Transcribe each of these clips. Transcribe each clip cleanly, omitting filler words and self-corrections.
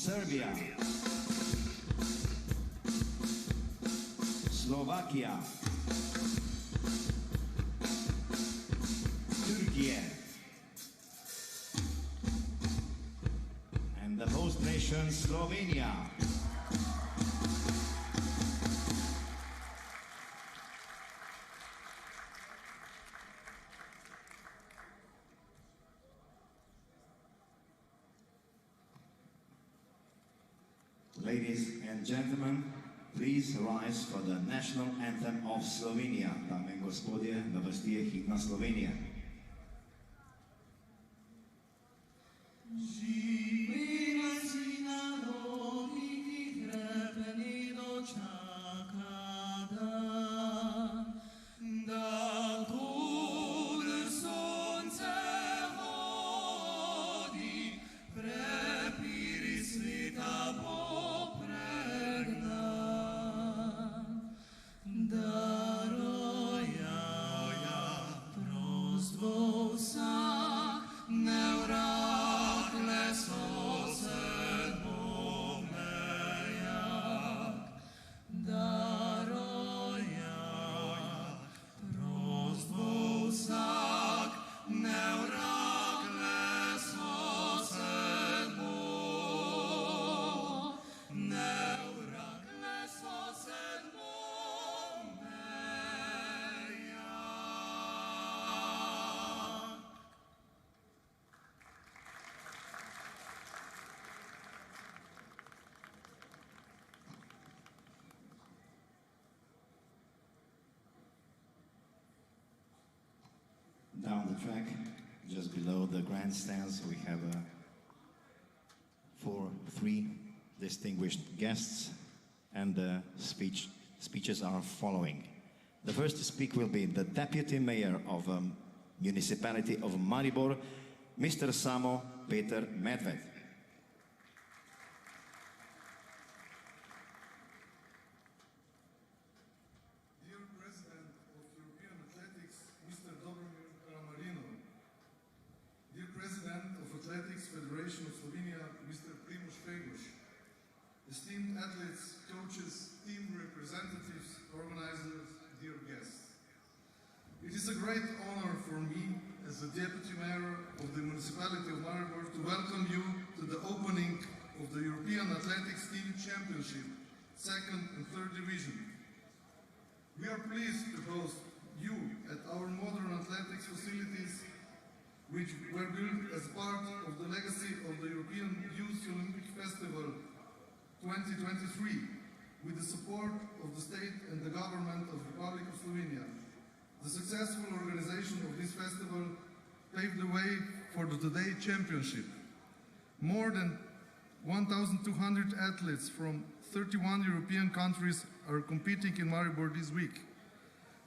Serbia, Slovakia, Turkey, and the host nation Slovenia. Ladies and gentlemen, please rise for the national anthem of Slovenia. Dame in gospodje, na vrsti je himna Slovenije. Down the track, just below the grandstands, we have three distinguished guests, and the speeches are following. The first to speak will be the Deputy Mayor of Municipality of Maribor, Mr. Samo Peter Medved. Dear President of European Athletics, Mr. Dear President of Athletics Federation of Slovenia, Mr. Primož Feguš, esteemed athletes, coaches, team representatives, organizers, dear guests. It is a great honor for me, as the Deputy Mayor of the Municipality of Maribor, to welcome you to the opening of the European Athletics Team Championship, 2nd and 3rd Division. We are pleased to host you at our modern athletics facilities, which were built as part of the legacy of the European Youth Olympic Festival 2023, with the support of the state and the government of the Republic of Slovenia. The successful organization of this festival paved the way for the Today Championship. More than 1,200 athletes from 31 European countries are competing in Maribor this week.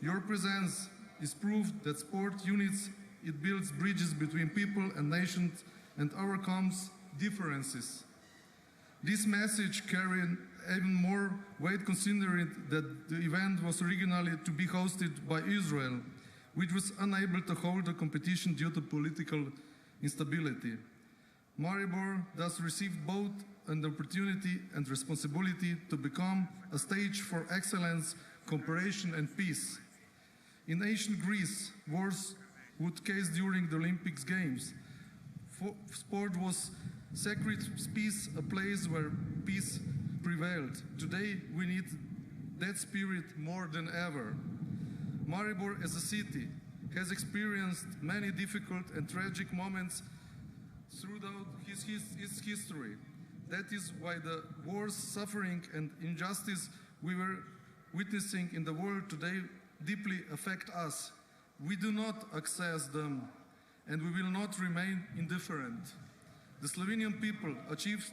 Your presence is proof that sport unites. It builds bridges between people and nations and overcomes differences. This message carried even more weight considering that the event was originally to be hosted by Israel, which was unable to hold the competition due to political instability. Maribor thus received both an opportunity and responsibility to become a stage for excellence, cooperation and peace. In ancient Greece, wars would case during the Olympic Games. Sport was sacred space, a place where peace prevailed. Today we need that spirit more than ever. Maribor as a city has experienced many difficult and tragic moments throughout its history. That is why the wars, suffering and injustice we were witnessing in the world today deeply affect us. We do not access them, and we will not remain indifferent. The Slovenian people achieved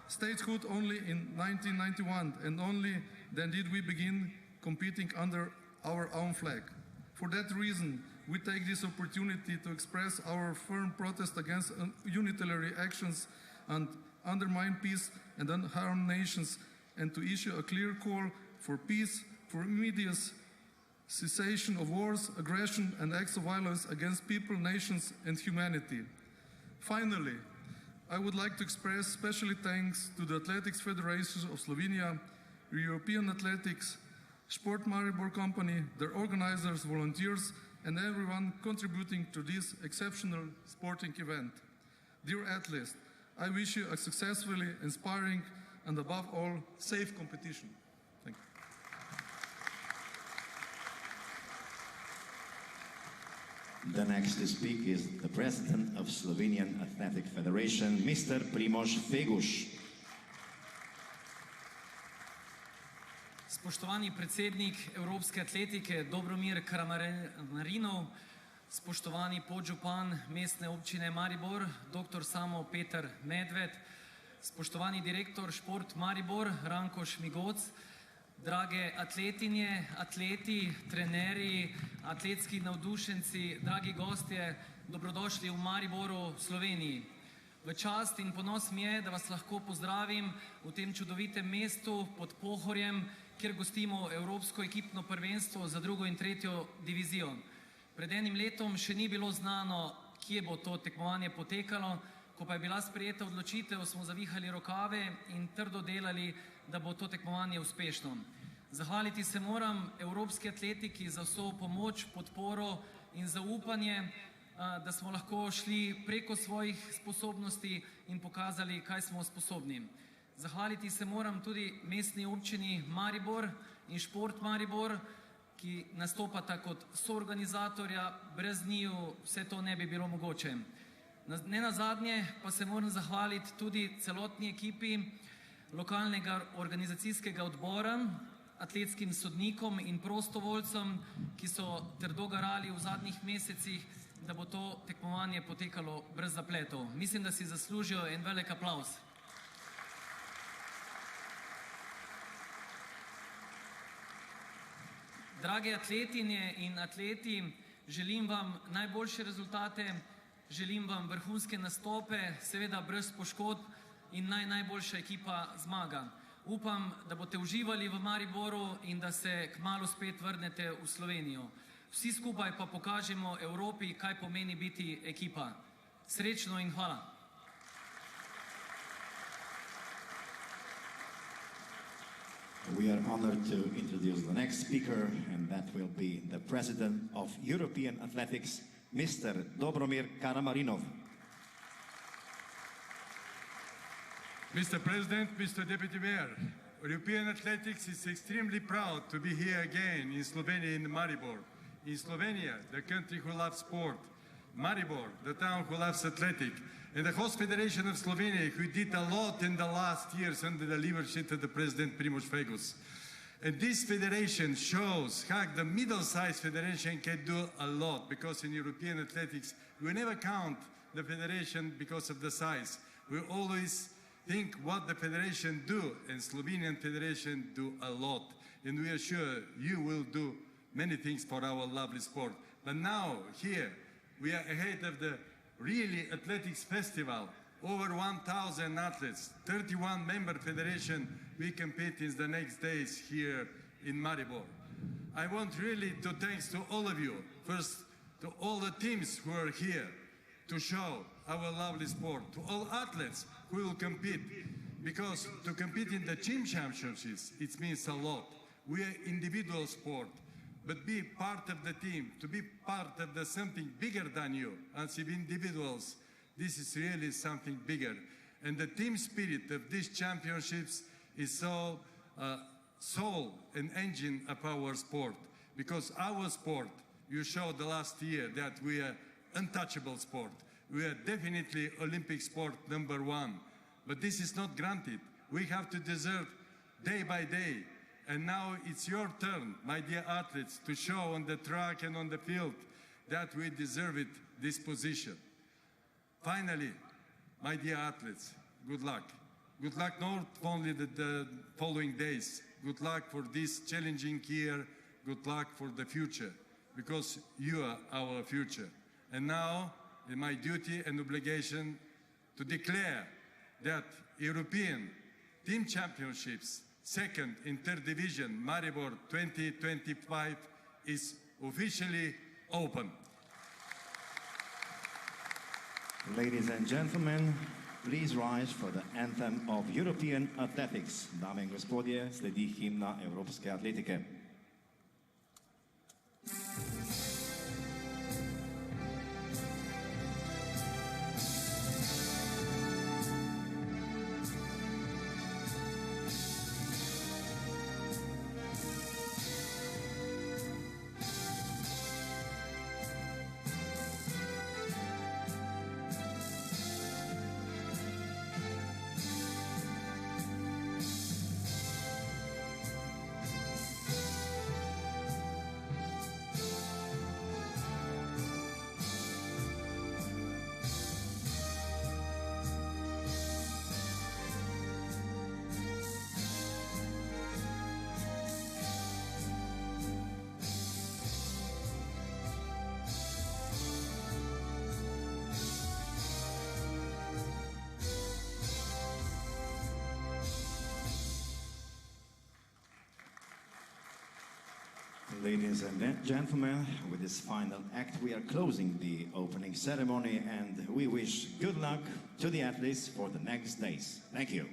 statehood only in 1991, and only then did we begin competing under our own flag. For that reason, we take this opportunity to express our firm protest against unilateral actions and undermine peace and unharmed nations, and to issue a clear call for peace, for immediate cessation of wars, aggression and acts of violence against people, nations and humanity. Finally, I would like to express specially thanks to the Athletics Federation of Slovenia, European Athletics, Sport Maribor Company, their organizers, volunteers, and everyone contributing to this exceptional sporting event. Dear athletes, I wish you a successfully inspiring and above all, safe competition. Thank you. The next to speak is the President of Slovenian Athletic Federation, Mr. Primož Feguš. Spoštovani predsednik Evropske atletike Dobromir Karamarinov, spoštovani podžupan mestne občine Maribor, dr. Samo Peter Medved, spoštovani direktor Šport Maribor Ranko Šmigoc, drage atletinje, atleti, trenerji, atletski navdušenci, dragi gostje, dobrodošli v Mariboru, Sloveniji. V čast in ponos mi je, da vas lahko pozdravim v tem čudovitem mestu pod Pohorjem, kjer gostimo Evropsko ekipno prvenstvo za 2. in 3. divizijo. Pred enim letom še ni bilo znano, kje bo to tekmovanje potekalo, ko pa je bila sprejeta odločitev, smo zavihali rokave in trdo delali, da bo to tekmovanje uspešno. Zahvaliti se moram evropski atletiki za vso pomoč, podporo in zaupanje, da smo lahko šli preko svojih sposobnosti in pokazali, kaj smo sposobni. Zahvaliti se moram tudi mestni občini Maribor in Šport Maribor, ki nastopata kot soorganizatorja, brez njiju vse to ne bi bilo mogoče. Ne nazadnje pa se moram zahvaliti tudi celotni ekipi lokalnega organizacijskega odbora, atletskim sodnikom in prostovoljcem, ki so trdo garali v zadnjih mesecih, da bo to tekmovanje potekalo brez zapletov. Mislim, da si zaslužijo en velik aplavz. Drage atletinje in atleti, želim vam najboljše rezultate, želim vam vrhunske nastope, seveda brez poškodb in najboljša ekipa zmaga. Upam, da boste uživali v Mariboru in da se kmalu spet vrnete v Slovenijo. Vsi skupaj pa pokažemo Evropi, kaj pomeni biti ekipa. Srečno in hvala. We are honored to introduce the next speaker, and that will be the President of European Athletics, Mr. Dobromir Karamarinov. Mr. President, Mr. Deputy Mayor, European Athletics is extremely proud to be here again in Slovenia, in Maribor. In Slovenia, the country who loves sport. Maribor, the town who loves athletics. And the host federation of Slovenia, who did a lot in the last years under the leadership of the President Primož Feguš. And this federation shows how the middle-sized federation can do a lot, because in European athletics, we never count the federation because of the size. We always think what the federation do, and Slovenian federation do a lot. And we are sure you will do many things for our lovely sport. But now, here, we are ahead of the really athletics festival. Over 1,000 athletes, 31 member federation, we compete in the next days here in Maribor. I want really to thanks to all of you, first to all the teams who are here to show our lovely sport, to all athletes who will compete, because to compete in the team championships, it means a lot. We are individual sport, but be part of the team, to be part of the something bigger than you, as individuals, this is really something bigger. And the team spirit of these championships is so soul and engine of our sport, because our sport, you showed the last year that we are untouchable sport. We are definitely Olympic sport #1, but this is not granted. We have to deserve day by day. And now it's your turn, my dear athletes, to show on the track and on the field that we deserve it, this position. Finally, my dear athletes, good luck. Good luck not only the following days. Good luck for this challenging year. Good luck for the future, because you are our future. And now, it's my duty and obligation to declare that European Team Championships, 2nd and 3rd Division, Maribor 2025, is officially open. Ladies and gentlemen, please rise for the anthem of European athletics. Dame in gospodje, sledi himna evropske atletike. Ladies and gentlemen, with this final act, we are closing the opening ceremony, and we wish good luck to the athletes for the next days. Thank you.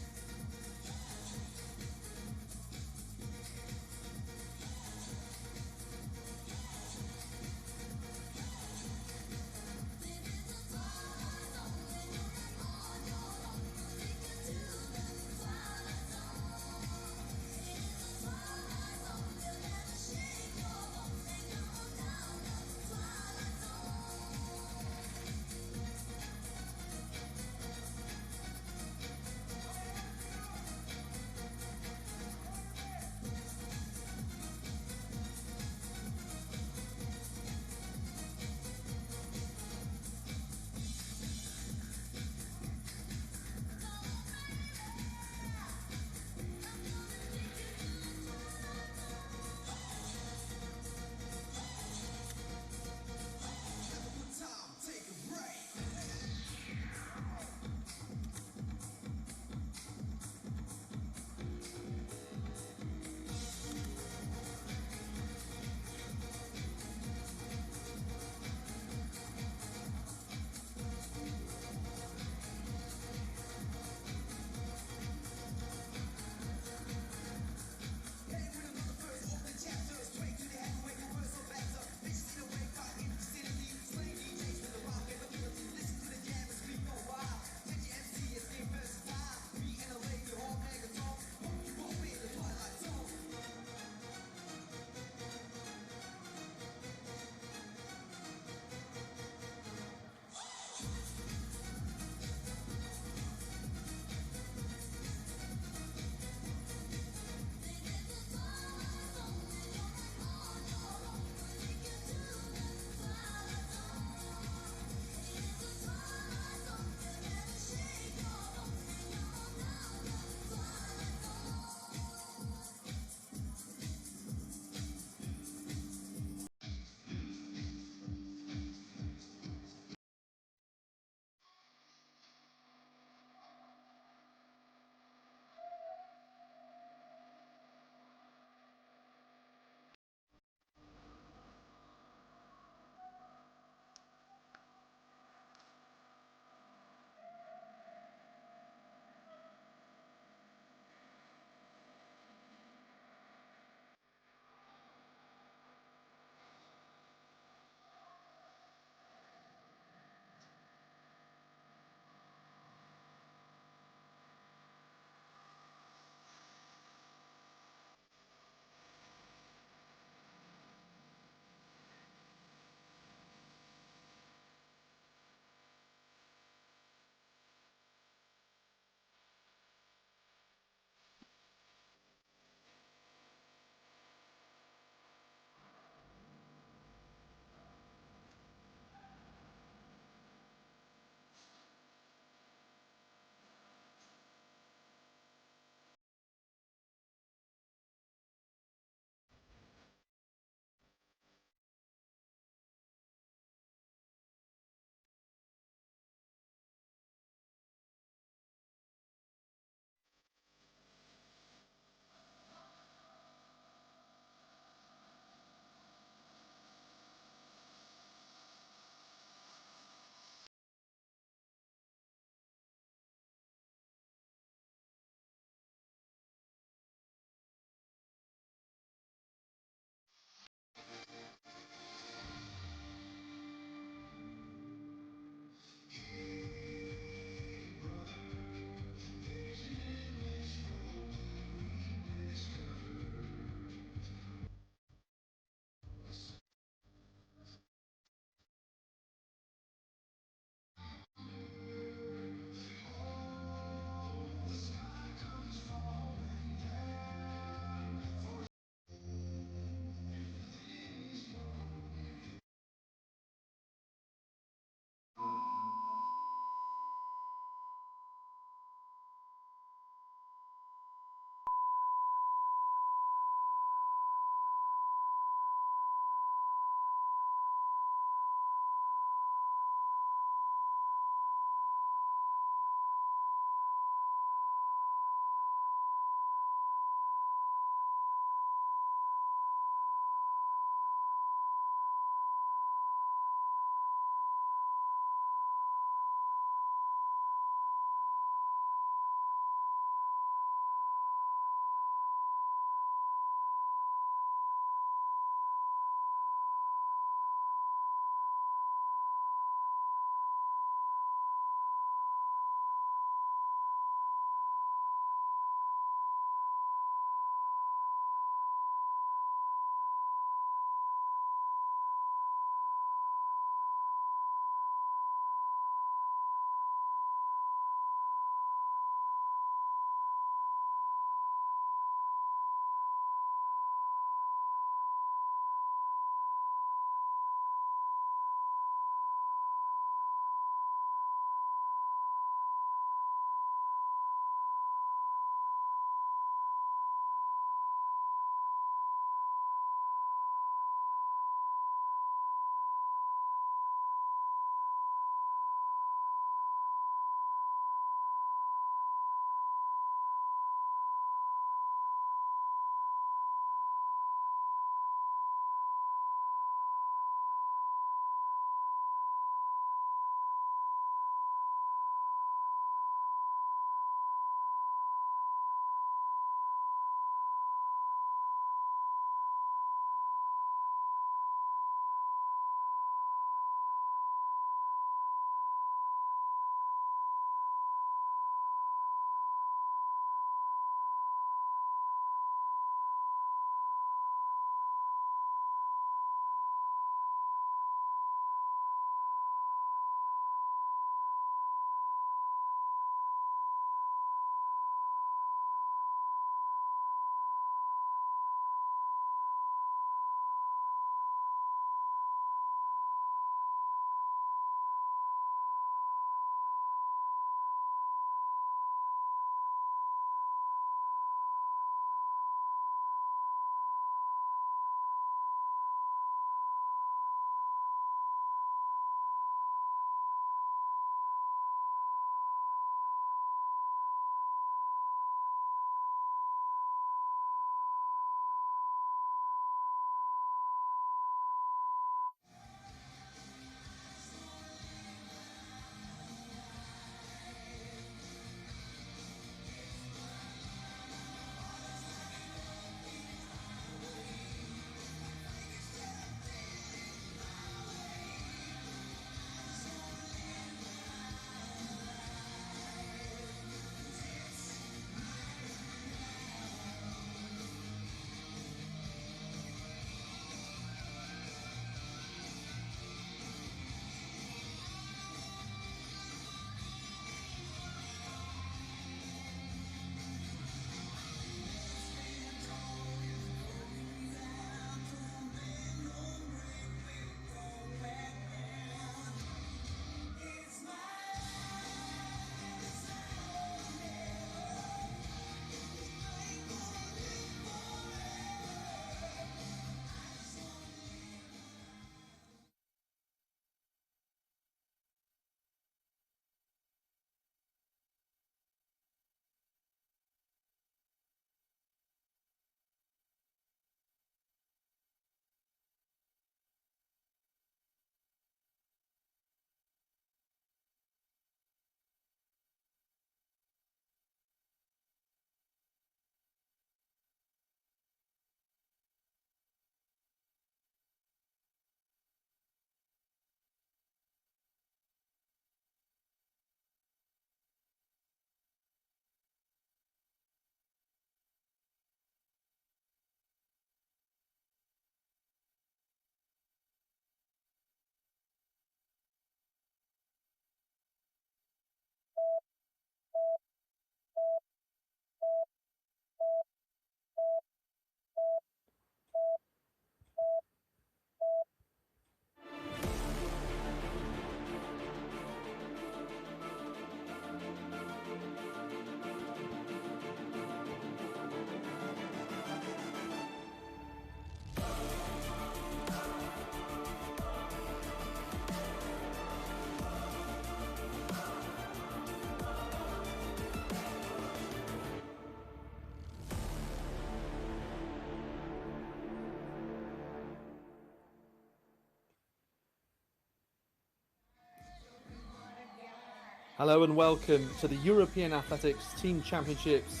Hello and welcome to the European Athletics Team Championships,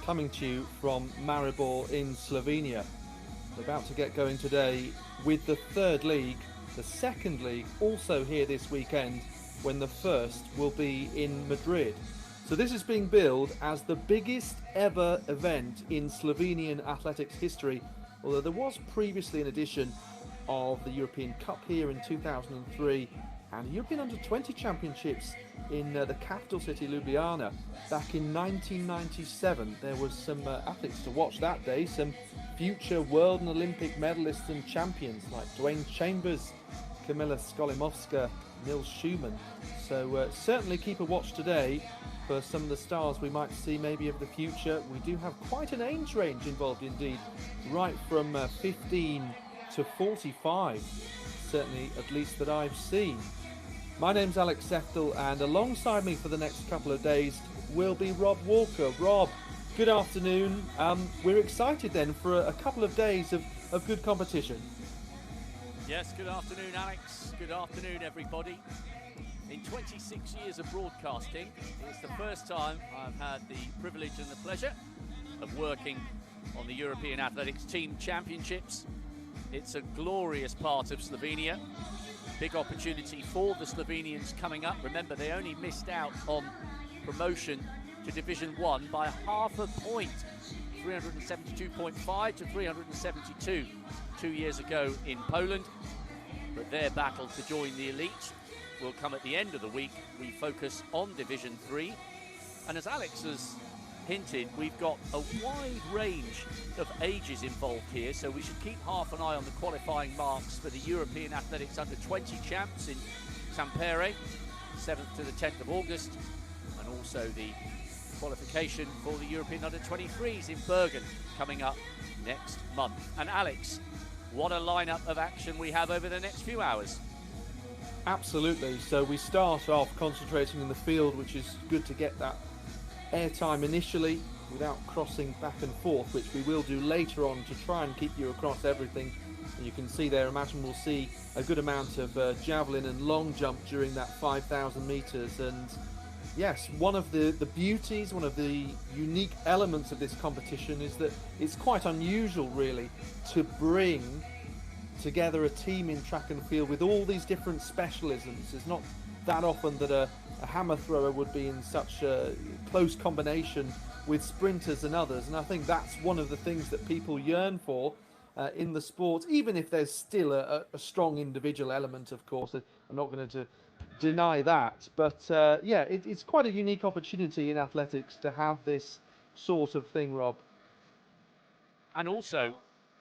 coming to you from Maribor in Slovenia. We're about to get going today with the third league, the second league also here this weekend, when the first will be in Madrid. So this is being billed as the biggest ever event in Slovenian athletics history, although there was previously an edition of the European Cup here in 2003 and European Under-20 Championships in the capital city Ljubljana back in 1997. There was some athletes to watch that day, some future world and Olympic medalists and champions like Dwayne Chambers, Kamila Skolimowska, Nils Schumann. So certainly keep a watch today for some of the stars we might see maybe of the future. We do have quite an age range involved indeed, right from 15 to 45, certainly at least that I've seen. My name's Alex Seftel, and alongside me for the next couple of days will be Rob Walker. Rob, good afternoon. We're excited then for a couple of days of good competition. Yes, good afternoon, Alex. Good afternoon, everybody. In 26 years of broadcasting, it's the first time I've had the privilege and the pleasure of working on the European Athletics Team Championships. It's a glorious part of Slovenia. Big opportunity for the Slovenians coming up. Remember, they only missed out on promotion to Division 1 by half a point, 372.5 to 372 2 years ago in Poland. But their battle to join the elite will come at the end of the week. We focus on Division 3. And as Alex has hinted, we've got a wide range of ages involved here, so we should keep half an eye on the qualifying marks for the European Athletics Under-20 champs in Tampere, 7th to the 10th of August, and also the qualification for the European Under-23s in Bergen coming up next month. And Alex, what a lineup of action we have over the next few hours. Absolutely. So we start off concentrating in the field, which is good to get that airtime initially without crossing back and forth, which we will do later on to try and keep you across everything. And you can see there, imagine we'll see a good amount of javelin and long jump during that 5,000 meters. And yes, one of the beauties, one of the unique elements of this competition is that it's quite unusual really to bring together a team in track and field with all these different specialisms. It's not that often that a hammer thrower would be in such a close combination with sprinters and others, and I think that's one of the things that people yearn for in the sport, even if there's still a strong individual element, of course. I'm not going to deny that, but yeah, it's quite a unique opportunity in athletics to have this sort of thing, Rob. And also,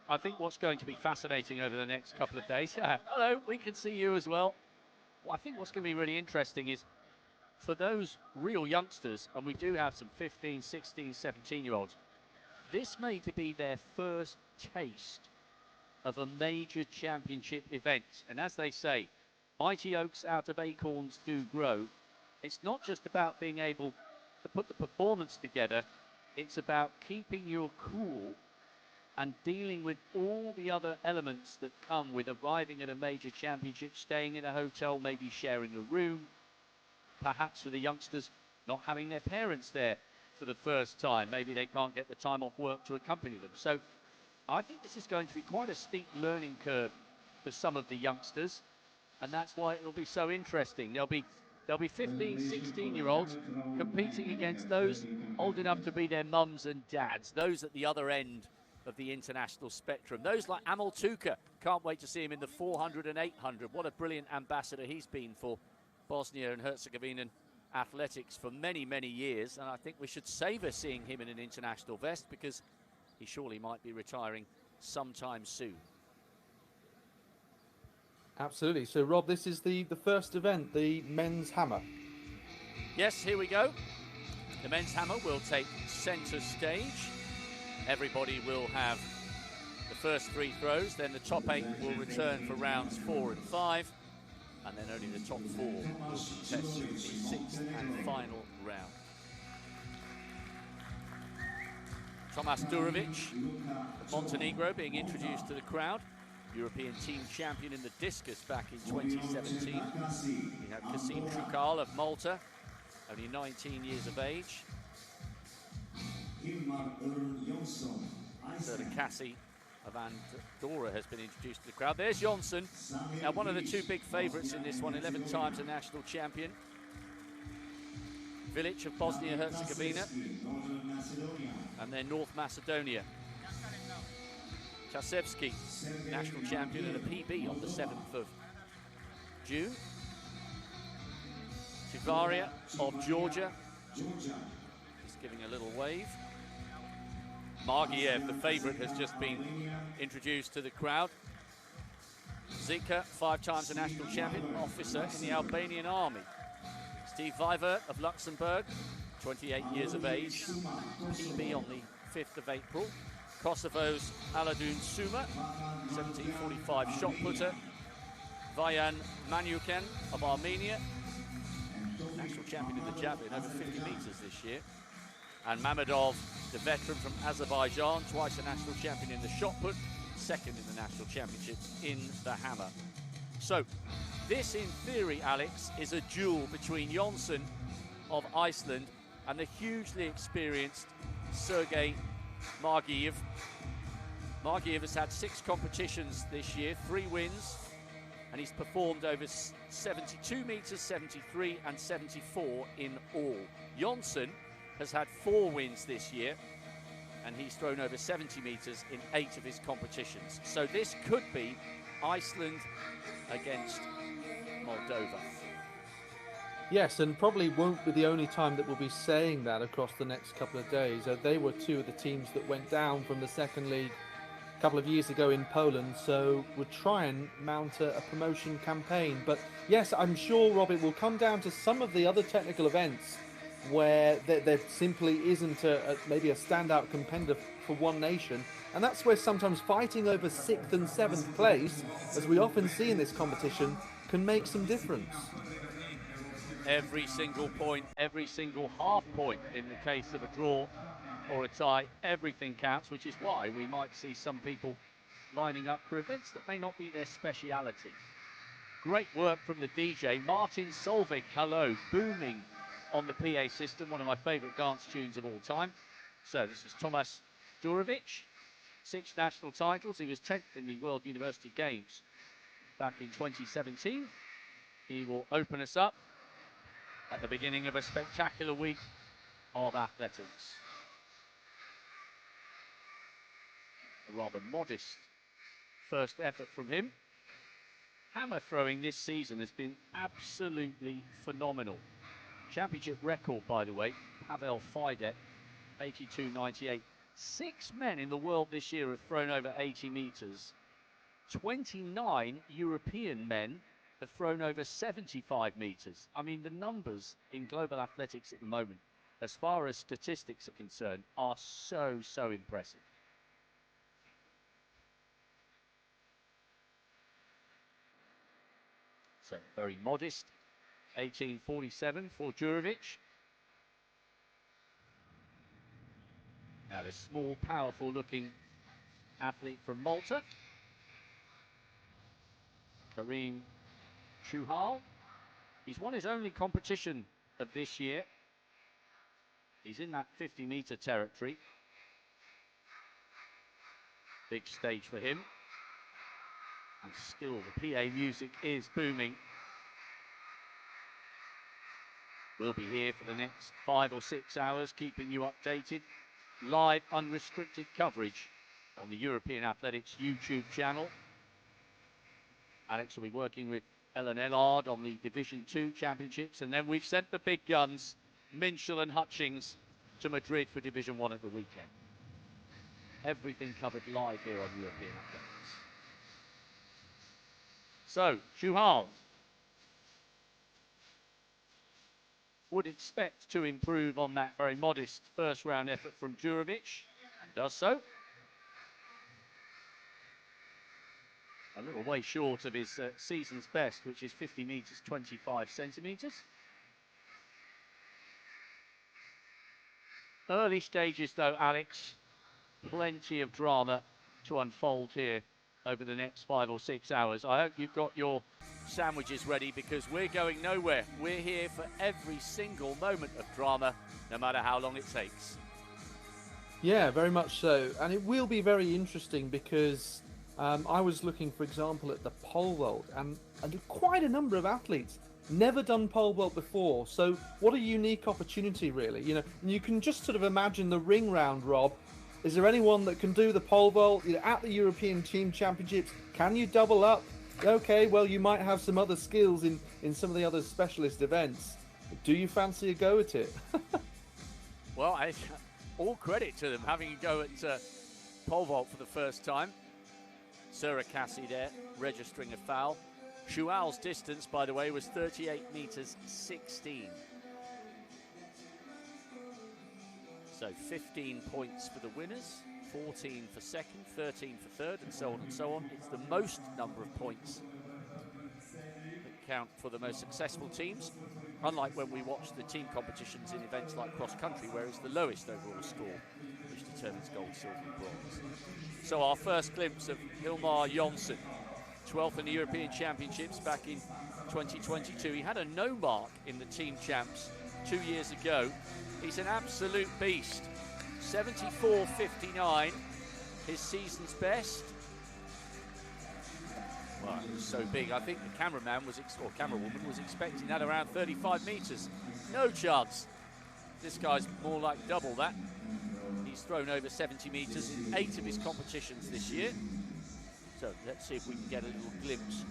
I think what's going to be fascinating over the next couple of days, hello, we can see you as well. I think what's going to be really interesting is for those real youngsters, and we do have some 15, 16, 17-year-olds, this may be their first taste of a major championship event. And as they say, mighty oaks out of acorns do grow. It's not just about being able to put the performance together, it's about keeping your cool and dealing with all the other elements that come with arriving at a major championship, staying in a hotel, maybe sharing a room, perhaps for the youngsters not having their parents there for the first time. Maybe they can't get the time off work to accompany them. So I think this is going to be quite a steep learning curve for some of the youngsters, and that's why it'll be so interesting. There'll be 15, 16-year-olds competing against those old enough to be their mums and dads, those at the other end of the international spectrum. Those like Amal Tuka, can't wait to see him in the 400 and 800. What a brilliant ambassador he's been for Bosnia and Herzegovina athletics for many, many years. And I think we should savour seeing him in an international vest, because he surely might be retiring sometime soon. Absolutely. So, Rob, this is the first event, the men's hammer. Yes, here we go. The men's hammer will take centre stage. Everybody will have the first 3 throws, then the top 8 will return for rounds 4 and 5, and then only the top 4 will contest the 6th and final round. Tomas Durovic of Montenegro being introduced to the crowd. European team champion in the discus back in 2017. We have Kasim Trukal of Malta, only 19 years of age. So the Cassie of Andorra has been introduced to the crowd. There's Jonsson, now one of the two big favourites in this one, 11 times a national champion. Village of Bosnia-Herzegovina, and then North Macedonia. Tasevski, national champion and a PB on the 7th of June. Tivaria of Georgia, he's giving a little wave. Margiev, the favourite, has just been introduced to the crowd. Zika, 5 times a national champion, officer in the Albanian army. Steve Vijver of Luxembourg, 28 years of age, PB on the 5th of April. Kosovo's Aladun Suma, 1745 shot putter. Vajan Manukan of Armenia, national champion in the javelin, over 50 metres this year. And Mamedov, the veteran from Azerbaijan, twice a national champion in the shot put, second in the national championships in the hammer. So this, in theory, Alex, is a duel between Jonsson of Iceland and the hugely experienced Sergei Margiev. Margiev has had 6 competitions this year, 3 wins, and he's performed over 72 metres, 73 and 74 in all. Jonsson has had 4 wins this year, and he's thrown over 70 metres in 8 of his competitions. So this could be Iceland against Moldova. Yes, and probably won't be the only time that we'll be saying that across the next couple of days. They were 2 of the teams that went down from the second league a couple of years ago in Poland, so we'll try and mount a promotion campaign. But yes, I'm sure, Rob, it will come down to some of the other technical events where there simply isn't maybe a standout contender for one nation, and that's where sometimes fighting over 6th and 7th place, as we often see in this competition, can make some difference. Every single point, every single half point in the case of a draw or a tie, everything counts, which is why we might see some people lining up for events that may not be their speciality. Great work from the DJ, Martin Solvik, hello, booming on the PA system, one of my favourite dance tunes of all time. So this is Tomas Durovic, 6 national titles. He was 10th in the World University Games back in 2017. He will open us up at the beginning of a spectacular week of athletics. A rather modest first effort from him. Hammer throwing this season has been absolutely phenomenal. Championship record, by the way, Pavel Fidek, 82.98. 6 men in the world this year have thrown over 80 metres. 29 European men have thrown over 75 metres. I mean, the numbers in global athletics at the moment, as far as statistics are concerned, are so impressive. So, very modest. 18.47 for Durovic. Now, the small, powerful-looking athlete from Malta, Karim Shuhal. He's won his only competition of this year. He's in that 50-metre territory. Big stage for him. And still, the PA music is booming. We'll be here for the next 5 or 6 hours, keeping you updated. Live, unrestricted coverage on the European Athletics YouTube channel. Alex will be working with Ellen Ellard on the Division 2 Championships, and then we've sent the big guns, Minshall and Hutchings, to Madrid for Division 1 at the weekend. Everything covered live here on European Athletics. So, Shuhal would expect to improve on that very modest first round effort from Durovic, and does so. A little way short of his season's best, which is 50 metres, 25 centimetres. Early stages though, Alex, plenty of drama to unfold here over the next 5 or 6 hours. I hope you've got your sandwiches ready, because we're going nowhere. We're here for every single moment of drama, no matter how long it takes. Yeah, very much so. And it will be very interesting because I was looking, for example, at the pole vault, and quite a number of athletes never done pole vault before. So what a unique opportunity, really. You know, you can just sort of imagine the ring round, Rob. Is there anyone that can do the pole vault at the European Team Championships? Can you double up? Okay, well, you might have some other skills in some of the other specialist events. Do you fancy a go at it? Well, all credit to them having a go at pole vault for the first time. Sarah Cassie there registering a foul. Shual's distance, by the way, was 38 meters 16. So 15 points for the winners, 14 for second, 13 for third, and so on and so on. It's the most number of points that count for the most successful teams, unlike when we watch the team competitions in events like cross country, where it's the lowest overall score which determines gold, silver and bronze. So our first glimpse of Hilmar Jonsson, 12th in the European Championships back in 2022. He had a no mark in the team champs 2 years ago. He's an absolute beast. 74.59, his season's best. Well, it was so big. I think the cameraman was, or camerawoman was expecting that around 35 meters. No chance. This guy's more like double that. He's thrown over 70 meters in 8 of his competitions this year. So let's see if we can get a little glimpse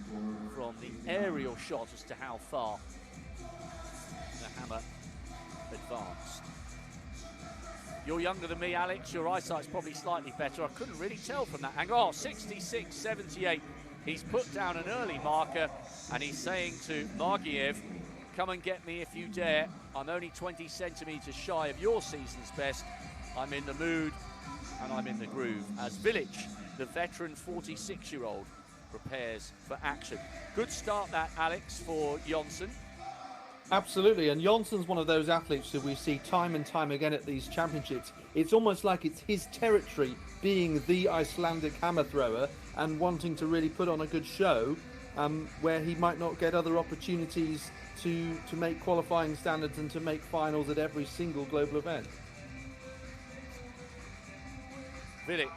from the aerial shot as to how far the hammer advanced. You're younger than me, Alex. Your eyesight's probably slightly better. I couldn't really tell from that angle. Oh, 66.78. He's put down an early marker, and he's saying to Margiev, come and get me if you dare. I'm only 20 centimeters shy of your season's best. I'm in the mood, and I'm in the groove. As Vilic, the veteran 46-year-old, prepares for action. Good start that, Alex, for Jonsson. Absolutely, and Jonsson's one of those athletes who we see time and time again at these championships. It's almost like it's his territory, being the Icelandic hammer thrower and wanting to really put on a good show, where he might not get other opportunities to make qualifying standards and to make finals at every single global event. Vilic,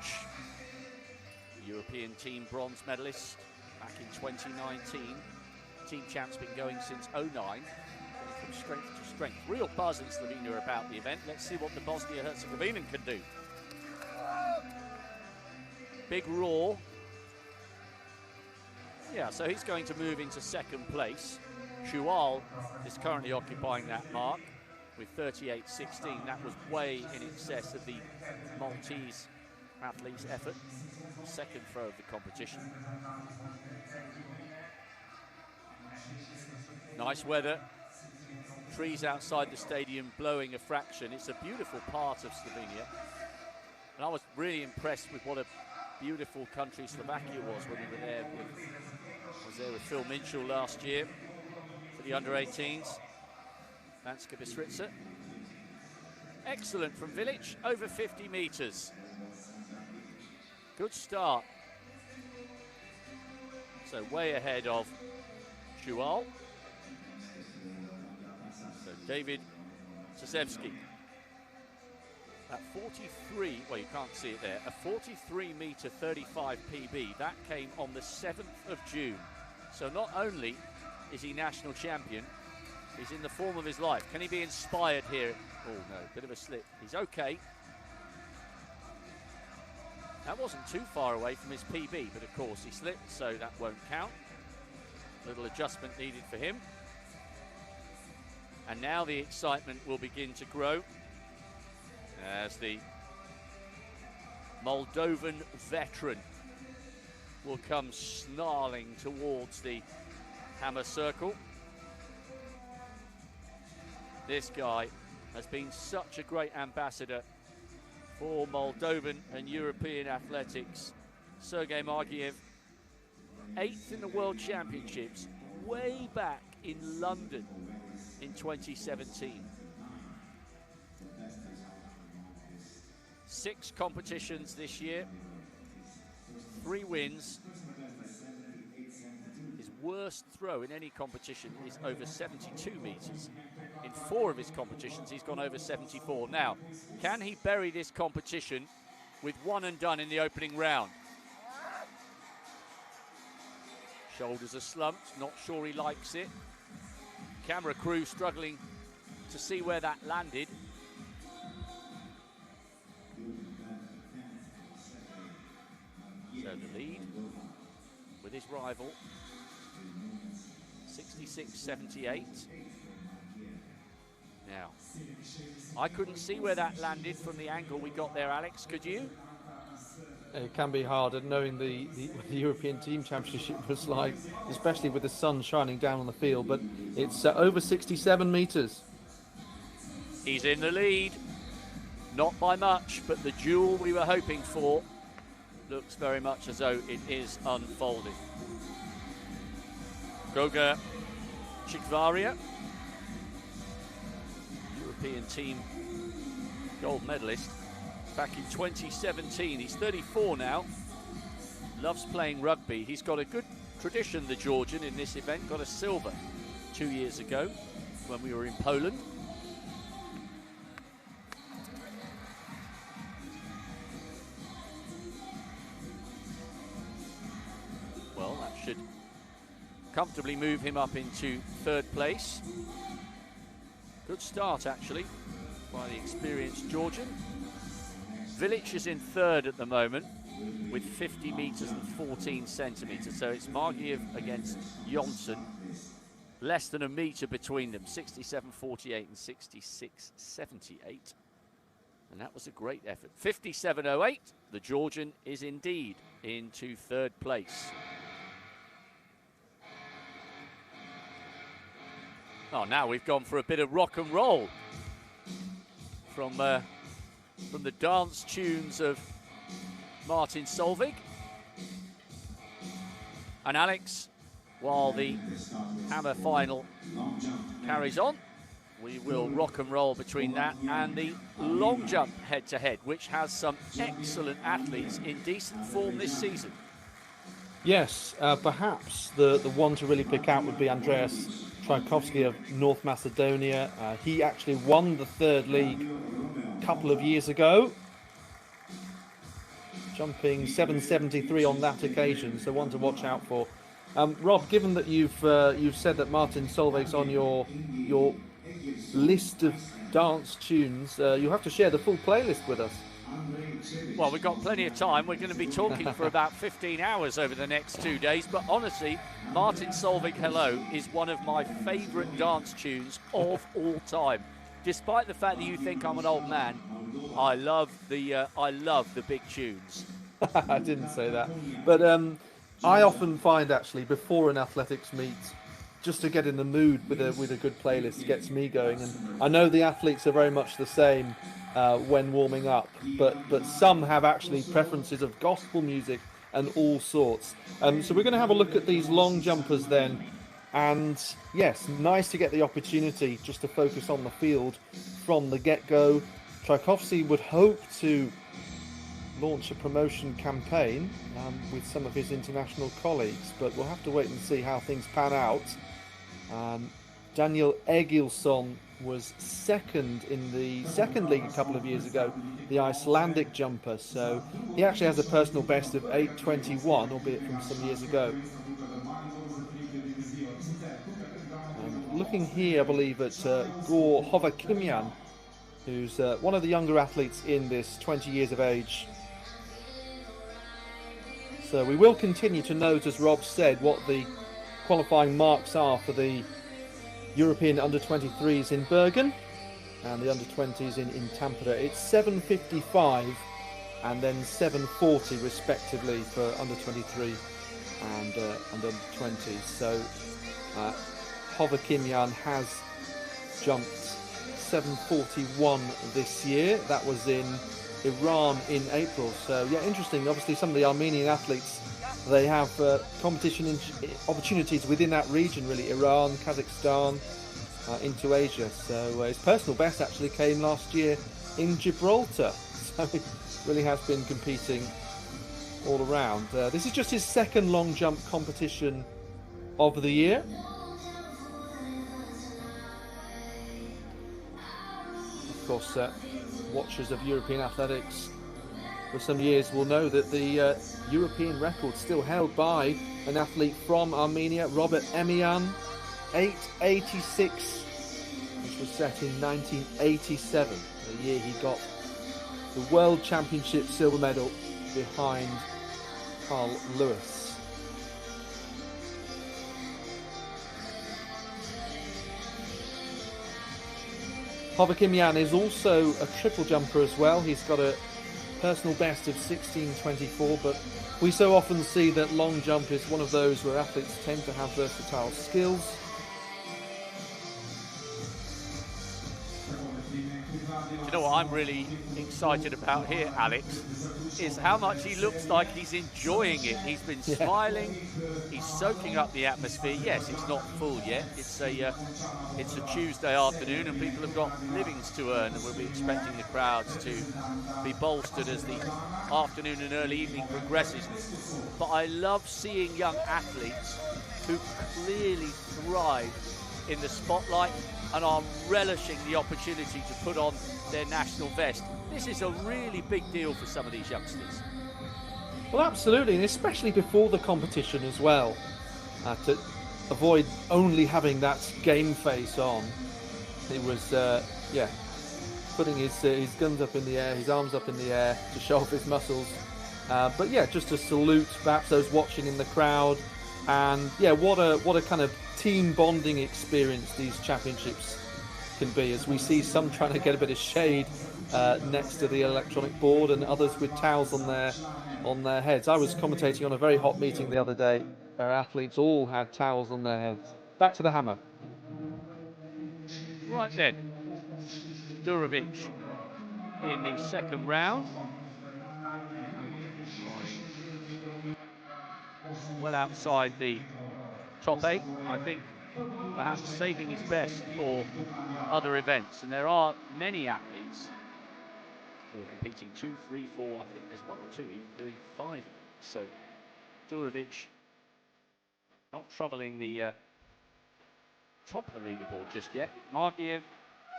European team bronze medalist back in 2019. Team champ's been going since 09. From strength to strength. Real buzz in Slovenia about the event. Let's see what the Bosnia-Herzegovinian can do. Big roar. Yeah, so he's going to move into second place. Shual is currently occupying that mark with 38.16. That was way in excess of the Maltese athlete's effort. Second throw of the competition. Nice weather. Trees outside the stadium blowing a fraction. It's a beautiful part of Slovenia. And I was really impressed with what a beautiful country Slovakia was when we were there. I was there with Phil Minchell last year for the under-18s. Vanska Bistrica. Excellent from Vilic, over 50 meters. Good start. So way ahead of Shual. So David Sasevsky. At 43, well, you can't see it there, a 43 meter 35 PB. That came on the 7th of June. So not only is he national champion, he's in the form of his life. Can he be inspired here? Oh no, bit of a slip. He's okay. That wasn't too far away from his PB, but of course he slipped, so that won't count. Little adjustment needed for him. And now the excitement will begin to grow as the Moldovan veteran will come snarling towards the hammer circle. This guy has been such a great ambassador for Moldovan and European athletics. Sergei Margiev, 8th in the World Championships, way back in London in 2017. 6 competitions this year, 3 wins. His worst throw in any competition is over 72 metres. In 4 of his competitions, he's gone over 74. Now, can he bury this competition with 1 and done in the opening round? Shoulders are slumped, not sure he likes it. Camera crew struggling to see where that landed. So the lead with his rival, 66-78. Now, I couldn't see where that landed from the angle we got there, Alex, could you? It can be hard, and knowing the European Team Championship was like, especially with the sun shining down on the field, but it's over 67 metres. He's in the lead, not by much, but the duel we were hoping for looks very much as though it is unfolding. Goga Chikvaria, European team gold medalist back in 2017. He's 34 now, loves playing rugby. He's got a good tradition, the Georgian, in this event. Got a silver 2 years ago when we were in Poland. Well, that should comfortably move him up into 3rd place. Good start, actually, by the experienced Georgian. Vilic is in 3rd at the moment with 50 metres and 14 centimetres. So it's Margiev against Jonsson. Less than a metre between them, 67.48 and 66.78. And that was a great effort. 57.08, the Georgian is indeed into 3rd place. Oh, now we've gone for a bit of rock and roll from the dance tunes of Martin Solveig. And Alex, while the hammer final carries on, we will rock and roll between that and the long jump head-to-head, which has some excellent athletes in decent form this season. Yes, perhaps the one to really pick out would be Andreas Trajkovski of North Macedonia. He actually won the 3rd league a couple of years ago, jumping 7.73 on that occasion, so one to watch out for. Rob, given that you've said that Martin Solveig's on your list of dance tunes, you have to share the full playlist with us. Well, we've got plenty of time. We're going to be talking for about 15 hours over the next 2 days. But honestly, Martin Solveig Hello is one of my favourite dance tunes of all time. Despite the fact that you think I'm an old man, I love the big tunes. I didn't say that. But I often find, actually, before an athletics meet, just to get in the mood with a good playlist gets me going. And I know the athletes are very much the same when warming up, but some have actually preferences of gospel music and all sorts. So we're going to have a look at these long jumpers then. And yes, nice to get the opportunity just to focus on the field from the get-go. Trajkovski would hope to launch a promotion campaign with some of his international colleagues, but we'll have to wait and see how things pan out. Daniel Egilsson was 2nd in the 2nd league a couple of years ago, the Icelandic jumper, so he actually has a personal best of 8.21, albeit from some years ago. Looking here, I believe, at Gor Hovakimian, who's one of the younger athletes in this, 20 years of age. So we will continue to note, as Rob said, what the qualifying marks are for the European under-23s in Bergen and the under-20s in Tampere. It's 7.55 and then 7.40 respectively for under-23 and under-20s. So Hovakimian has jumped 7.41 this year. That was in Iran in April. So yeah, interesting. Obviously some of the Armenian athletes, they have competition opportunities within that region, really, Iran, Kazakhstan, into Asia. So his personal best actually came last year in Gibraltar. So he really has been competing all around. This is just his second long jump competition of the year. Of course, watchers of European athletics for some years will know that the European record still held by an athlete from Armenia, Robert Emian, 8.86, which was set in 1987, the year he got the World Championship silver medal behind Carl Lewis. Hovakimyan is also a triple jumper as well. He's got a personal best of 16.24, but we so often see that long jump is one of those where athletes tend to have versatile skills. You know what I'm really excited about here, Alex, is how much he looks like he's enjoying it. He's been smiling, he's soaking up the atmosphere. Yes, it's not full yet. It's a Tuesday afternoon and people have got livings to earn, and we'll be expecting the crowds to be bolstered as the afternoon and early evening progresses. But I love seeing young athletes who clearly thrive in the spotlight and are relishing the opportunity to put on their national vest. This is a really big deal for some of these youngsters. Well, absolutely, and especially before the competition as well, to avoid only having that game face on. He was, putting his guns up in the air, his arms up in the air to show off his muscles. But yeah, just to salute perhaps those watching in the crowd, and yeah, what a kind of team bonding experience these championships can be, as we see some trying to get a bit of shade next to the electronic board and others with towels on their heads. I was commentating on a very hot meeting the other day where athletes all had towels on their heads. Back to the hammer. Right then, Durovic in the second round. Well outside the top 8, I think perhaps saving his best for other events. And there are many athletes who are competing 2, 3, 4, I think there's 1 or 2 even doing 5. So Durovic not troubling the top of the leaderboard just yet. Margiev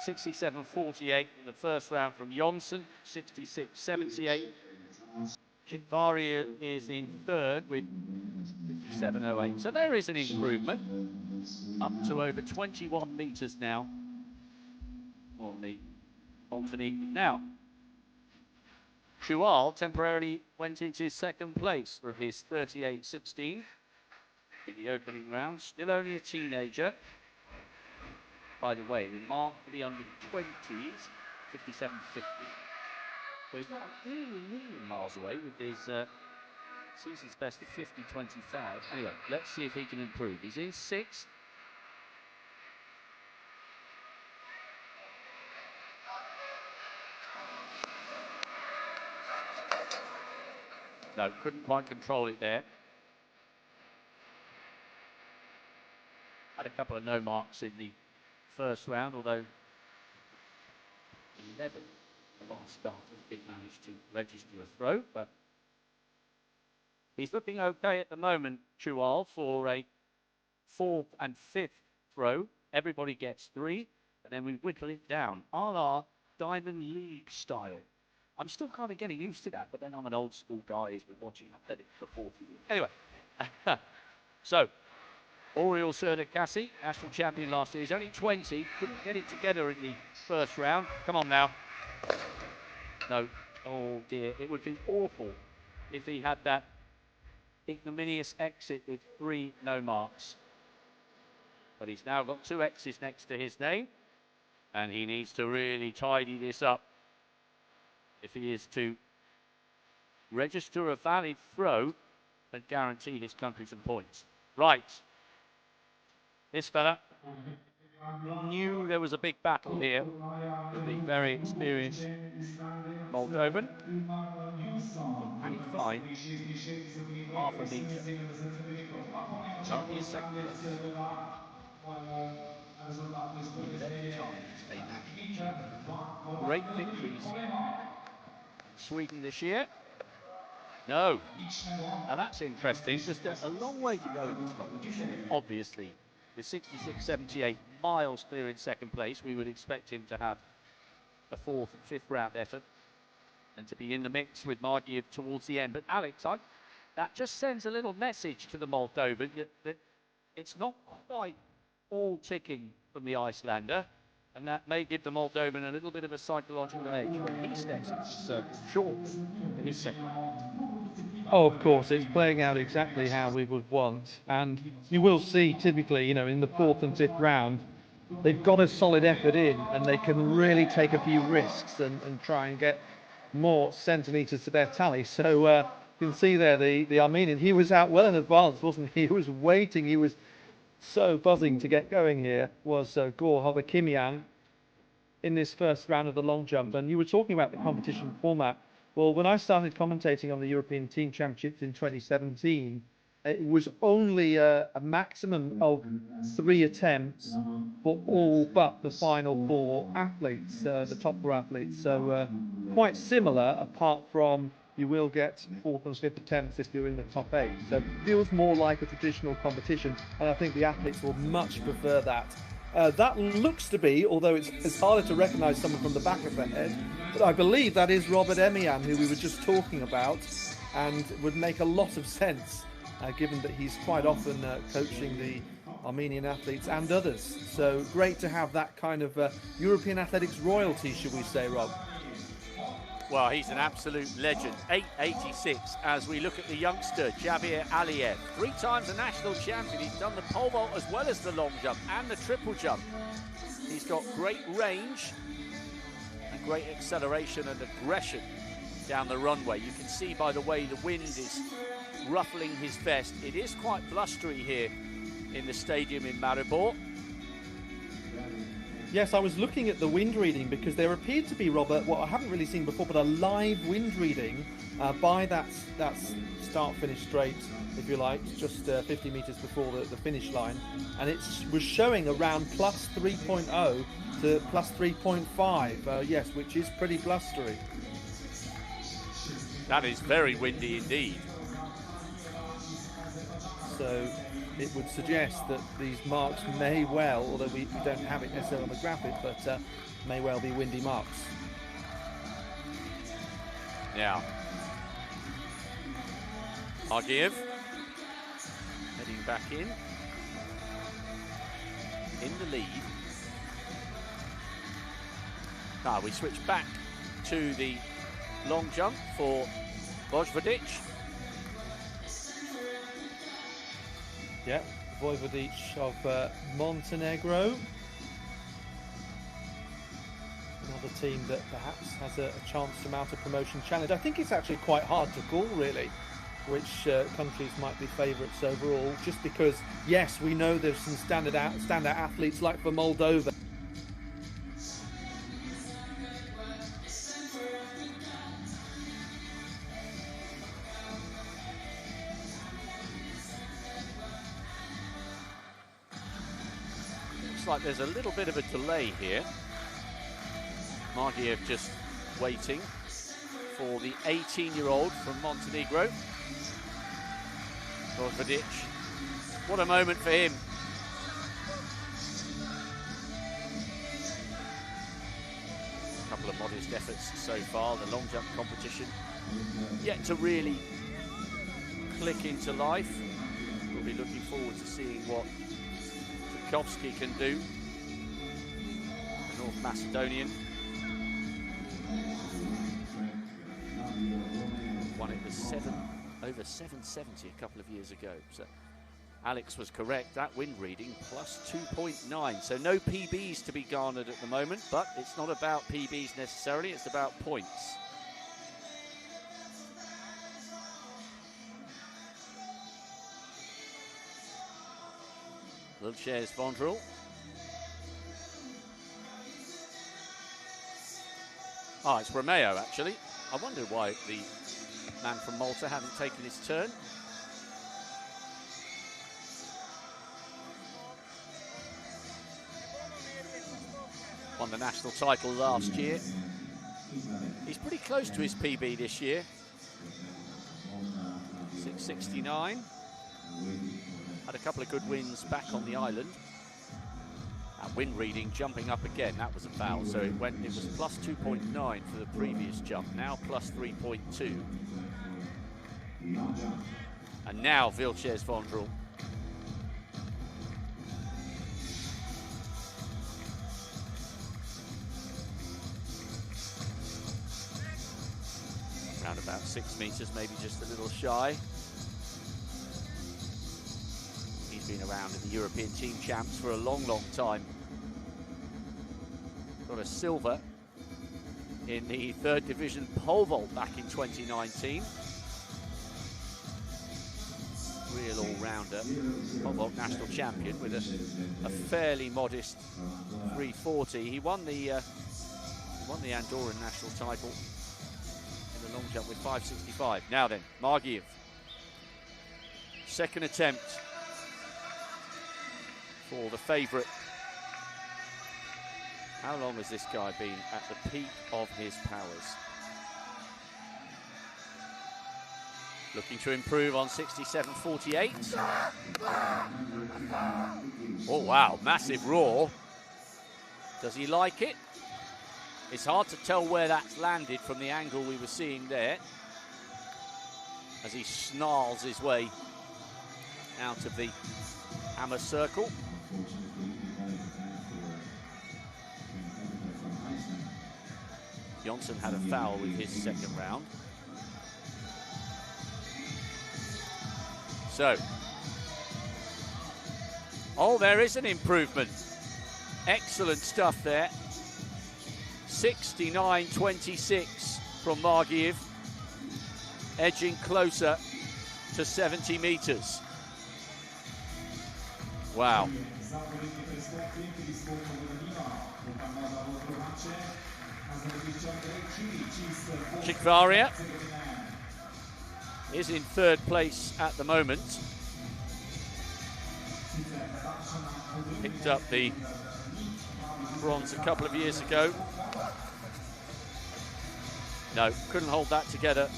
67.48 in the first round from Jonsson, 66.78. Kitvaria is in third with 57.08. So there is an improvement up to over 21 metres now on the continental. Now, Chual temporarily went into second place for his 38.16 in the opening round. Still only a teenager. By the way, the mark for the under 20s, 57.50. So he's not a million miles away with his season's best of 50.25. Anyway, let's see if he can improve. He's in 6th. No, couldn't quite control it there. Had a couple of no marks in the first round, although 11 last starters did manage to register a throw, but he's looking okay at the moment, Chual, for a 4th and 5th throw. Everybody gets 3, and then we whittle it down, a la Diamond League style. I'm still kind of getting used to that, but then I'm an old school guy who's been watching athletics for 40 years. Anyway, so Oriol Serdakassi, national champion last year. He's only 20, couldn't get it together in the first round. Come on now. No, oh dear, it would be awful if he had that ignominious exit with 3 no marks. But he's now got 2 X's next to his name, and he needs to really tidy this up if he is to register a valid throw and guarantee his country some points. Right. This fella knew there was a big battle here with the very experienced Moldovan. And he fine. Half a metre. Currently in second place. Great victories. Sweden this year. No. Now that's interesting. Just a long way to go in this competition. Obviously, with 66.78 miles clear in second place, we would expect him to have a fourth and fifth round effort and to be in the mix with Margiev towards the end. But Alex, that just sends a little message to the Moldovan that it's not quite all ticking from the Icelander, and that may give the Moldovan a little bit of a psychological edge when he steps short in his second. Oh, of course, it's playing out exactly how we would want, and you will see typically, in the fourth and fifth round, they've got a solid effort in, and they can really take a few risks and try and get more centimetres to their tally. So you can see there the Armenian, he was out well in advance, wasn't he? He was waiting, he was so buzzing to get going here, was Gor Hovakimian in this first round of the long jump. And you were talking about the competition format. Well, when I started commentating on the European Team Championships in 2017, it was only a maximum of 3 attempts for all but the final 4 athletes, the top 4 athletes. So quite similar, apart from you will get 4th and 5th attempts if you're in the top 8. So it feels more like a traditional competition, and I think the athletes will much prefer that. That looks to be, although it's harder to recognise someone from the back of the head, but I believe that is Robert Emian, who we were just talking about, and would make a lot of sense, given that he's quite often coaching the Armenian athletes and others. So great to have that kind of European athletics royalty, should we say, Rob? Well, he's an absolute legend. 8.86 as we look at the youngster, Javier Aliev. 3 times a national champion. He's done the pole vault as well as the long jump and the triple jump. He's got great range and great acceleration and aggression down the runway. You can see by the way the wind is ruffling his vest. It is quite blustery here in the stadium in Maribor. Yes, I was looking at the wind reading because there appeared to be, Robert, what I haven't really seen before, but a live wind reading by that start-finish straight, if you like, just 50 metres before the finish line. And it was showing around plus 3.0 to plus 3.5, yes, which is pretty blustery. That is very windy indeed. So it would suggest that these marks may well, although we don't have it necessarily on the graphic, but may well be windy marks. Now, Margiev heading back in the lead. Now we switch back to the long jump for Vojvodic. Yeah, Vojvodic of Montenegro. Another team that perhaps has a chance to mount a promotion challenge. I think it's actually quite hard to call, really, which countries might be favourites overall, just because, yes, we know there's some standout athletes like for Moldova. Like there's a little bit of a delay here. Margiev just waiting for the 18-year-old from Montenegro. Vojvodic. What a moment for him. A couple of modest efforts so far. The long jump competition yet to really click into life. We'll be looking forward to seeing what Tchaikovsky can do, the North Macedonian. Won it with over 770 a couple of years ago. So Alex was correct, that wind reading plus 2.9. So no PBs to be garnered at the moment, but it's not about PBs necessarily, it's about points. Lilches Vondrel. Oh, it's Romeo, actually. I wonder why the man from Malta hadn't taken his turn. Won the national title last year. He's pretty close to his PB this year. 69. Had a couple of good wins back on the island. That wind reading jumping up again, that was a foul. So it was plus 2.9 for the previous jump, now plus 3.2. And now Vilches Vondrel. Around about 6 meters, maybe just a little shy. He's been around in the European Team Champs for a long, long time. Got a silver in the 3rd Division pole vault back in 2019. Real all-rounder, pole vault national champion with a fairly modest 340. He won the Andorran national title in the long jump with 565. Now then, Margiev. Second attempt for the favourite. How long has this guy been at the peak of his powers? Looking to improve on 67.48. Oh wow, massive roar. Does he like it? It's hard to tell where that's landed from the angle we were seeing there, as he snarls his way out of the hammer circle. Johnson had a foul with his second round. So, oh, there is an improvement. Excellent stuff there. 69.26 from Margiev, edging closer to 70 meters. Wow. Chikvaria is in 3rd place at the moment. Picked up the bronze a couple of years ago. No, couldn't hold that together.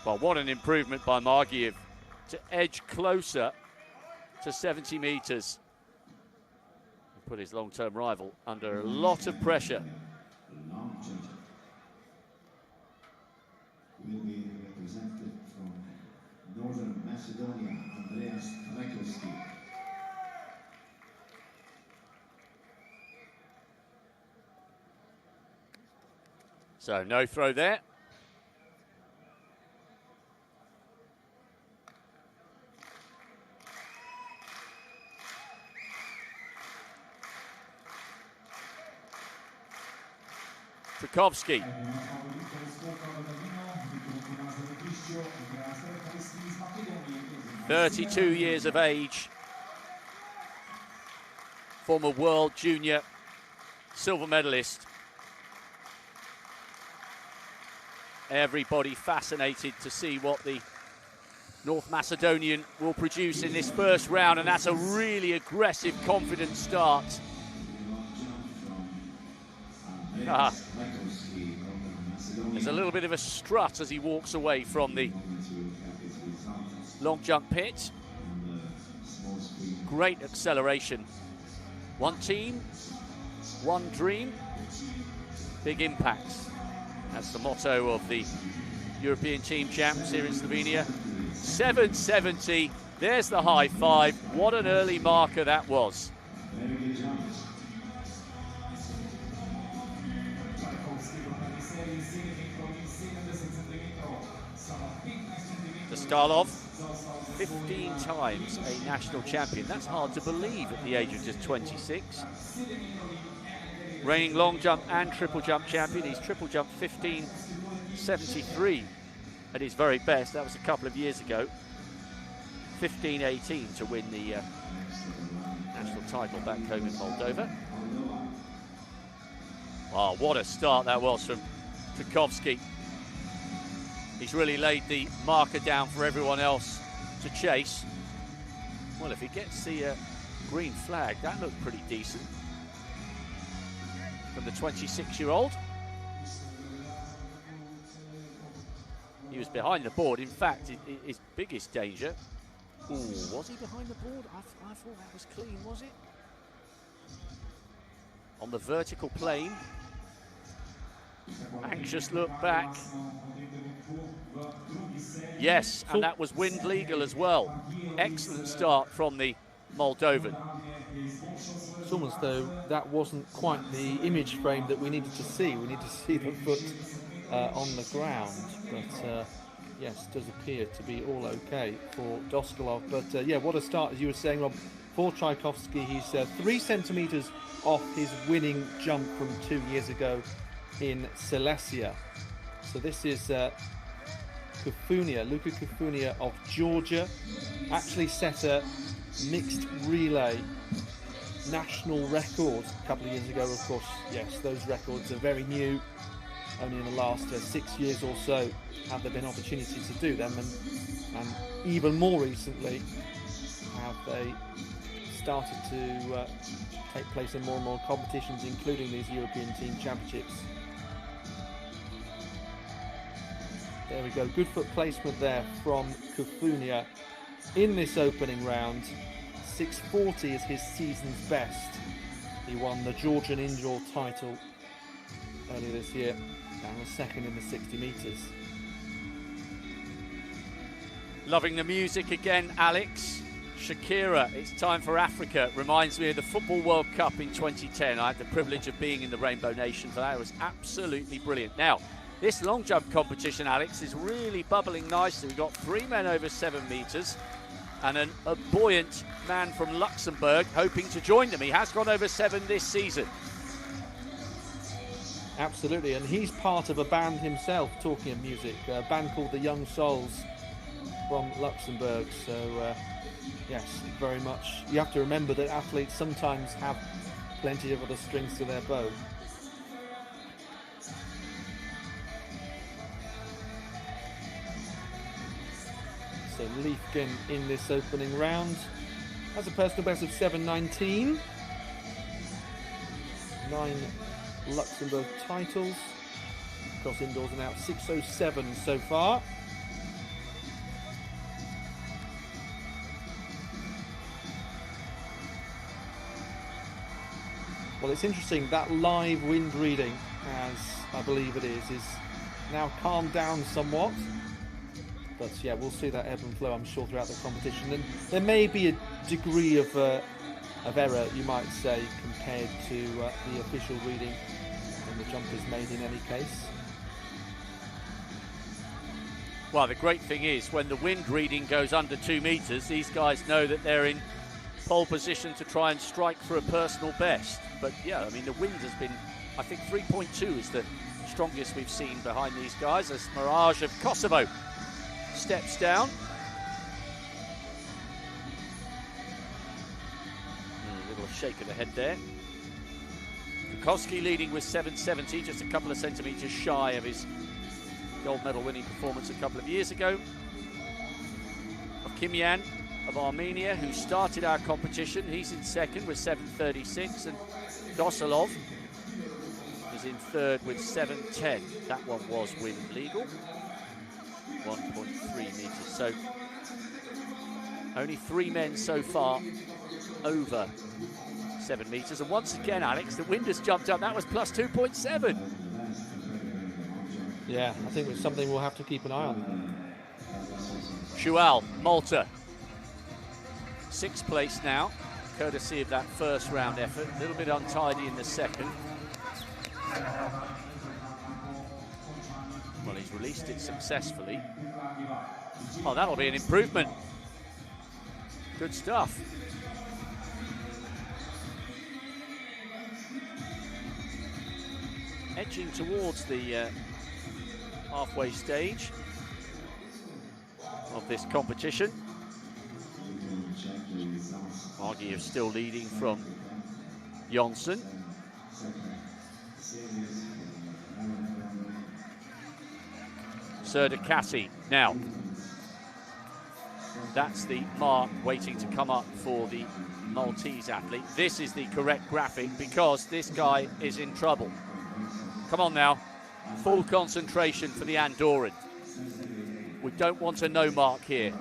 Well, what an improvement by Margiev to edge closer to 70 meters. Put his long-term rival under a lot of pressure. Will be represented from Northern Macedonia, Andreas Rekoski. So no throw there. Tchaikovsky. 32 years of age. Former world junior silver medalist. Everybody fascinated to see what the North Macedonian will produce in this first round, and that's a really aggressive, confident start. There's a little bit of a strut as he walks away from the long jump pit. Great acceleration. One team, one dream, big impacts. That's the motto of the European Team Champs here in Slovenia. 770, there's the high five. What an early marker that was. Daskalov, 15 times a national champion. That's hard to believe at the age of just 26. Reigning long jump and triple jump champion. He's triple jump 15.73 at his very best. That was a couple of years ago. 15.18 to win the national title back home in Moldova. Wow, what a start that was from Tchaikovsky. He's really laid the marker down for everyone else to chase. Well, if he gets the green flag, that looked pretty decent from the 26-year-old. He was behind the board. In fact, his biggest danger. Ooh, was he behind the board? I thought that was clean, was it? On the vertical plane. Anxious look back. Yes, and that was wind legal as well. Excellent start from the Moldovan. It's almost though that wasn't quite the image frame that we needed to see. We need to see the foot on the ground. But yes, does appear to be all okay for Doskolov. But yeah, what a start, as you were saying, Rob, for Tchaikovsky. He's 3 centimetres off his winning jump from 2 years ago in Silesia. So this is Luka Kufunia of Georgia. Actually set a mixed relay national record a couple of years ago. Of course, yes, those records are very new. Only in the last 6 years or so have there been opportunities to do them, and even more recently have they started to take place in more and more competitions, including these European Team Championships. There we go, good foot placement there from Kufunia in this opening round. 640 is his season's best. He won the Georgian indoor title earlier this year, and was second in the 60 metres. Loving the music again, Alex. Shakira, It's Time for Africa, reminds me of the Football World Cup in 2010. I had the privilege of being in the Rainbow Nation for that. It was absolutely brilliant. Now, this long jump competition, Alex, is really bubbling nicely. We've got 3 men over 7 metres and a buoyant man from Luxembourg hoping to join them. He has gone over 7 this season. Absolutely, and he's part of a band himself, talking of music, a band called the Young Souls from Luxembourg. So yes, very much. You have to remember that athletes sometimes have plenty of other strings to their bow. So Liefken in this opening round has a personal best of 7:19. 9 Luxembourg titles across indoors and out. 6:07 so far. Well, it's interesting that live wind reading, as I believe it is now calmed down somewhat. But yeah, we'll see that ebb and flow, I'm sure, throughout the competition. And there may be a degree of error, you might say, compared to the official reading when the jump is made in any case. Well, the great thing is when the wind reading goes under 2 metres, these guys know that they're in pole position to try and strike for a personal best. But yeah, I mean, the wind has been, I think 3.2 is the strongest we've seen behind these guys as Mirage of Kosovo steps down. A little shake of the head there. Bukowski leading with 770, just a couple of centimetres shy of his gold medal winning performance a couple of years ago. Kimyan of Armenia, who started our competition, he's in second with 736, and Dosolov is in third with 710. That one was wind legal. 1.3 metres. So only 3 men so far over 7 metres. And once again, Alex, the wind has jumped up. That was plus 2.7. Yeah, I think it's something we'll have to keep an eye on. Shual, Malta. 6th place now, courtesy of that first round effort. A little bit untidy in the second. Well, he's released it successfully. Oh, that'll be an improvement. Good stuff. Edging towards the halfway stage of this competition. Argiev still leading from Jonsson. Serdakassi now. That's the mark waiting to come up for the Maltese athlete. This is the correct graphic because this guy is in trouble. Come on now, full concentration for the Andorran. don't want a no mark here.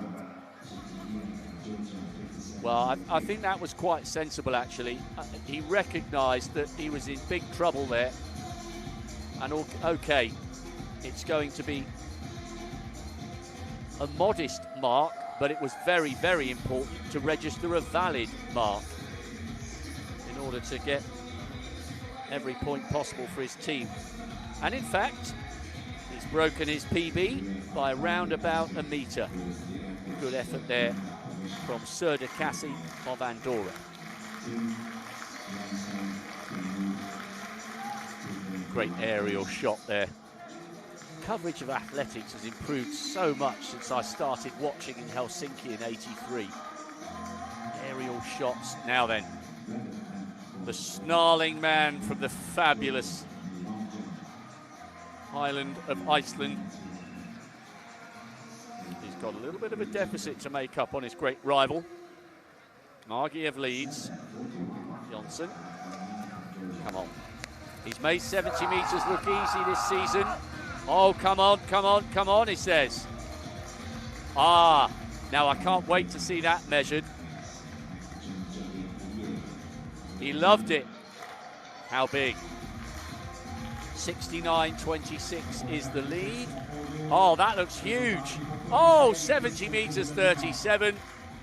Well, I think that was quite sensible, actually. He recognised that he was in big trouble there. And okay, it's going to be a modest mark, but it was very, very important to register a valid mark in order to get every point possible for his team. And in fact, he's broken his PB by around about a metre. Good effort there from Serda Cassi of Andorra. Great aerial shot there. Coverage of athletics has improved so much since I started watching in Helsinki in '83. Aerial shots. Now then, the snarling man from the fabulous island of Iceland. He's got a little bit of a deficit to make up on his great rival. Margiev leads. Johnson. Come on. He's made 70 metres look easy this season. Oh, come on, come on, come on, he says. Now I can't wait to see that measured. He loved it. How big? 69.26 is the lead. Oh, that looks huge. Oh, 70 metres 37.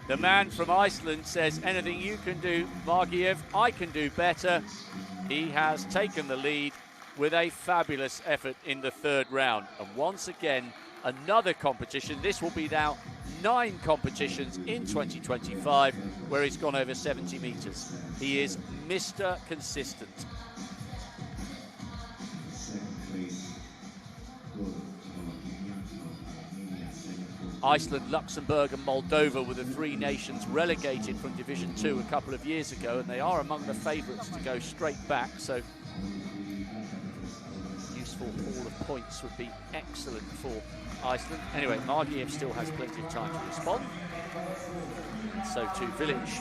The man from Iceland says, anything you can do, Margiev, I can do better. He has taken the lead with a fabulous effort in the third round. And once again, another competition. This will be now 9 competitions in 2025 where he's gone over 70 metres. He is Mr. Consistent. Iceland, Luxembourg and Moldova were the 3 nations relegated from Division 2 a couple of years ago, and they are among the favourites to go straight back, so useful haul of points would be excellent for Iceland. Anyway, Margiev still has plenty of time to respond, and so too Village.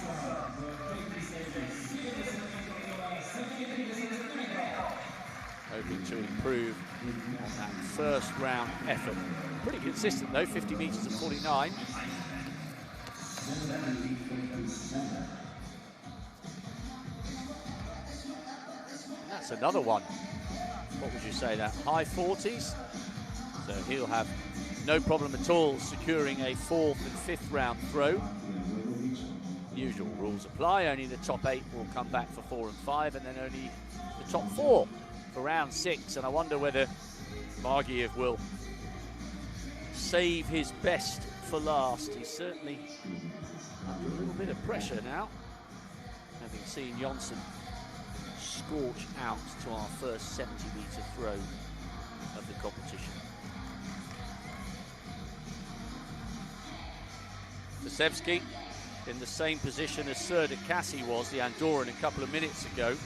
Hoping to improve on that first round effort. Pretty consistent though, 50 metres at 49. That's another one. What would you say, that high 40s? So he'll have no problem at all securing a 4th and 5th round throw. Usual rules apply, only the top 8 will come back for 4 and 5, and then only the top 4 for round 6. And I wonder whether Margiev will save his best for last. He's certainly under a little bit of pressure now, having seen Johnson scorch out to our first 70 metre throw of the competition. Zasevski in the same position as Serda Cassi was, the Andorran, a couple of minutes ago.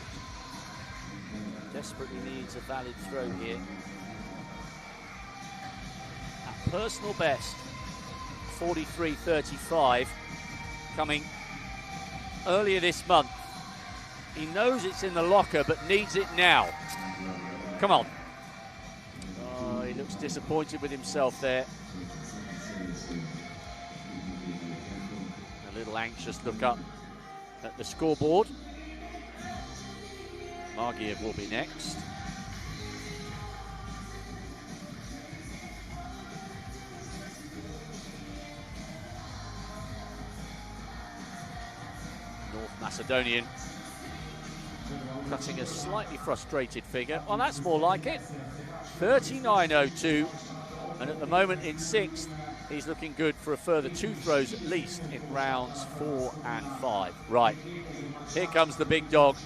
Desperately needs a valid throw here. At personal best, 43.35, coming earlier this month. He knows it's in the locker, but needs it now. Come on. Oh, he looks disappointed with himself there. A little anxious look up at the scoreboard. Margiev will be next. North Macedonian cutting a slightly frustrated figure. Well, that's more like it. 39.02, and at the moment in 6th, he's looking good for a further 2 throws at least in rounds 4 and 5. Right, here comes the big dog,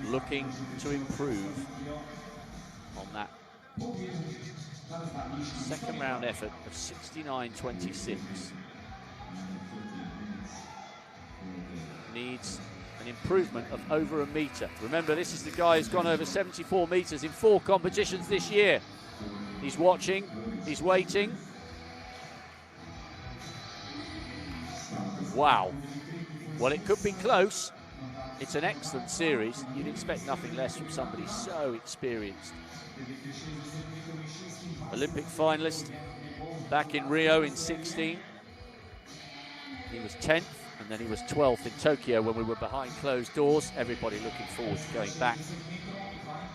looking to improve on that second round effort of 69.26. Needs an improvement of over a metre. Remember, this is the guy who's gone over 74 metres in 4 competitions this year. He's watching, he's waiting. Wow. Well, it could be close. It's an excellent series. You'd expect nothing less from somebody so experienced. Olympic finalist back in Rio in 16. He was 10th and then he was 12th in Tokyo when we were behind closed doors. Everybody looking forward to going back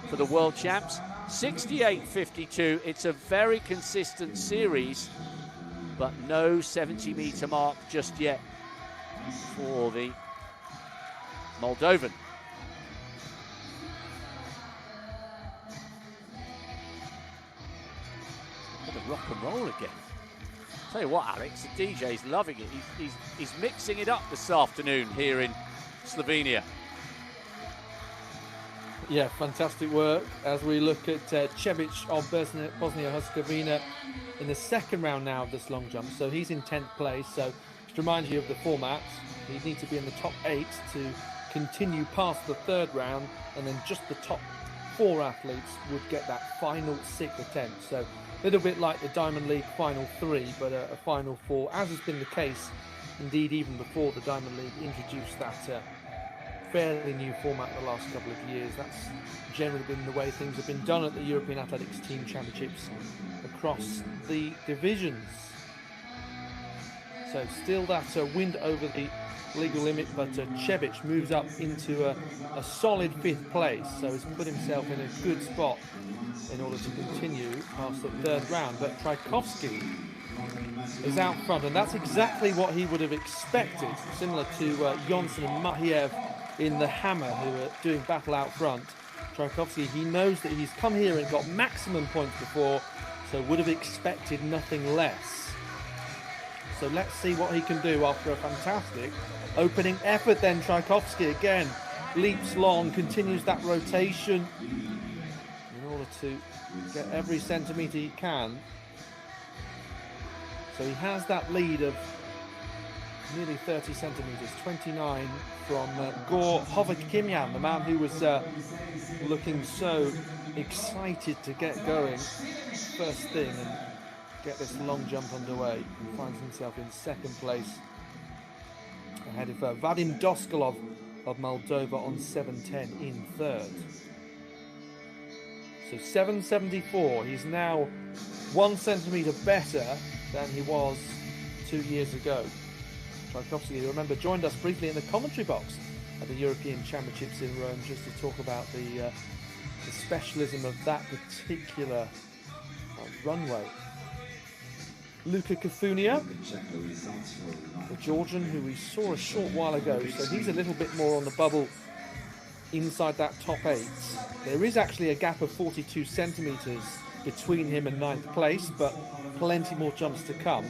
for the world champs. 68.52. It's a very consistent series, but no 70-meter mark just yet for the Moldovan. The rock and roll again. Tell you what, Alex, the DJ's loving it. He's mixing it up this afternoon here in Slovenia. Yeah, fantastic work as we look at Cebic of Bosnia-Herzegovina in the second round now of this long jump. So he's in 10th place. So just to remind you of the format, you need to be in the top 8 to continue past the third round, and then just the top 4 athletes would get that final 6th attempt. So a little bit like the Diamond League final 3, but a final 4, as has been the case indeed even before the Diamond League introduced that fairly new format in the last couple of years. That's generally been the way things have been done at the European Athletics Team Championships across the divisions. So still that wind over the legal limit, but Cebic moves up into a solid 5th place, so he's put himself in a good spot in order to continue past the third round. But Trajkovski is out front, and that's exactly what he would have expected, similar to Jonsson and Mahiev in the Hammer, who are doing battle out front. Trajkovski, he knows that he's come here and got maximum points before, so would have expected nothing less. So let's see what he can do after a fantastic opening effort then. Trajkovski again leaps long, continues that rotation in order to get every centimetre he can. So he has that lead of nearly 30 centimetres, 29 from Gor Hovakimyan, the man who was looking so excited to get going first thing and get this long jump underway. He finds himself in 2nd place ahead of Vadim Doskolov of Moldova on 7.10 in 3rd. So 7.74, he's now 1 centimetre better than he was 2 years ago. Trajkovski, who remember joined us briefly in the commentary box at the European Championships in Rome, just to talk about the specialism of that particular runway. Luka Kafunia, the Georgian who we saw a short while ago, so he's a little bit more on the bubble inside that top 8. There is actually a gap of 42 centimetres between him and 9th place, but plenty more jumps to come.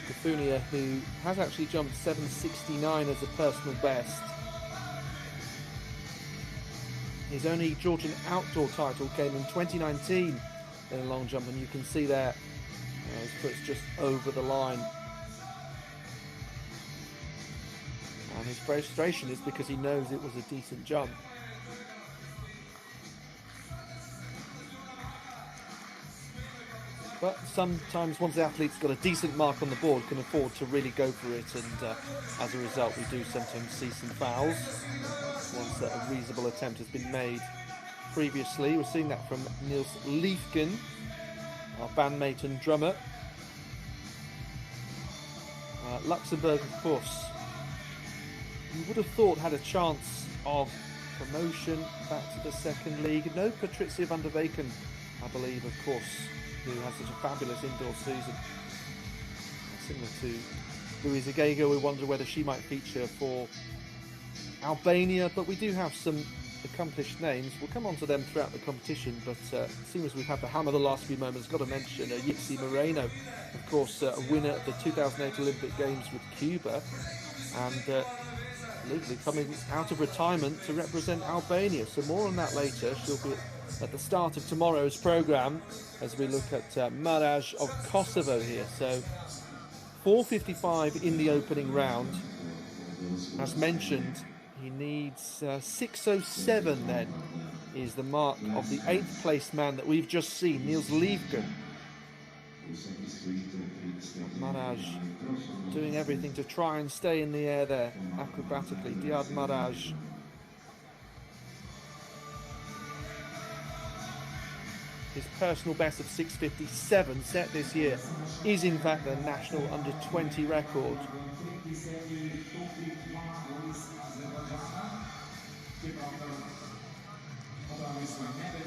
Kafunia, who has actually jumped 7.69 as a personal best. His only Georgian outdoor title came in 2019 in a long jump, and you can see there his foot's just over the line. And his frustration is because he knows it was a decent jump. But sometimes once the athlete's got a decent mark on the board, can afford to really go for it, and as a result we do sometimes see some fouls once a reasonable attempt has been made previously. We're seeing that from Niels Liefken, our bandmate and drummer. Luxembourg, of course, you would have thought had a chance of promotion back to the 2nd league. No Patricia van der Weken, I believe, of course, who has such a fabulous indoor season. Similar to Louisa Gego, we wonder whether she might feature for Albania, but we do have some accomplished names. We'll come on to them throughout the competition, but seeing as we've had the hammer the last few moments, got to mention Yitzi Moreno, of course, a winner of the 2008 Olympic Games with Cuba, and legally coming out of retirement to represent Albania. So more on that later. She'll be at the start of tomorrow's programme as we look at Maraj of Kosovo here. So 4.55 in the opening round. As mentioned, he needs 6.07 then is the mark of the 8th place man that we've just seen, Niels Liefken. Maraj doing everything to try and stay in the air there acrobatically. Diad Maraj. His personal best of 6:57 set this year is in fact the national under-20 record.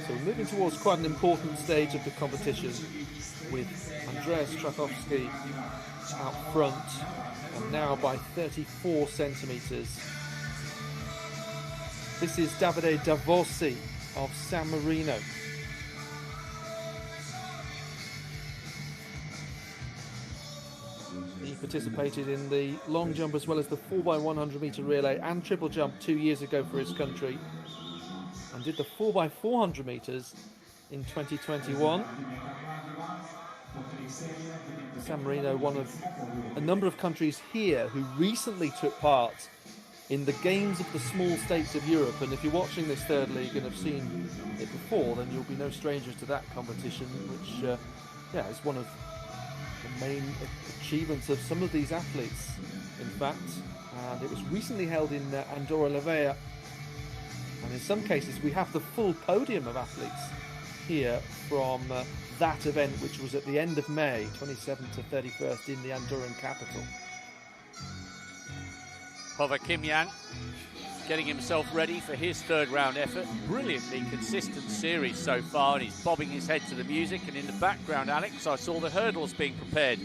So moving towards quite an important stage of the competition with Andreas Strakowski out front and now by 34 centimetres. This is Davide Davosi of San Marino. He participated in the long jump as well as the 4x100 metre relay and triple jump 2 years ago for his country, and did the 4x400 metres in 2021. San Marino, one of a number of countries here who recently took part in the Games of the Small States of Europe, and if you're watching this third league and have seen it before, then you'll be no strangers to that competition, which is one of the main achievements of some of these athletes, in fact. And it was recently held in Andorra la Vella, and in some cases we have the full podium of athletes here from that event, which was at the end of May, 27th to 31st, in the Andorran capital. Hovakimyan getting himself ready for his third round effort. Brilliantly consistent series so far, and he's bobbing his head to the music. And in the background, Alex, I saw the hurdles being prepared.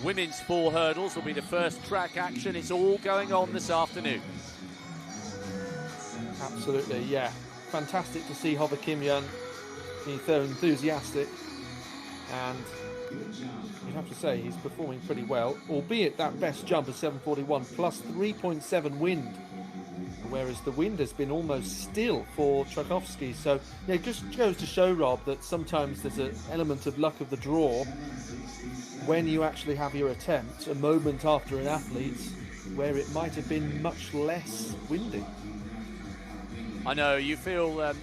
Women's 4 hurdles will be the first track action. It's all going on this afternoon. Absolutely, yeah. Fantastic to see Hovakimyan being so enthusiastic, and you'd have to say he's performing pretty well, albeit that best jump is 7:41 plus 3.7 wind, whereas the wind has been almost still for Strakowski. So yeah, it just goes to show, Rob, that sometimes there's an element of luck of the draw when you actually have your attempt a moment after an athlete where it might have been much less windy. I know you feel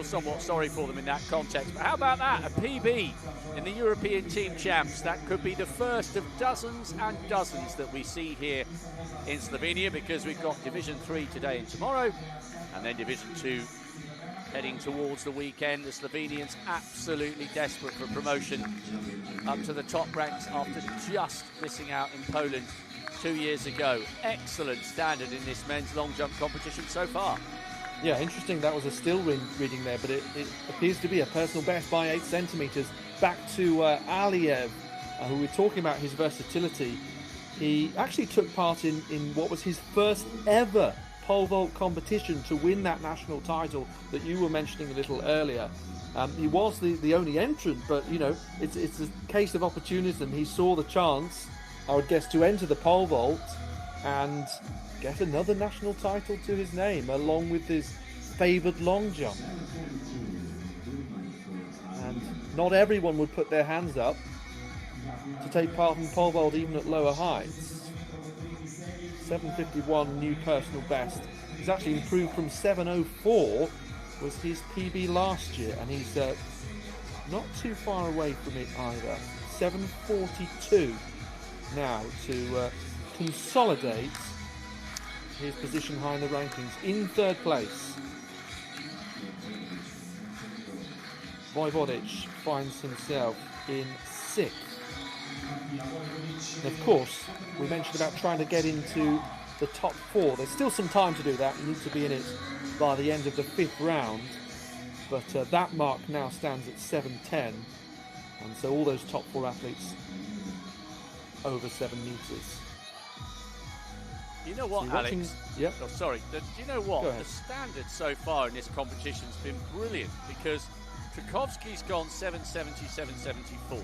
somewhat sorry for them in that context, but how about that? A PB in the European Team Champs. That could be the first of dozens and dozens that we see here in Slovenia, because we've got Division 3 today and tomorrow, and then Division 2 heading towards the weekend. The Slovenians absolutely desperate for promotion up to the top ranks after just missing out in Poland 2 years ago. Excellent standard in this men's long jump competition so far. Yeah, interesting. That was a still reading there, but it appears to be a personal best by 8 centimetres. Back to Aliev, who we're talking about his versatility. He actually took part in what was his first ever pole vault competition to win that national title that you were mentioning a little earlier. He was the only entrant, but you know, it's a case of opportunism. He saw the chance, I would guess, to enter the pole vault and get another national title to his name, along with his favoured long jump. And not everyone would put their hands up to take part in pole vault even at lower heights. 7:51 new personal best. He's actually improved from 7:04 was his PB last year, and he's not too far away from it either. 7:42 now to consolidate his position high in the rankings, in third place. Vojvodic finds himself in 6th. And of course, we mentioned about trying to get into the top 4. There's still some time to do that. You need to be in it by the end of the 5th round. But that mark now stands at 7:10. And so all those top 4 athletes over 7 metres. You know what, Alex? Yep. Oh, sorry. Do you know what? Go ahead. The standard so far in this competition has been brilliant, because Strakowski's gone 7:70, 7:74.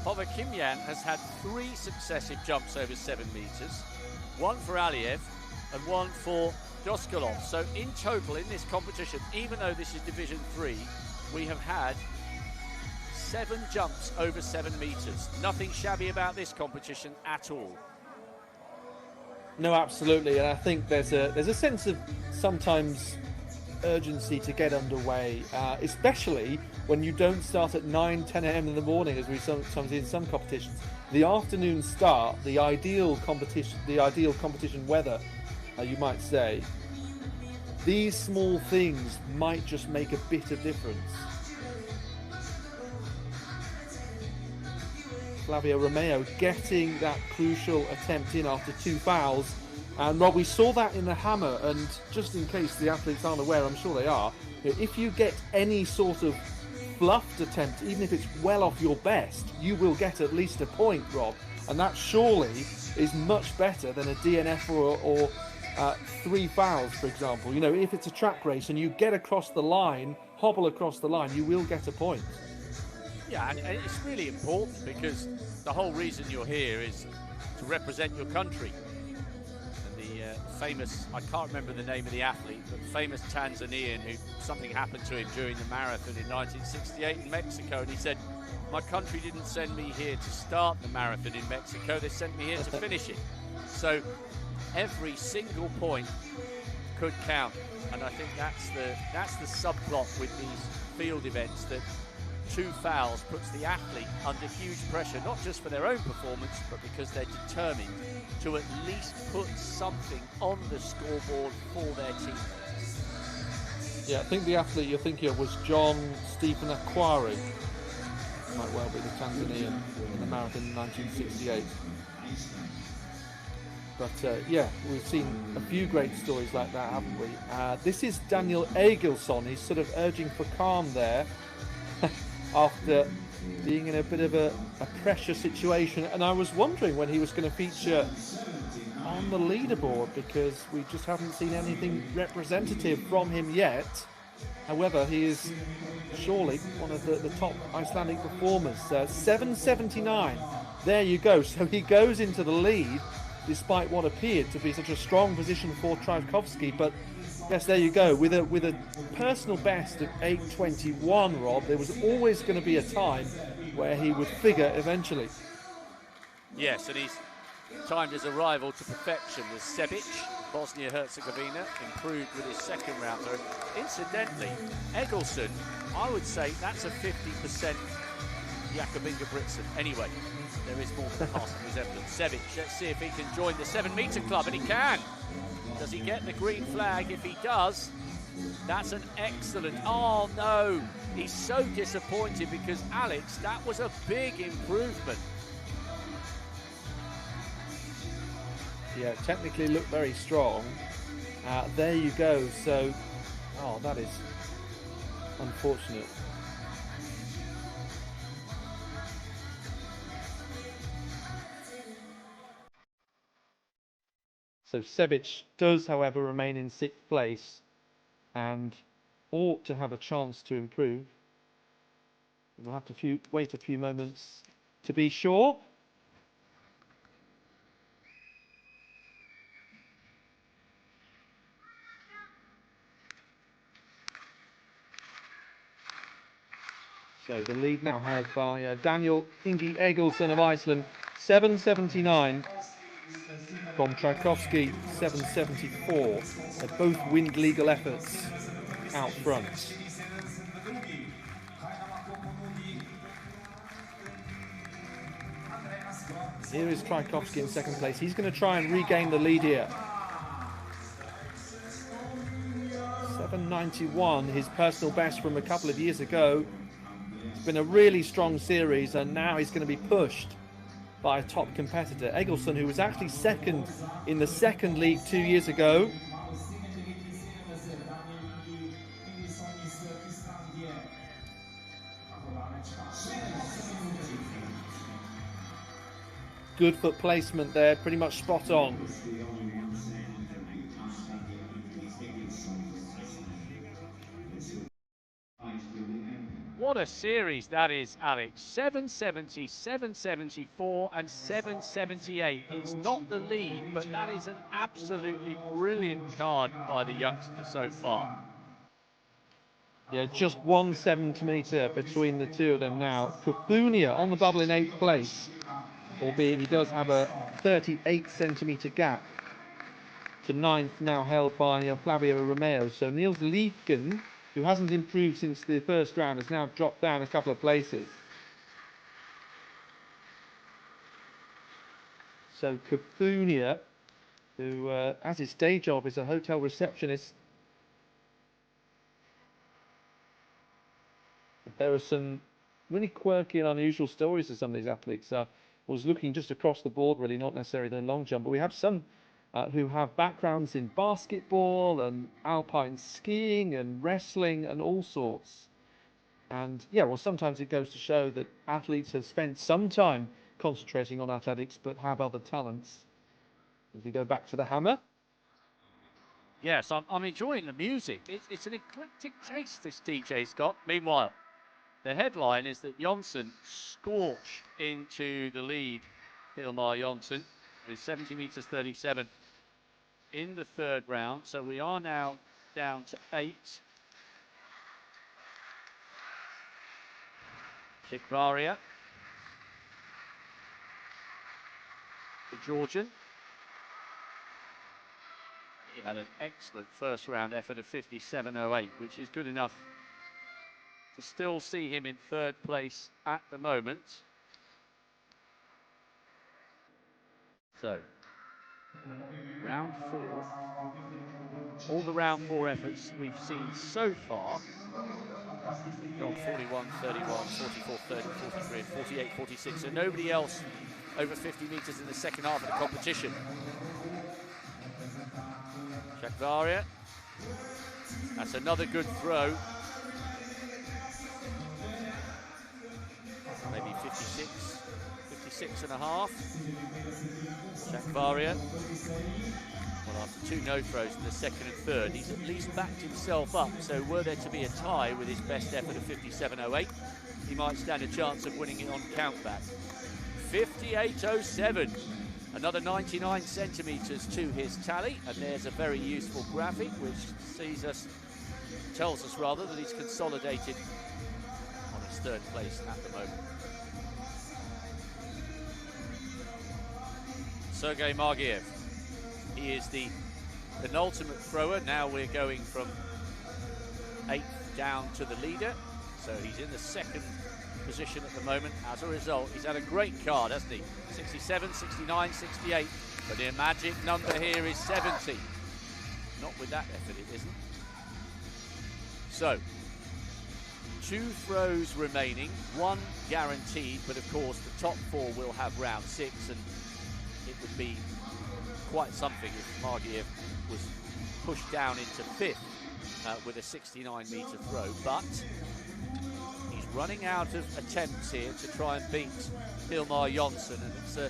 Hovakimyan has had 3 successive jumps over 7 metres, 1 for Aliev and 1 for Doskolov. So in total in this competition, even though this is Division 3, we have had 7 jumps over 7 metres. Nothing shabby about this competition at all. No, absolutely, and I think there's a sense of sometimes urgency to get underway, especially when you don't start at 9, 10 a.m. in the morning, as we sometimes see in some competitions. The afternoon start, the ideal competition weather, you might say. These small things might just make a bit of difference. Flavio Romeo getting that crucial attempt in after 2 fouls. And Rob, we saw that in the hammer, and just in case the athletes aren't aware, I'm sure they are, if you get any sort of fluffed attempt, even if it's well off your best, you will get at least a point, Rob. And that surely is much better than a DNF or 3 fouls, for example. You know, if it's a track race and you get across the line, hobble across the line, you will get a point. Yeah, and it's really important because the whole reason you're here is to represent your country. And the famous, I can't remember the name of the athlete, but famous Tanzanian who something happened to him during the marathon in 1968 in Mexico, and he said, my country didn't send me here to start the marathon in Mexico, they sent me here to finish it. So every single point could count, and I think that's the subplot with these field events, that 2 fouls puts the athlete under huge pressure, not just for their own performance, but because they're determined to at least put something on the scoreboard for their teammates. Yeah, I think the athlete you're thinking of was John Stephen Akwari. Might well be the Tanzanian in the marathon in 1968. But yeah, we've seen a few great stories like that, haven't we? This is Daniel Egilson. He's sort of urging for calm there after being in a bit of a pressure situation. And I was wondering when he was going to feature on the leaderboard, because we just haven't seen anything representative from him yet. However, he is surely one of the top Icelandic performers. 7.79. There you go. So he goes into the lead despite what appeared to be such a strong position for Trajkovski. But yes, there you go. With a personal best of 8.21, Rob, there was always going to be a time where he would figure eventually. Yes, and he's timed his arrival to perfection as Sebic, Bosnia-Herzegovina, improved with his second rounder. Incidentally, Egilson, I would say that's a 50% Jakobinga Britson. Anyway, there is more than passing resemblance. Sebic, let's see if he can join the 7-metre club, and he can. Does he get the green flag? If he does, that's an excellent... Oh, no. He's so disappointed because, Alex, that was a big improvement. Yeah, technically looked very strong. There you go. So, oh, that is unfortunate. So Sebic does, however, remain in 6th place and ought to have a chance to improve. We'll have to wait a few moments to be sure. So the lead now held by Daniel Ingi Egilson of Iceland, 7.79 from Trajkovski, 7.74. They both wind legal efforts out front. Here is Trajkovski in 2nd place. He's going to try and regain the lead here. 7.91, his personal best from a couple of years ago. It's been a really strong series, and now he's going to be pushed by a top competitor. Egilson, who was actually 2nd in the 2nd league 2 years ago. Good foot placement there, pretty much spot on. What a series that is, Alex. 770, 774 and 778. It's not the lead, but that is an absolutely brilliant card by the youngster so far. Yeah, just 1 centimetre between the two of them now. Kupunia on the bubble in 8th place, albeit he does have a 38 centimetre gap to 9th, now held by Flavio Romeo. So Niels Liefken, who hasn't improved since the first round, has now dropped down a couple of places. So Capunia, who as his day job is a hotel receptionist. There are some really quirky and unusual stories of some of these athletes. I was looking just across the board, really, not necessarily the long jump, but we have some who have backgrounds in basketball and alpine skiing and wrestling and all sorts. And yeah, well, sometimes it goes to show that athletes have spent some time concentrating on athletics but have other talents. If we go back to the hammer. Yes, I'm enjoying the music. It's an eclectic taste this DJ's got. Meanwhile, the headline is that Jonsson scorched into the lead. Hilmar Jonsson with 70 meters 37 in the third round. So we are now down to 8. Shikvaria, the Georgian. He had an excellent first round effort of 57.08, which is good enough to still see him in third place at the moment. So, round 4. All the round 4 efforts we've seen so far gone 41, 31, 44, 30, 43, and 48, 46. So nobody else over 50 meters in the second half of the competition. Shakvaria. That's another good throw. Maybe 56, 56 and a half. Shakvaria. Well, after 2 no throws in the second and third, he's at least backed himself up. So were there to be a tie with his best effort of 57.08, he might stand a chance of winning it on countback. 58.07. Another 99 centimetres to his tally, and there's a very useful graphic which tells us rather that he's consolidated on his third place at the moment. Sergei Margiev. He is the penultimate thrower. Now we're going from 8th down to the leader. So he's in the second position at the moment. As a result, he's had a great card, hasn't he? 67, 69, 68. But the magic number here is 70. Not with that effort, it isn't. So, 2 throws remaining, 1 guaranteed, but of course the top 4 will have round 6, and it would be quite something if Margiev was pushed down into 5th with a 69-metre throw, but he's running out of attempts here to try and beat Hilmar Jonsson, and it's a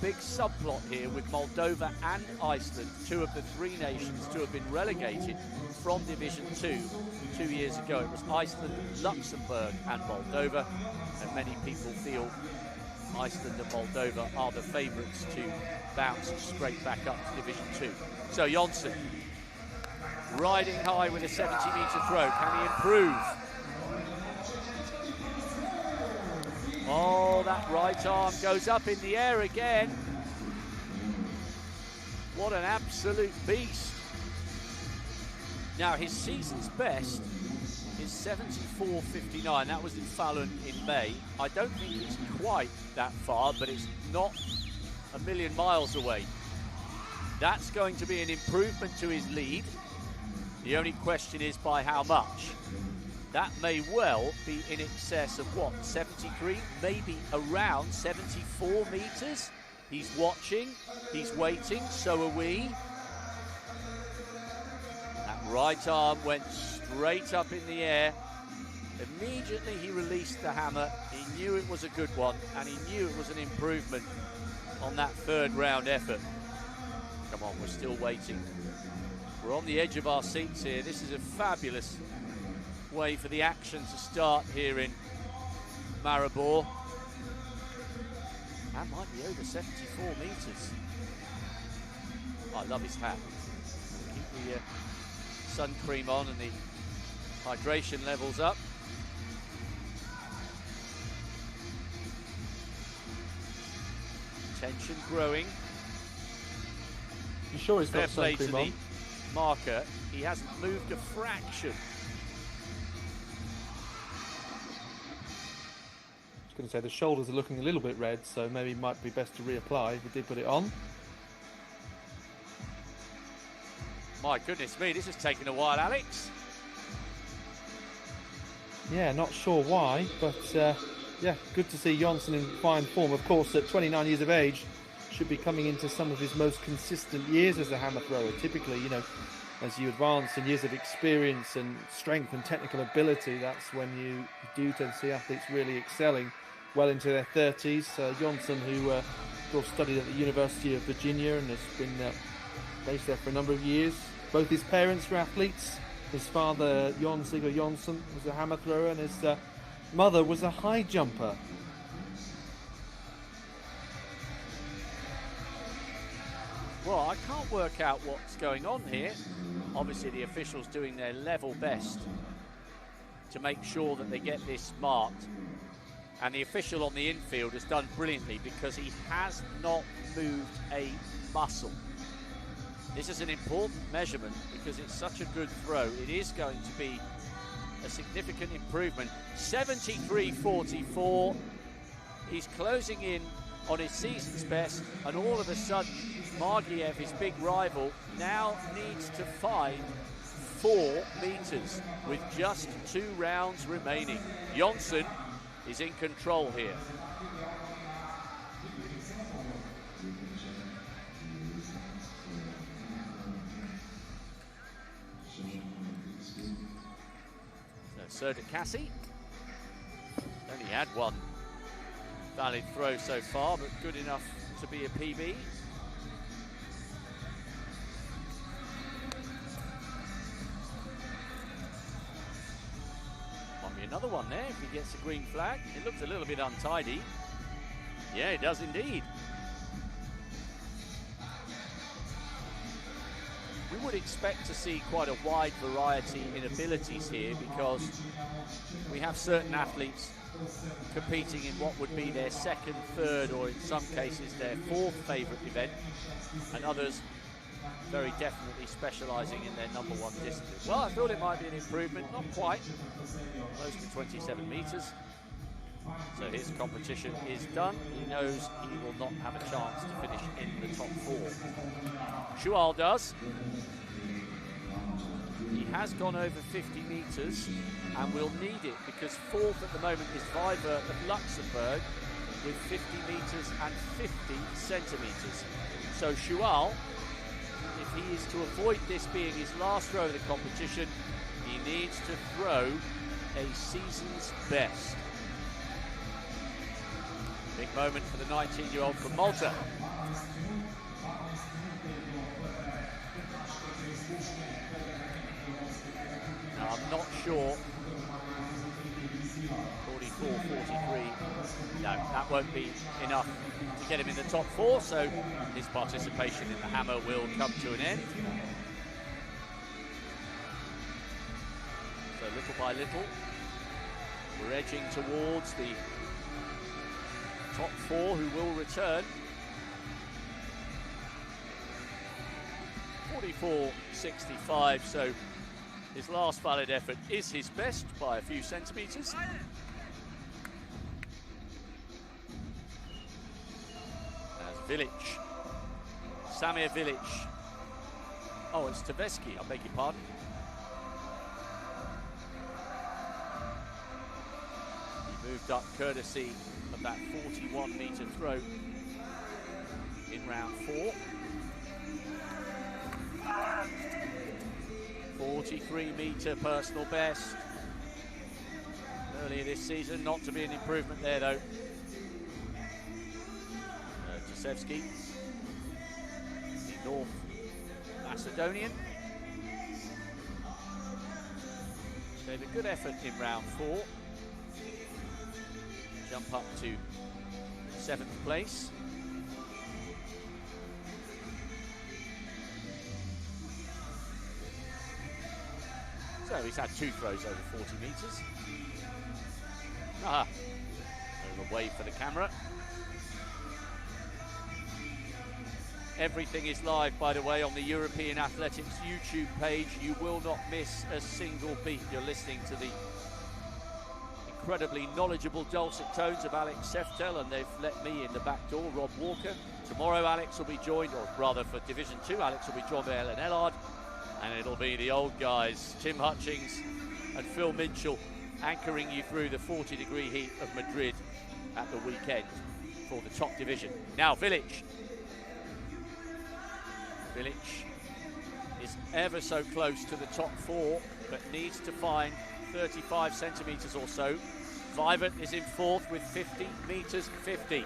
big subplot here with Moldova and Iceland, 2 of the 3 nations to have been relegated from Division 2 2 years ago. It was Iceland, Luxembourg and Moldova, and many people feel Iceland and Moldova are the favourites to bounce straight back up to Division 2. So Jonsson, riding high with a 70-metre throw. Can he improve? Oh, that right arm goes up in the air again. What an absolute beast. Now, his season's best is 74.59. That was in Fallon in May. I don't think it's quite that far, but it's not a million miles away. That's going to be an improvement to his lead. The only question is by how much. That may well be in excess of what, 73, maybe around 74 meters. He's watching, he's waiting, so are we. That right arm went straight up in the air. Immediately he released the hammer. He knew it was a good one, and he knew it was an improvement on that third round effort. Come on, we're still waiting. We're on the edge of our seats here. This is a fabulous way for the action to start here in Maribor. That might be over 74 metres. I love his hat. Keep the sun cream on and the hydration levels up. Tension growing. You sure he's Fair got play sun to cream the on? marker. He hasn't moved a fraction. I was going to say the shoulders are looking a little bit red, so maybe it might be best to reapply if he did put it on. My goodness me, this has taken a while, Alex. Yeah, not sure why, but yeah, good to see Jonsson in fine form. Of course, at 29 years of age, should be coming into some of his most consistent years as a hammer thrower. Typically, you know, as you advance in years of experience and strength and technical ability, that's when you do tend to see athletes really excelling well into their 30s. Jonsson, who of course studied at the University of Virginia and has been based there for a number of years. Both his parents were athletes. His father, Jon Sigurd Jonsson, was a hammer thrower, and his mother was a high jumper. Well, I can't work out what's going on here. Obviously, the officials doing their level best to make sure that they get this marked. And the official on the infield has done brilliantly because he has not moved a muscle. This is an important measurement because it's such a good throw. It is going to be a significant improvement. 73.44. He's closing in on his season's best, and all of a sudden, Margiev, his big rival, now needs to find 4 meters with just 2 rounds remaining. Jonsson is in control here. So Cassie only had 1 valid throw so far, but good enough to be a PB. Might be another one there if he gets a green flag. It looks a little bit untidy. Yeah, it does indeed. We would expect to see quite a wide variety in abilities here because we have certain athletes competing in what would be their 2nd, 3rd, or in some cases their 4th favourite event, and others very definitely specialising in their number 1 discipline. Well, I thought it might be an improvement, not quite, close to 27 metres. So his competition is done. He knows he will not have a chance to finish in the top 4. Schual does. He has gone over 50 metres and will need it because 4th at the moment is Viver of Luxembourg with 50 metres and 50 centimetres. So Schual, if he is to avoid this being his last throw of the competition, he needs to throw a season's best. Big moment for the 19-year-old from Malta. Now, I'm not sure. 44, 43. No, that won't be enough to get him in the top 4, so his participation in the hammer will come to an end. So little by little, we're edging towards the top 4 who will return. 44.65, so his last valid effort is his best by a few centimetres. As Vilic, Samir Vilic. Oh, it's Tversky, I beg your pardon. He moved up courtesy of that 41-metre throw in round 4. 43-metre personal best. Earlier this season, not to be an improvement there though. Jasevsky, the North Macedonian. Gave a good effort in round 4. Jump up to 7th place. So he's had 2 throws over 40 metres. Ah, over wave for the camera. Everything is live, by the way, on the European Athletics YouTube page. You will not miss a single beat. You're listening to the incredibly knowledgeable dulcet tones of Alex Seftel, and they've let me in the back door, Rob Walker. Tomorrow Alex will be joined, or rather for Division 2, Alex will be joined by Ellen Ellard, and it'll be the old guys, Tim Hutchings and Phil Minchell, anchoring you through the 40-degree heat of Madrid at the weekend for the top division. Now Village. Village is ever so close to the top 4, but needs to find 35 centimetres or so. Vivert is in 4th with 50 metres 50.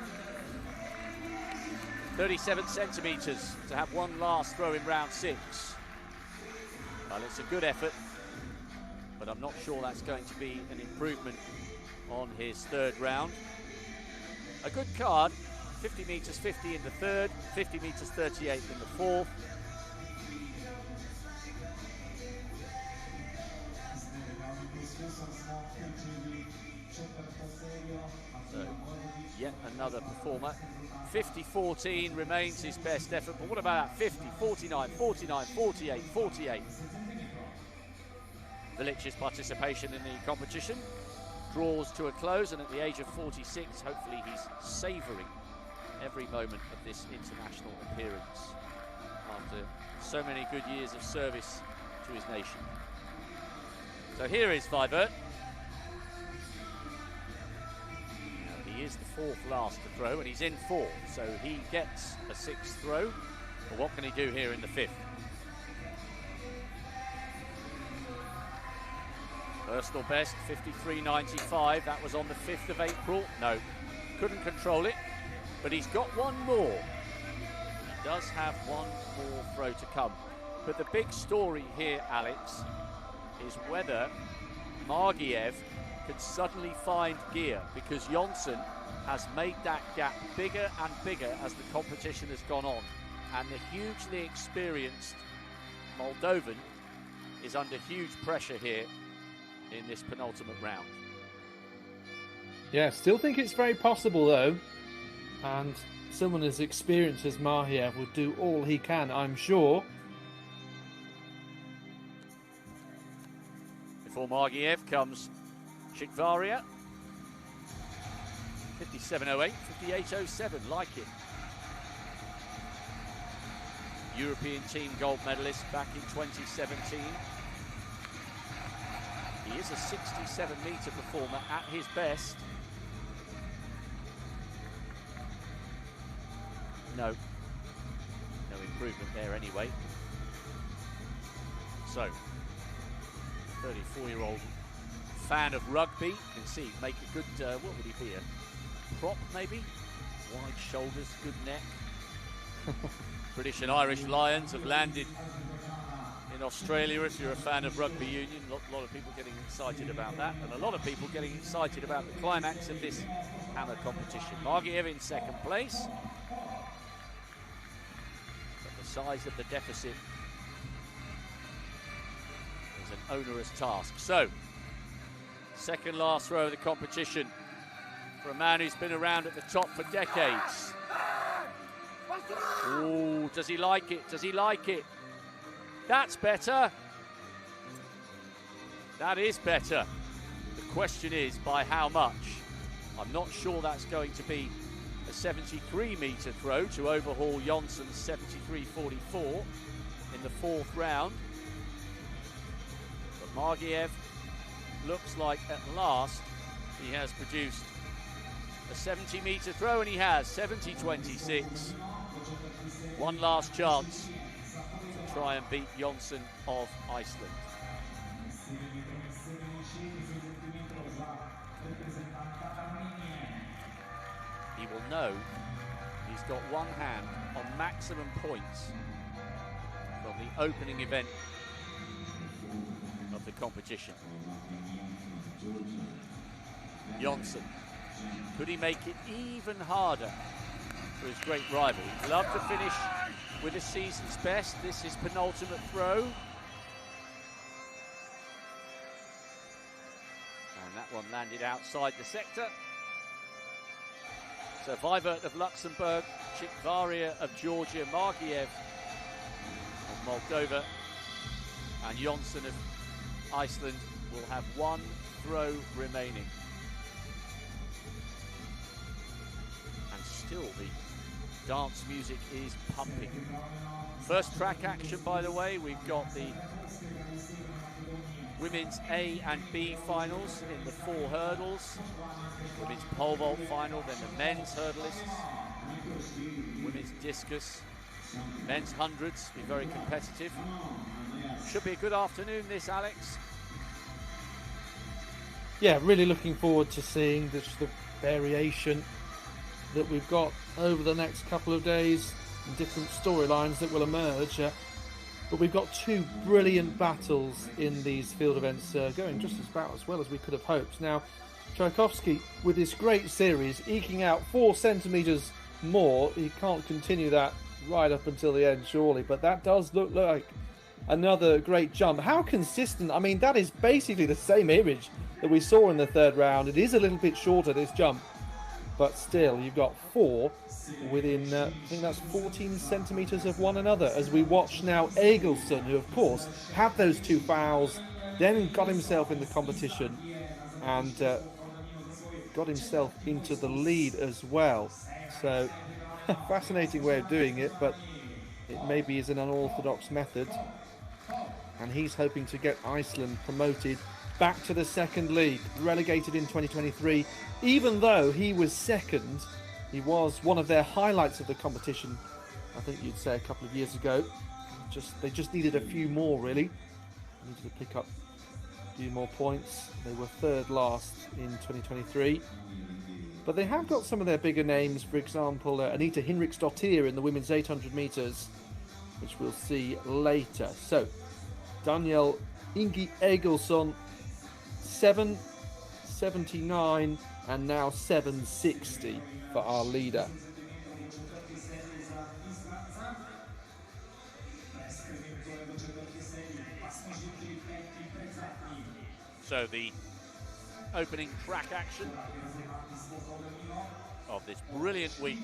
37 centimetres to have one last throw in round 6. Well, it's a good effort, but I'm not sure that's going to be an improvement on his 3rd round. A good card, 50 metres 50 in the 3rd, 50 metres 38 in the 4th. So, yet another performer. 50-14 remains his best effort, but what about that 50, 49, 49, 48, 48? Vilic's participation in the competition draws to a close, and at the age of 46, hopefully he's savouring every moment of this international appearance after so many good years of service to his nation. So here is Vivert. He is the 4th last to throw, and he's in 4th, so he gets a 6th throw. But what can he do here in the 5th? Personal best, 53.95. That was on the 5th of April. No, couldn't control it, but he's got one more. He does have one more throw to come. But the big story here, Alex, is whether Margiev can suddenly find gear, because Jonsson has made that gap bigger and bigger as the competition has gone on, and the hugely experienced Moldovan is under huge pressure here in this penultimate round. Yeah, still think it's very possible though, and someone as experienced as Margiev would do all he can, I'm sure. Before Margiev comes Chikvaria, 57.08, 58.07, like it. European team gold medalist back in 2017. He is a 67-metre performer at his best. No improvement there anyway. So, 34-year-old fan of rugby, you can see, make a good, what would he be, a prop maybe? Wide shoulders, good neck. British and Irish Lions have landed in Australia. If you're a fan of rugby union, a lot of people getting excited about that, and a lot of people getting excited about the climax of this hammer competition. Margiev in 2nd place, but the size of the deficit is an onerous task. So, 2nd last throw of the competition for a man who's been around at the top for decades. Oh, does he like it? Does he like it? That's better. That is better. The question is, by how much? I'm not sure that's going to be a 73-metre throw to overhaul Jonsson's 73.44 in the 4th round. But Margiev looks like at last he has produced a 70-metre throw, and he has 70.26. One last chance to try and beat Jonsson of Iceland. He will know he's got one hand on maximum points from the opening event of the competition. Jonsson, could he make it even harder for his great rival? He'd love to finish with a season's best. This is penultimate throw. And that one landed outside the sector. So Vivert of Luxembourg, Chikvaria of Georgia, Margiev of Moldova, and Jonsson of Iceland will have one throw remaining. And still the dance music is pumping. First track action, by the way, we've got the women's A and B finals in the 4 hurdles, women's pole vault final, then the men's hurdlists, women's discus, men's hundreds, be very competitive. Should be a good afternoon this, Alex. Yeah, really looking forward to seeing the variation that we've got over the next couple of days, and different storylines that will emerge. But we've got 2 brilliant battles in these field events, going just about as well as we could have hoped. Now, Tchaikovsky, with this great series, eking out 4 centimetres more. He can't continue that right up until the end, surely, but that does look like another great jump. How consistent? I mean, that is basically the same image that we saw in the 3rd round. It is a little bit shorter, this jump, but still, you've got 4 within, I think that's 14 centimetres of one another, as we watch now Egilson, who of course had those 2 fouls, then got himself in the competition and got himself into the lead as well. So, fascinating way of doing it, but it maybe is an unorthodox method. And he's hoping to get Iceland promoted back to the 2nd league, relegated in 2023. Even though he was 2nd, he was one of their highlights of the competition, I think you'd say, a couple of years ago. They just needed a few more, really. Needed to pick up a few more points. They were 3rd last in 2023. But they have got some of their bigger names, for example, Anita Hinriksdottir in the women's 800 metres, which we'll see later. So, Daniel Ingi Egilson, 7.79 and now 7.60 for our leader. So the opening track action of this brilliant week.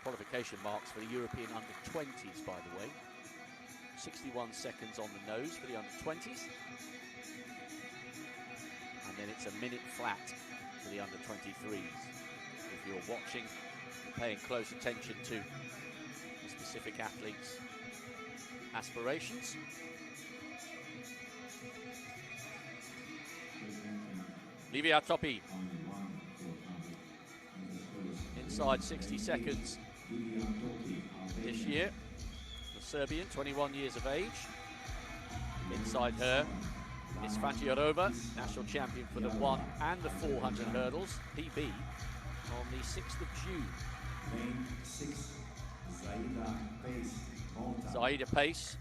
Qualification marks for the European under-20s, by the way. 61 seconds on the nose for the under-20s. And then it's a minute flat for the under-23s. If you're watching, you're paying close attention to the specific athletes' aspirations. Livia Topi. Inside 60 seconds this year. The Serbian, 21 years of age. Inside her is Fatihorova, national champion for the 1 and the 400 hurdles, PB, on the 6th of June. Zaida Pace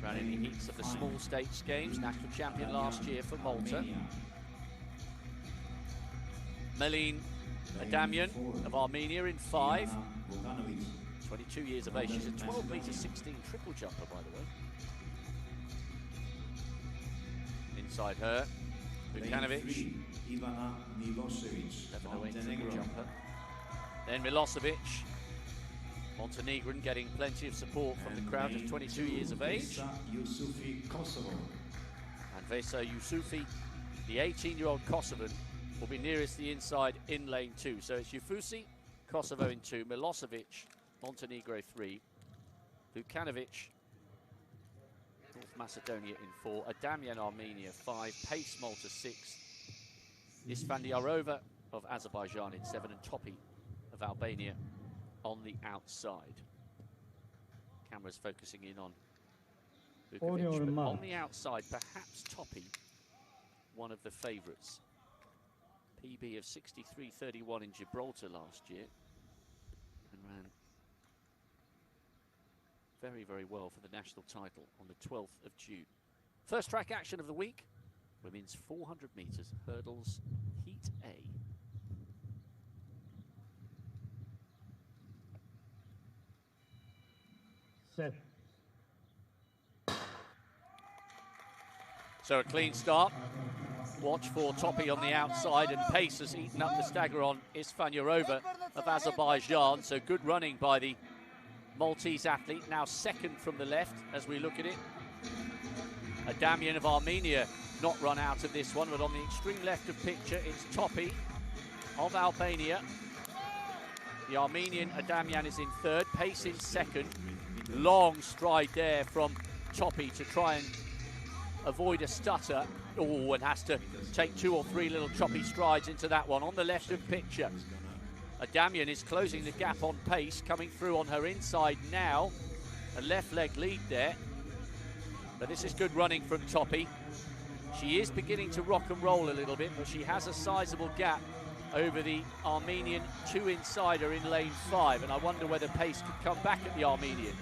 ran in the heats of the small stakes games, national champion last year for Malta. Melin Adamyan of Armenia in 5. 22 years of age. She's a 12 meter 16 triple jumper, by the way. Inside her, Vukanovic, Ivana Milosevic, 708 triple Montenegro. jumper. Then Milosevic, Montenegrin, getting plenty of support from the crowd at 22 years of age. Vesa Yusufi, Kosovo. And Vesa Yusufi, the 18-year-old Kosovan, will be nearest the inside in lane 2. So it's Yufusi, Kosovo in 2, Milosevic, Montenegro 3, Vukanovic, North Macedonia in 4, Adamyan, Armenia 5, Pace, Malta 6, Isfandiarova of Azerbaijan in 7, and Topi of Albania on the outside. Cameras focusing in on Vukanovic, but on the outside, perhaps Topi, one of the favourites. PB of 63.31 in Gibraltar last year, and ran very, very well for the national title on the 12th of June. First track action of the week, women's 400 metres hurdles, Heat A. Set. So a clean start. Watch for Topi on the outside, and Pace has eaten up the stagger on Isfandiarova of Azerbaijan. So good running by the Maltese athlete, now second from the left as we look at it. Adamyan of Armenia not run out of this one, but on the extreme left of picture, it's Topi of Albania. The Armenian Adamyan is in third, Pace in second. Long stride there from Topi to try and avoid a stutter. Oh, and has to take 2 or 3 little choppy strides into that one. On the left of picture, Adamyan is closing the gap on Pace, coming through on her inside now. A left leg lead there. But this is good running from Topi. She is beginning to rock and roll a little bit, but she has a sizable gap over the Armenian 2 insider in lane 5. And I wonder whether Pace could come back at the Armenian.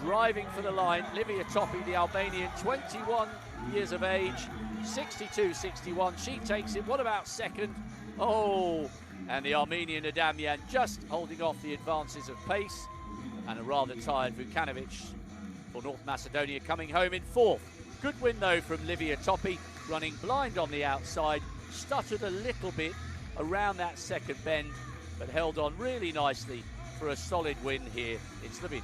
Driving for the line, Livia Topi, the Albanian, 21 years of age, 62.61. She takes it. What about second? Oh, and the Armenian Adamyan just holding off the advances of Pace, and a rather tired Vukanovic for North Macedonia coming home in 4th. Good win though from Livia Topi, running blind on the outside, stuttered a little bit around that second bend, but held on really nicely for a solid win here in Slovenia.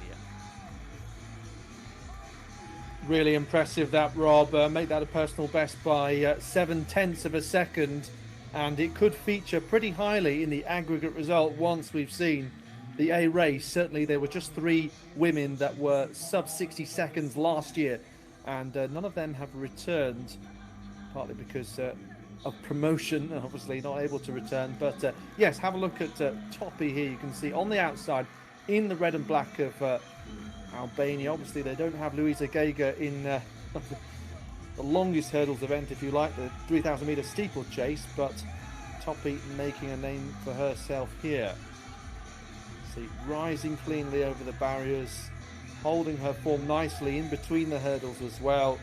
Really impressive that, Rob. Make that a personal best by 0.7 of a second, and it could feature pretty highly in the aggregate result once we've seen the A race. Certainly there were just 3 women that were sub 60 seconds last year, and none of them have returned, partly because of promotion, obviously not able to return. But yes, have a look at Topi here. You can see on the outside in the red and black of Albania. Obviously they don't have Luisa Geiger in the longest hurdles event, if you like, the 3,000 meter steeplechase, but Topi making a name for herself here. See, rising cleanly over the barriers, holding her form nicely in between the hurdles as well,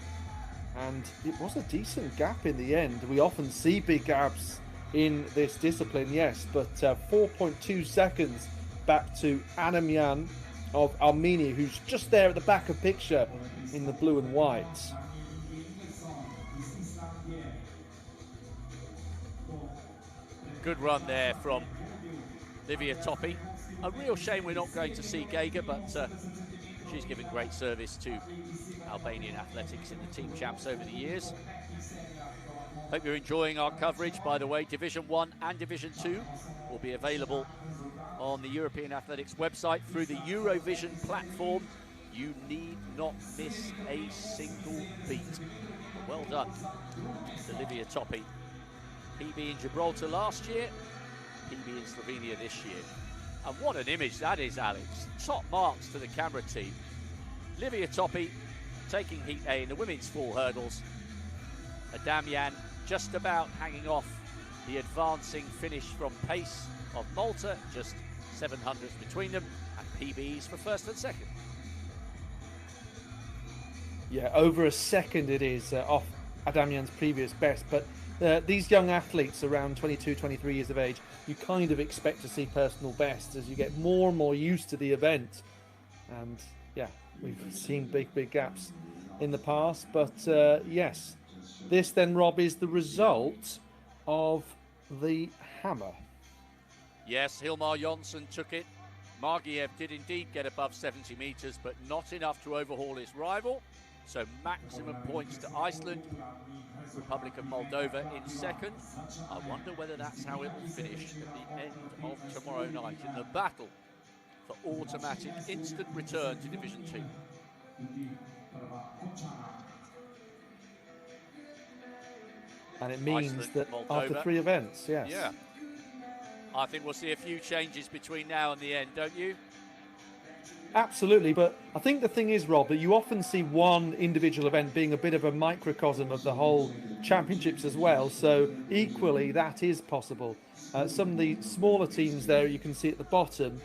and it was a decent gap in the end. We often see big gaps in this discipline, yes, but 4.2 seconds back to Adamyan of Armenia, who's just there at the back of picture in the blue and white. Good run there from Livia Topi. A real shame we're not going to see Geiger, but she's given great service to Albanian athletics in the team champs over the years. Hope you're enjoying our coverage. By the way, Division 1 and Division 2 will be available on the European Athletics website through the Eurovision platform. You need not miss a single beat. Well done to Livia Topi. PB in Gibraltar last year, PB in Slovenia this year. And what an image that is, Alex. Top marks to the camera team. Livia Topi taking Heat A in the women's 4 hurdles. Adamyan just about hanging off the advancing finish from Pace of Malta, just 700s between them, and PBs for first and second. Yeah, over a second it is off Adamyan's previous best, but these young athletes around 22, 23 years of age, you kind of expect to see personal bests as you get more and more used to the event. And yeah, we've seen big gaps in the past. But yes, this then, Rob, is the result of the hammer. Yes, Hilmar Jonsson took it. Margiev did indeed get above 70 metres, but not enough to overhaul his rival. So maximum points to Iceland. Republic of Moldova in second. I wonder whether that's how it will finish at the end of tomorrow night in the battle for automatic instant return to Division 2. And it means Iceland, that Moldova. after 3 events, yes. Yeah. I think we'll see a few changes between now and the end, don't you? Absolutely, but I think the thing is, Rob, that you often see one individual event being a bit of a microcosm of the whole championships as well, so equally that is possible. Some of the smaller teams there you can see at the bottom,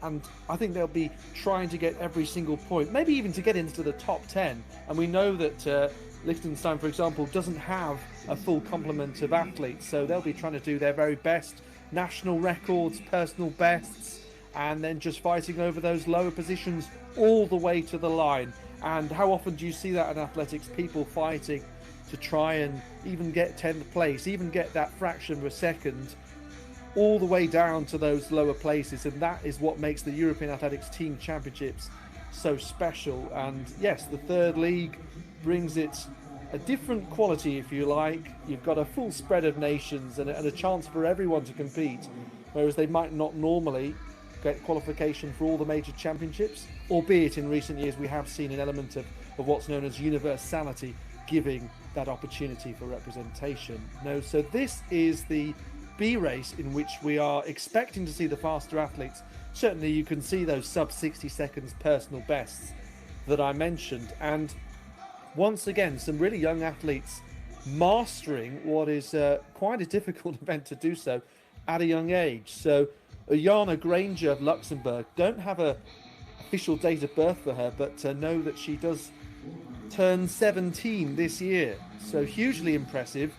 and I think they'll be trying to get every single point, maybe even to get into the top 10, and we know that Liechtenstein, for example, doesn't have a full complement of athletes, so they'll be trying to do their very best, national records, personal bests, and then just fighting over those lower positions all the way to the line. And how often do you see that in athletics? People fighting to try and even get 10th place, even get that fraction of a second, all the way down to those lower places. And that is what makes the European Athletics Team Championships so special. And yes, the third league brings it a different quality, if you like. You've got a full spread of nations and a chance for everyone to compete, whereas they might not normally get qualification for all the major championships, albeit in recent years we have seen an element of what's known as universality, giving that opportunity for representation. No, so this is the B race in which we are expecting to see the faster athletes. Certainly you can see those sub 60 seconds personal bests that I mentioned, and once again some really young athletes mastering what is quite a difficult event to do so at a young age. So Jana Granger of Luxembourg, don't have a official date of birth for her, but know that she does turn 17 this year. So hugely impressive,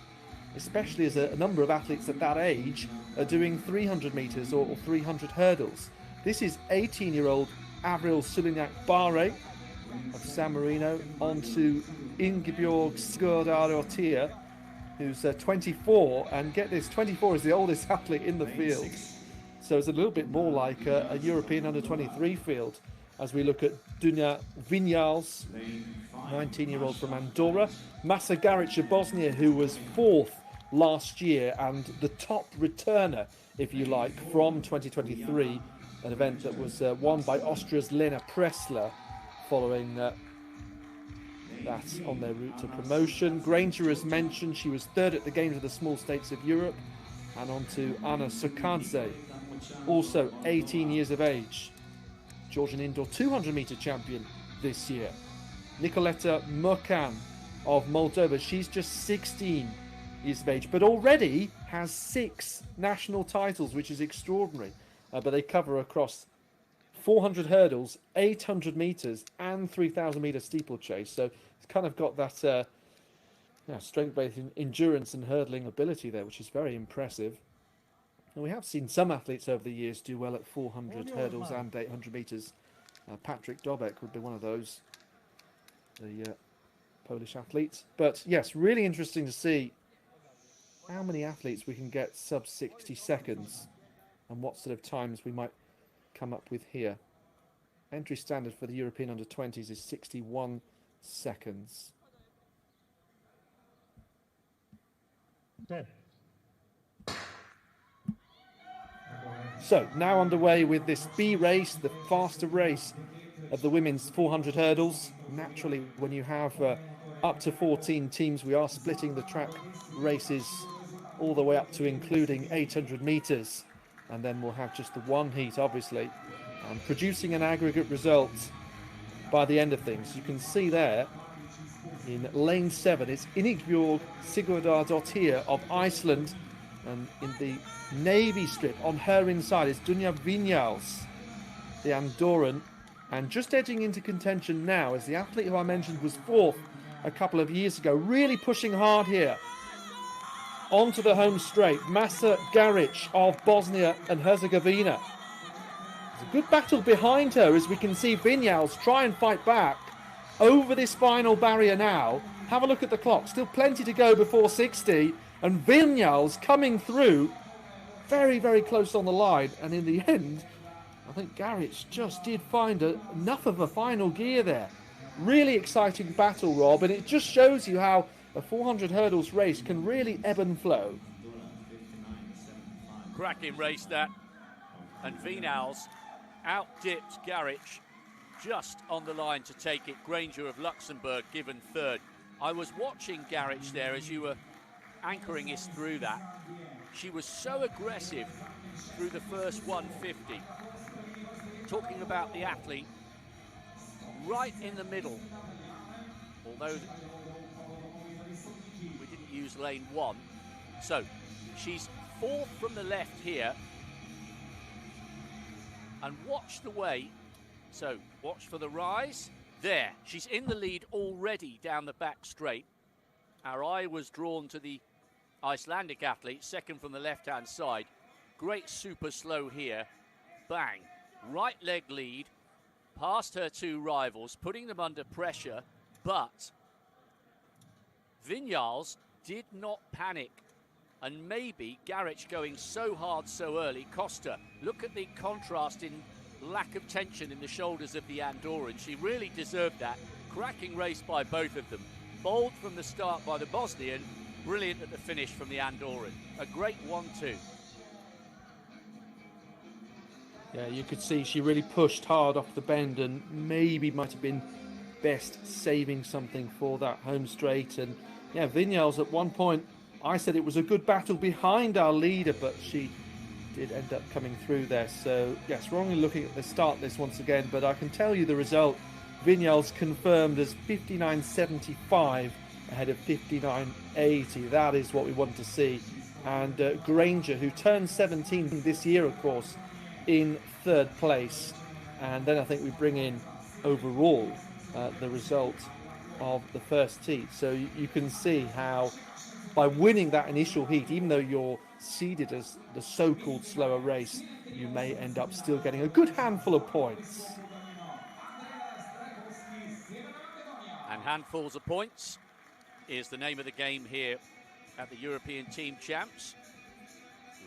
especially as a number of athletes at that age are doing 300 metres or 300 hurdles. This is 18-year-old Avril Sulignac-Barre of San Marino, on to Ingeborg Sigurdardóttir, who's 24, and get this, 24 is the oldest athlete in the field. So it's a little bit more like a European under-23 field as we look at Dunja Vinjals, 19-year-old from Andorra. Masa Garic of Bosnia, who was 4th last year and the top returner, if you like, from 2023, an event that was won by Austria's Lena Pressler following that on their route to promotion. Granger, as mentioned, she was 3rd at the Games of the Small States of Europe. And on to Anna Sukadze, also 18 years of age, Georgian indoor 200-metre champion this year. Nicoleta Murcan of Moldova, she's just 16 years of age, but already has 6 national titles, which is extraordinary. But they cover across 400 hurdles, 800 metres, and 3,000-metre steeplechase. So it's kind of got that strength-based endurance and hurdling ability there, which is very impressive. And we have seen some athletes over the years do well at 400 hurdles and 800 metres. Patrick Dobek would be one of those, the Polish athlete. But yes, really interesting to see how many athletes we can get sub 60 seconds and what sort of times we might come up with here. Entry standard for the European under-20s is 61 seconds. 10. So now underway with this B race, the faster race of the women's 400 hurdles. Naturally, when you have up to 14 teams, we are splitting the track races all the way up to including 800 metres. And then we'll have just the one heat, obviously, and producing an aggregate result by the end of things. You can see there in lane 7, it's Ingeborg Sigurdardóttir of Iceland, and in the navy strip on her inside is Dunja Vinjals, the Andorran, and just edging into contention now is the athlete who I mentioned was 4th a couple of years ago, really pushing hard here. onto the home straight. Masa Garic of Bosnia and Herzegovina. There's a good battle behind her as we can see Vinyals try and fight back over this final barrier now. Have a look at the clock. Still plenty to go before 60. And Vinyals coming through very, very close on the line. And in the end, I think Garic just did find enough of a final gear there. Really exciting battle, Rob. And it just shows you how a 400 hurdles race can really ebb and flow. Cracking race that. And Vinyals outdipped Garic just on the line to take it. Granger of Luxembourg given third. I was watching Garic there as you were anchoring us through that. She was so aggressive through the first 150. Talking about the athlete, right in the middle. Although we didn't use lane 1. So she's fourth from the left here. And watch the way. So watch for the rise. There, she's in the lead already down the back straight. Our eye was drawn to the Icelandic athlete, second from the left-hand side. Great super slow here. Bang. Right leg lead. Past her two rivals, putting them under pressure. But Vinyals did not panic. And maybe Garic going so hard so early cost her. Look at the contrast in lack of tension in the shoulders of the Andorran. She really deserved that. Cracking race by both of them. Bold from the start by the Bosnian, brilliant at the finish from the Andorran. A great 1-2. Yeah, you could see she really pushed hard off the bend and maybe might have been best saving something for that home straight. And yeah, Vinyals at one point, I said it was a good battle behind our leader, but she did end up coming through there. So yes, we're only looking at the start this once again, but I can tell you the result. Vinyals confirmed as 59.75 ahead of 59.80. That is what we want to see. And Granger, who turned 17 this year, of course, in third place. And then I think we bring in overall the result of the first heat. So you can see how by winning that initial heat, even though you're seeded as the so-called slower race, you may end up still getting a good handful of points. And handfuls of points is the name of the game here at the European Team Champs.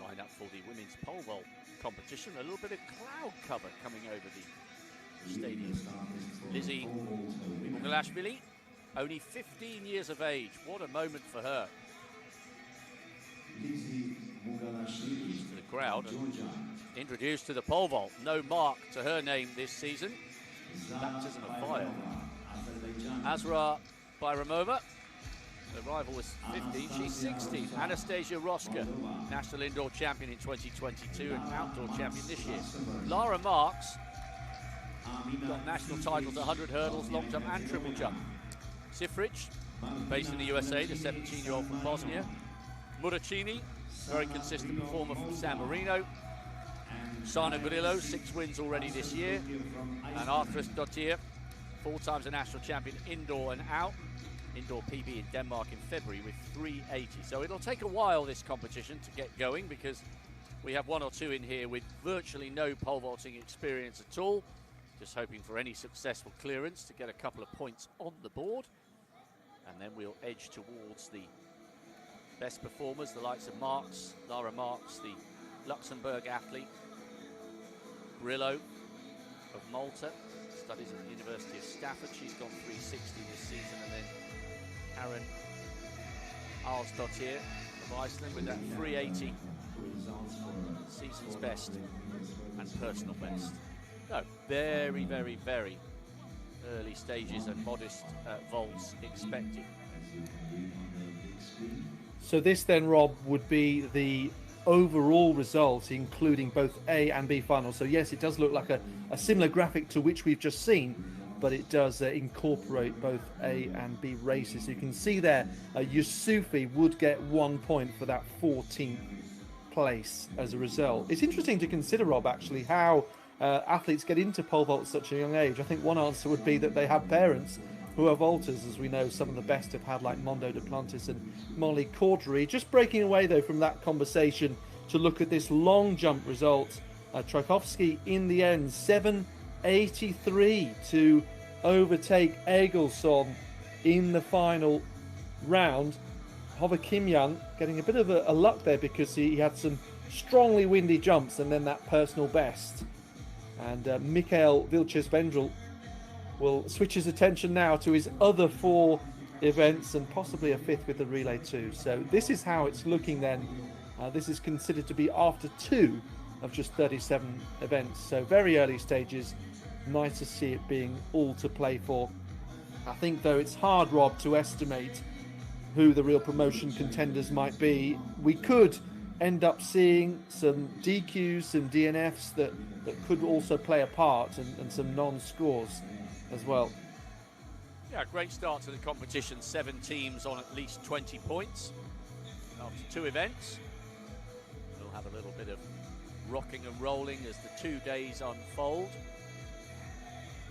Line up for the women's pole vault competition. A little bit of cloud cover coming over the stadium. Lizzie Mugalashvili, only 15 years of age. What a moment for her. To the crowd and introduced to the pole vault. No mark to her name this season. Baptism of fire. Azra Bayramova, the rival was 15, she's 16. Anastasia Roska, national indoor champion in 2022 and outdoor champion this year. Lara Marks got national titles at 100 hurdles, long jump and triple jump. Sifric, based in the USA, the 17-year-old from Bosnia. Muracini, very consistent performer from San Marino. Sana Gurillo, 6 wins already this year. And Arthurs Dottir, 4 times a national champion indoor and out. Indoor PB in Denmark in February with 380. So it'll take a while, this competition, to get going, because we have 1 or 2 in here with virtually no pole vaulting experience at all. Just hoping for any successful clearance to get a couple of points on the board. And then we'll edge towards the best performers, the likes of Marks, Lara Marks, the Luxembourg athlete. Grillo of Malta, studies at the University of Stafford. She's gone 360 this season. And then Aaron Alsdottir of Iceland with that 380. Season's best and personal best. No, very, very, very early stages and modest vaults expected. So this then, Rob, would be the overall result, including both A and B finals. So yes, it does look like a similar graphic to which we've just seen, but it does incorporate both A and B races. You can see there, Yusufi would get 1 point for that 14th place as a result. It's interesting to consider, Rob, actually, how athletes get into pole vault at such a young age. I think one answer would be that they have parents who are vaulters, as we know some of the best have had, like Mondo Duplantis and Molly Cordray. Just breaking away though from that conversation to look at this long jump result. Tchaikovsky in the end 7.83 to overtake Egilson in the final round. Hova Kimyan getting a bit of a luck there because he had some strongly windy jumps and then that personal best. And Mikael Vilches-Vendrell will switch his attention now to his other 4 events and possibly a 5th with the relay too. So this is how it's looking then. This is considered to be after 2 of just 37 events. So very early stages. Nice to see it being all to play for. I think though it's hard, Rob, to estimate who the real promotion contenders might be. We could end up seeing some DQs, some DNFs that could also play a part, and some non-scores as well. Yeah, great start to the competition. 7 teams on at least 20 points after 2 events. We'll have a little bit of rocking and rolling as the 2 days unfold.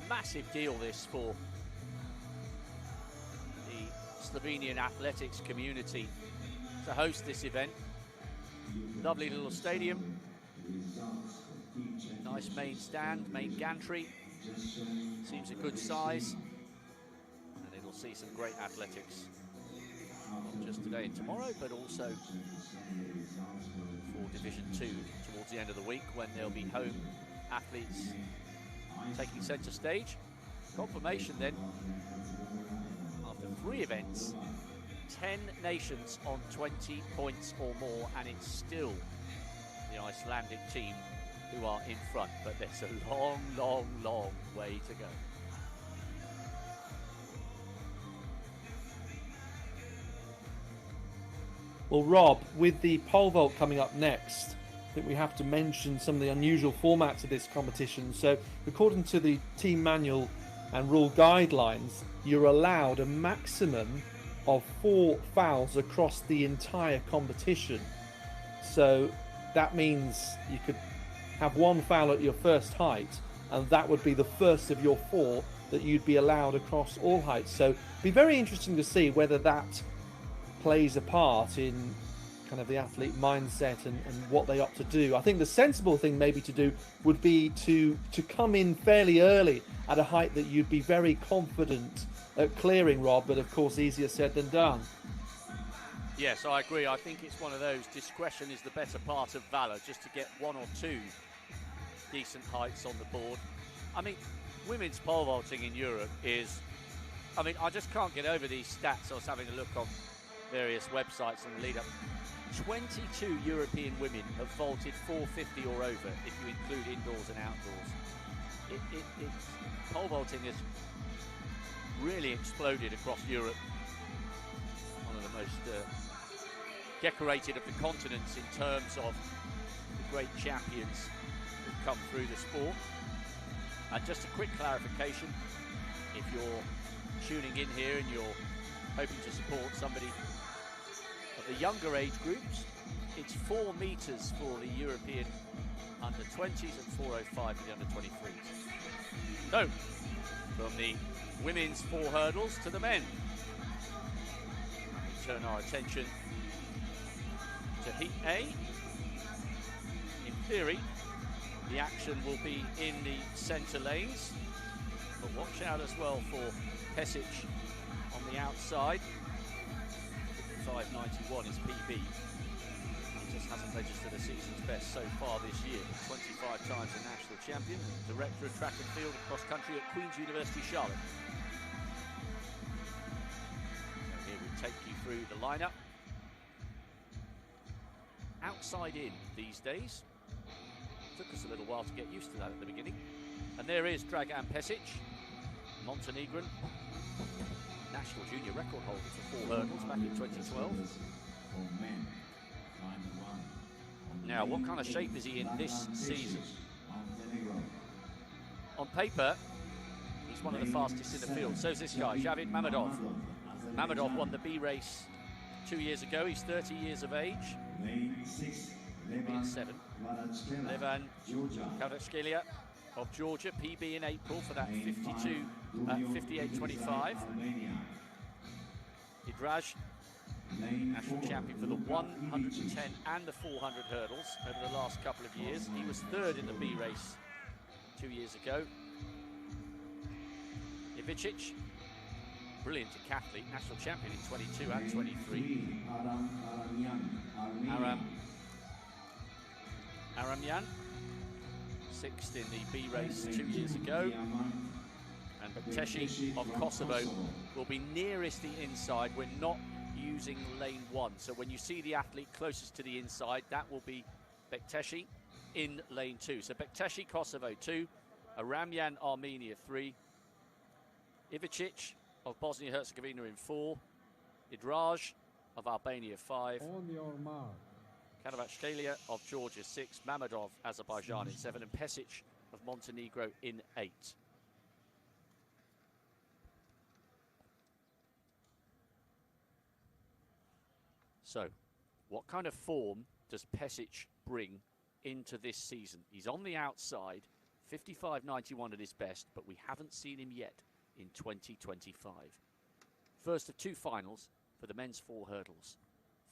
Massive deal this for the Slovenian athletics community to host this event. Lovely little stadium, nice main stand, main gantry, seems a good size, and it'll see some great athletics, not just today and tomorrow, but also for Division 2 towards the end of the week when there'll be home athletes taking centre stage. Confirmation then, after 3 events, 10 nations on 20 points or more, and it's still the Icelandic team who are in front, but there's a long, long, long way to go. Well, Rob, with the pole vault coming up next, I think we have to mention some of the unusual formats of this competition. So, according to the team manual and rule guidelines, you're allowed a maximum of 4 fouls across the entire competition. So that means you could have 1 foul at your first height, and that would be the first of your 4 that you'd be allowed across all heights. So it'd be very interesting to see whether that plays a part in kind of the athlete mindset and what they opt to do. I think the sensible thing maybe to do would be to come in fairly early at a height that you'd be very confident at clearing, Rob, but of course easier said than done. Yes, I agree. I think it's one of those, discretion is the better part of valour, just to get 1 or 2 decent heights on the board. I mean, women's pole vaulting in Europe is, I mean, I just can't get over these stats. I was having a look on various websites in the lead up. 22 European women have vaulted 450 or over if you include indoors and outdoors. It's pole vaulting has really exploded across Europe. One of the most decorated of the continents in terms of the great champions who've come through the sport. And just a quick clarification, if you're tuning in here and you're hoping to support somebody of the younger age groups, it's 4 metres for the European under 20s and 405 for the under 23s. So, from the women's 4 hurdles to the men, we turn our attention to Heat A. In theory, the action will be in the centre lanes, but watch out as well for Pesic on the outside. 591 is PB. He just hasn't registered a season's best so far this year. 25 times a national champion, and director of track and field and cross country at Queen's University Charlotte. So here we take you through the lineup. Outside in these days. Took us a little while to get used to that at the beginning. And there is Dragan Pesic, Montenegrin, national junior record holder for 4 hurdles back in 2012. Now, what kind of shape is he in this season? On paper, he's one of the fastest in the field. So is this guy, Javid Mamedov. Mamedov won the B race 2 years ago. He's 30 years of age. 7. Levan Kvaratskhelia of Georgia, PB in April for that 58.25. Idraj, national champion for the 110 and the 400 hurdles over the last couple of years. He was third in the B race 2 years ago. Ivicic, brilliant decathlete, national champion in 22 and 23. Aramyan, sixth in the B race 2 years ago. And Bekteshi of Kosovo will be nearest the inside. We're not using lane 1. So when you see the athlete closest to the inside, that will be Bekteshi in lane 2. So Bekteshi, Kosovo 2, Aramyan, Armenia 3, Ivicic of Bosnia-Herzegovina in 4, Idraj of Albania 5, Karavatskhelia of Georgia 6, Mammadov, Azerbaijan in 7, and Pesic of Montenegro in 8. So, what kind of form does Pesic bring into this season? He's on the outside, 55.91 at his best, but we haven't seen him yet in 2025. First of 2 finals for the men's 4 hurdles.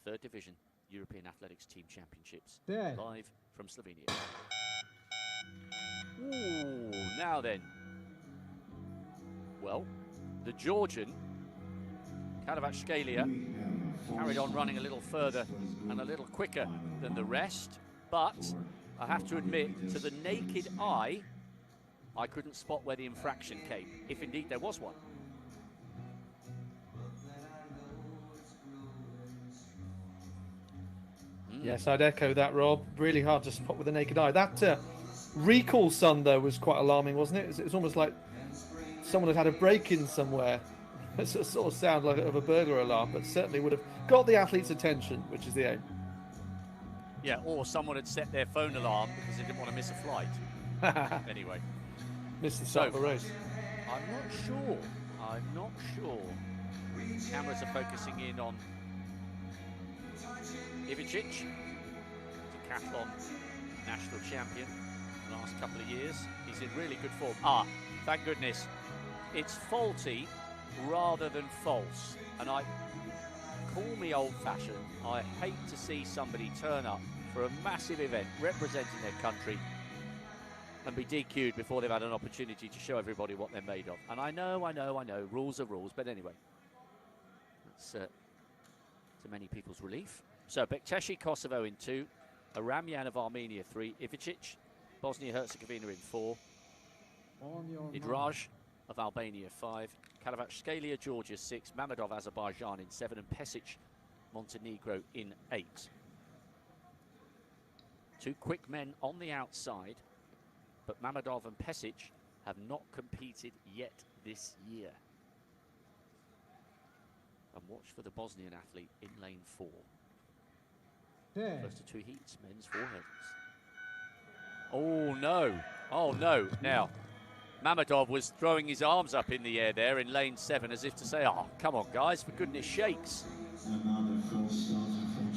3rd Division European Athletics Team Championships. Live from Slovenia. Ooh, now then. Well, the Georgian, Karavatskhelia, carried on running a little further and a little quicker than the rest, but I have to admit, to the naked eye, I couldn't spot where the infraction came, if indeed there was one. Yes, I'd echo that, Rob. Really hard to spot with the naked eye. That recall sun, though, was quite alarming, wasn't it? It was almost like someone had had a break-in somewhere. It sort of sound like of a burglar alarm, but certainly would have got the athlete's attention, which is the aim. Yeah, or someone had set their phone alarm because they didn't want to miss a flight. Anyway. Missed the start of the race. I'm not sure. Cameras are focusing in on Ivicic, decathlon national champion the last couple of years. He's in really good form. Ah, thank goodness. It's faulty rather than false. And call me old-fashioned. I hate to see somebody turn up for a massive event representing their country and be DQ'd before they've had an opportunity to show everybody what they're made of. And I know, rules are rules, but anyway. That's to many people's relief. So Bekteshi, Kosovo in 2, Aramyan of Armenia 3, Ivicic, Bosnia-Herzegovina in 4, Idraj of Albania 5, Karavatskhelia, Georgia 6, Mammadov, Azerbaijan in 7, and Pesic, Montenegro in 8. 2 quick men on the outside, but Mammadov and Pesic have not competed yet this year. And watch for the Bosnian athlete in lane 4. First of 2 heats, men's 4 hurdles. Oh no, oh no. Now, Mammadov was throwing his arms up in the air there in lane 7 as if to say, oh, come on guys, for goodness sakes.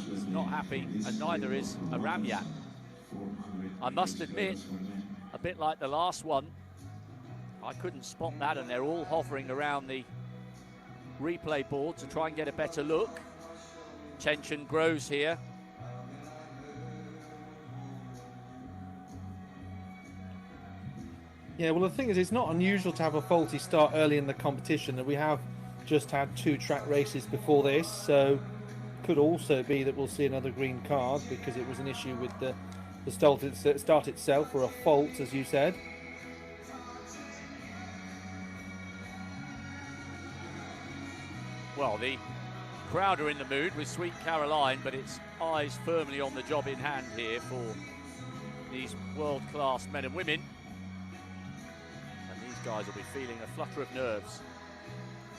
He's not happy, and neither is Aramyan. I must admit, a bit like the last one, I couldn't spot that, and they're all hovering around the replay board to try and get a better look. Tension grows here. Yeah, well, the thing is, it's not unusual to have a faulty start early in the competition, and we have just had 2 track races before this, so could also be that we'll see another green card because it was an issue with the start itself, or a fault, as you said. Well, the crowd are in the mood with Sweet Caroline, but it's eyes firmly on the job in hand here for these world-class men and women. And these guys will be feeling a flutter of nerves.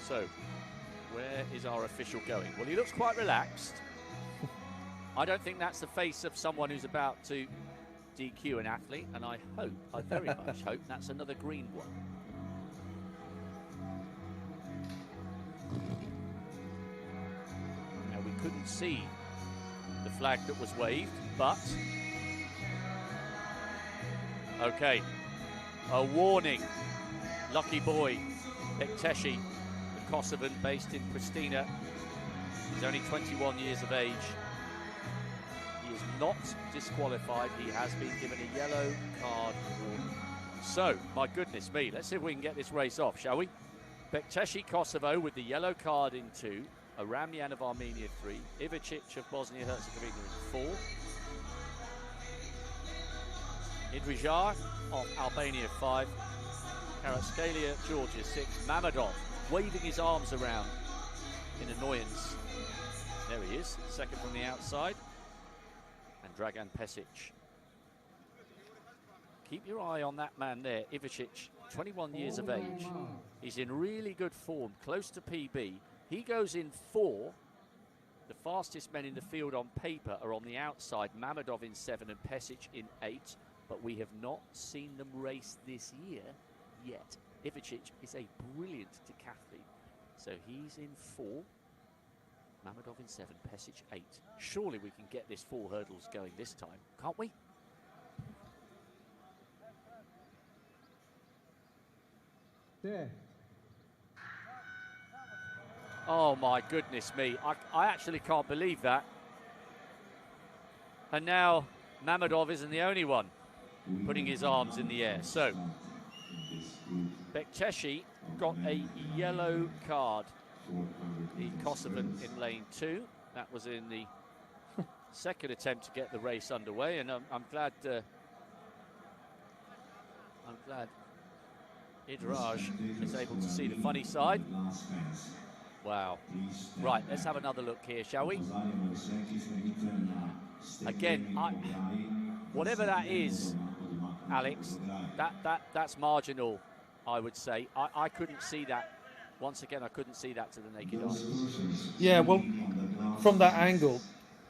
So, where is our official going? Well, he looks quite relaxed. I don't think that's the face of someone who's about to DQ an athlete, and I very much hope that's another green one. Now, we couldn't see the flag that was waved, but okay, A warning. Lucky boy, Bekteshi, the Kosovan based in Pristina. He's only 21 years of age. He is not disqualified. He has been given a yellow card warning. So, my goodness me, let's see if we can get this race off, shall we? Bekteshi, Kosovo with the yellow card in 2. Aramyan of Armenia 3. Ivicic of Bosnia-Herzegovina in 4. Idrijar of Albania 5. Karaskalia, Georgia 6. Mammadov waving his arms around in annoyance. There he is, second from the outside. And Dragan Pesic. Keep your eye on that man there, Ivicic, 21 years of age. He's in really good form, close to PB. He goes in 4. The fastest men in the field on paper are on the outside. Mammadov in 7 and Pesic in 8. But we have not seen them race this year yet. Ivicic is a brilliant decathlete. So he's in 4. Mammadov in 7, Pesic 8. Surely we can get this 4 hurdles going this time, can't we? Yeah. Oh my goodness me, I actually can't believe that. And now Mammadov isn't the only one putting his arms in the air. So Bekteshi got a yellow card. The Kosovan in lane 2. That was in the second attempt to get the race underway, and I'm glad Idraj is able to see the funny side. Wow. Right, let's have another look here, shall we? Again, whatever that is, Alex, that's marginal, I would say. I couldn't see that. Once again, I couldn't see that to the naked eye. Yeah, well, from that angle,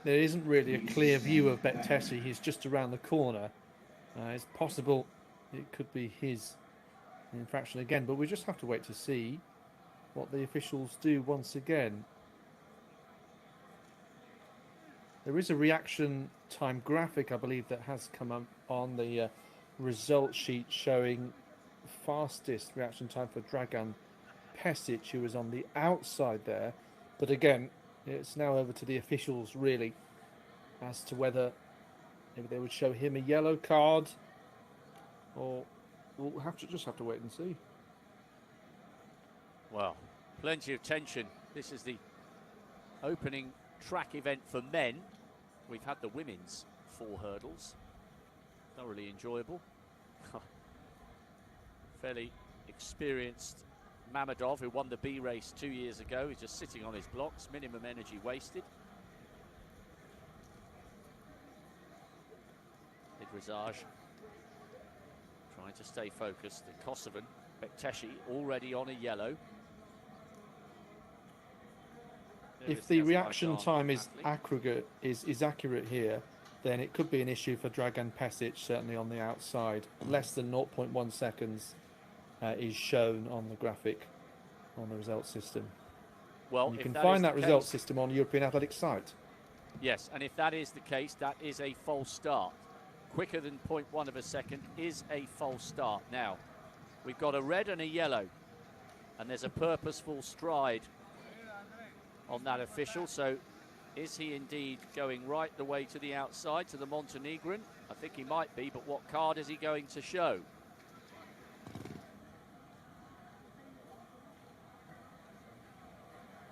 there isn't really a clear view of Bekteshi. He's just around the corner. It's possible it could be his infraction again, but we just have to wait to see what the officials do once again. There is a reaction time graphic, I believe, that has come up on the result sheet showing fastest reaction time for Dragan Pesic, who was on the outside there. But again, it's now over to the officials, really, as to whether maybe they would show him a yellow card, or we'll just have to wait and see. Well, plenty of tension. This is the opening track event for men. We've had the women's 4 hurdles. Thoroughly enjoyable. Fairly experienced Mammadov, who won the B race 2 years ago, is just sitting on his blocks, minimum energy wasted. Idrizaj trying to stay focused. The Kosovan, Bekteshi, already on a yellow. If the reaction time is accurate here, then it could be an issue for Dragan Pesic, certainly on the outside. Less than 0.1 seconds is shown on the graphic on the result system. Well, and you can find that result system on European Athletics site. Yes, and if that is the case, that is a false start. Quicker than 0.1 of a second is a false start. Now, we've got a red and a yellow, and there's a purposeful stride on that official. So is he indeed going right the way to the outside, to the Montenegrin? I think he might be, but what card is he going to show?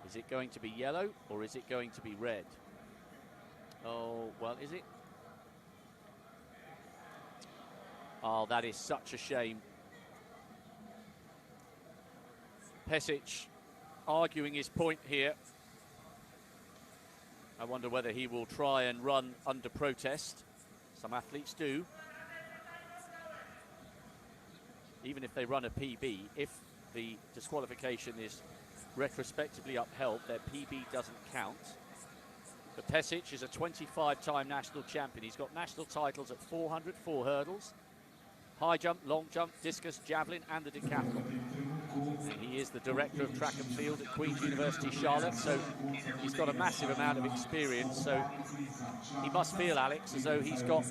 Is it going to be yellow, or is it going to be red? Oh, well, is it? Oh, that is such a shame. Pesic arguing his point here. I wonder whether he will try and run under protest. Some athletes do. Even if they run a PB, if the disqualification is retrospectively upheld, their PB doesn't count. But Pesic is a 25-time national champion. He's got national titles at 400, 4 hurdles, high jump, long jump, discus, javelin, and the decathlon. And he is the director of track and field at Queen's University Charlotte, so he's got a massive amount of experience. So he must feel, Alex, as though he's got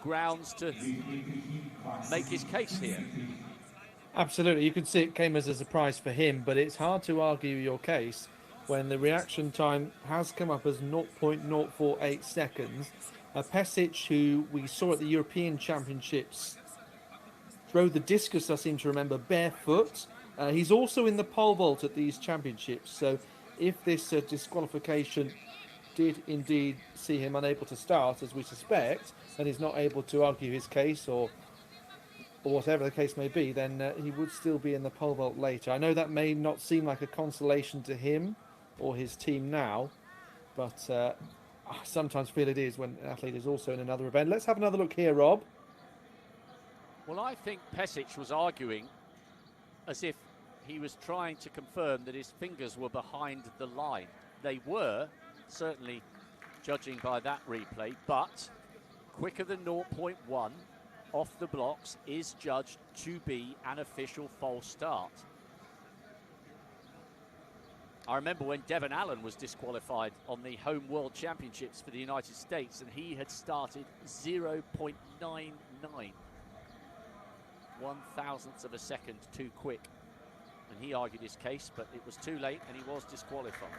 grounds to make his case here. Absolutely, you could see it came as a surprise for him, but it's hard to argue your case when the reaction time has come up as 0.048 seconds. Pesic, who we saw at the European Championships throw the discus, I seem to remember, barefoot. He's also in the pole vault at these championships, so if this disqualification did indeed see him unable to start, as we suspect, and he's not able to argue his case or whatever the case may be, then he would still be in the pole vault later. I know that may not seem like a consolation to him or his team now, but I sometimes feel it is when an athlete is also in another event. Let's have another look here, Rob. Well, I think Pesic was arguing as if he was trying to confirm that his fingers were behind the line. They were, certainly judging by that replay, but quicker than 0.1 off the blocks is judged to be an official false start. I remember when Devon Allen was disqualified on the home World Championships for the United States, and he had started 0.99, 1/1000th of a second too quick. And he argued his case, but it was too late and he was disqualified.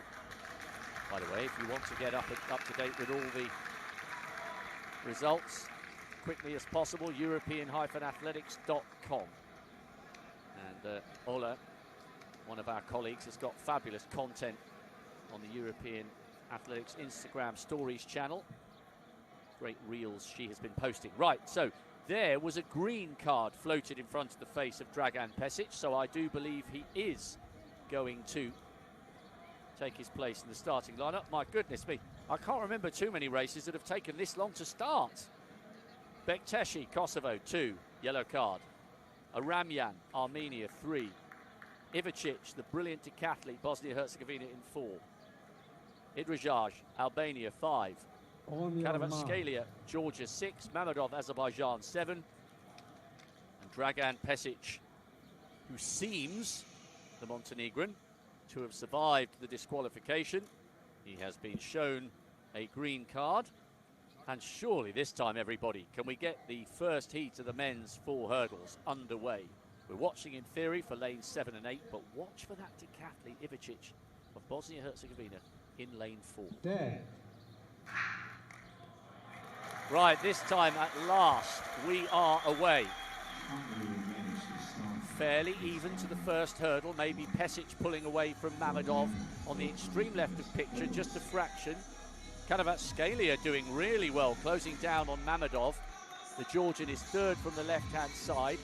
By the way, if you want to get up to date with all the results quickly as possible, European-athletics.com. And Ola, one of our colleagues, has got fabulous content on the European Athletics Instagram Stories channel. Great reels she has been posting. Right, so there was a green card floated in front of the face of Dragan Pesic, so I do believe he is going to take his place in the starting lineup. My goodness me, I can't remember too many races that have taken this long to start. Bekteshi, Kosovo, 2, yellow card. Aramyan, Armenia, 3. Ivicic, the brilliant decathlete, Bosnia-Herzegovina, in 4. Idrajaj, Albania, 5. Karavatskalia, Georgia, 6. Mammadov, Azerbaijan, 7. And Dragan Pesic, who seems, the Montenegrin, to have survived the disqualification. He has been shown a green card. And surely this time, everybody, can we get the first heat of the men's 4 hurdles underway? We're watching in theory for lanes 7 and 8, but watch for that decathlete Ivicic of Bosnia-Herzegovina in lane 4. There. Right, this time at last we are away. Fairly even to the first hurdle, maybe Pesic pulling away from Mammadov on the extreme left of picture, just a fraction. Karavatskalia doing really well, closing down on Mammadov. The Georgian is 3rd from the left-hand side.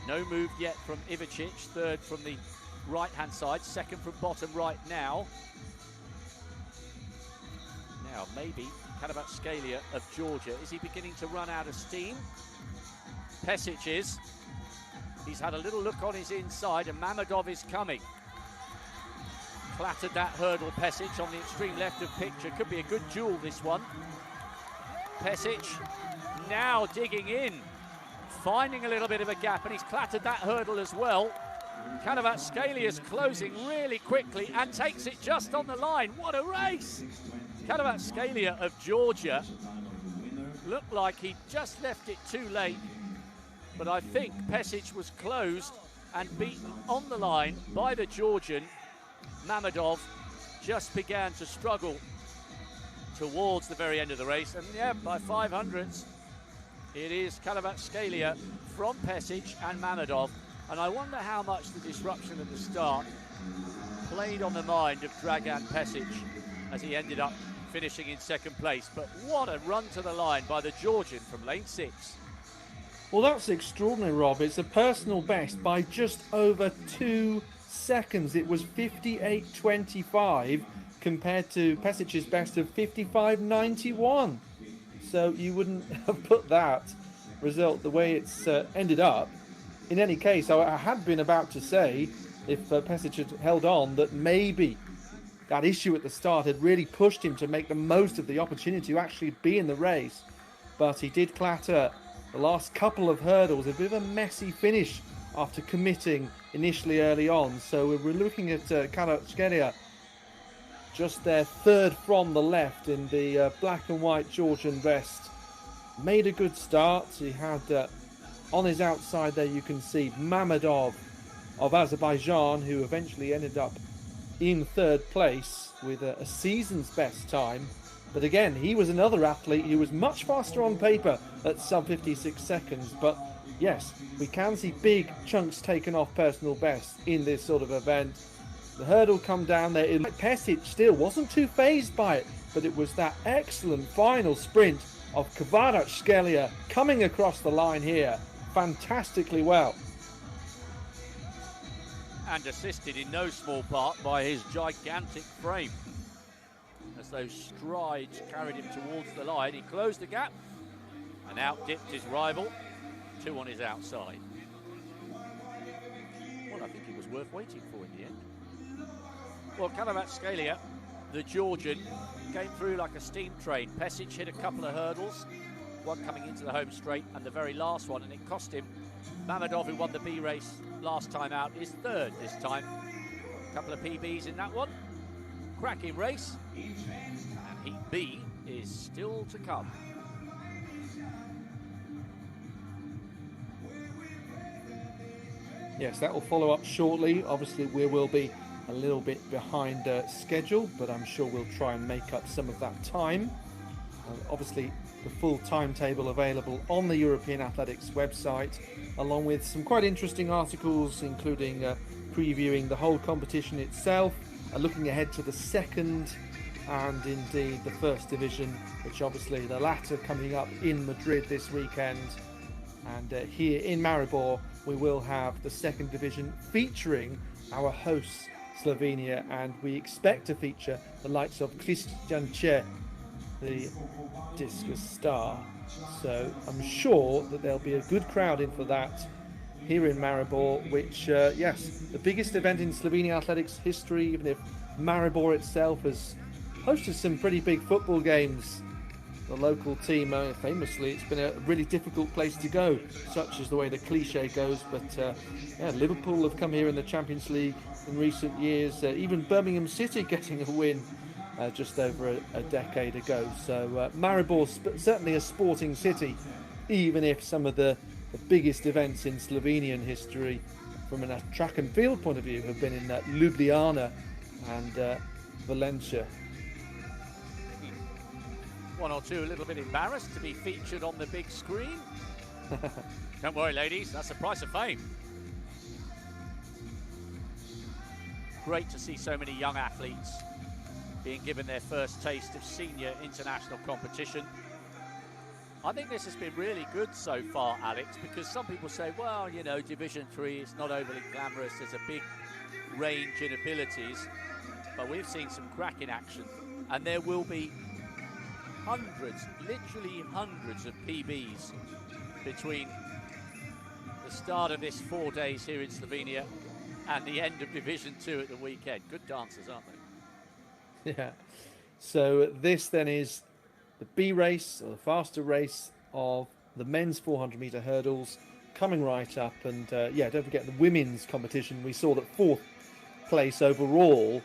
No move yet from Ivicic, 3rd from the right-hand side, 2nd from bottom right now. Now, maybe Karavatskalia of Georgia. Is he beginning to run out of steam? Pesic is. He's had a little look on his inside, and Mammadov is coming. Clattered that hurdle, Pesic, on the extreme left of picture. Could be a good duel, this one. Pesic now digging in, finding a little bit of a gap, and he's clattered that hurdle as well. Karavatskalia is closing really quickly and takes it just on the line. What a race! Karavatskalia of Georgia looked like he just left it too late, but I think Pesic was closed and beaten on the line by the Georgian. Mammadov just began to struggle towards the very end of the race, and yeah, by 500ths it is Karavatskalia from Pesic and Mammadov. And I wonder how much the disruption at the start played on the mind of Dragan Pesic as he ended up finishing in 2nd place. But what a run to the line by the Georgian from lane 6. Well, that's extraordinary, Rob. It's a personal best by just over 2 seconds. It was 58.25 compared to Pesic's best of 55.91. So you wouldn't have put that result the way it's ended up. In any case, I had been about to say, if Pesic had held on, that maybe that issue at the start had really pushed him to make the most of the opportunity to actually be in the race. But he did clatter the last couple of hurdles, a bit of a messy finish after committing initially early on. So we're looking at Karavatskalia just there, 3rd from the left in the black and white Georgian vest. made a good start. He had on his outside there, you can see Mamedov of Azerbaijan, who eventually ended up in third place with a season's best time. But again, he was another athlete who was much faster on paper at sub 56 seconds. But yes, we can see big chunks taken off personal best in this sort of event. The hurdle come down there. Pesic still wasn't too phased by it, but it was that excellent final sprint of Kvaratskhelia coming across the line here fantastically well. And assisted in no small part by his gigantic frame. As those strides carried him towards the line, he closed the gap and outdipped his rival, 2 on his outside. Well, I think it was worth waiting for in the end. Well, Kvaratskhelia, the Georgian, came through like a steam train. Pesic hit a couple of hurdles, one coming into the home straight and the very last one, and it cost him. Mamedov, who won the B race last time out, is third this time. A couple of PBs in that one. Cracking race. And Heat B is still to come. Yes, that will follow up shortly. Obviously, we will be a little bit behind schedule, but I'm sure we'll try and make up some of that time. Obviously, the full timetable available on the European Athletics website, along with some quite interesting articles, including previewing the whole competition itself, looking ahead to the second and indeed the first division, which obviously the latter coming up in Madrid this weekend. And here in Maribor, we will have the second division featuring our hosts, Slovenia, and we expect to feature the likes of Christian Che, the discus star. So I'm sure that there'll be a good crowd in for that here in Maribor, which, yes, the biggest event in Slovenian athletics history, even if Maribor itself has hosted some pretty big football games. The local team, famously, it's been a really difficult place to go, such as the way the cliche goes. But yeah, Liverpool have come here in the Champions League in recent years, even Birmingham City getting a win just over a decade ago. So Maribor's certainly a sporting city, even if some of the biggest events in Slovenian history from a track and field point of view have been in Ljubljana and Valencia. One or two a little bit embarrassed to be featured on the big screen. Don't worry, ladies, that's the price of fame. Great to see so many young athletes being given their first taste of senior international competition. I think this has been really good so far, Alex, because some people say, well, you know, Division 3, it's not overly glamorous, there's a big range in abilities, but we've seen some cracking action, and there will be hundreds, literally hundreds of PBs between the start of this 4 days here in Slovenia and the end of Division 2 at the weekend. Good dancers, aren't they? Yeah. So this then is the B race, or the faster race of the men's 400 metre hurdles coming right up. And yeah, don't forget the women's competition. We saw that fourth place overall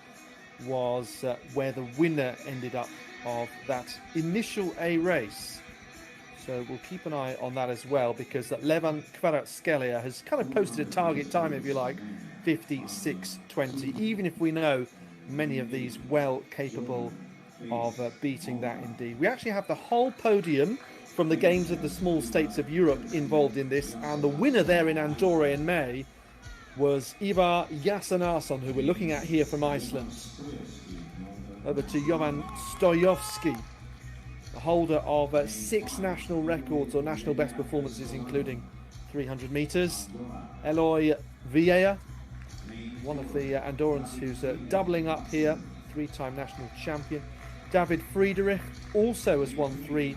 was where the winner ended up of that initial A race. So we'll keep an eye on that as well, because that Levan Kvaratskhelia has kind of posted a target time, if you like, 56:20, even if we know many of these well capable of beating that indeed. We actually have the whole podium from the Games of the Small States of Europe involved in this, and the winner there in Andorra in May was Ivar Jasanarsson, who we're looking at here from Iceland. Over to Jovan Stojovski, the holder of 6 national records or national best performances, including 300 metres. Eloy Vieira, one of the Andorrans who's doubling up here, 3-time national champion. David Friedrich also has won 3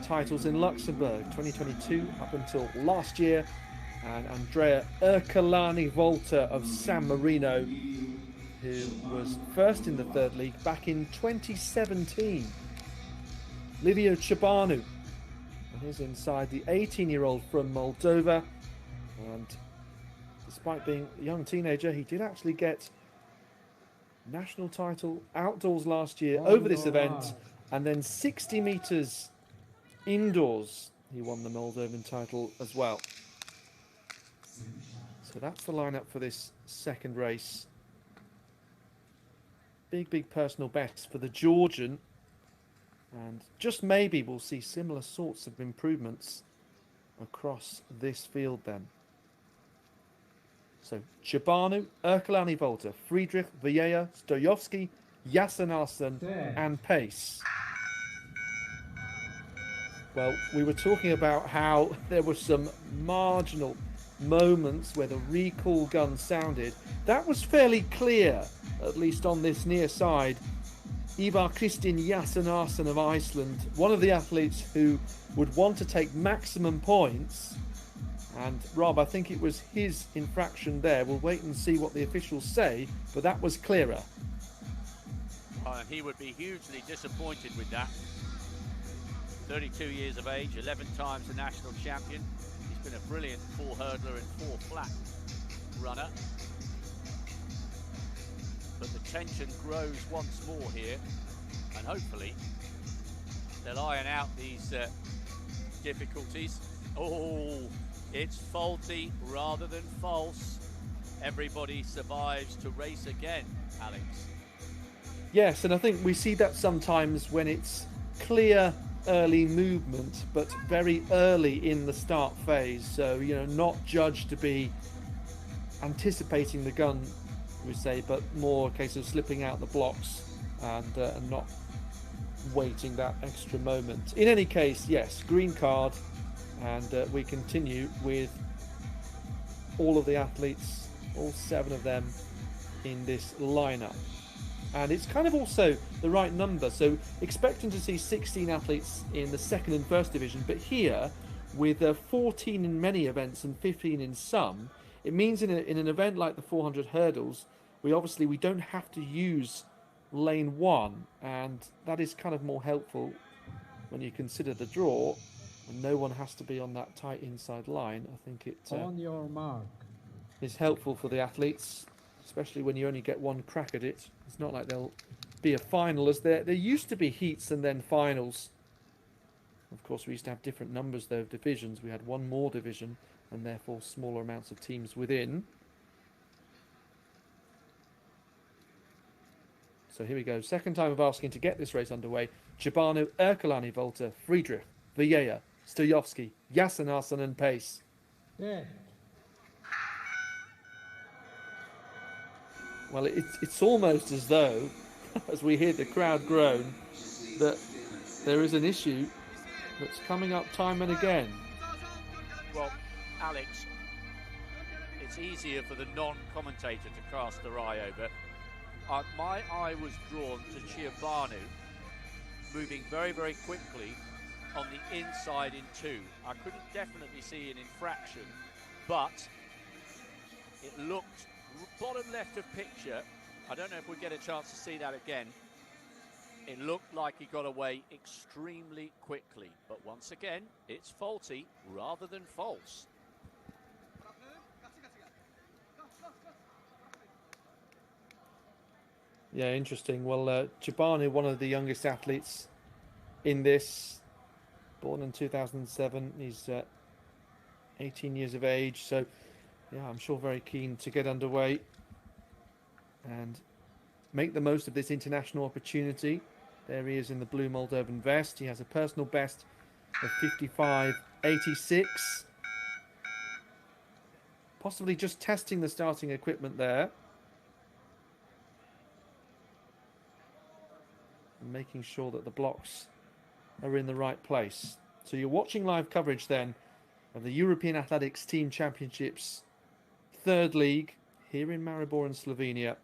titles in Luxembourg, 2022 up until last year. And Andrea Ercolani Volta of San Marino, who was first in the third league back in 2017. Livio Ciobanu is inside, the 18-year-old from Moldova, and despite being a young teenager, he did actually get national title outdoors last year over this event, and then 60 metres indoors He won the Moldovan title as well. So that's the lineup for this second race. Big personal best for the Georgian. And just maybe we'll see similar sorts of improvements across this field then. So Chibanu, Erkolani Volta, Friedrich, Vieja, Stojovski, Jasanarsson and Pace. Well, we were talking about how there were some marginal moments where the recall gun sounded. That was fairly clear, at least on this near side. Ivar Kristin Jasanarsson of Iceland, one of the athletes who would want to take maximum points. And Rob, I think it was his infraction there. We'll wait and see what the officials say, but that was clearer. And he would be hugely disappointed with that. 32 years of age, 11 times the national champion. He's been a brilliant 4-hurdler and 4-flat runner. But the tension grows once more here, and hopefully they'll iron out these difficulties. Oh, it's faulty rather than false. Everybody survives to race again, Alex. Yes, and I think we see that sometimes when it's clear early movement, but very early in the start phase. So, you know, not judged to be anticipating the gun, we say, but more a case of slipping out the blocks and not waiting that extra moment. In any case, yes, green card, and we continue with all of the athletes, all 7 of them in this lineup. And it's kind of also the right number, so expecting to see 16 athletes in the second and first division, but here with 14 in many events and 15 in some, it means in an event like the 400 hurdles, we don't have to use lane 1, and that is kind of more helpful when you consider the draw, and no one has to be on that tight inside line. I think it On your mark. is helpful for the athletes, especially when you only get one crack at it. It's not like there'll be a final, as there used to be heats and then finals. Of course, we used to have different numbers though of divisions. We had one more division and therefore smaller amounts of teams within. So here we go. Second time of asking to get this race underway. Chibanu, Erkolani, Volta, Friedrich, Vieja, Stojovski, Jasanarsson and Pace. Yeah. Well, it's almost as though, as we hear the crowd groan, that there is an issue that's coming up time and again. Well, Alex, it's easier for the non-commentator to cast their eye over. My eye was drawn to Chibanu moving very, very quickly on the inside in 2. I couldn't definitely see an infraction, but it looked bottom left of picture. I don't know if we'll get a chance to see that again. It looked like he got away extremely quickly, but once again, it's faulty rather than false. Yeah, interesting. Well, Chibanu, one of the youngest athletes in this, born in 2007. He's 18 years of age, so yeah, I'm sure very keen to get underway and make the most of this international opportunity. There he is in the blue Moldovan vest. He has a personal best of 55.86. Possibly just testing the starting equipment there. And making sure that the blocks are in the right place. So you're watching live coverage then of the European Athletics Team Championships third league here in Maribor in Slovenia.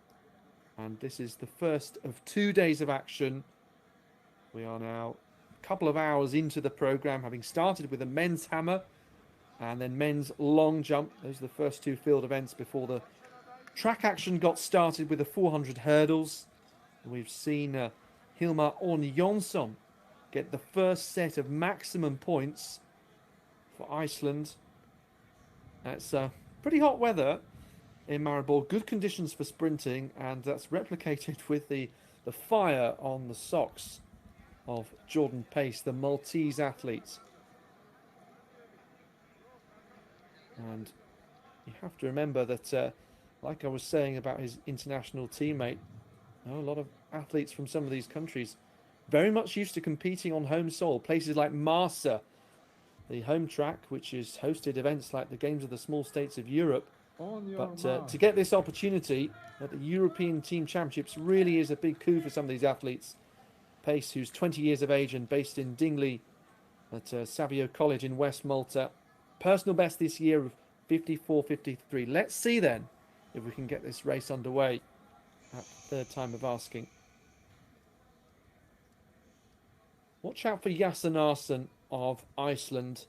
And this is the first of 2 days of action. We are now a couple of hours into the program, having started with a men's hammer and then men's long jump. Those are the first 2 field events before the track action got started with the 400 hurdles. We've seen Hilmar Orn Jonsson get the first set of maximum points for Iceland. It's pretty hot weather in Maribor, good conditions for sprinting, and that's replicated with the fire on the socks of Jordan Pace, the Maltese athlete. And you have to remember that, like I was saying about his international teammate, a lot of athletes from some of these countries very much used to competing on home soil. Places like Marsa, the home track, which has hosted events like the Games of the Small States of Europe. But to get this opportunity at the European Team Championships really is a big coup for some of these athletes. Pace, who's 20 years of age and based in Dingley at Savio College in West Malta. Personal best this year of 54.53. Let's see then if we can get this race underway at the third time of asking. Watch out for Jasanarsson of Iceland.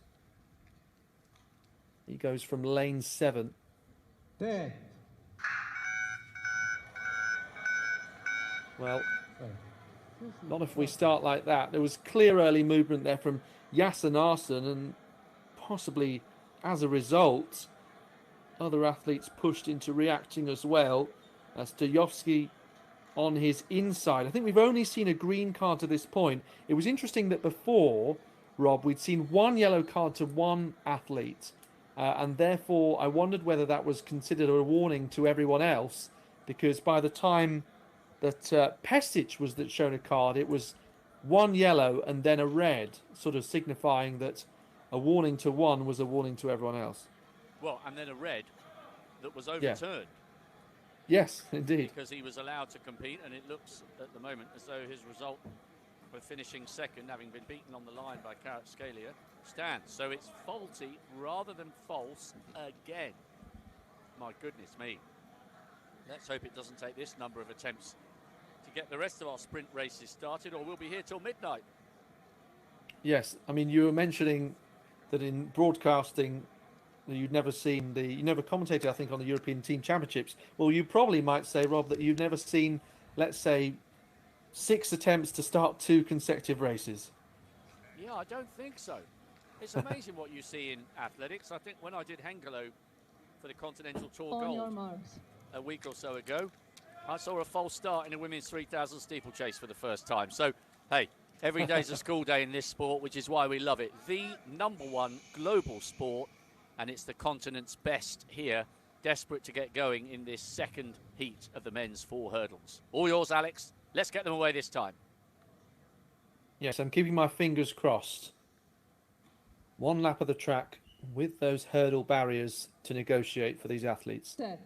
He goes from lane 7. There. Well, not if we start like that. There was clear early movement there from Jasanarsson, and possibly as a result, other athletes pushed into reacting as well. Stojovski on his inside. I think we've only seen a green card to this point. It was interesting that before, Rob, we'd seen one yellow card to one athlete. And therefore, I wondered whether that was considered a warning to everyone else, because by the time that Pesic was shown a card, it was one yellow and then a red, sort of signifying that a warning to one was a warning to everyone else. Well, and then a red that was overturned. Yes, indeed. Because he was allowed to compete, and it looks at the moment as though his result for finishing second, having been beaten on the line by Karatskelia, stands. So it's faulty rather than false again. My goodness me. Let's hope it doesn't take this number of attempts to get the rest of our sprint races started, or we'll be here till midnight. Yes, I mean, you were mentioning that in broadcasting you'd never seen you never commentated, I think, on the European Team Championships. Well, you probably might say, Rob, that you've never seen, let's say, 6 attempts to start 2 consecutive races. Yeah, I don't think so. It's amazing what you see in athletics. I think when I did Hengelo for the Continental Tour Gold a week or so ago, I saw a false start in a women's 3,000 steeplechase for the first time. So, hey, every day's a school day in this sport, which is why we love it. The #1 global sport, and it's the continent's best here, desperate to get going in this second heat of the men's 4 hurdles. All yours, Alex. Let's get them away this time. Yes, I'm keeping my fingers crossed. 1 lap of the track with those hurdle barriers to negotiate for these athletes. Set.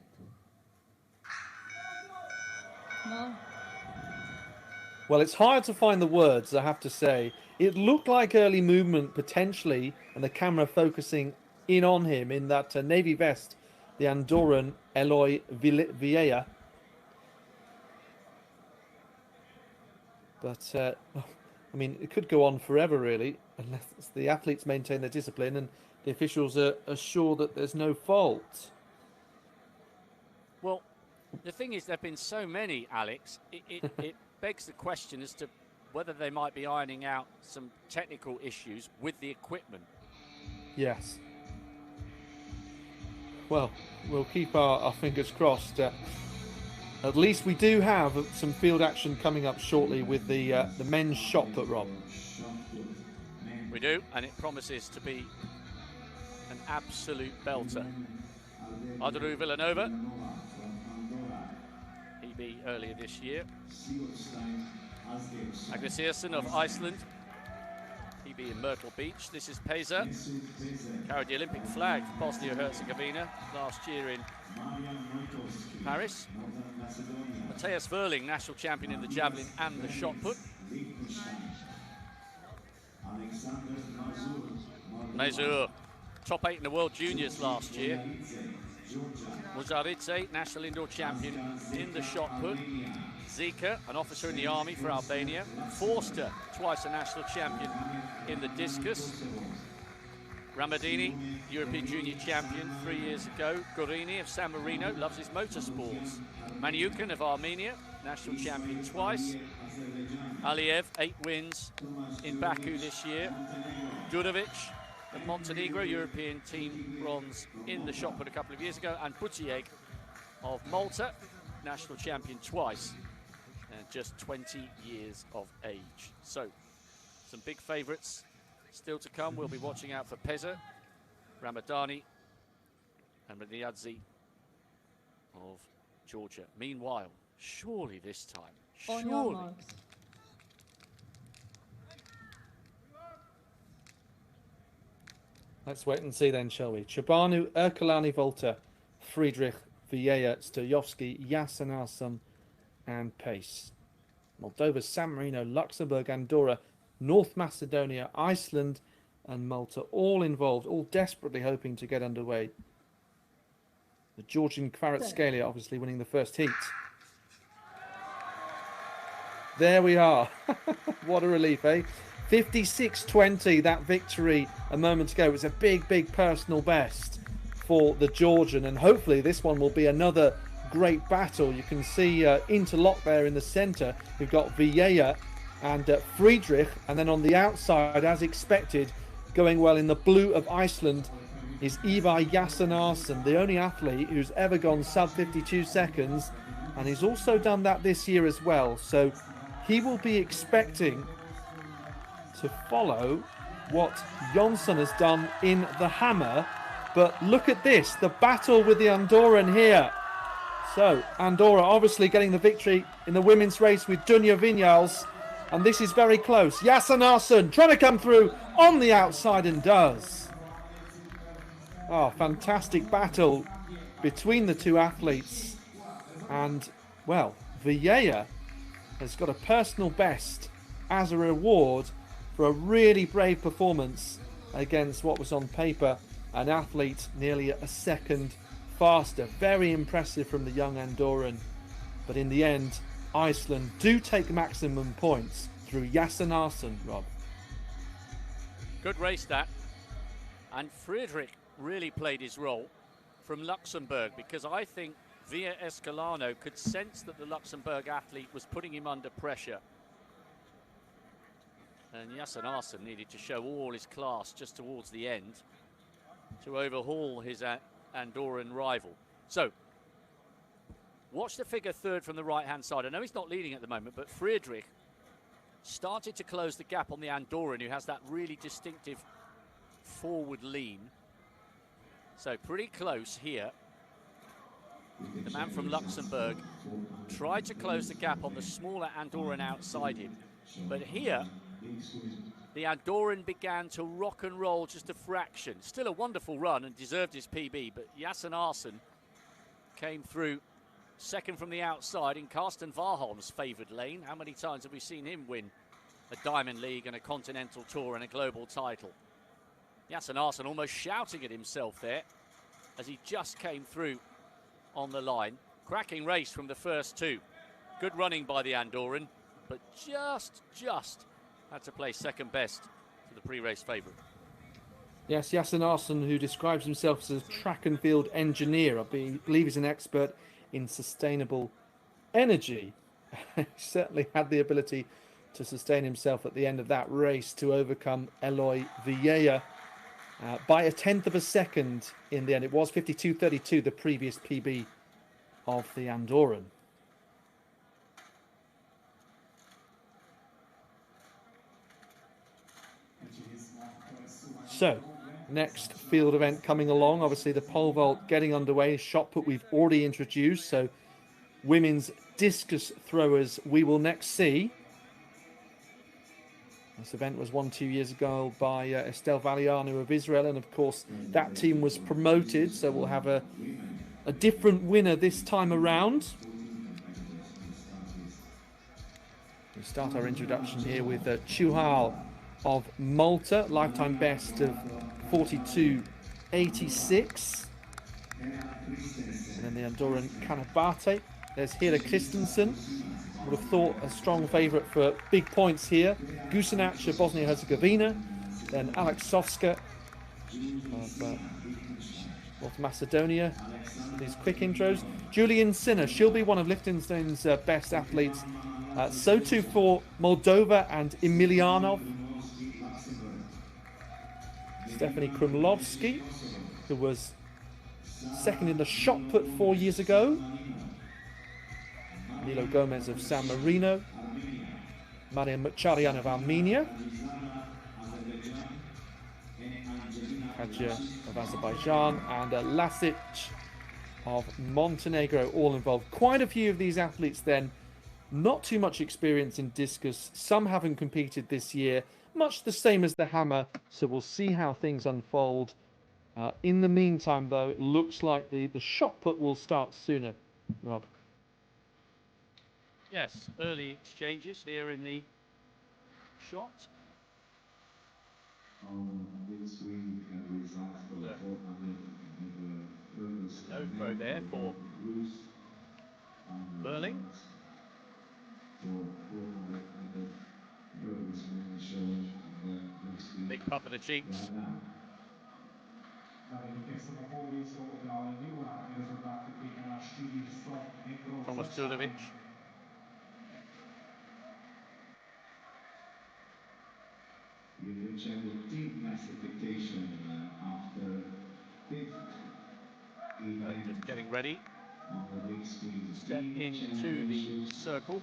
No. Well, it's hard to find the words, I have to say. It looked like early movement potentially, and the camera focusing in on him in that navy vest, the Andorran Eloy Vieira. But, I mean, it could go on forever, really, unless the athletes maintain their discipline and the officials are sure that there's no fault. Well, the thing is, there have been so many, Alex, it begs the question as to whether they might be ironing out some technical issues with the equipment. Yes. Well, we'll keep our fingers crossed. At least we do have some field action coming up shortly with the men's shot put, Rob. We do, and it promises to be an absolute belter. Adru Villanova, he beat earlier this year. Agnesiasson of Iceland, he beat in Myrtle Beach. This is Peza, carried the Olympic flag for Bosnia-Herzegovina last year in Paris. Matthias Verling, national champion in the javelin and the shot put. Mazur, top 8 in the World Juniors last year. Muzaridze, national indoor champion in the shot put. Zika, an officer in the army for Albania. Forster, twice a national champion in the discus. Ramadini, European junior champion 3 years ago. Gorini of San Marino, loves his motorsports. Maniukin of Armenia, national champion twice. Aliev, 8 wins in Baku this year. Dudovic of Montenegro, European team bronze in the shot put a couple of years ago. And Butieg of Malta, national champion twice. And just 20 years of age. So, some big favourites still to come. We'll be watching out for Peza, Ramadani, and Radiadze of Georgia. Meanwhile, surely this time, On your surely. marks. Let's wait and see then, shall we? Chobanu, Erkolani, Volta, Friedrich, Vieja, Stojovski, Jasanarsson, and Pace. Moldova, San Marino, Luxembourg, Andorra, North Macedonia, Iceland, and Malta, all involved, all desperately hoping to get underway. The Georgian Kvaratskhelia obviously winning the first heat. There we are. What a relief, eh? 56-20, that victory a moment ago. It was a big, big personal best for the Georgian, and hopefully this one will be another great battle. You can see interlock there in the centre. We've got Vieja and Friedrich, and then on the outside, as expected, going well in the blue of Iceland is Ivar Jasanarsson, the only athlete who's ever gone sub 52 seconds, and he's also done that this year as well. So he will be expecting to follow what Jonsson has done in the hammer. But look at this, the battle with the Andorran here. So Andorra obviously getting the victory in the women's race with Dunja Vinyals, and this is very close. Jasanarsson trying to come through on the outside and does. Oh, fantastic battle between the two athletes, and well, Vieja has got a personal best as a reward for a really brave performance against what was on paper an athlete nearly a second faster. Very impressive from the young Andorran, but in the end Iceland do take maximum points through Jasanarsson, Rob. Good race that, and Friedrich really played his role from Luxembourg, because I think Via Escalano could sense that the Luxembourg athlete was putting him under pressure. And Jasanarsson needed to show all his class just towards the end to overhaul his Andorran rival. So, watch the figure third from the right-hand side. I know he's not leading at the moment, but Friedrich started to close the gap on the Andorran, who has that really distinctive forward lean. So pretty close here. The man from Luxembourg tried to close the gap on the smaller Andorran outside him. But here, the Andorran began to rock and roll just a fraction. Still a wonderful run and deserved his PB, but Jasanarsson came through second from the outside in Karsten Warholm's favoured lane. How many times have we seen him win a Diamond League and a Continental Tour and a global title? Jasanarsson almost shouting at himself there as he just came through on the line. Cracking race from the first two. Good running by the Andorran, but just had to play second best to the pre-race favourite. Yes, Jasanarsson, who describes himself as a track and field engineer. I believe he's an expert in sustainable energy. He certainly had the ability to sustain himself at the end of that race to overcome Eloy Vieja by 1/10 of a second in the end. It was 52.32, the previous PB of the Andorran. So, next field event coming along, obviously the pole vault getting underway. Shot put we've already introduced, so women's discus throwers we will next see. This event was won 2 years ago by Estelle Valiano of Israel, and of course that team was promoted, so we'll have a different winner this time around. We start our introduction here with Chuhal of Malta, lifetime best of 42.86. And then the Andorran Kanabate. There's Hira Christensen. Would have thought a strong favourite for big points here. Gusinac of Bosnia-Herzegovina. Then Alexovska of North Macedonia. These quick intros. Julian Sinner, she'll be one of Liechtenstein's best athletes. So too for Moldova and Emilianov. Stephanie Krumlovsky, who was second in the shot put 4 years ago. Milo Gomez of San Marino. Maria Macharian of Armenia. Hadja of Azerbaijan, and Lasic of Montenegro, all involved. Quite a few of these athletes then, not too much experience in discus. Some haven't competed this year, much the same as the hammer, so we'll see how things unfold. In the meantime, though, it looks like the shot put will start sooner, Rob. Yes, early exchanges here in the shot. No throw there for Burling. Big puff of the cheeks. Thomas Dudovic. Just getting ready. Step into the circle.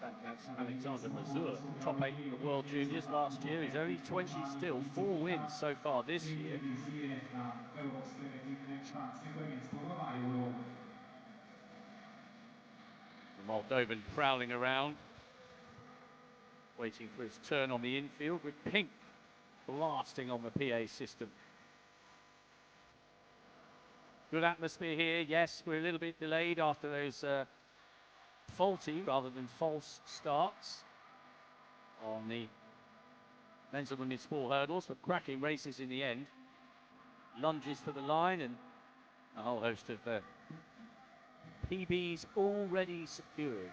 That's Alexander Mazur, top 8 in the World Juniors last year. He's only 20 still, 4 wins so far this year. The Moldovan prowling around, waiting for his turn on the infield with Pink blasting on the PA system. Good atmosphere here. Yes, we're a little bit delayed after those faulty rather than false starts on the men's and women's small hurdles, but cracking races in the end. Lunges for the line and a whole host of PBs already secured.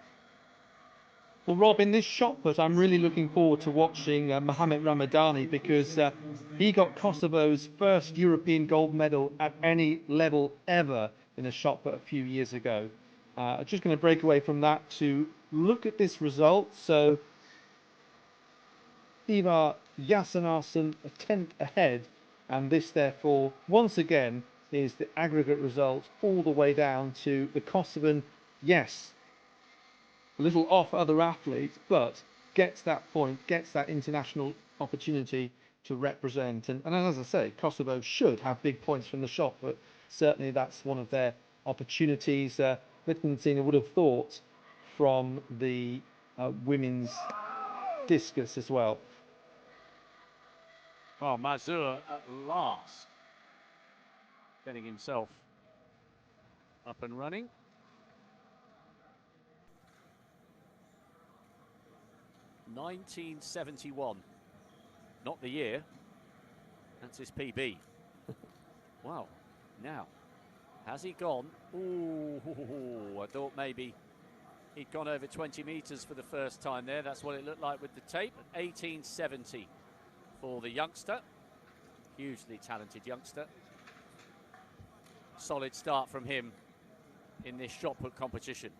Well, Rob, in this shot put, I'm really looking forward to watching Mohamed Ramadani, because he got Kosovo's first European gold medal at any level ever in a shot put a few years ago. Just going to break away from that to look at this result. So Ivar Jasanarsson a tenth ahead, and this therefore once again is the aggregate result all the way down to the Kosovan. Yes, a little off other athletes, but gets that point, gets that international opportunity to represent. And as I say, Kosovo should have big points from the shot, but certainly that's one of their opportunities. Liechtenstein would have thought from the women's discus as well. Oh, Mazur at last getting himself up and running. (1971), not the year. That's his PB. Wow. Now, has he gone? Ooh, I thought maybe he'd gone over 20 meters for the first time there. That's what it looked like with the tape. 1870 for the youngster. Hugely talented youngster. Solid start from him in this shot put competition.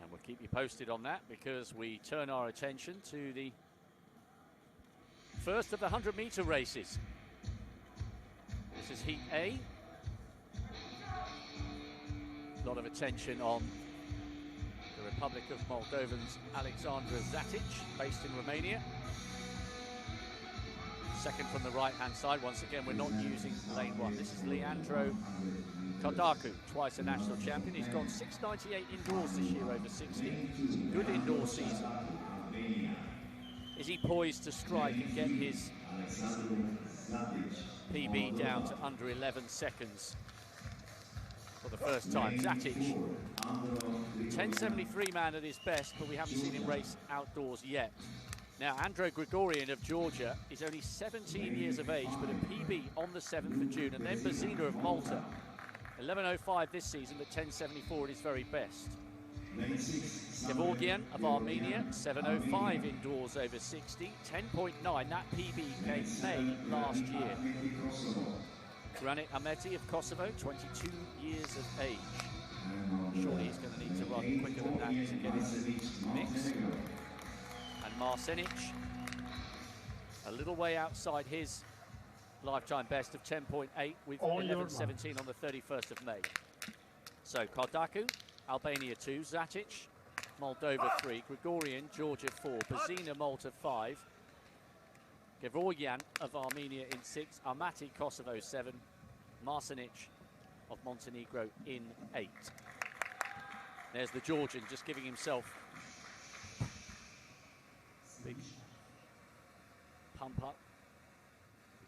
And we'll keep you posted on that, because we turn our attention to the first of the 100-meter races. This is Heat A. A lot of attention on the Republic of Moldovan's Alexandra Zatic, based in Romania. Second from the right-hand side. Once again, we're not using lane 1. This is Leandro Kodaku, twice a national champion. He's gone 6.98 indoors this year over 60. Good indoor season. Is he poised to strike and get his PB down to under 11 seconds for the first time? Zatic, 10.73 man at his best, but we haven't seen him race outdoors yet. Now, Andrew Grigorian of Georgia is only 17 years of age, but a PB on the 7th of June. And then Bazina of Malta, 11.05 this season, but 10.74 at his very best. Gevorgian of Armenia, 7.05 indoors over 60, 10.9. That PB came May last year. Granit Ameti of Kosovo, 22 years of age. Surely he's going to need to run quicker than that to get into the mix. And Marsenic, a little way outside his lifetime best of 10.8 with 11.17 on the 31st of May. So Kardaku, Albania 2, Zatic, Moldova 3, Grigorian, Georgia 4, Bazina, Malta 5, Gevorgyan of Armenia in 6, Amati, Kosovo 7, Marsenic of Montenegro in 8. There's the Georgian just giving himself a big pump up,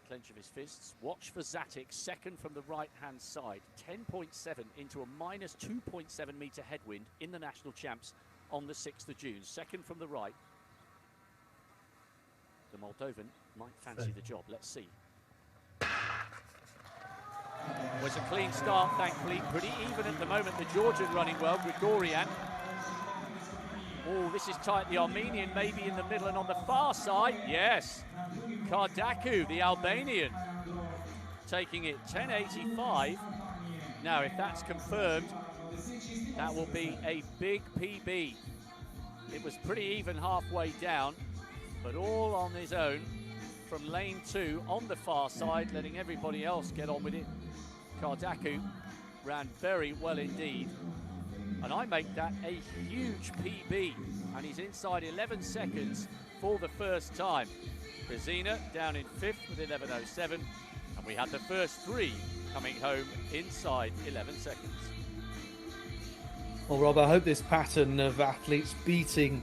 the clench of his fists. Watch for Zatic, second from the right-hand side, 10.7 into a minus 2.7 metre headwind in the national champs on the 6th of June. Second from the right. The Moldovan might fancy the job. Let's see. Well, it's a clean start, thankfully. Pretty even at the moment. The Georgian running well. Grigorian. Oh, this is tight. The Armenian maybe in the middle and on the far side. Yes. Kardaku, the Albanian, taking it 10.85. Now, if that's confirmed, that will be a big PB. It was pretty even halfway down, but all on his own from lane 2 on the far side, letting everybody else get on with it. Kardaku ran very well indeed, and I make that a huge PB, and he's inside 11 seconds for the first time. Bazina down in 5th with 11.07, and we had the first 3 coming home inside 11 seconds. Well, Rob, I hope this pattern of athletes beating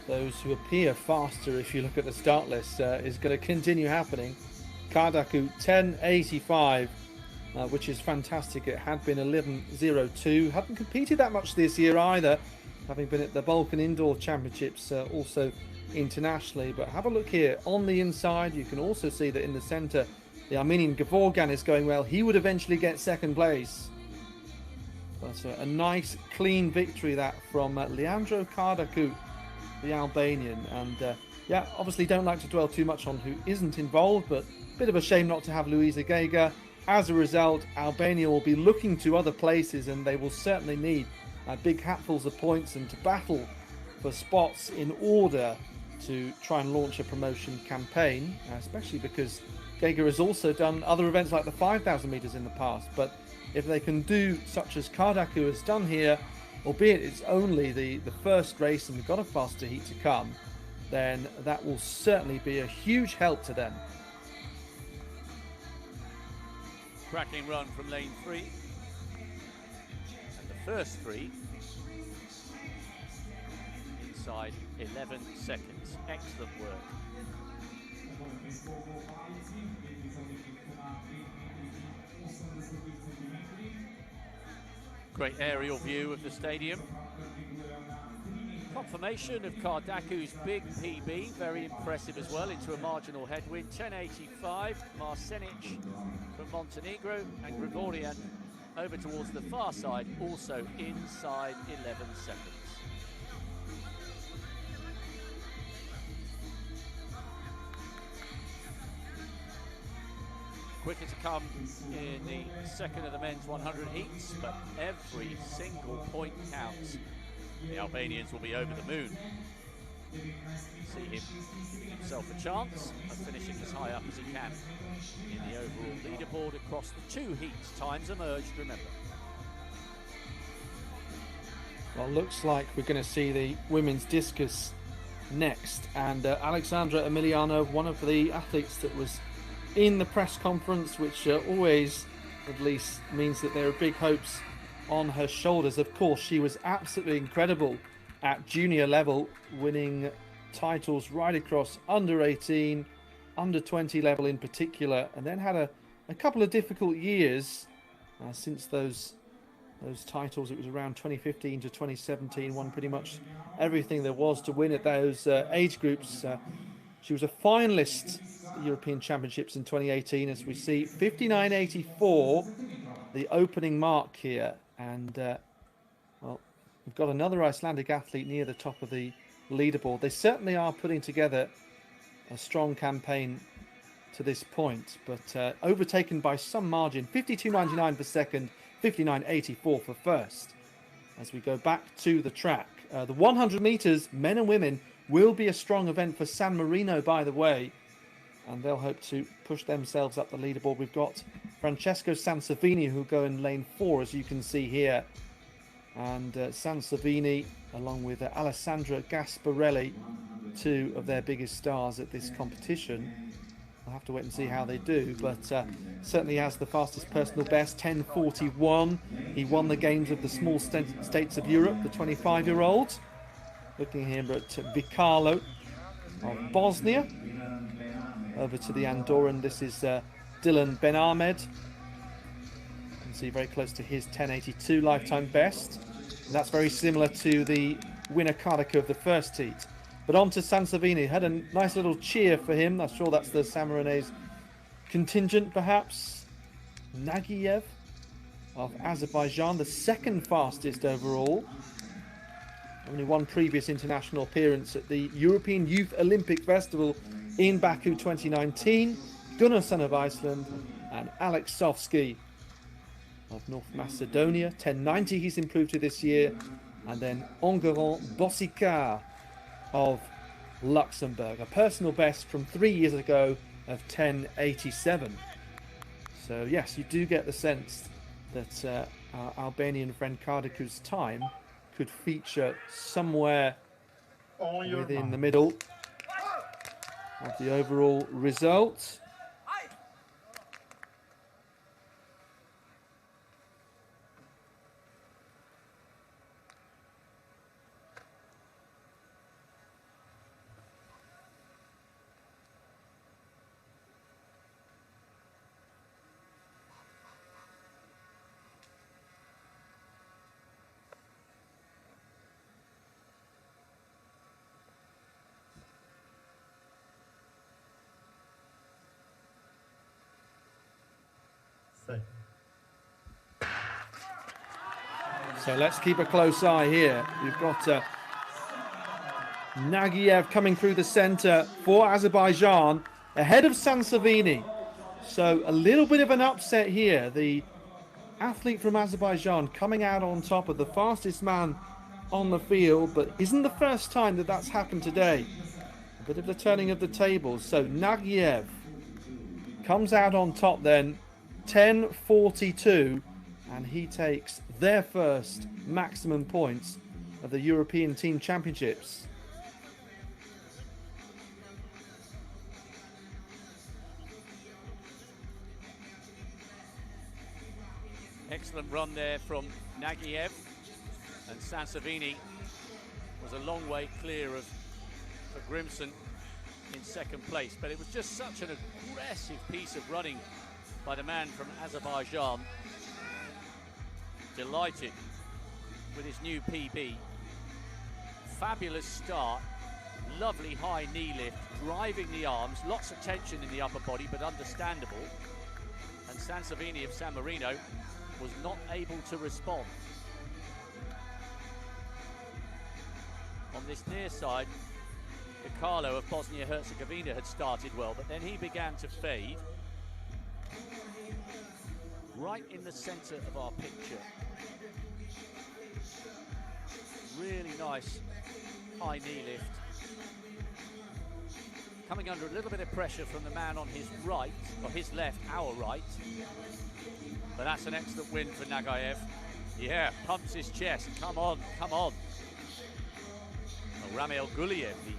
those who appear faster, if you look at the start list, is going to continue happening. Kardaku 10.85, which is fantastic. It had been 11.02. Hadn't competed that much this year either, having been at the Balkan Indoor Championships, also internationally. But have a look here on the inside. You can also see that in the centre, the Armenian Gevorgyan is going well. He would eventually get second place. But a nice, clean victory that from Leandro Kardaku, the Albanian. And yeah, obviously don't like to dwell too much on who isn't involved, but a bit of a shame not to have Luisa Gega. As a result, Albania will be looking to other places, and they will certainly need big hatfuls of points and to battle for spots in order to try and launch a promotion campaign, especially because Gega has also done other events like the 5,000 metres in the past. But if they can do such as Kardaku has done here, albeit it's only the first race and we've got a faster heat to come, then that will certainly be a huge help to them. Cracking run from lane 3. And the first 3 inside 11 seconds. Excellent work. Great aerial view of the stadium. Confirmation of Kardaku's big PB, very impressive as well, into a marginal headwind. 10.85, Marsenic from Montenegro, and Grigorian over towards the far side, also inside 11 seconds. Quicker to come in the second of the men's 100 heats, but every single point counts. The Albanians will be over the moon. See him giving himself a chance of finishing as high up as he can in the overall leaderboard across the 2 heats. Times emerged, remember. Well, looks like we're going to see the women's discus next, and Alexandra Emiliano, one of the athletes that was in the press conference, which always at least means that there are big hopes on her shoulders. Of course, she was absolutely incredible at junior level, winning titles right across under 18, under 20 level in particular, and then had a couple of difficult years since those titles. It was around 2015 to 2017, won pretty much everything there was to win at those age groups. She was a finalist at European Championships in 2018, as we see 59.84, the opening mark here. And well, we've got another Icelandic athlete near the top of the leaderboard. They certainly are putting together a strong campaign to this point, but overtaken by some margin. 52.99 for second, 59.84 for first. As we go back to the track, the 100 meters, men and women, will be a strong event for San Marino, by the way. and they'll hope to push themselves up the leaderboard. We've got Francesco Sansovini, who'll go in lane 4, as you can see here. And Sansovini, along with Alessandra Gasparelli, 2 of their biggest stars at this competition. We'll have to wait and see how they do, but certainly has the fastest personal best, 10:41. He won the games of the small states of Europe, the 25-year-old. Looking here at Vikalo of Bosnia. Over to the Andorran, this is Dylan Ben Ahmed. You can see very close to his 10:82 lifetime best. And that's very similar to the winner Kardaka of the first heat. But on to Sansovini, had a nice little cheer for him. I'm sure that's the Samarane's contingent, perhaps. Nagiev of Azerbaijan, the 2nd fastest overall. Only one previous international appearance at the European Youth Olympic Festival in Baku 2019. Gunnarsson of Iceland and Alex Sofsky of North Macedonia. 10:90 he's improved to this year. And then Enguerrand Bossikar of Luxembourg. A personal best from 3 years ago of 10:87. So yes, you do get the sense that our Albanian friend Kardaku's time could feature somewhere within the middle of the overall result. So let's keep a close eye here. You've got Nagiev coming through the centre for Azerbaijan, ahead of Sansovini. So a little bit of an upset here. The athlete from Azerbaijan coming out on top of the fastest man on the field, but isn't the first time that that's happened today. A bit of the turning of the tables. So Nagiev comes out on top then, 10:42, and he takes their first maximum points of the European Team Championships. Excellent run there from Nagiev, and Sansovini was a long way clear of Grimson in 2nd place, but it was just such an aggressive piece of running by the man from Azerbaijan. Delighted with his new PB. Fabulous start, lovely high knee lift, driving the arms, lots of tension in the upper body, but understandable. And Sansovini of San Marino was not able to respond. On this near side, Carlo of Bosnia-Herzegovina had started well, but then he began to fade. Right in the centre of our picture. Really nice high knee lift. Coming under a little bit of pressure from the man on his right, or his left, our right. But that's an excellent win for Nagiev. Yeah, pumps his chest. Come on, come on. Well, Ramil Guliev, the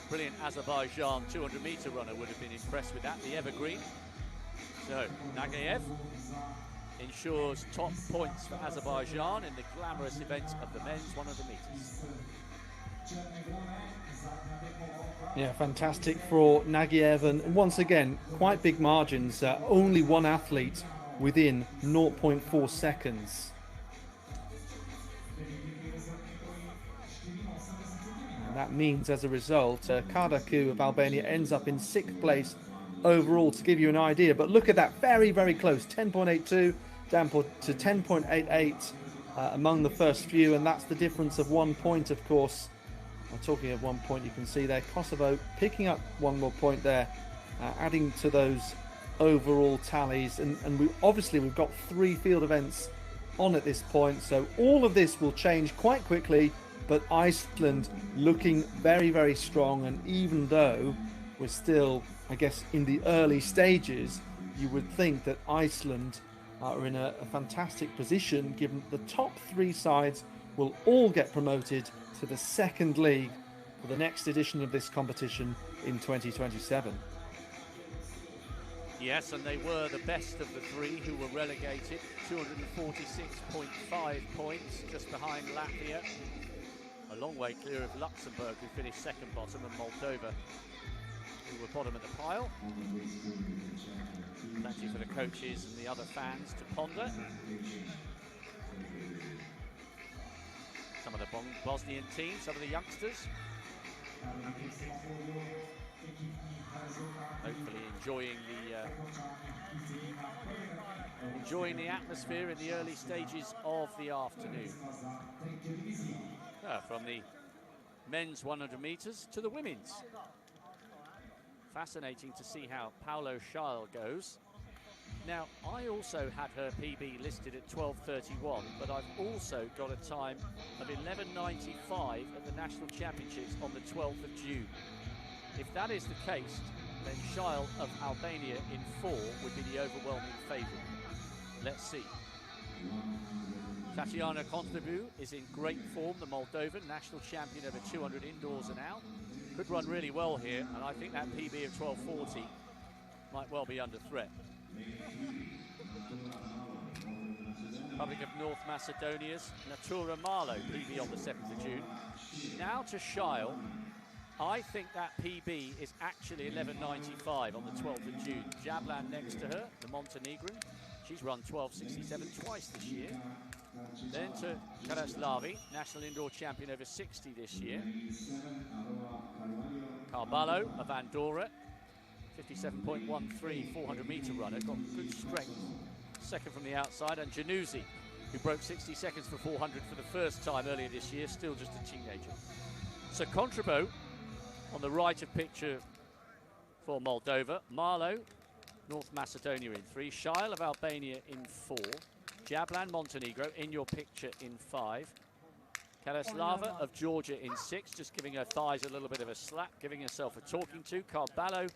brilliant Azerbaijan 200-metre runner, would have been impressed with that, the evergreen. So, Nagiev ensures top points for Azerbaijan in the glamorous event of the men's 100 metres. Yeah, fantastic for Nagiev, and once again, quite big margins. Only one athlete within 0.4 seconds. And that means, as a result, Kardaku of Albania ends up in 6th place overall, to give you an idea. But look at that, very, very close. 10.82 down to 10.88 among the first few, and that's the difference of 1 point, of course. I'm talking of 1 point, you can see there Kosovo picking up 1 more point there, adding to those overall tallies. And we've got 3 field events on at this point, so all of this will change quite quickly. But Iceland looking very, very strong, and even though we're still I guess in the early stages, you would think that Iceland are in a fantastic position, given the top 3 sides will all get promoted to the second league for the next edition of this competition in 2027. Yes, and they were the best of the 3 who were relegated. 246.5 points, just behind Latvia. A long way clear of Luxembourg, who finished second bottom, and Moldova, who were bottom of the pile. Plenty for the coaches and the other fans to ponder. Some of the Bosnian teams, some of the youngsters. Hopefully enjoying the atmosphere in the early stages of the afternoon. From the men's 100 metres to the women's. Fascinating to see how Paolo Scheil goes. Now, I also had her PB listed at 12:31, but I've also got a time of 11:95 at the National Championships on the 12th of June. If that is the case, then Scheil of Albania in 4 would be the overwhelming favourite. Let's see. Tatiana Contabu is in great form, the Moldovan national champion over 200 indoors and out. Could run really well here, and I think that PB of 12:40 might well be under threat. Republic of North Macedonia's Natura Marlow, PB on the 7th of June. Now to Scheil. I think that PB is actually 11:95 on the 12th of June. Jablan next to her, the Montenegrin. She's run 12:67 twice this year. Then to Karaslavi, national indoor champion over 60 this year. Carballo of Andorra, 57.13, 400-metre runner, got good strength. Second from the outside, and Januzzi, who broke 60 seconds for 400 for the first time earlier this year, still just a teenager. So Contrabo on the right of picture for Moldova. Marlow, North Macedonia in 3. Scheil of Albania in 4. Jablan, Montenegro, in your picture in 5. Karaslava of Georgia in 6, just giving her thighs a little bit of a slap, giving herself a talking to. Carballo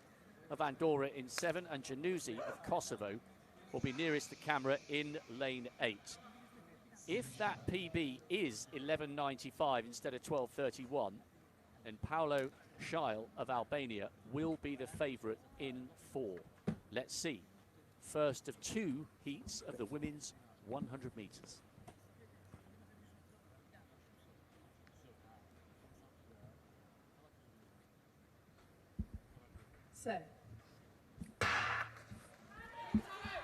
of Andorra in 7, and Januzzi of Kosovo will be nearest the camera in lane 8. If that PB is 11:95 instead of 12:31, then Paolo Scheil of Albania will be the favourite in 4. Let's see. First of 2 heats of the women's 100 metres.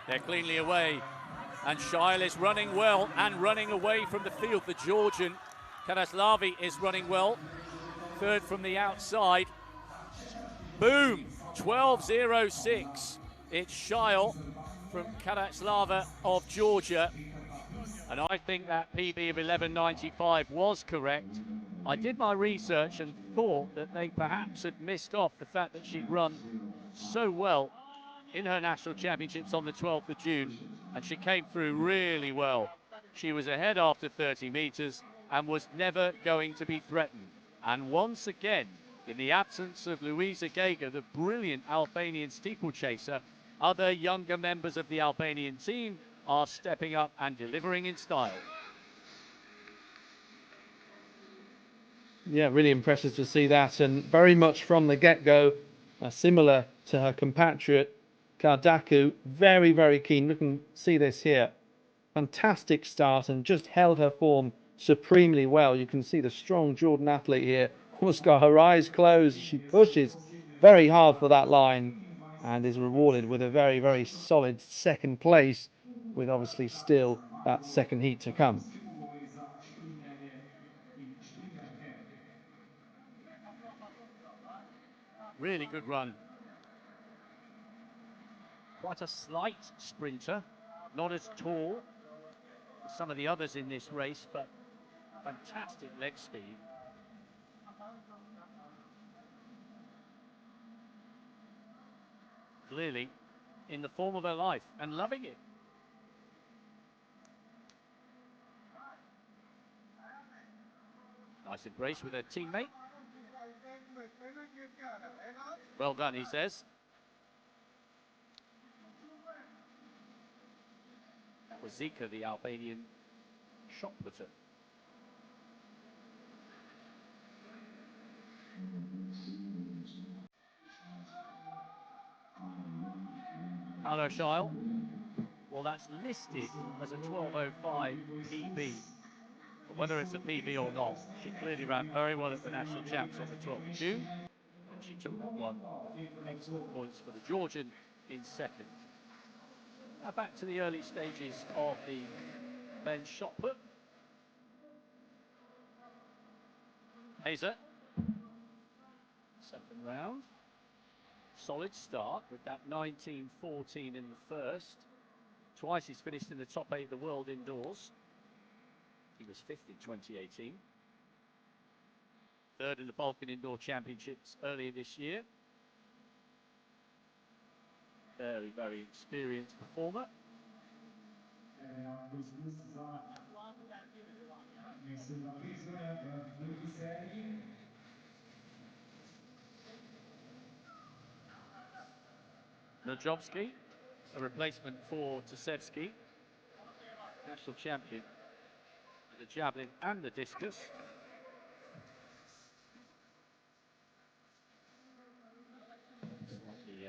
They're cleanly away, and Scheil is running well and running away from the field. The Georgian Karaslavi is running well. Third from the outside. Boom! 12:06. It's Scheil from Karaslava of Georgia. And I think that PB of 11:95 was correct. I did my research and thought that they perhaps had missed off the fact that she'd run so well in her national championships on the 12th of June, and she came through really well. She was ahead after 30 metres and was never going to be threatened. And once again, in the absence of Luisa Gega, the brilliant Albanian steeplechaser, other younger members of the Albanian team are stepping up and delivering in style. Yeah, really impressive to see that, and very much from the get-go, similar to her compatriot Kardaku, very, very keen. Look and see this here. Fantastic start and just held her form supremely well. You can see the strong Jordan athlete here. Almost got her eyes closed. She pushes very hard for that line and is rewarded with a very, very solid second place, with obviously still that second heat to come. Really good run. Quite a slight sprinter, not as tall as some of the others in this race, but fantastic leg speed. Clearly in the form of her life and loving it. Nice embrace with her teammate. Well done, he says. was Zika, the Albanian shot putter. Hello, Shile. Well, that's listed as a 12:05 PB. But whether it's a PB or not, she clearly ran very well at the national champs on the 12th of June. And she took that one. Excellent points for the Georgian in second. Now back to the early stages of the men's shot put. Hazer. Second round. Solid start with that 19.14 in the first. Twice he's finished in the top 8 of the world indoors. He was 5th in 2018. Third in the Balkan Indoor Championships earlier this year. Very, very experienced performer. Nojovski, a replacement for Tasevski, national champion with the javelin and the discus. Slightly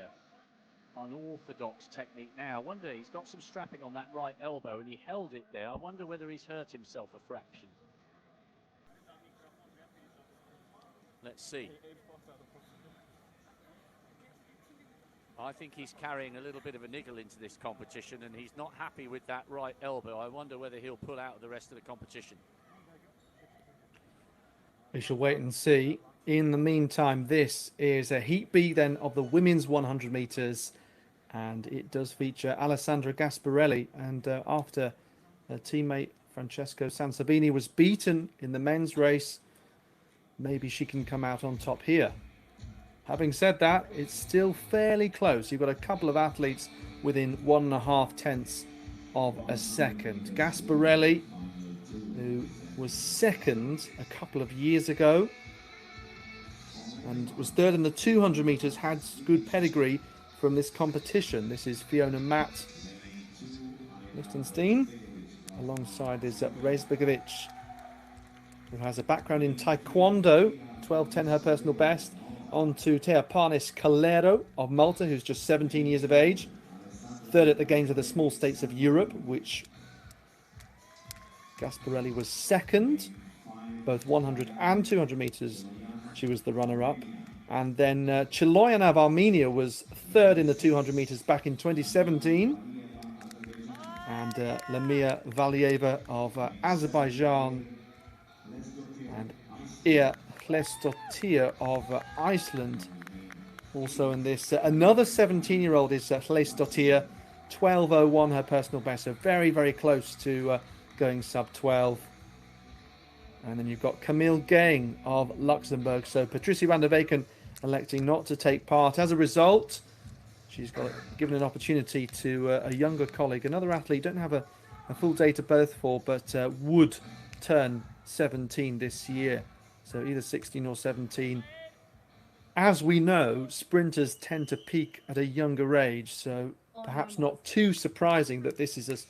unorthodox technique now. I wonder, he's got some strapping on that right elbow and he held it there. I wonder whether he's hurt himself a fraction. Let's see. I think he's carrying a little bit of a niggle into this competition and he's not happy with that right elbow. I wonder whether he'll pull out of the rest of the competition. We shall wait and see. In the meantime, this is a heat B then of the women's 100 metres, and it does feature Alessandra Gasparelli. And after her teammate Francesco Sansabini was beaten in the men's race, maybe she can come out on top here. Having said that, it's still fairly close. You've got a couple of athletes within 1.5 tenths of a second. Gasparelli, who was second a couple of years ago and was third in the 200 metres, had good pedigree from this competition. This is Fiona Matt Lichtenstein. Alongside is Rezbegovic, who has a background in Taekwondo, 12:10 her personal best. On to Teopanis Calero of Malta, who's just 17 years of age. Third at the Games of the Small States of Europe, which Gasparelli was second. Both 100 and 200 metres, she was the runner-up. And then Chiloyan of Armenia was third in the 200 metres back in 2017. And Lamia Valieva of Azerbaijan. And Ia Hlesdottir of Iceland also in this. Another 17-year-old is Hlesdottir, 12:01 her personal best, so very, very close to going sub 12. And then you've got Camille Gang of Luxembourg. So Patricia van der Weken electing not to take part. As a result, she's got given an opportunity to a younger colleague, another athlete, don't have a full date of birth for, but would turn 17 this year. So either 16 or 17. As we know, sprinters tend to peak at a younger age, so perhaps not too surprising that this is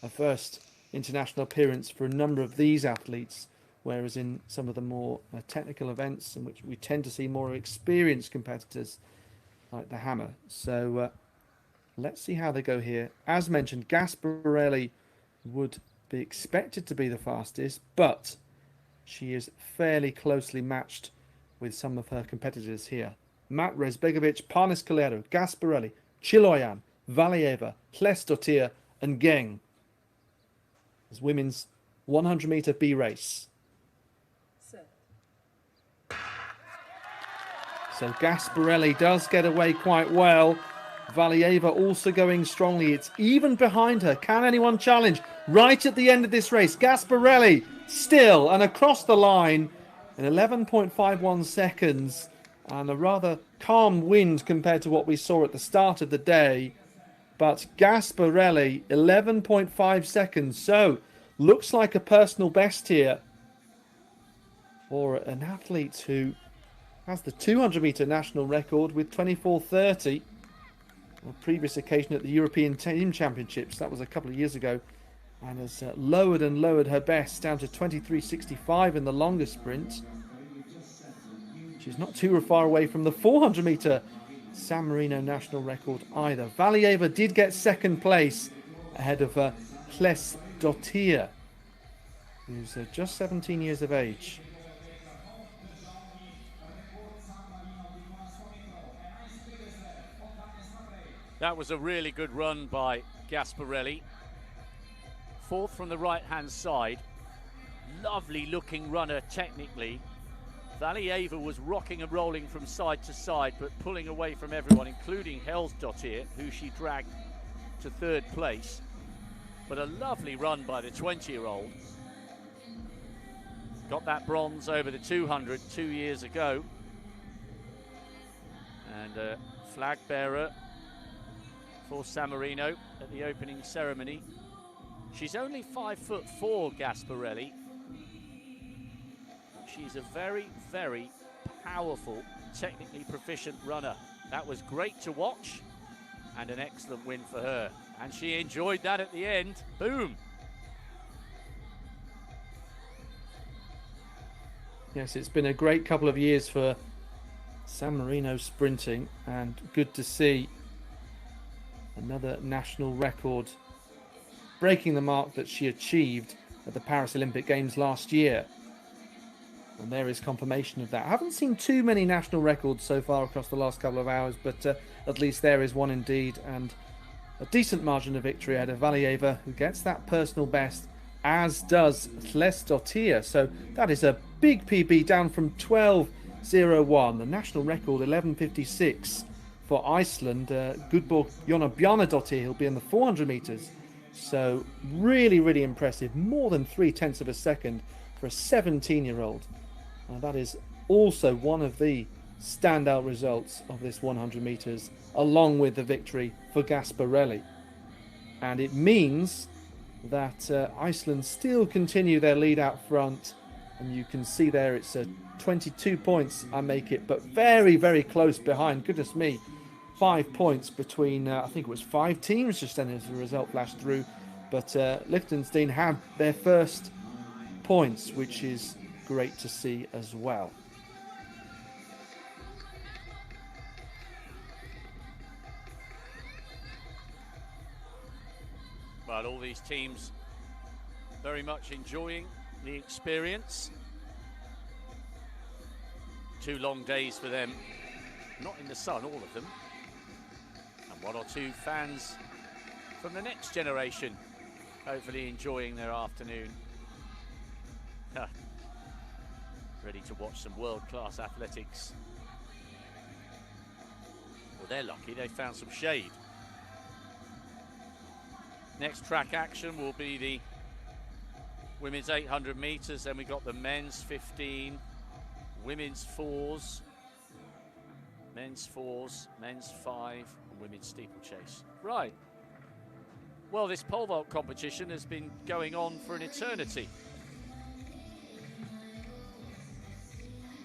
a first international appearance for a number of these athletes, whereas in some of the more technical events in which we tend to see more experienced competitors like the hammer. So let's see how they go here. As mentioned, Gasparelli would be expected to be the fastest, but she is fairly closely matched with some of her competitors here. Matt Rezbegovic, Panis Calero, Gasparelli, Chiloyan, Valieva, Hlesdottir and Geng. As women's 100-metre B race. So Gasparelli does get away quite well. Valieva also going strongly. It's even behind her. Can anyone challenge? Right at the end of this race, Gasparelli still and across the line in 11.51 seconds. And a rather calm wind compared to what we saw at the start of the day. But Gasparelli, 11.5 seconds. So, looks like a personal best here for an athlete who has the 200-metre national record with 24:30. On a previous occasion at the European Team Championships, that was a couple of years ago, and has lowered and lowered her best down to 23.65 in the longer sprint. She's not too far away from the 400 metre San Marino national record either. Valieva did get second place ahead of Klesdottir, who's just 17 years of age. That was a really good run by Gasparelli. Fourth from the right-hand side. Lovely looking runner technically. Valieva was rocking and rolling from side to side, but pulling away from everyone, including Helsdottir, who she dragged to third place. But a lovely run by the 20-year-old. Got that bronze over the 200 2 years ago. And a flag bearer for San Marino at the opening ceremony. She's only 5'4", Gasparelli. She's a very, very powerful, technically proficient runner. That was great to watch and an excellent win for her. And she enjoyed that at the end. Boom. Yes, it's been a great couple of years for San Marino sprinting, and good to see another national record breaking the mark that she achieved at the Paris Olympic Games last year. And there is confirmation of that. I haven't seen too many national records so far across the last couple of hours, but at least there is one indeed, and a decent margin of victory ahead of Valieva, who gets that personal best, as does Klesdottir. So that is a big PB, down from 12.01. The national record 11.56 for Iceland. Gudborg Jonna Bjarnadottir, he'll be in the 400 metres. So really, really impressive. More than 0.3 of a second for a 17-year-old. And that is also one of the standout results of this 100 metres, along with the victory for Gasparelli. And it means that Iceland still continue their lead out front. And you can see there it's 22 points, I make it, but very, very close behind. Goodness me, 5 points between, I think it was 5 teams just then as the result flashed through. But Liechtenstein had their first points, which is great to see as well. Well, all these teams very much enjoying the experience. 2 long days for them, not in the sun, all of them. And 1 or 2 fans from the next generation, hopefully enjoying their afternoon. Ready to watch some world-class athletics. Well, they're lucky, they found some shade. Next track action will be the women's 800 metres, then we got the men's 15, women's 4s, men's 4s, men's 5, and women's steeplechase. Right. Well, this pole vault competition has been going on for an eternity.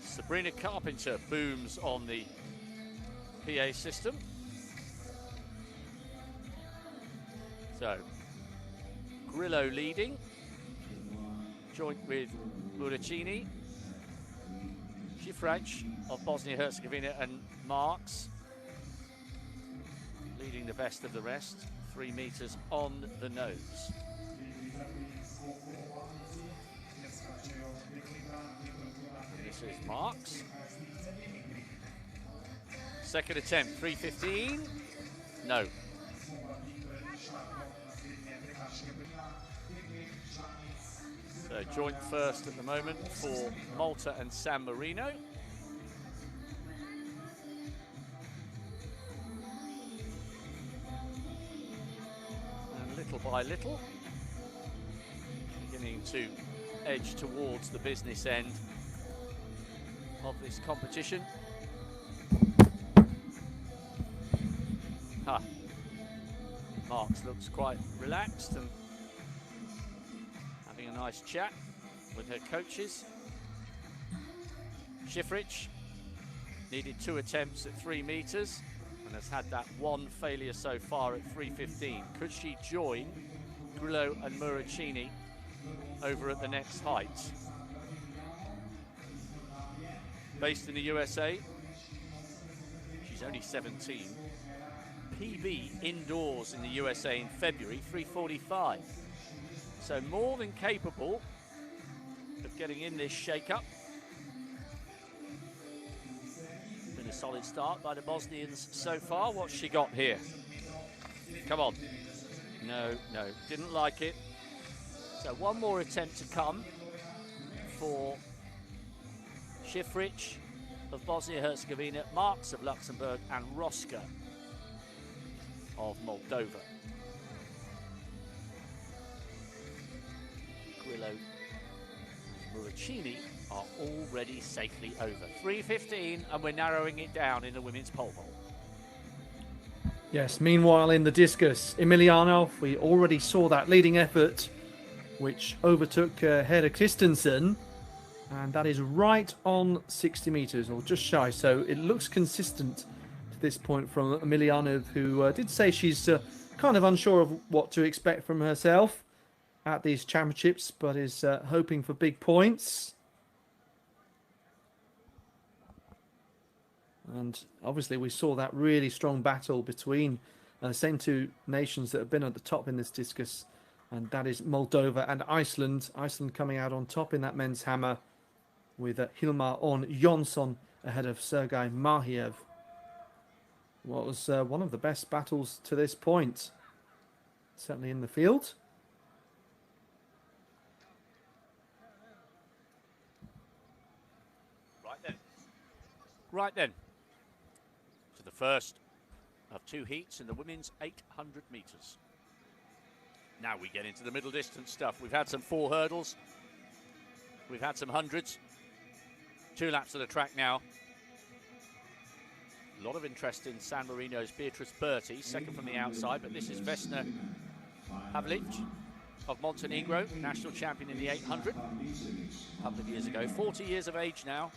Sabrina Carpenter booms on the PA system. So, Grillo leading, joint with Buracini, Šifrać of Bosnia-Herzegovina, and Marks leading the best of the rest, 3 meters on the nose. This is Marks. Second attempt, 3:15. No. So joint first at the moment for Malta and San Marino. And little by little, beginning to edge towards the business end of this competition. Marks looks quite relaxed and having a nice chat with her coaches. Šifrać needed 2 attempts at 3 meters and has had that 1 failure so far at 3:15. Could she join Grillo and Muricini over at the next height. Based in the USA, she's only 17. PB indoors in the USA in February, 3:45. So more than capable of getting in this shake-up. Been a solid start by the Bosnians so far. What's she got here? Come on. No, didn't like it. So one more attempt to come for Šifrić of Bosnia-Herzegovina, Marks of Luxembourg, and Roska of Moldova. Grillo and Muricini are already safely over. 3:15, and we're narrowing it down in the women's pole vault. Yes, meanwhile in the discus, Emiliano, we already saw that leading effort which overtook Hera Christensen, and that is right on 60 metres, or just shy, so it looks consistent to this point from Emiliano, who did say she's kind of unsure of what to expect from herself at these championships, but is hoping for big points. And obviously we saw that really strong battle between the same two nations that have been at the top in this discus, and that is Moldova and Iceland. Iceland coming out on top in that men's hammer with Hilmar Orn Jonsson ahead of Sergei Mahiev. What was one of the best battles to this point, certainly in the field. Right then. To the first of two heats in the women's 800 metres. Now we get into the middle distance stuff. We've had some 4 hurdles. We've had some hundreds. 2 laps of the track now. A lot of interest in San Marino's Beatrice Berti, second from the outside, but this is Vesna Havlic of Montenegro, national champion in the 800 a couple of years ago. 40 years of age now.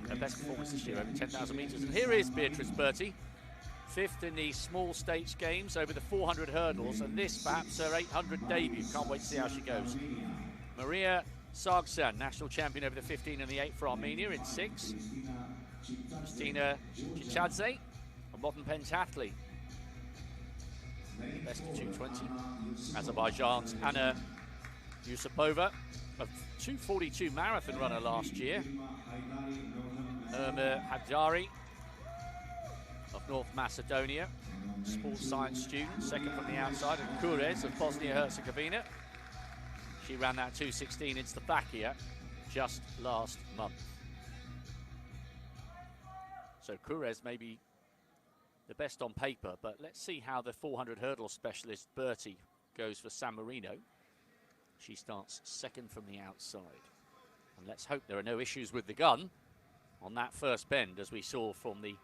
Her best performance this year, over 10,000 metres. And here is Beatrice Berti, 5th in the small stakes games over the 400 hurdles, and this perhaps her 800 debut. Can't wait to see how she goes. Maria Sargsan, national champion over the 15 and the 8 for Armenia in 6. Kristina Chichadze, a modern pentathlete, best of 220. Azerbaijan's Anna Yusupova, a 2:42 marathon runner last year. Irma Hadjari of North Macedonia, sports science student, second from the outside, and Kurez of Bosnia-Herzegovina. She ran that 2:16 in Slovakia just last month. So Kurez may be the best on paper, but let's see how the 400 hurdle specialist Berti goes for San Marino. She starts second from the outside. And let's hope there are no issues with the gun on that first bend, as we saw from the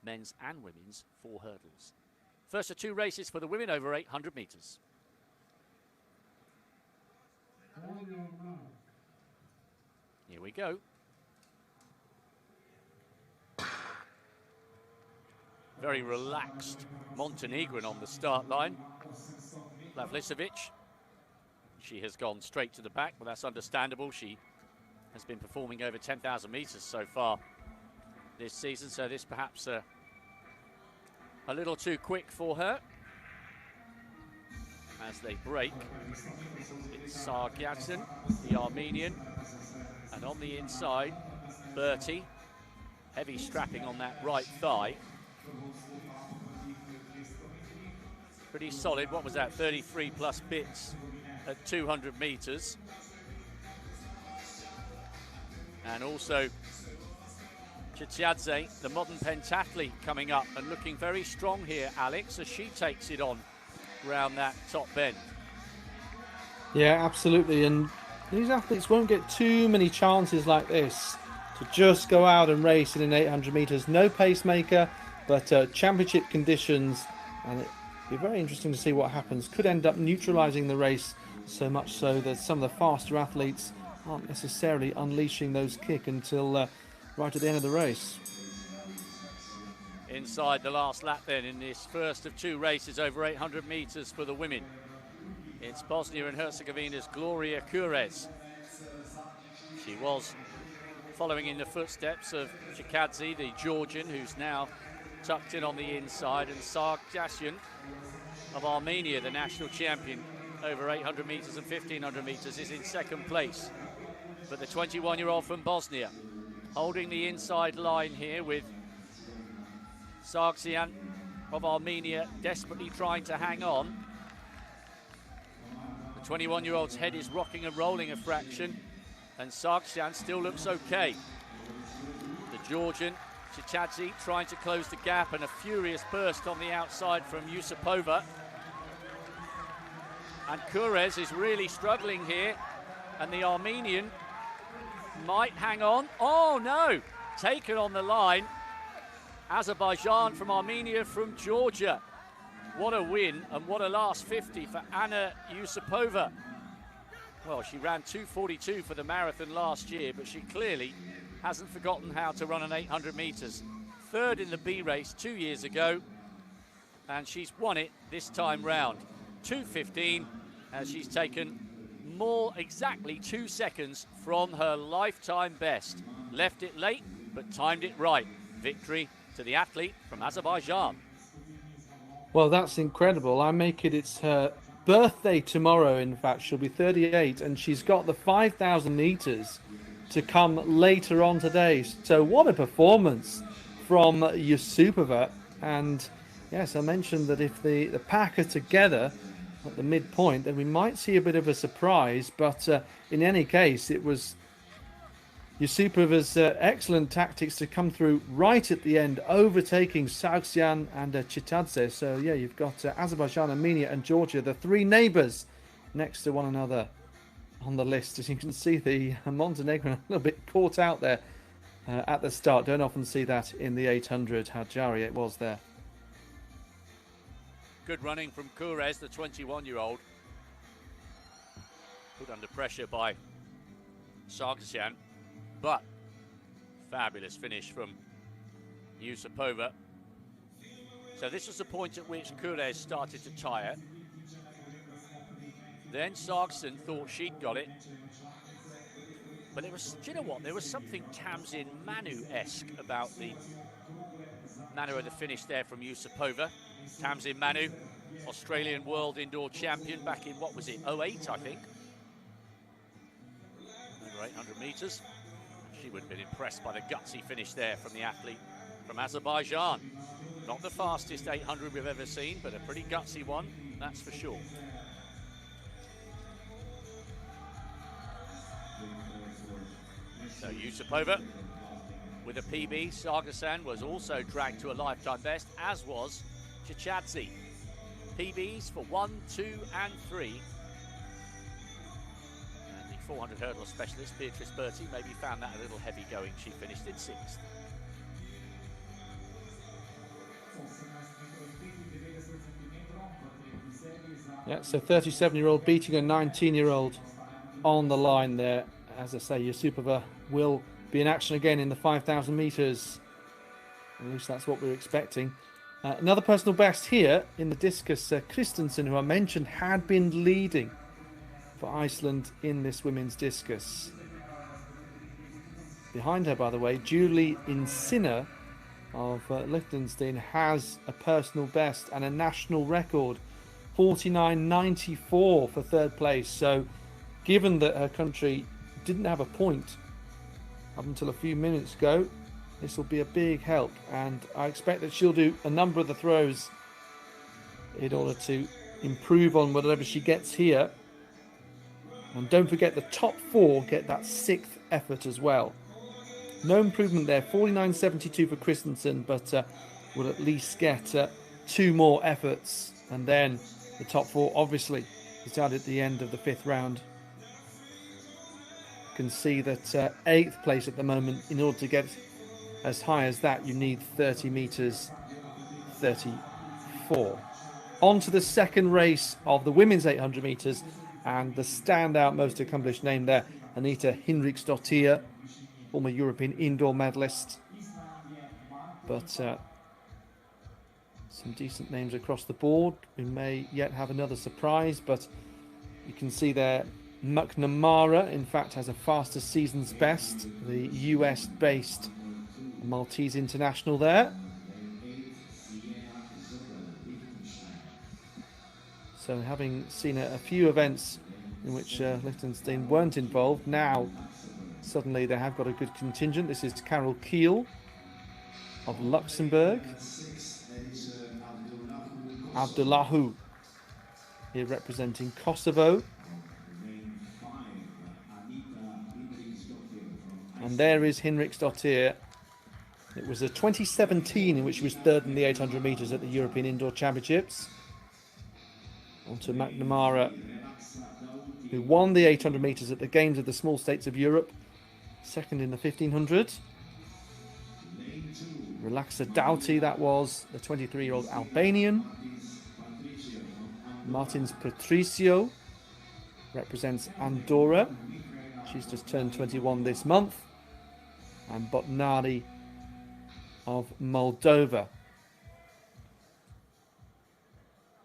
men's and women's 4 hurdles. First of 2 races for the women over 800 metres. Here we go. Very relaxed Montenegrin on the start line. Plavlicevic. She has gone straight to the back, but that's understandable. She has been performing over 10,000 metres so far this season, so this perhaps a little too quick for her. As they break, it's Sargyatsin, the Armenian, and on the inside, Berti, heavy strapping on that right thigh. Pretty solid. What was that, 33 plus bits at 200 metres. And also Chichadze, the modern pentathlete, coming up and looking very strong here, Alex, as she takes it on round that top bend. Yeah, absolutely. And these athletes won't get too many chances like this to just go out and race in an 800 metres. No pacemaker, but championship conditions. And it'd be very interesting to see what happens. Could end up neutralising the race, so much so that some of the faster athletes aren't necessarily unleashing those kick until right at the end of the race. inside the last lap then in this first of two races over 800 meters for the women. It's Bosnia and Herzegovina's Gloria Kurez. She was following in the footsteps of Chikadze, the Georgian, who's now tucked in on the inside, and Sargsyan of Armenia, the national champion over 800 meters and 1500 meters, is in second place. But the 21-year-old from Bosnia holding the inside line here, with Sargsyan of Armenia desperately trying to hang on. The 21-year-old's head is rocking and rolling a fraction, and Sargsyan still looks okay. The Georgian, Chikadze, trying to close the gap, and a furious burst on the outside from Yusupova. And Kurez is really struggling here, and the Armenian might hang on. Oh no, taken on the line. Azerbaijan from Armenia from Georgia. What a win, and what a last 50 for Anna Yusupova. Well, she ran 2:42 for the marathon last year, but she clearly hasn't forgotten how to run an 800 meters. Third in the B race 2 years ago, and she's won it this time round. 2:15, as she's taken more exactly 2 seconds from her lifetime best. Left it late, but timed it right. Victory to the athlete from Azerbaijan. Well, that's incredible. I make it it's her birthday tomorrow. In fact, she'll be 38, and she's got the 5,000 meters to come later on today. So what a performance from Yusupova. And yes, I mentioned that if the pack are together at the midpoint, then we might see a bit of a surprise. But in any case, it was Yusupova's excellent tactics to come through right at the end, overtaking Sargsyan and Chikadze. So yeah, you've got Azerbaijan, Armenia and Georgia, the three neighbours next to one another on the list. As you can see, the Montenegrin a little bit caught out there at the start. Don't often see that in the 800. How jarry it was there. Good running from Kurez, the 21-year-old. Put under pressure by Sargsyan, but fabulous finish from Yusupova. So this was the point at which Kurez started to tire. Then Sargsyan thought she'd got it. But there was, do you know what? There was something Tamsin Manu-esque about the manner of the finish there from Yusupova. Tamsin Manu, Australian world indoor champion back in, what was it, 08, I think. Over 800 meters. She would have been impressed by the gutsy finish there from the athlete from Azerbaijan. Not the fastest 800 we've ever seen, but a pretty gutsy one, that's for sure. So Yusupova with a PB. Sargsyan was also dragged to a lifetime best, as was Chikadze. PBs for 1, 2 and 3. And the 400 hurdle specialist, Beatrice Berti, maybe found that a little heavy going. She finished in 6th. Yeah, so 37-year-old beating a 19-year-old on the line there. As I say, Yusupova will be in action again in the 5,000 metres. At least that's what we're expecting. Another personal best here in the discus. Christensen, who I mentioned, had been leading for Iceland in this women's discus. Behind her, by the way, Julie Insina of Liechtenstein has a personal best and a national record, 49.94 for third place. So given that her country didn't have a point up until a few minutes ago, this will be a big help, and I expect that she'll do a number of the throws in order to improve on whatever she gets here. And don't forget, the top 4 get that 6th effort as well. No improvement there, 49.72 for Christensen, but will at least get 2 more efforts, and then the top 4 obviously is out at the end of the 5th round. You can see that 8th place at the moment. In order to get as high as that, you need 30 meters 34. On to the second race of the women's 800 meters, and the standout, most accomplished name there, Anita Hinriksdottir, former European indoor medalist. But Some decent names across the board. We may yet have another surprise, but you can see there McNamara, in fact, has a faster season's best. The US-based Maltese international there. So having seen a few events in which Liechtenstein weren't involved, now suddenly they have got a good contingent. This is Carol Kiel of Luxembourg. Abdullahu here representing Kosovo. And there is Hinriksdottir. It was a 2017 in which she was third in the 800 metres at the European Indoor Championships. On to McNamara, who won the 800 metres at the Games of the Small States of Europe, second in the 1500. Relaxa Doughty, that was the 23-year-old Albanian. Martins Patricio represents Andorra. She's just turned 21 this month. And Botnari of Moldova.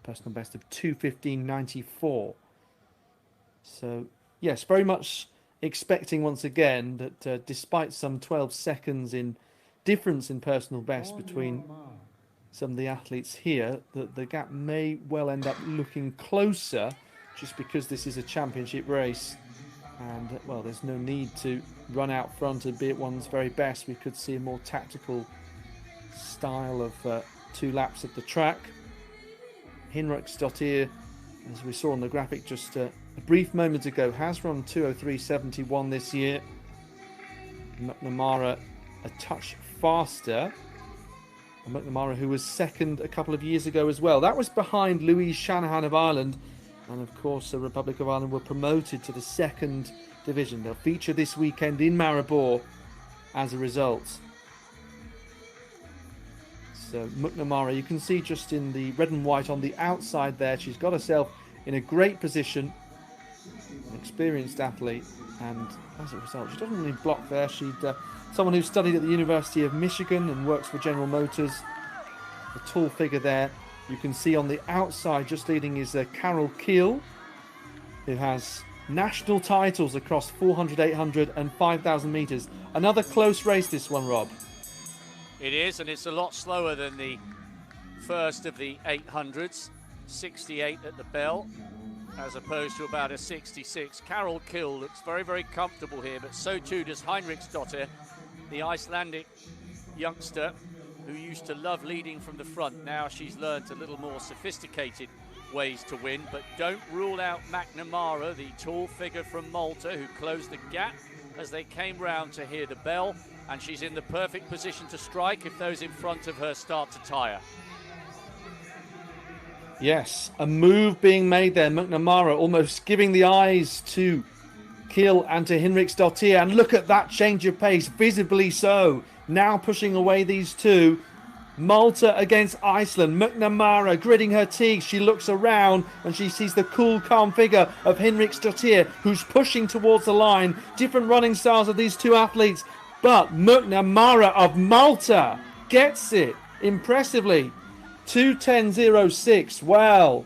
Personal best of 2:15.94. So, yes, very much expecting once again that despite some 12 seconds in difference in personal best between some of the athletes here, that the gap may well end up looking closer just because this is a championship race. And, well, there's no need to run out front and be at one's very best. We could see a more tactical style of 2 laps of the track. Hinriksdottir, as we saw on the graphic just a brief moment ago, has run 2:03.71 this year. McNamara a touch faster. And McNamara, who was second a couple of years ago as well. That was behind Louise Shanahan of Ireland. And of course, the Republic of Ireland were promoted to the second division. They'll feature this weekend in Maribor as a result. So McNamara, you can see just in the red and white on the outside there, she's got herself in a great position. An experienced athlete, and as a result, she doesn't really block there. She's someone who studied at the University of Michigan and works for General Motors. A tall figure there. You can see on the outside, just leading, is Carol Kiel, who has national titles across 400, 800 and 5,000 metres. Another close race, this one, Rob. It is, and it's a lot slower than the first of the 800s. 68 at the bell, as opposed to about a 66. Carol Kiel looks very, very comfortable here, but so too does Hinriksdottir, the Icelandic youngster who used to love leading from the front. Now she's learnt a little more sophisticated ways to win, but don't rule out McNamara, the tall figure from Malta, who closed the gap as they came round to hear the bell, and she's in the perfect position to strike if those in front of her start to tire. Yes, a move being made there. McNamara almost giving the eyes to Kiel and to Hinriksdottir, and look at that change of pace, visibly so. Now pushing away these two. Malta against Iceland. McNamara gritting her teeth. She looks around and she sees the cool, calm figure of Hinriksdottir, who's pushing towards the line. Different running styles of these two athletes. But McNamara of Malta gets it impressively. 2:10.06. Well,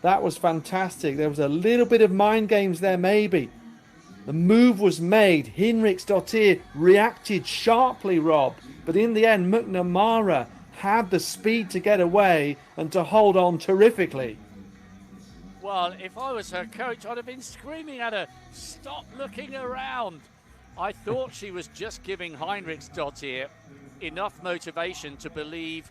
that was fantastic. There was a little bit of mind games there, maybe. The move was made. Hinriksdottir reacted sharply, Rob. But in the end, McNamara had the speed to get away and to hold on terrifically. Well, if I was her coach, I'd have been screaming at her, stop looking around. I thought she was just giving Hinriksdottir enough motivation to believe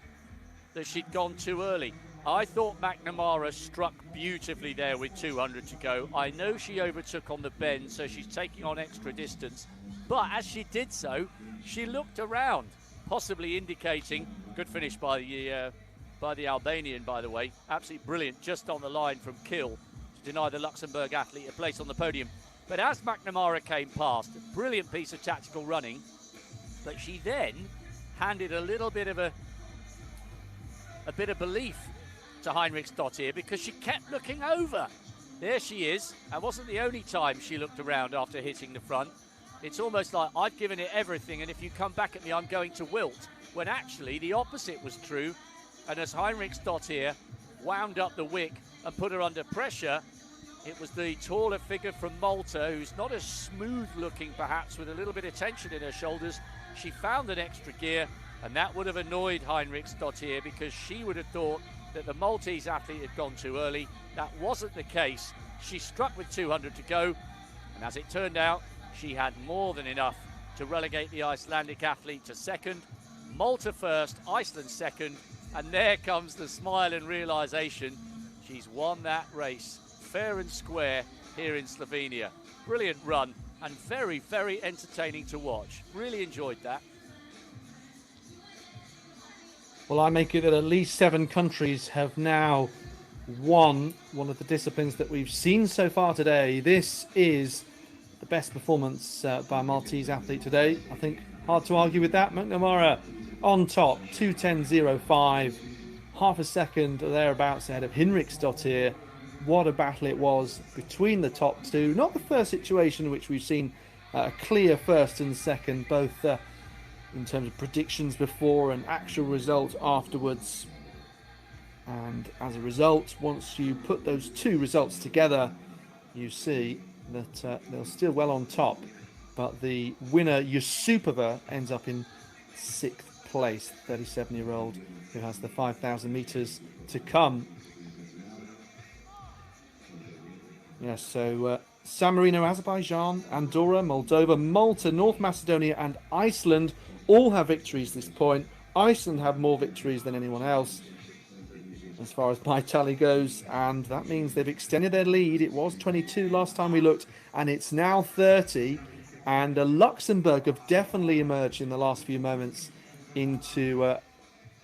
that she'd gone too early. I thought McNamara struck beautifully there with 200 to go. I know she overtook on the bend, so she's taking on extra distance. But as she did so, she looked around, possibly indicating, good finish by the Albanian, by the way. Absolutely brilliant, just on the line from Kiel to deny the Luxembourg athlete a place on the podium. But as McNamara came past, a brilliant piece of tactical running, but she then handed a little bit of a bit of belief to Hinriksdottir, because she kept looking over. There she is. That wasn't the only time she looked around after hitting the front. It's almost like, I've given it everything, and if you come back at me, I'm going to wilt. When actually the opposite was true. And as Heinrichsdottir wound up the wick and put her under pressure, it was the taller figure from Malta, who's not as smooth looking perhaps, with a little bit of tension in her shoulders. She found an extra gear, and that would have annoyed Heinrichsdottir because she would have thought that the Maltese athlete had gone too early. That wasn't the case. She struck with 200 to go, and as it turned out, she had more than enough to relegate the Icelandic athlete to second. Malta first, Iceland second, and there comes the smile and realisation. She's won that race fair and square here in Slovenia. Brilliant run and very, very entertaining to watch. Really enjoyed that. Well, I make it that at least 7 countries have now won one of the disciplines that we've seen so far today. This is the best performance by a Maltese athlete today. I think hard to argue with that. McNamara on top, 2:10.05, half a second or thereabouts ahead of Heinrichsdottir. What a battle it was between the top two. Not the first situation in which we've seen a clear first and second, both in terms of predictions before and actual results afterwards. And as a result, once you put those two results together, you see that they're still well on top. But the winner, Yusupova, ends up in 6th place, 37-year-old who has the 5,000 metres to come. Yes, so San Marino, Azerbaijan, Andorra, Moldova, Malta, North Macedonia and Iceland all have victories at this point. Iceland have more victories than anyone else as far as my tally goes, and that means they've extended their lead. It was 22 last time we looked, and it's now 30. And Luxembourg have definitely emerged in the last few moments into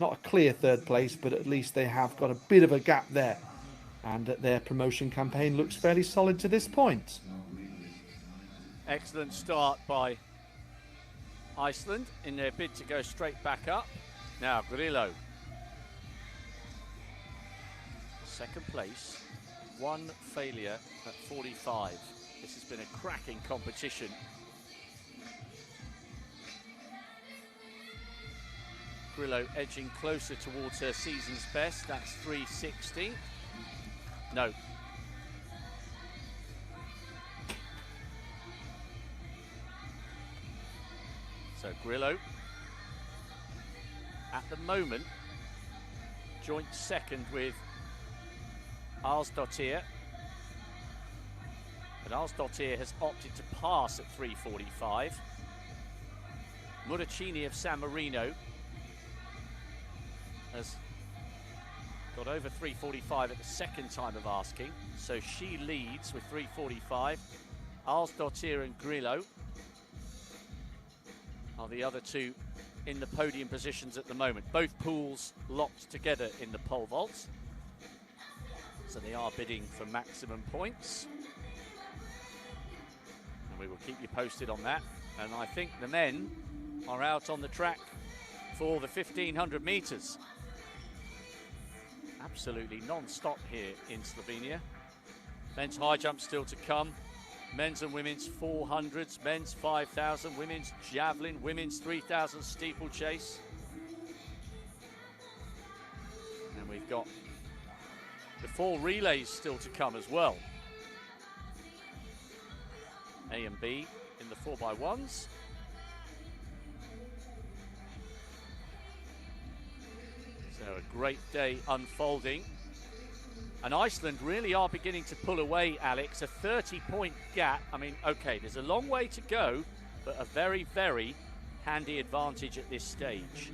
not a clear 3rd place, but at least they have got a bit of a gap there. And their promotion campaign looks fairly solid to this point. Excellent start by Iceland in their bid to go straight back up. Now Grillo, 2nd place, 1 failure at 45. This has been a cracking competition. Grillo edging closer towards her season's best. That's 3:60. No. So Grillo, at the moment, joint 2nd with Alsdottir. But Alsdottir has opted to pass at 3:45. Muracini of San Marino has got over 3:45 at the 2nd time of asking, so she leads with 3:45. Alsdottir and Grillo are the other two in the podium positions at the moment. Both pools locked together in the pole vault, so they are bidding for maximum points. And we will keep you posted on that. And I think the men are out on the track for the 1,500 metres. Absolutely non-stop here in Slovenia. Men's high jump still to come. Men's and women's 400s, men's 5,000, women's javelin, women's 3,000 steeplechase. And we've got the 4 relays still to come as well. A and B in the 4x1s. So a great day unfolding. And Iceland really are beginning to pull away, Alex. A 30-point gap. I mean, okay, there's a long way to go, but a very, very handy advantage at this stage.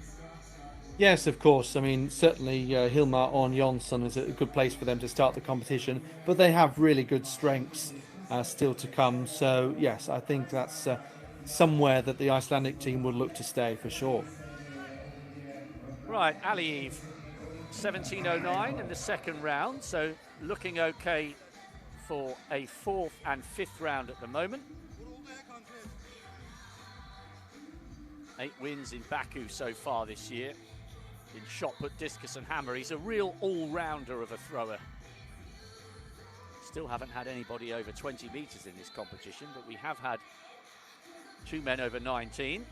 Yes, of course. I mean, certainly Hilmar on Jonsson is a good place for them to start the competition, but they have really good strengths still to come. So, yes, I think that's somewhere that the Icelandic team would look to stay for sure. Right, Aliyev, 17:09 in the 2nd round, so looking okay for a 4th and 5th round at the moment. 8 wins in Baku so far this year in shot put, discus and hammer. He's a real all-rounder of a thrower. Still haven't had anybody over 20 metres in this competition, but we have had 2 men over 19.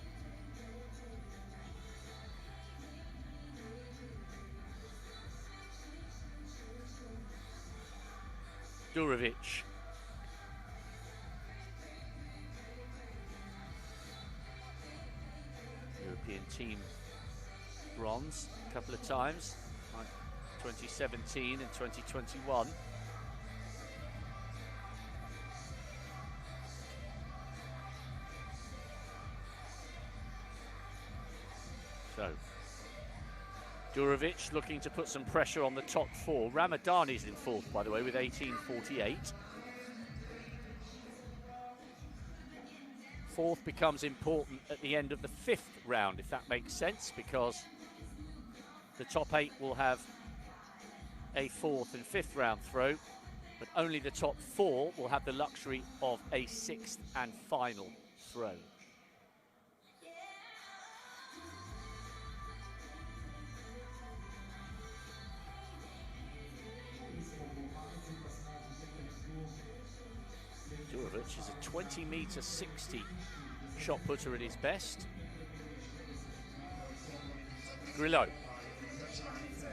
Durovic. European team bronze a couple of times, like 2017 and 2021. So, Durovic looking to put some pressure on the top four. Ramadani's in fourth, by the way, with 18.48. Fourth becomes important at the end of the fifth round, if that makes sense, because the top 8 will have a fourth and fifth round throw, but only the top 4 will have the luxury of a sixth and final throw. Durovic is a 20-meter 60 shot putter at his best. Grillo,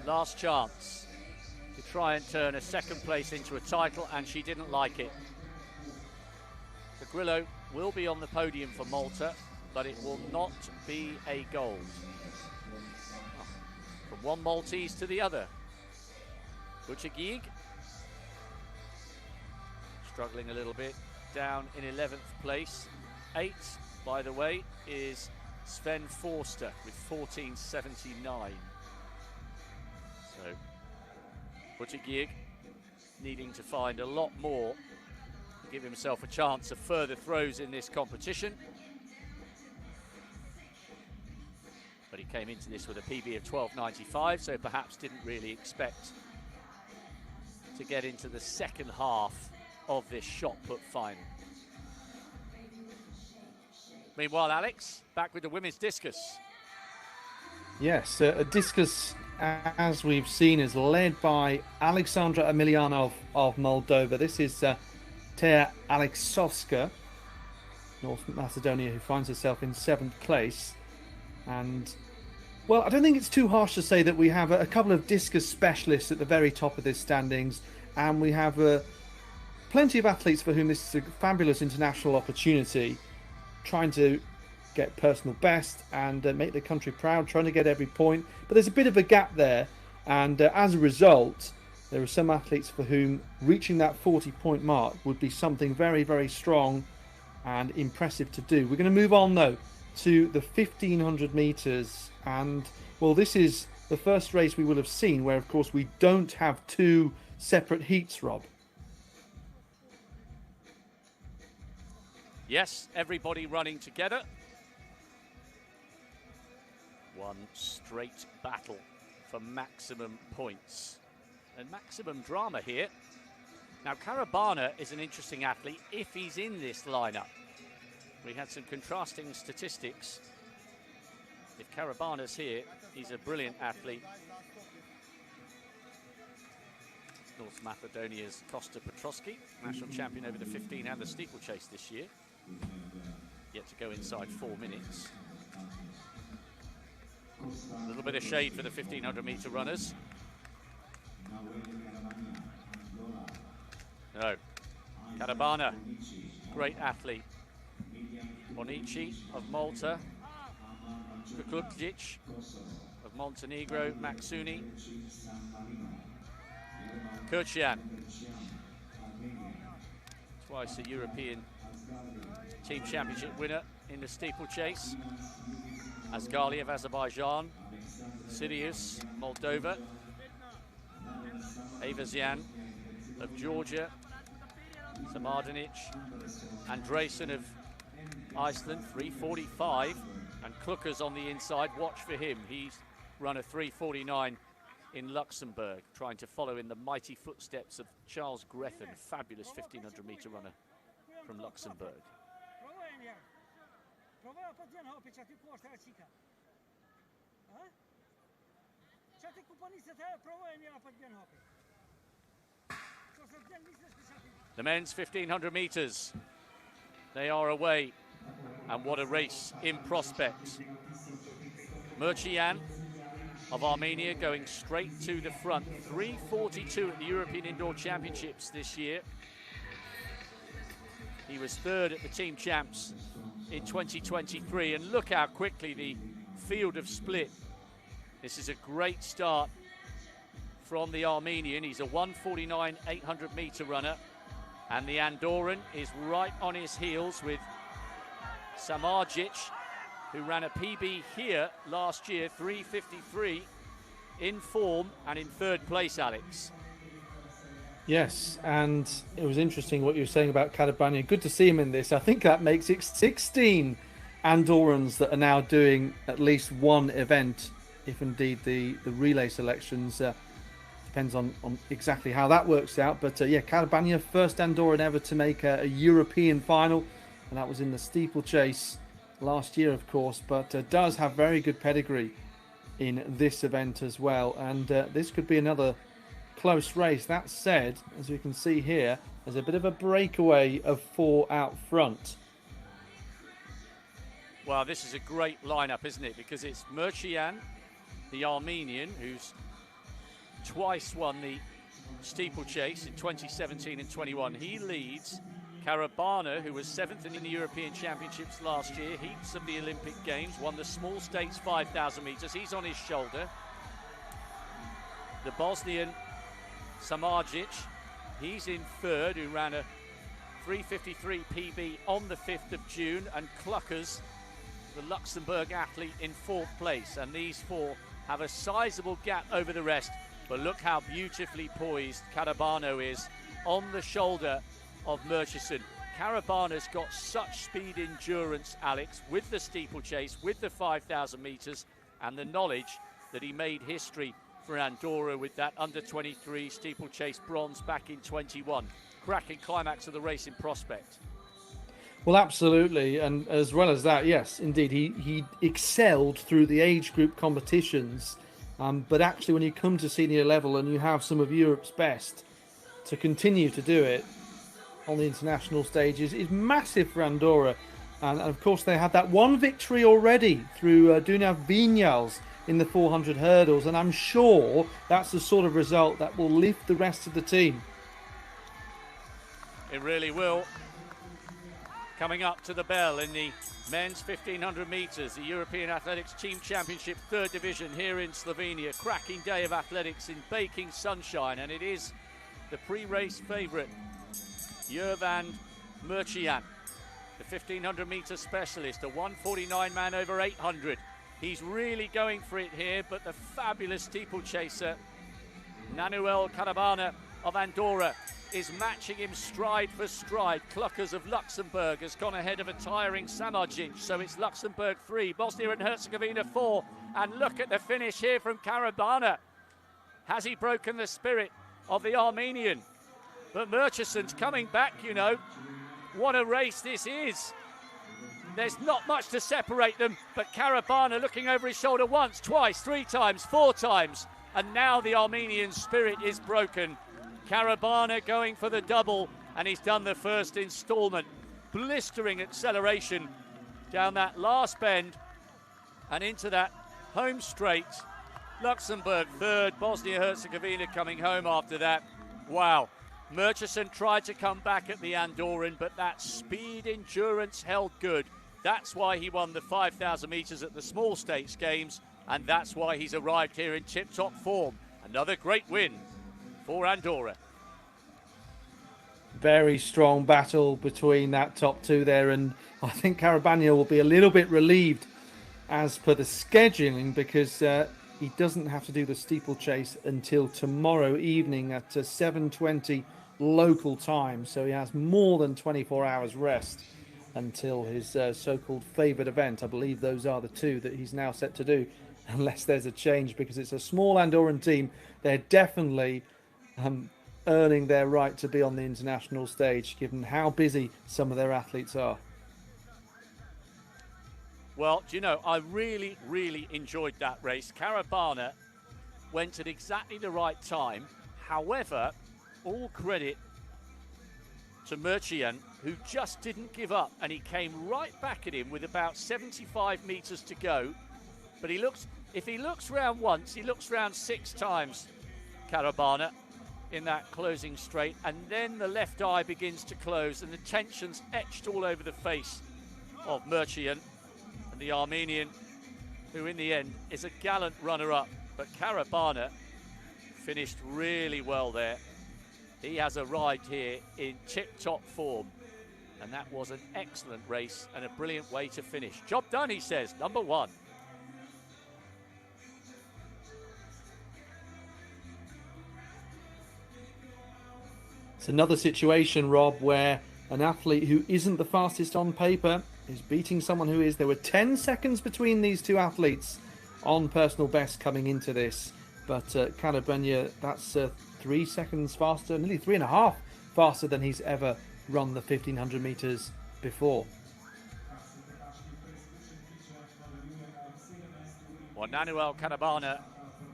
last chance to try and turn a second place into a title, and she didn't like it. So Grillo will be on the podium for Malta, but it will not be a gold. From one Maltese to the other. Buttigieg struggling a little bit, down in 11th place. 8th, by the way, is Sven Forster with 14.79. So Buttigieg needing to find a lot more to give himself a chance of further throws in this competition. But he came into this with a PB of 12.95, so perhaps didn't really expect to get into the second half of this shot put final. Meanwhile, Alex, back with the women's discus. Yes, a discus, as we've seen, is led by Alexandra Emilianov of Moldova. This is Tea Alexovska, North Macedonia, who finds herself in 7th place. And, well, I don't think it's too harsh to say that we have a couple of discus specialists at the very top of this standings, and we have plenty of athletes for whom this is a fabulous international opportunity, trying to get personal best and make the country proud, trying to get every point. But there's a bit of a gap there, and as a result, there are some athletes for whom reaching that 40-point mark would be something very, very strong and impressive to do. We're going to move on, though, to the 1,500 metres, and, well, this is the first race we will have seen where, of course, we don't have two separate heats, Rob. Yes, everybody running together. One straight battle for maximum points and maximum drama here. Now, Karabana is an interesting athlete if he's in this lineup. We had some contrasting statistics. If Karabana's here, he's a brilliant athlete. North Macedonia's Costa Petrosky, national champion over the 15 and the steeplechase this year. Yet to go inside 4 minutes. A little bit of shade for the 1,500-metre runners. No. Karabana, great athlete. Bonici of Malta. Kukulic of Montenegro. Maksuni. Kurchian, twice a European Team Championship winner in the steeplechase. Asgali of Azerbaijan. Sirius, Moldova. Avazian of Georgia. Samardinic. Andresen of Iceland, 3:45. And Klukas on the inside, watch for him. He's run a 3:49 in Luxembourg, trying to follow in the mighty footsteps of Charles Grethen, fabulous 1,500-metre runner from Luxembourg. The men's 1,500 metres, they are away, and what a race in prospect. Murchian of Armenia, going straight to the front. 3:42 at the European Indoor Championships this year. He was third at the team champs in 2023, and look how quickly the field have split. This is a great start from the Armenian. He's a 1:49 800 meter runner, and the Andorran is right on his heels with Samardzic, who ran a PB here last year, 3:53, in form and in third place, Alex. Yes, and it was interesting what you were saying about Karabania. Good to see him in this. I think that makes it 16 Andorrans that are now doing at least one event, if indeed the relay selections depends on exactly how that works out. But yeah, Karabania, first Andorran ever to make a European final, and that was in the steeplechase last year, of course, but does have very good pedigree in this event as well. And this could be another close race. That said, as you can see here, there's a bit of a breakaway of 4 out front. Well, this is a great lineup, isn't it? Because it's Murcian, the Armenian, who's twice won the steeplechase in 2017 and 21. He leads. Karabana, who was 7th in the European Championships last year, heats of the Olympic Games, won the small states 5,000 metres. He's on his shoulder. The Bosnian Samardzic, he's in third, who ran a 3:53 PB on the 5th of June, and Kluckers, the Luxembourg athlete, in 4th place. And these 4 have a sizable gap over the rest, but look how beautifully poised Karabano is on the shoulder of Murchison. Karabana's got such speed endurance, Alex, with the steeplechase, with the 5,000 metres, and the knowledge that he made history for Andorra with that under-23 steeplechase bronze back in 21. Cracking climax of the race in prospect. Well, absolutely, and as well as that, yes, indeed, he excelled through the age group competitions, but actually when you come to senior level and you have some of Europe's best, to continue to do it on the international stages is massive for Andorra. And of course they had that one victory already through Dunav Vinyals in the 400 hurdles, and I'm sure that's the sort of result that will lift the rest of the team. It really will. Coming up to the bell in the men's 1500 metres, the European Athletics Team Championship 3rd Division here in Slovenia. Cracking day of athletics in baking sunshine, and it is the pre-race favourite, Yervan Murcian, the 1500 metre specialist, a 1:49 man over 800. He's really going for it here, but the fabulous steeplechaser, Nanuel Karabana of Andorra, is matching him stride for stride. Kluckers of Luxembourg has gone ahead of a tiring Samardzic, so it's Luxembourg 3, Bosnia and Herzegovina 4, and look at the finish here from Karabana. Has he broken the spirit of the Armenian? But Murchison's coming back, you know. What a race this is. There's not much to separate them, but Karabana looking over his shoulder once, twice, 3 times, 4 times, and now the Armenian spirit is broken. Karabana going for the double, and he's done the first instalment. Blistering acceleration down that last bend and into that home straight. Luxembourg 3rd, Bosnia-Herzegovina coming home after that. Wow. Murchison tried to come back at the Andorran, but that speed endurance held good. That's why he won the 5,000 metres at the Small States Games, and that's why he's arrived here in tip-top form. Another great win for Andorra. Very strong battle between that top 2 there, and I think Karabania will be a little bit relieved as per the scheduling, because he doesn't have to do the steeplechase until tomorrow evening at 7:20 local time, so he has more than 24 hours rest until his so-called favoured event. I believe those are the 2 that he's now set to do, unless there's a change, because it's a small Andorran team. They're definitely earning their right to be on the international stage, given how busy some of their athletes are. Well, do you know, I really, really enjoyed that race. Karabana went at exactly the right time. However, all credit to Murcian, who just didn't give up, and he came right back at him with about 75 metres to go. But he looked If he looks round once, he looks round 6 times, Caravana, in that closing straight, and then the left eye begins to close and the tension's etched all over the face of Merchian, and the Armenian, who in the end is a gallant runner-up. But Caravana finished really well there. He has arrived here in tip-top form, and that was an excellent race and a brilliant way to finish. Job done, he says, number 1. It's another situation, Rob, where an athlete who isn't the fastest on paper is beating someone who is. There were 10 seconds between these two athletes on personal best coming into this, but Caravana, that's 3 seconds faster, nearly 3.5 faster than he's ever run the 1500 meters before. Well, Nanuel Caravana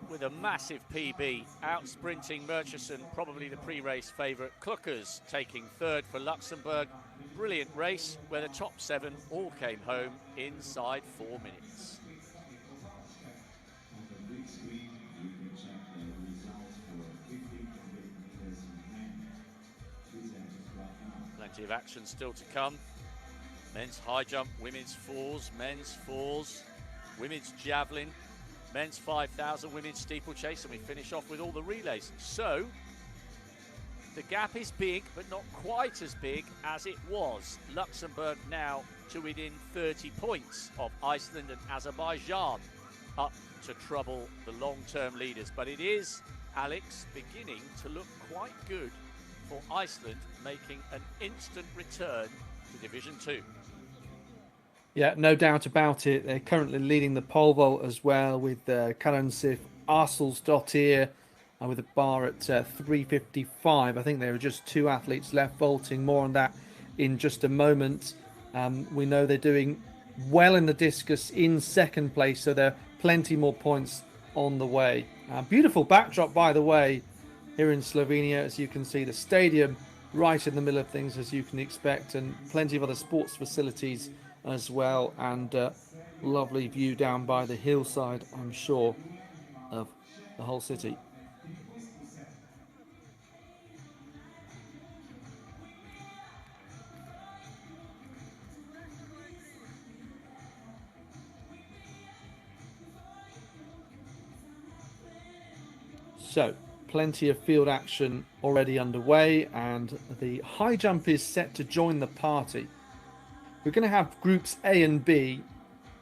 with a massive PB, out sprinting Murchison, probably the pre-race favourite. Kluckers taking 3rd for Luxembourg. Brilliant race where the top 7 all came home inside 4 minutes. Plenty of action still to come. Men's high jump, women's fours, men's fours, women's javelin, men's 5,000, women's steeplechase, and we finish off with all the relays. So the gap is big, but not quite as big as it was. Luxembourg now to within 30 points of Iceland and Azerbaijan, up to trouble the long-term leaders. But it is, Alex, beginning to look quite good for Iceland, making an instant return to Division 2. Yeah, no doubt about it. They're currently leading the pole vault as well with Karen Sif Arselsdottir with a bar at 3:55. I think there are just 2 athletes left vaulting. More on that in just a moment. We know they're doing well in the discus in 2nd place, so there are plenty more points on the way. Beautiful backdrop, by the way, here in Slovenia. As you can see, the stadium right in the middle of things, as you can expect, and plenty of other sports facilities as well, and lovely view down by the hillside, I'm sure, of the whole city. So, plenty of field action already underway, and the high jump is set to join the party. We're going to have groups A and B,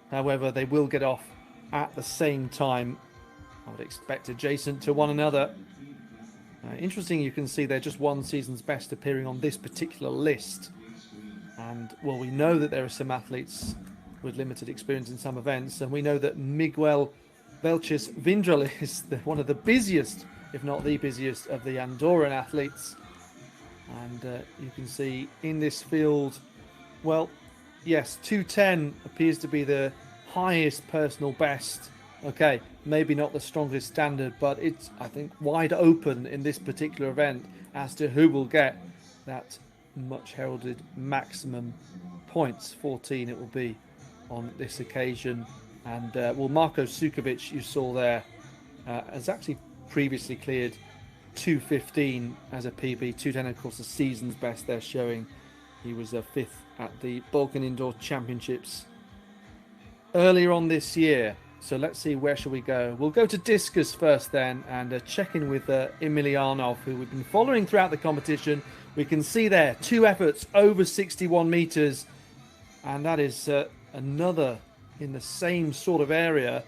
however, they will get off at the same time. I would expect adjacent to one another. Interesting, you can see they're just one season's best appearing on this particular list. And, well, we know that there are some athletes with limited experience in some events, and we know that Miguel Velches Vindrel is one of the busiest, if not the busiest, of the Andorran athletes. And you can see in this field, well, yes, 2:10 appears to be the highest personal best. Okay, maybe not the strongest standard, but it's, I think, wide open in this particular event as to who will get that much heralded maximum points. 14 it will be on this occasion. And, well, Marko Sukovic, you saw there, has actually previously cleared 2:15 as a PB. 2:10, of course, the season's best they're showing. He was 5th at the Balkan Indoor Championships earlier on this year. So let's see, where shall we go? We'll go to discus first then, and check in with Emilianov, who we've been following throughout the competition. We can see there 2 efforts over 61 meters, and that is another in the same sort of area,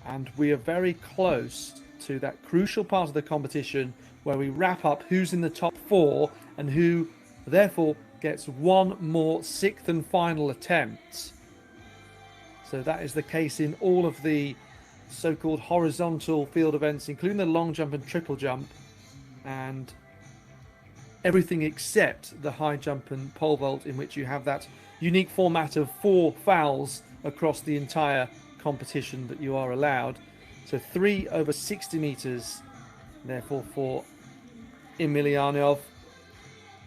and we are very close to that crucial part of the competition where we wrap up who's in the top 4 and who therefore gets one more 6th and final attempt. So that is the case in all of the so-called horizontal field events, including the long jump and triple jump, and everything except the high jump and pole vault, in which you have that unique format of 4 fouls across the entire competition that you are allowed. So 3 over 60 meters, therefore, for Emilianov.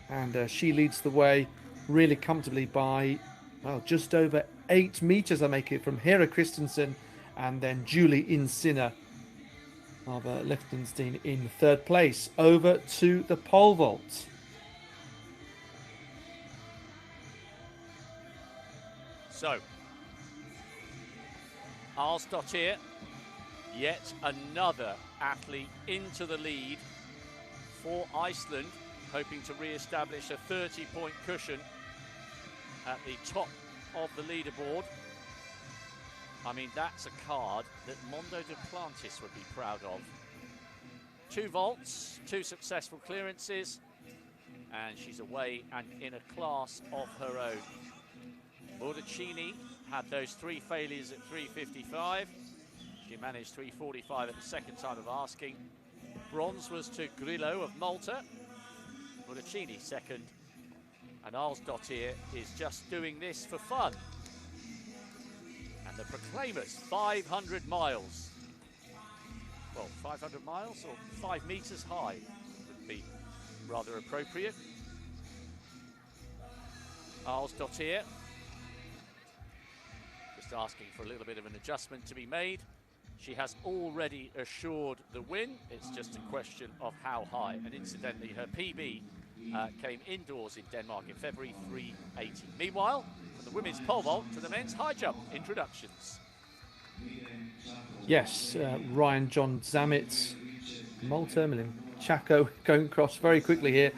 And she leads the way really comfortably by, well, just over 8 meters, I make it, from Hera Christensen and then Julie Insinner of Liechtenstein in third place. Over to the pole vault. So, Alsdottir, yet another athlete into the lead for Iceland, hoping to re-establish a 30-point cushion at the top of the leaderboard. I mean, that's a card that Mondo Duplantis would be proud of. 2 vaults, 2 successful clearances, and she's away and in a class of her own. Mordicini had those 3 failures at 3:55. She managed 3:45 at the second time of asking. Bronze was to Grillo of Malta. Mordicini second. And Alsdottir is just doing this for fun. And the Proclaimers, 500 miles. Well, 500 miles or 5 meters high would be rather appropriate. Alsdottir just asking for a little bit of an adjustment to be made. She has already assured the win. It's just a question of how high. And incidentally, her PB came indoors in Denmark in February, 3:80. Meanwhile, from the women's pole vault to the men's high jump introductions. Yes, Ryan John Zammit, Malta, Milan Chaco going across very quickly here.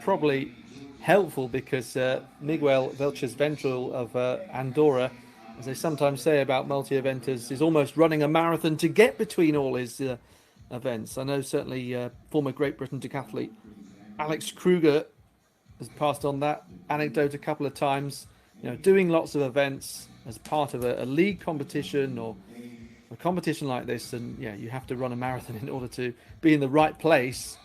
Probably helpful because Miguel Velches Ventral of Andorra, as they sometimes say about multi-eventers, is almost running a marathon to get between all his events. I know certainly former Great Britain decathlete Alex Kruger has passed on that anecdote a couple of times. You know, doing lots of events as part of a league competition or a competition like this, and yeah, you have to run a marathon in order to be in the right place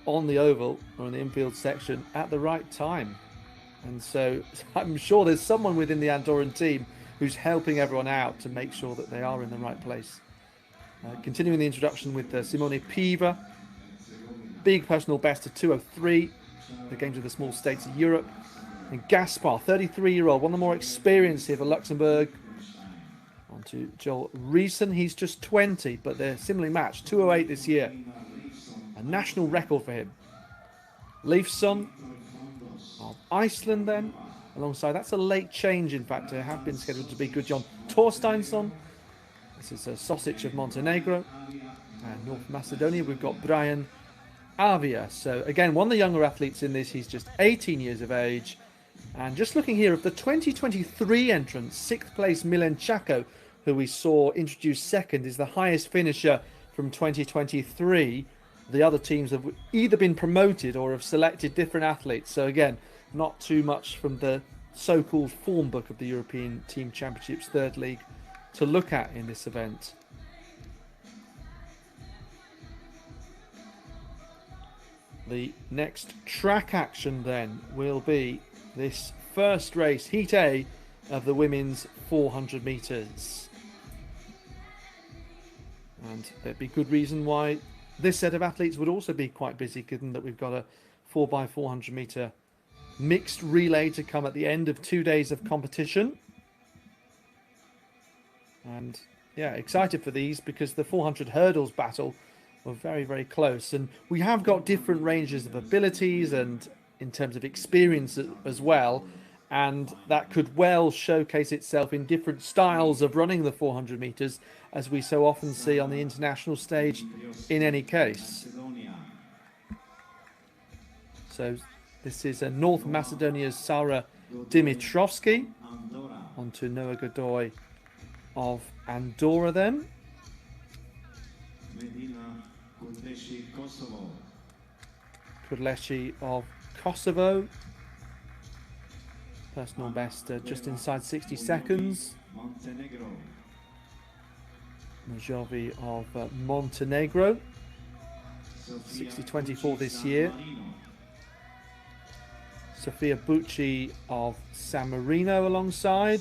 on the oval or in the infield section at the right time. And so I'm sure there's someone within the Andorran team who's helping everyone out to make sure that they are in the right place. Continuing the introduction with Simone Piva, big personal best of 2:03, the Games of the Small States of Europe. And Gaspar, 33-year-old, one of the more experienced here for Luxembourg. On to Joel Reeson, he's just 20, but they're similarly matched, 2:08 this year. A national record for him. Leifsson of Iceland then, alongside, that's a late change in fact, it had been scheduled to be Gudjon Torsteinsson. This is a Sausage of Montenegro. And North Macedonia, we've got Brian Avia. So again, one of the younger athletes in this, he's just 18 years of age. And just looking here, of the 2023 entrants, 6th place Milan Chaco, who we saw introduced second, is the highest finisher from 2023. The other teams have either been promoted or have selected different athletes. So again, not too much from the so-called form book of the European Team Championships third league to look at in this event. The next track action then will be this first race, Heat A, of the women's 400 metres. And there'd be good reason why this set of athletes would also be quite busy, given that we've got a 4x400 metre mixed relay to come at the end of 2 days of competition. And yeah, excited for these because the 400 hurdles battle were very, very close. And we have got different ranges of abilities and in terms of experience as well. And that could well showcase itself in different styles of running the 400 metres, as we so often see on the international stage in any case. So this is North Macedonia's Sara Dimitrovski. On to Noah Godoy of Andorra then. Kudleshi of Kosovo. Personal best just inside 60 seconds. Mojovi of Montenegro. 60-24 this year. Sofia Bucci of San Marino alongside.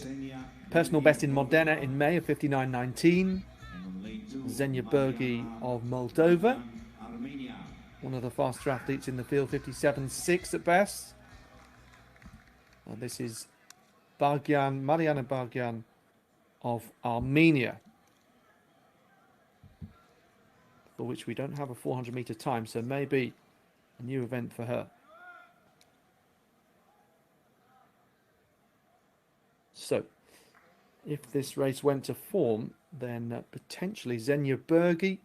Personal best in Modena in May of 59.19. Zenia Bergi of Moldova. One of the faster athletes in the field, 57.6 at best. And this is Mariana Bargyan of Armenia. for which we don't have a 400-meter time, so maybe a new event for her. So, if this race went to form, then potentially Xenia Bergi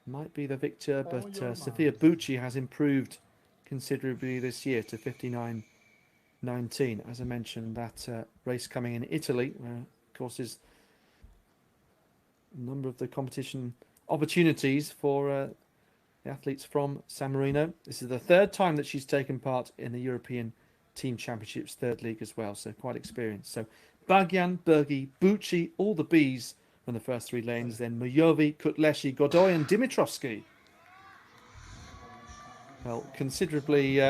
might be the victor, but Sofia Bucci has improved considerably this year to 59.19. As I mentioned, that race coming in Italy, where, of course, is a number of the competition opportunities for the athletes from San Marino. This is the third time that she's taken part in the European Team Championships, third league as well, so quite experienced. So Bagyan, Bergi, Bucci, all the Bs from the first three lanes, then Mujovi, Kutleshi, Godoy and Dimitrovsky. Well, considerably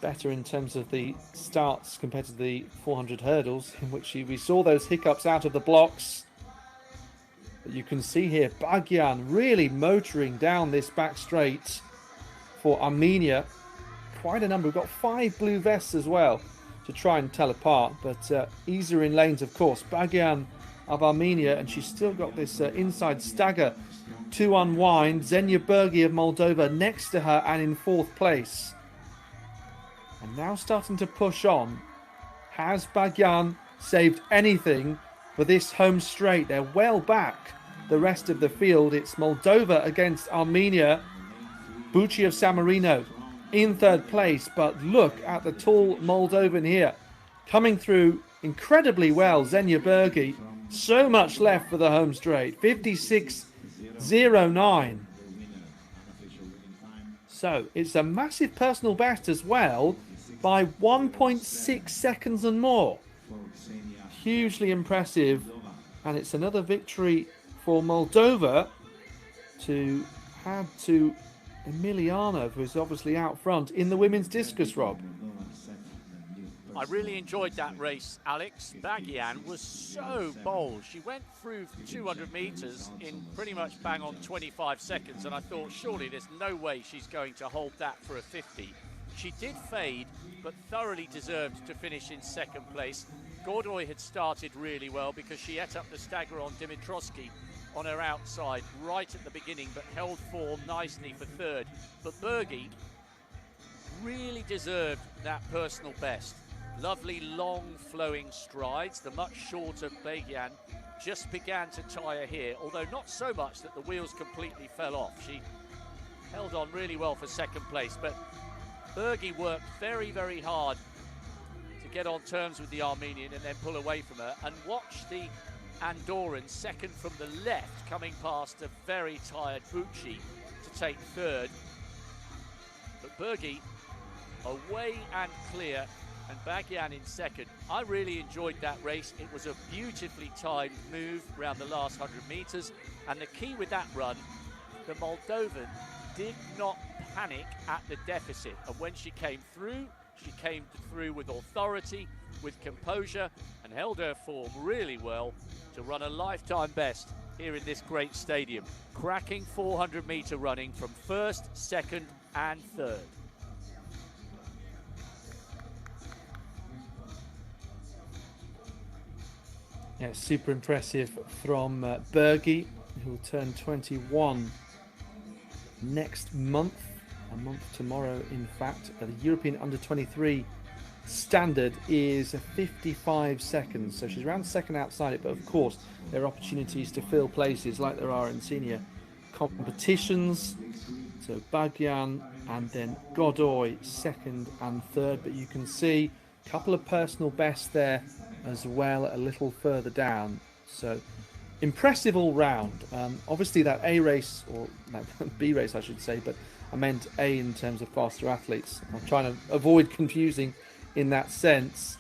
better in terms of the starts compared to the 400 hurdles, in which we saw those hiccups out of the blocks. But you can see here Bagyan really motoring down this back straight for Armenia. Quite a number. We've got 5 blue vests as well to try and tell apart, but easier in lanes, of course. Bagyan of Armenia, and she's still got this inside stagger to unwind. Xenia Bergi of Moldova next to her and in 4th place. And now starting to push on. Has Bagyan saved anything for this home straight? They're well back, the rest of the field. It's Moldova against Armenia. Bucci of San Marino in 3rd place, but look at the tall Moldovan here, coming through incredibly well. Xenia Bergi, so much left for the home straight, 56.09. So it's a massive personal best as well, by 1.6 seconds and more. Hugely impressive, and it's another victory for Moldova to add to Emiliano, who is obviously out front in the women's discus, Rob. I really enjoyed that race, Alex. Bagyan was so bold. She went through 200 metres in pretty much bang on 25 seconds, and I thought, surely there's no way she's going to hold that for a 50. She did fade, but thoroughly deserved to finish in 2nd place. Godoy had started really well because she ate up the stagger on Dimitrovsky on her outside right at the beginning, but held form nicely for 3rd. But Bergi really deserved that personal best. Lovely long flowing strides. The much shorter Bagyan just began to tire here, although not so much that the wheels completely fell off. She held on really well for 2nd place, but Bergi worked very, very hard to get on terms with the Armenian and then pull away from her, and watch the Andorran second from the left, coming past a very tired Bucci to take 3rd. But Bergi away and clear, and Bagyan in 2nd. I really enjoyed that race. It was a beautifully timed move around the last 100 metres, and the key with that run, the Moldovan did not panic at the deficit, and when she came through with authority, with composure, and held her form really well to run a lifetime best here in this great stadium. Cracking 400-metre running from 1st, 2nd and 3rd. Yeah, super impressive from Bergi, who will turn 21 next month, a month tomorrow in fact. The European Under-23 standard is 55 seconds, so she's around 2nd outside it, but of course there are opportunities to fill places like there are in senior competitions. So Bagyan and then Godoy 2nd and 3rd, but you can see a couple of personal bests there as well a little further down. So impressive all round. Obviously that A race, or no, B race I should say, but I meant A in terms of faster athletes. I'm trying to avoid confusing in that sense.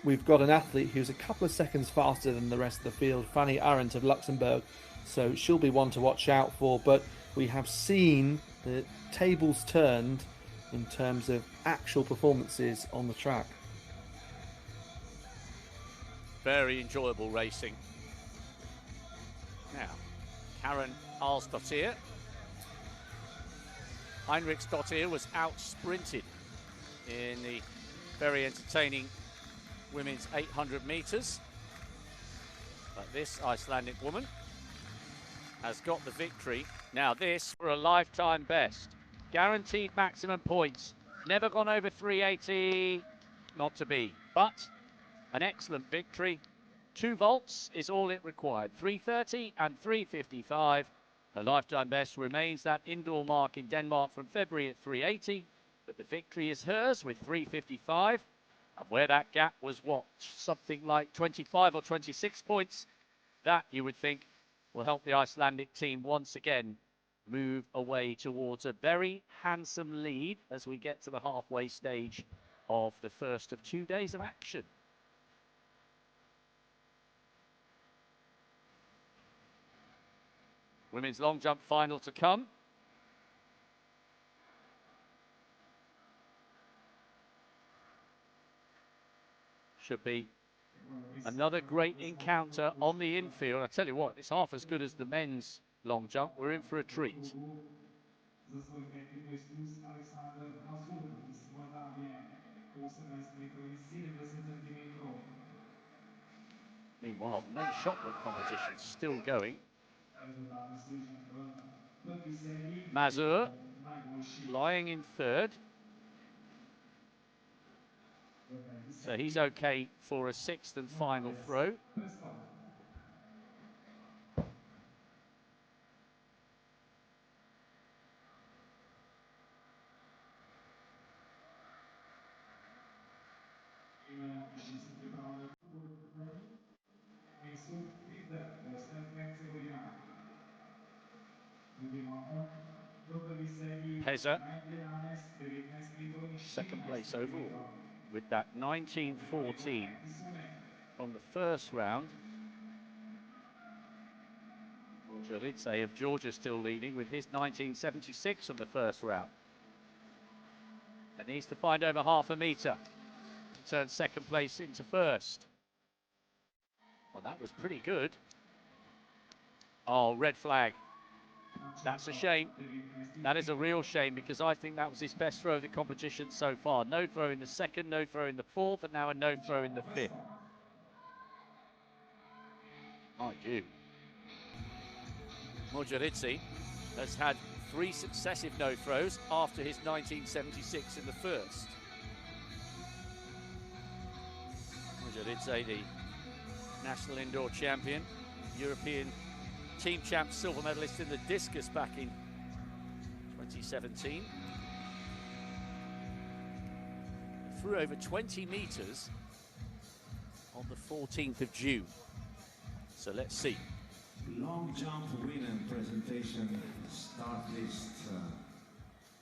We've got an athlete who's a couple of seconds faster than the rest of the field, Fanny Arendt of Luxembourg, so she'll be one to watch out for. But we have seen the tables turned in terms of actual performances on the track. Very enjoyable racing. Now, Karen Alsdottir. Heinrichsdottir was out-sprinted in the very entertaining women's 800 metres. But this Icelandic woman has got the victory. Now this for a lifetime best. Guaranteed maximum points. Never gone over 380, not to be. But an excellent victory. 2 vaults is all it required. 330 and 355. Her lifetime best remains that indoor mark in Denmark from February at 380. But the victory is hers with 355. And where that gap was, what, something like 25 or 26 points, that you would think will help the Icelandic team once again move away towards a very handsome lead as we get to the halfway stage of the first of 2 days of action. Women's long jump final to come. Should be another great encounter on the infield. I tell you what, it's half as good as the men's long jump. We're in for a treat. Meanwhile, the men's shot put competition still going. Mazur lying in third. So he's okay for a 6th and final throw. Peza, second place overall, with that 1914 from the first round. Joritse of Georgia still leading with his 1976 from the first round. And needs to find over half a metre to turn second place into first. Well, that was pretty good. Oh, red flag. That's a shame. That is a real shame because I think that was his best throw of the competition so far. No throw in the second, no throw in the fourth, and now a no throw in the fifth. Mind you, Mojoritsi has had 3 successive no throws after his 1976 in the first. Mojoritsi, the national indoor champion, European team champ, silver medalist in the discus back in 2017. Threw over 20 metres on the 14th of June. So let's see. Long jump winner presentation start list.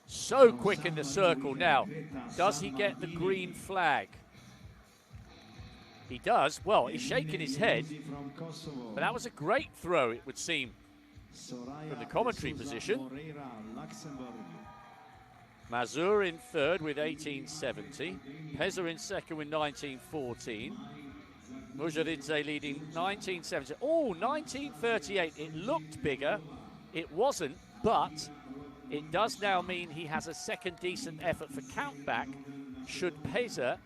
So quick in the circle now. Does he get the green flag? He does. Well, he's shaking his head. But that was a great throw, it would seem, from the commentary position. Mazur in third with 1870. Peza in second with 1914. Mojoritse leading 1970. Oh, 1938. It looked bigger. It wasn't, but it does now mean he has a second decent effort for countback should Peza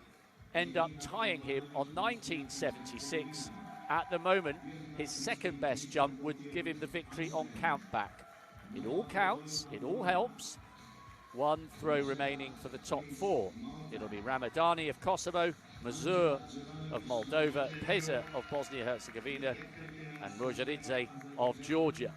end up tying him on 1976. At the moment, his second best jump would give him the victory on countback. It all counts, it all helps. 1 throw remaining for the top 4. It'll be Ramadani of Kosovo, Mazur of Moldova, Peza of Bosnia-Herzegovina, and Mojoritse of Georgia.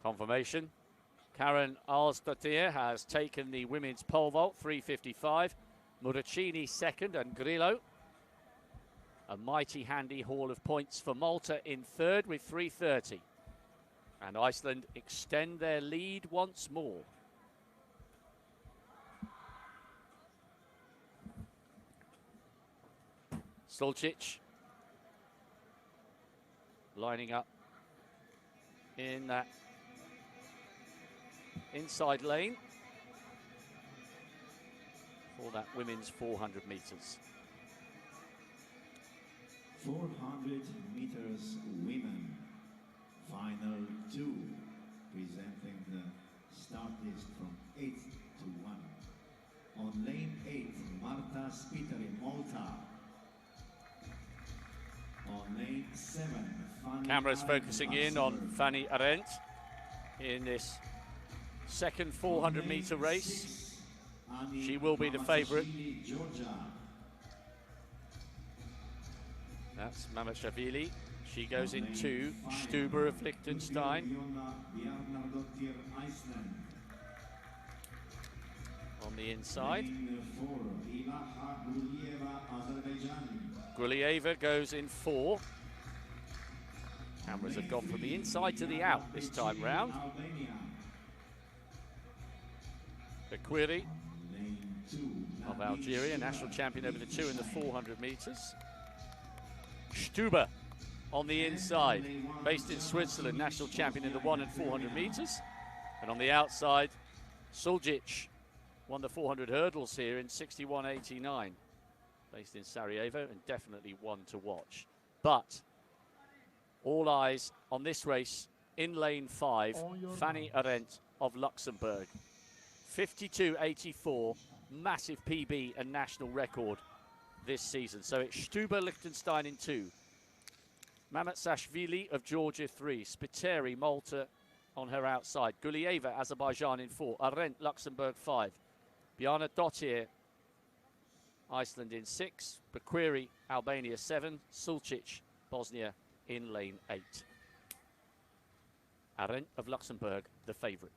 Confirmation. Karen Alsdatir has taken the women's pole vault, 355. Muracini second and Grillo. A mighty handy haul of points for Malta in third with 330. And Iceland extend their lead once more. Stolcic lining up in that inside lane for that women's 400 metres. 400 meters women, final 2, presenting the start list from 8 to 1. On lane 8, Marta Spiteri, Malta. On lane 7, Fanny Cameras Arendt, focusing in on Luxembourg. Fanny Arendt in this second 400 meter race. She will be the favourite. Georgia. That's Mamashvili. She goes in 2. Stuber of Liechtenstein. On the inside. Grulieva goes in 4. Cameras have gone from the inside to the out this time round. Bequiri of Algeria, national champion over the 2 and the 400 metres. Stuber on the inside, based in Switzerland, national champion in the 1 and 400 metres. And on the outside, Suljic won the 400 hurdles here in 61.89, based in Sarajevo, and definitely one to watch. But all eyes on this race in lane 5, Fanny Arendt of Luxembourg. 52.84, massive PB and national record this season. So it's Stuber, Liechtenstein in 2. Mamatsashvili of Georgia 3. Spiteri, Malta on her outside. Gulieva, Azerbaijan in 4. Arendt, Luxembourg 5. Bjarne Dottir, Iceland in 6. Bequiri, Albania 7. Sulcic, Bosnia in lane 8. Arendt of Luxembourg, the favourite.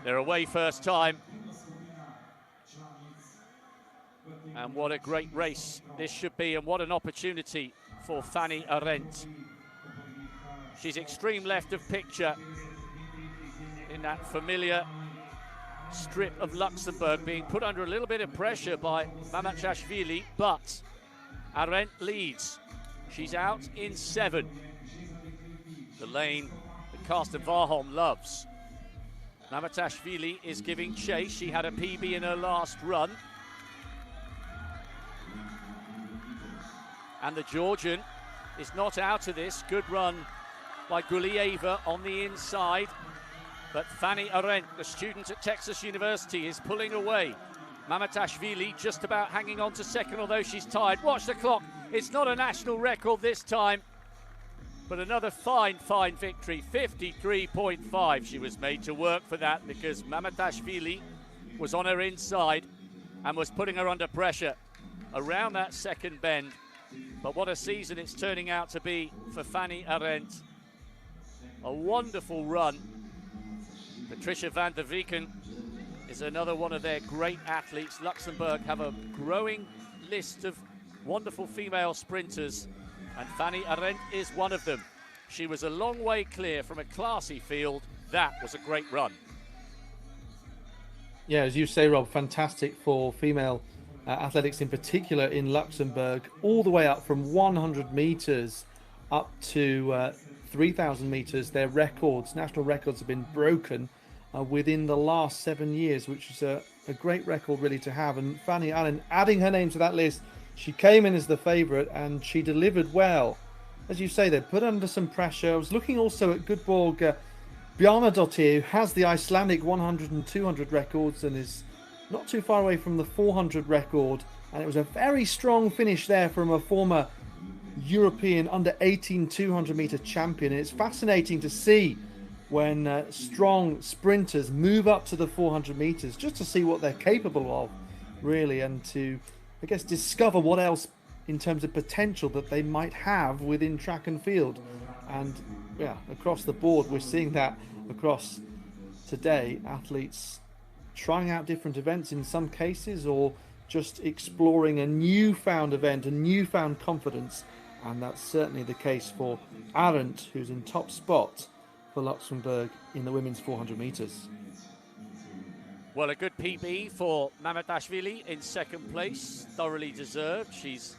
They're away first time. And what a great race this should be, and what an opportunity for Fanny Arendt. She's extreme left of picture in that familiar strip of Luxembourg, being put under a little bit of pressure by Mamachashvili, but Arendt leads. She's out in 7. The lane that Karsten Warholm loves. Mamachashvili is giving chase. She had a PB in her last run. And the Georgian is not out of this. Good run by Gulieva on the inside. But Fanny Arendt, the student at Texas University, is pulling away. Mamachashvili just about hanging on to second, although she's tied. Watch the clock. It's not a national record this time, but another fine victory. 53.5. She was made to work for that because Mamachashvili was on her inside and was putting her under pressure around that second bend. But what a season it's turning out to be for Fanny Arendt. A wonderful run. Patricia van der Wieken is another one of their great athletes. Luxembourg have a growing list of wonderful female sprinters, and Fanny Arendt is one of them. She was a long way clear from a classy field. That was a great run. Yeah, as you say, Rob, fantastic for female athletics in particular in Luxembourg, all the way up from 100 metres up to 3,000 metres. Their records, national records, have been broken within the last 7 years, which is a great record really to have. And Fanny Arendt adding her name to that list, she came in as the favourite and she delivered well. As you say, they put under some pressure. I was looking also at Gudborg Bjarne Dottir, who has the Icelandic 100 and 200 records and is not too far away from the 400 record. And it was a very strong finish there from a former European under-18 200-metre champion. And it's fascinating to see when strong sprinters move up to the 400 metres, just to see what they're capable of, really, and to, I guess, discover what else in terms of potential that they might have within track and field. And yeah, across the board, we're seeing that across today, athletes trying out different events in some cases, or just exploring a newfound event, a newfound confidence. And that's certainly the case for Arendt, who's in top spot for Luxembourg in the women's 400 metres. Well, a good PB for Mamachashvili in second place, thoroughly deserved. She's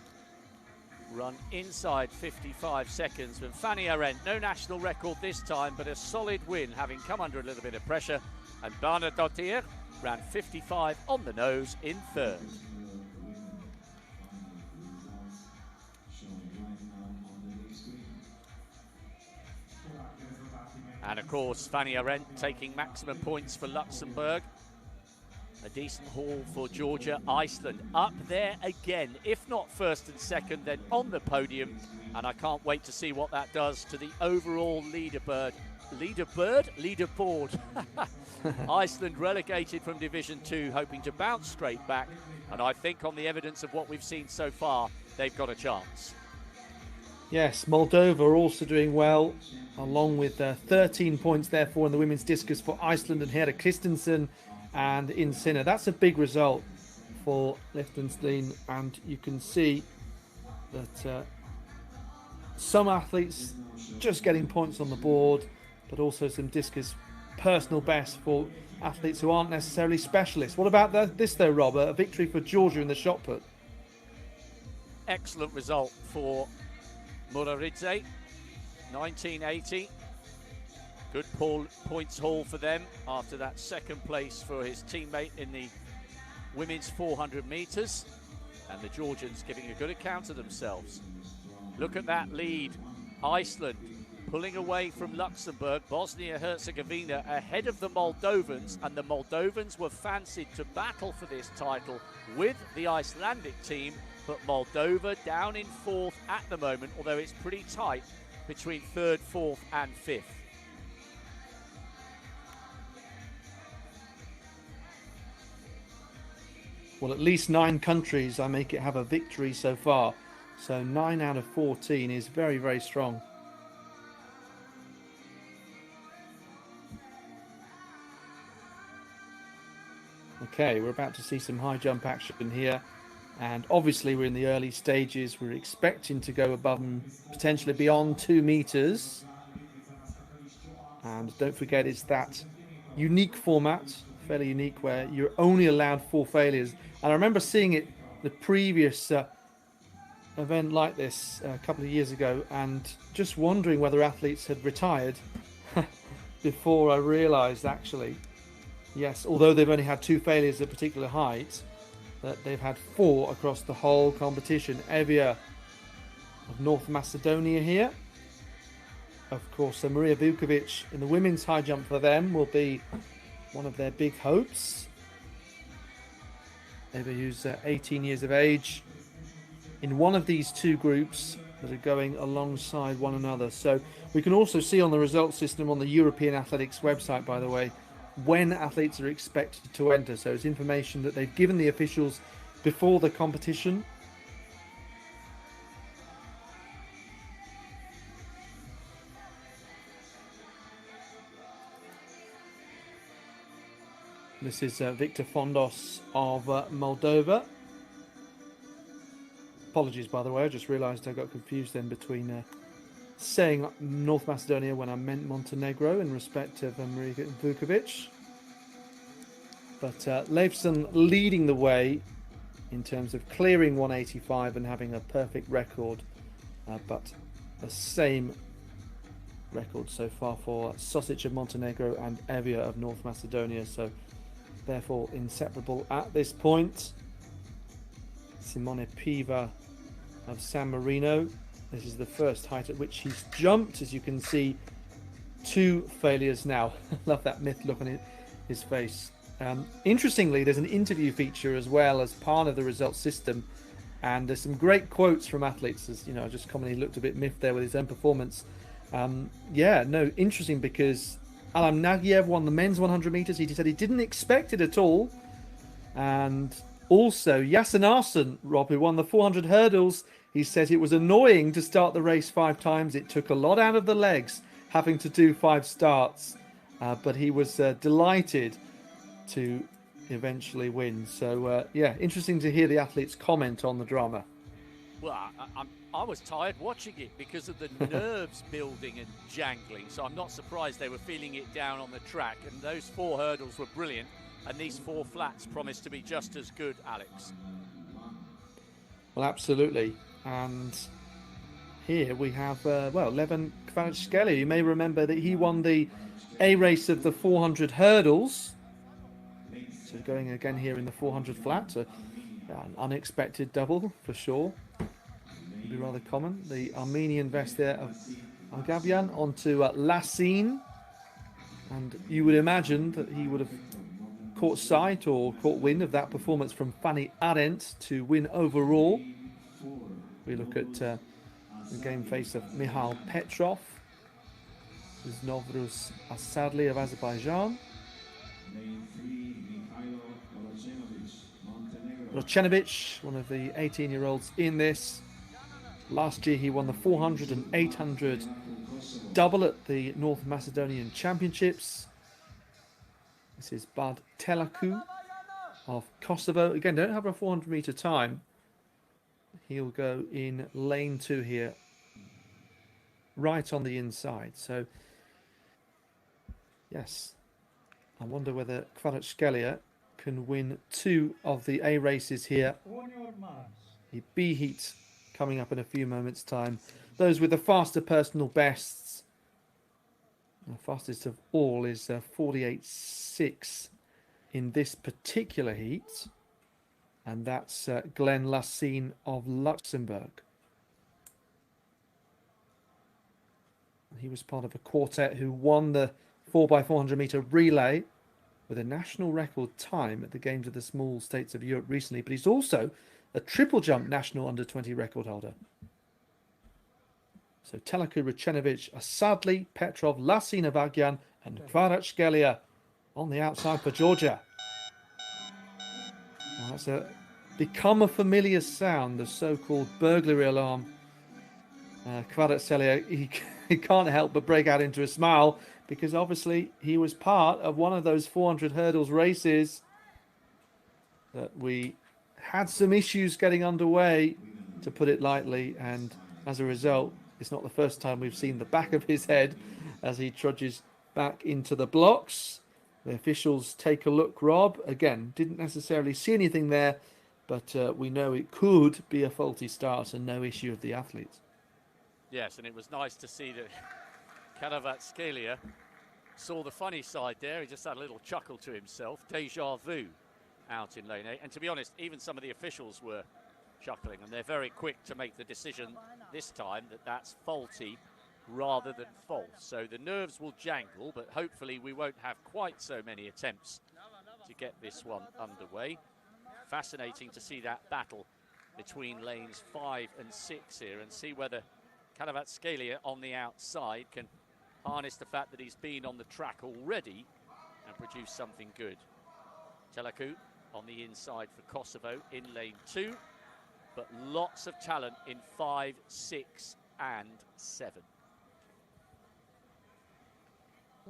run inside 55 seconds. And Fanny Arendt, no national record this time, but a solid win, having come under a little bit of pressure. And Bernadotte ran 55 on the nose in third. And of course, Fanny Arendt taking maximum points for Luxembourg. A decent haul for Georgia. Iceland up there again, if not first and second, then on the podium. And I can't wait to see what that does to the overall leaderboard. Iceland relegated from Division 2, hoping to bounce straight back. And I think on the evidence of what we've seen so far, they've got a chance. Yes, Moldova are also doing well, along with 13 points therefore in the women's discus for Iceland and Hera Christensen and in Sinner. That's a big result for Liechtenstein, and you can see that some athletes just getting points on the board, but also some discus personal best for athletes who aren't necessarily specialists. What about this though, Robert? A victory for Georgia in the shot put. Excellent result for Muraridze, 1980. Good points haul for them after that second place for his teammate in the women's 400 metres. And the Georgians giving a good account of themselves. Look at that lead. Iceland pulling away from Luxembourg, Bosnia-Herzegovina ahead of the Moldovans, and the Moldovans were fancied to battle for this title with the Icelandic team, but Moldova down in fourth at the moment, although it's pretty tight between third, fourth and fifth. Well, at least 9 countries I make it have a victory so far. So 9 out of 14 is very, very strong. Okay, we're about to see some high jump action here. And obviously we're in the early stages. We're expecting to go above and potentially beyond 2 meters. And don't forget, it's that unique format, fairly unique, where you're only allowed 4 failures. And I remember seeing it the previous event like this a couple of years ago, and just wondering whether athletes had retired before I realized actually, yes, although they've only had 2 failures at a particular height, that they've had 4 across the whole competition. Evia of North Macedonia here. Of course, Maria Vukovic in the women's high jump for them will be one of their big hopes. Evia, who's 18 years of age, in one of these 2 groups that are going alongside one another. So we can also see on the results system on the European Athletics website, by the way, when athletes are expected to enter. So it's information that they've given the officials before the competition. This is Victor Fondos of Moldova. Apologies, by the way, I just realised I got confused then between saying North Macedonia when I meant Montenegro in respect of Maria Vukovic. But Leifson leading the way in terms of clearing 185 and having a perfect record, but the same record so far for Sosic of Montenegro and Evia of North Macedonia, so therefore inseparable at this point. Simone Piva of San Marino. This is the first height at which he's jumped. As you can see, 2 failures now. Love that myth look on his face. Interestingly, there's an interview feature as well as part of the results system, and there's some great quotes from athletes. As you know, just commonly looked a bit miffed there with his own performance. Interesting, because Alam Nagyev won the men's 100 meters. He said he didn't expect it at all, and also Yasin Arslan, Rob, who won the 400 hurdles, he said it was annoying to start the race 5 times. It took a lot out of the legs having to do 5 starts, but he was delighted to eventually win. So interesting to hear the athletes comment on the drama. Well, I was tired watching it because of the nerves building and jangling, so I'm not surprised they were feeling it down on the track. And those 4 hurdles were brilliant, and these 4 flats promise to be just as good, Alex. Well, absolutely. And here we have, Leven Kvaratskhelia. You may remember that he won the A race of the 400 hurdles. So going again here in the 400 flat. So, an unexpected double for sure. Would be rather common. The Armenian vest there of Agabyan onto Lassine. And you would imagine that he would have caught sight or caught wind of that performance from Fanny Arendt to win overall. We look at the game face of Mihail Petrov. This is Novruz Asadli of Azerbaijan. Rocenovic, one of the 18-year-olds in this. Last year he won the 400 and 800 double at the North Macedonian Championships. This is Bud Telaku of Kosovo. Again, don't have a 400-meter time. He'll go in lane 2 here, right on the inside. So, yes, I wonder whether Kvaratskhelia can win 2 of the A races here. The B heat coming up in a few moments' time. Those with the faster personal bests. The fastest of all is 48.6 in this particular heat. And that's Glenn Lassine of Luxembourg. He was part of a quartet who won the 4x400 meter relay with a national record time at the Games of the Small States of Europe recently, but he's also a triple jump national under-20 record holder. So Telaku, Rocenovic, Asadli, Petrov, Lassine of Agyan, and Kvaratskhelia on the outside for Georgia. Well, that's become a familiar sound, the so-called burglary alarm. Kvaratskhelia, he can't help but break out into a smile, because obviously he was part of one of those 400 hurdles races that we had some issues getting underway, to put it lightly, and as a result, it's not the first time we've seen the back of his head as he trudges back into the blocks. The officials take a look, Rob. Again, didn't necessarily see anything there, but we know it could be a faulty start and no issue of the athletes. Yes, and it was nice to see that Kvaratskhelia saw the funny side there. He just had a little chuckle to himself. Deja vu out in lane 8. And to be honest, even some of the officials were chuckling, and they're very quick to make the decision this time that that's faulty rather than false. So the nerves will jangle, but hopefully we won't have quite so many attempts to get this one underway. Fascinating to see that battle between lanes 5 and 6 here, and see whether Kvaratskhelia on the outside can harness the fact that he's been on the track already and produce something good. Telaku on the inside for Kosovo in lane 2, but lots of talent in 5, 6 and 7.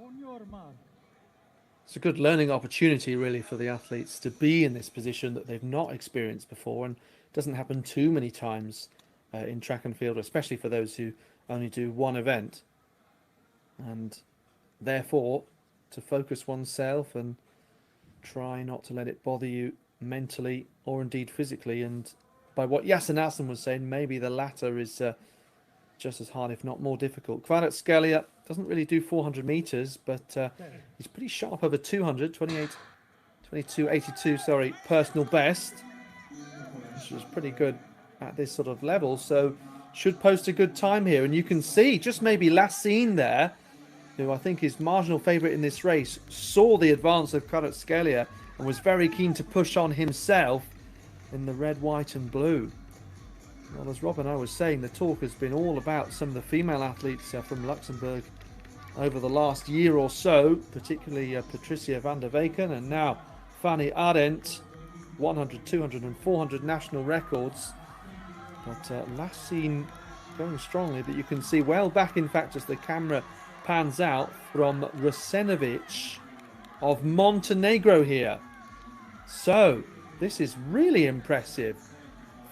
On your mark. It's a good learning opportunity really for the athletes to be in this position that they've not experienced before, and it doesn't happen too many times in track and field, especially for those who only do one event. And therefore, to focus oneself and try not to let it bother you mentally or indeed physically. And by what Yasin Aslan was saying, maybe the latter is just as hard, if not more difficult. Kvaratskhelia doesn't really do 400 meters, but he's pretty sharp over 200, 22.82, sorry, personal best, which is pretty good at this sort of level. So should post a good time here. And you can see just maybe Lassine there, who I think is marginal favourite in this race, saw the advance of Kvaratskhelia and was very keen to push on himself in the red, white and blue. Well, as Rob and I was saying, the talk has been all about some of the female athletes from Luxembourg over the last year or so, particularly Patricia van der Weken, and now Fanny Arendt, 100, 200 and 400 national records. But Lassine going strongly, but you can see well back, in fact, as the camera pans out, from Rocenovic of Montenegro here. So this is really impressive.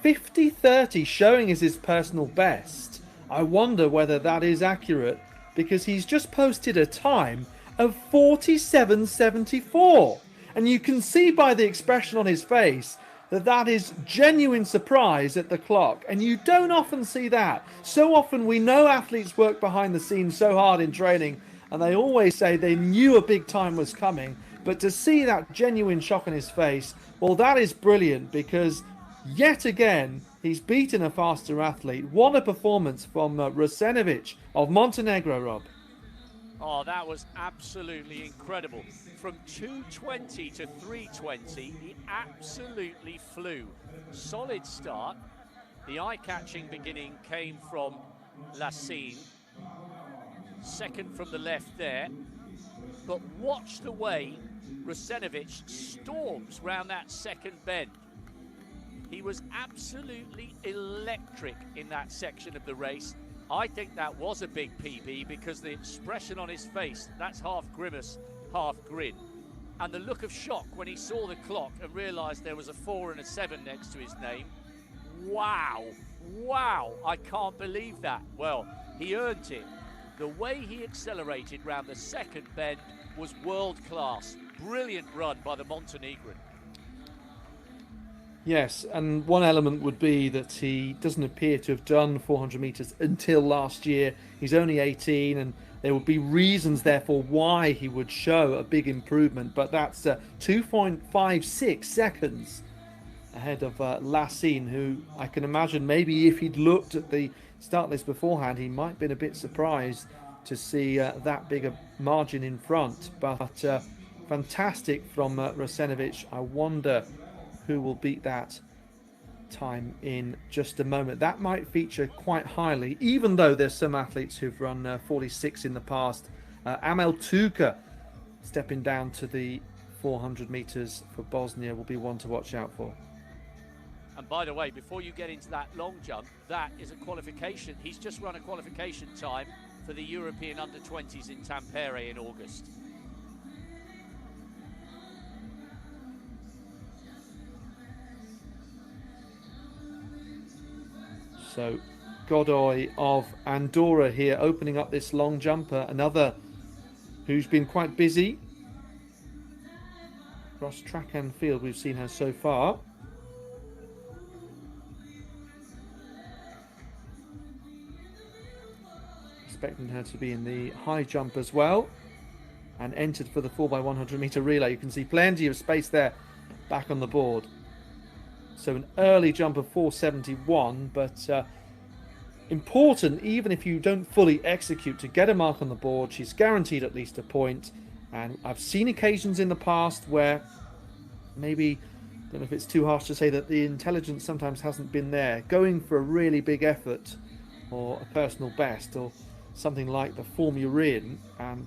50.30 showing as his personal best. I wonder whether that is accurate, because he's just posted a time of 47.74. And you can see by the expression on his face that is genuine surprise at the clock, and you don't often see that. So often we know athletes work behind the scenes so hard in training, and they always say they knew a big time was coming, but to see that genuine shock on his face, well, that is brilliant, because yet again he's beaten a faster athlete. What a performance from Rusenovic of Montenegro, Rob. Oh, that was absolutely incredible. From 2:20 to 3:20, he absolutely flew. Solid start. The eye-catching beginning came from Lassine. Second from the left there. But watch the way Rusenovic storms round that second bend. He was absolutely electric in that section of the race. I think that was a big PB because the expression on his face, that's half grimace, half grin. And the look of shock when he saw the clock and realised there was a 4 and a 7 next to his name. Wow, wow, I can't believe that. Well, he earned it. The way he accelerated round the second bend was world class. Brilliant run by the Montenegrin. Yes, and one element would be that he doesn't appear to have done 400 metres until last year. He's only 18, and there would be reasons, therefore, why he would show a big improvement. But that's 2.56 seconds ahead of Lassine, who I can imagine maybe if he'd looked at the start list beforehand, he might have been a bit surprised to see that big a margin in front. But fantastic from Rusenovic. I wonder who will beat that time in just a moment. That might feature quite highly, even though there's some athletes who've run 46 in the past. Amel Tuka stepping down to the 400 metres for Bosnia will be one to watch out for. And by the way, before you get into that long jump, that is a qualification. He's just run a qualification time for the European Under-20s in Tampere in August. So Godoy of Andorra here opening up this long jumper, another who's been quite busy. Across track and field we've seen her so far. Expecting her to be in the high jump as well, and entered for the 4x100 metre relay. You can see plenty of space there back on the board. So an early jump of 471, but important even if you don't fully execute to get a mark on the board. She's guaranteed at least a point, and I've seen occasions in the past where maybe, I don't know if it's too harsh to say that the intelligence sometimes hasn't been there, going for a really big effort or a personal best or something like the form you're in and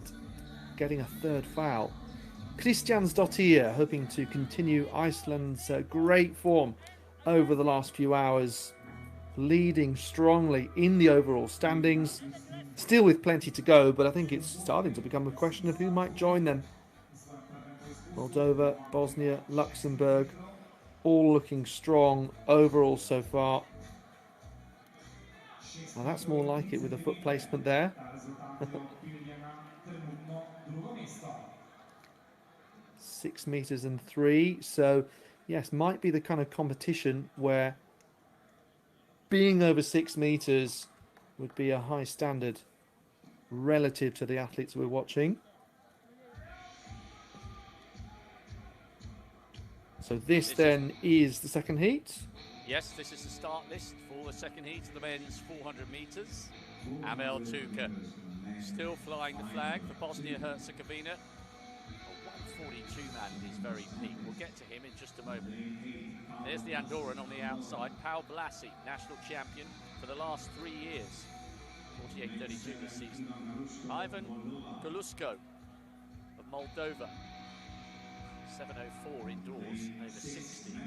getting a third foul. Kristjansdottir hoping to continue Iceland's great form over the last few hours, leading strongly in the overall standings, still with plenty to go, but I think it's starting to become a question of who might join them. Moldova, Bosnia, Luxembourg, all looking strong overall so far. Well, that's more like it with a foot placement there. 6 meters and 3, so yes, might be the kind of competition where being over 6 meters would be a high standard relative to the athletes we're watching. So this then is the second heat. Yes, this is the start list for the second heat of the men's 400 metres. Amel Tuka still flying the flag for Bosnia-Herzegovina. A 142 man at his very peak. We'll get to him in just a moment. There's the Andorran on the outside. Pau Blasi, national champion for the last 3 years. 48-32 this season. Ivan Golusko of Moldova. 7:04 indoors, over 60.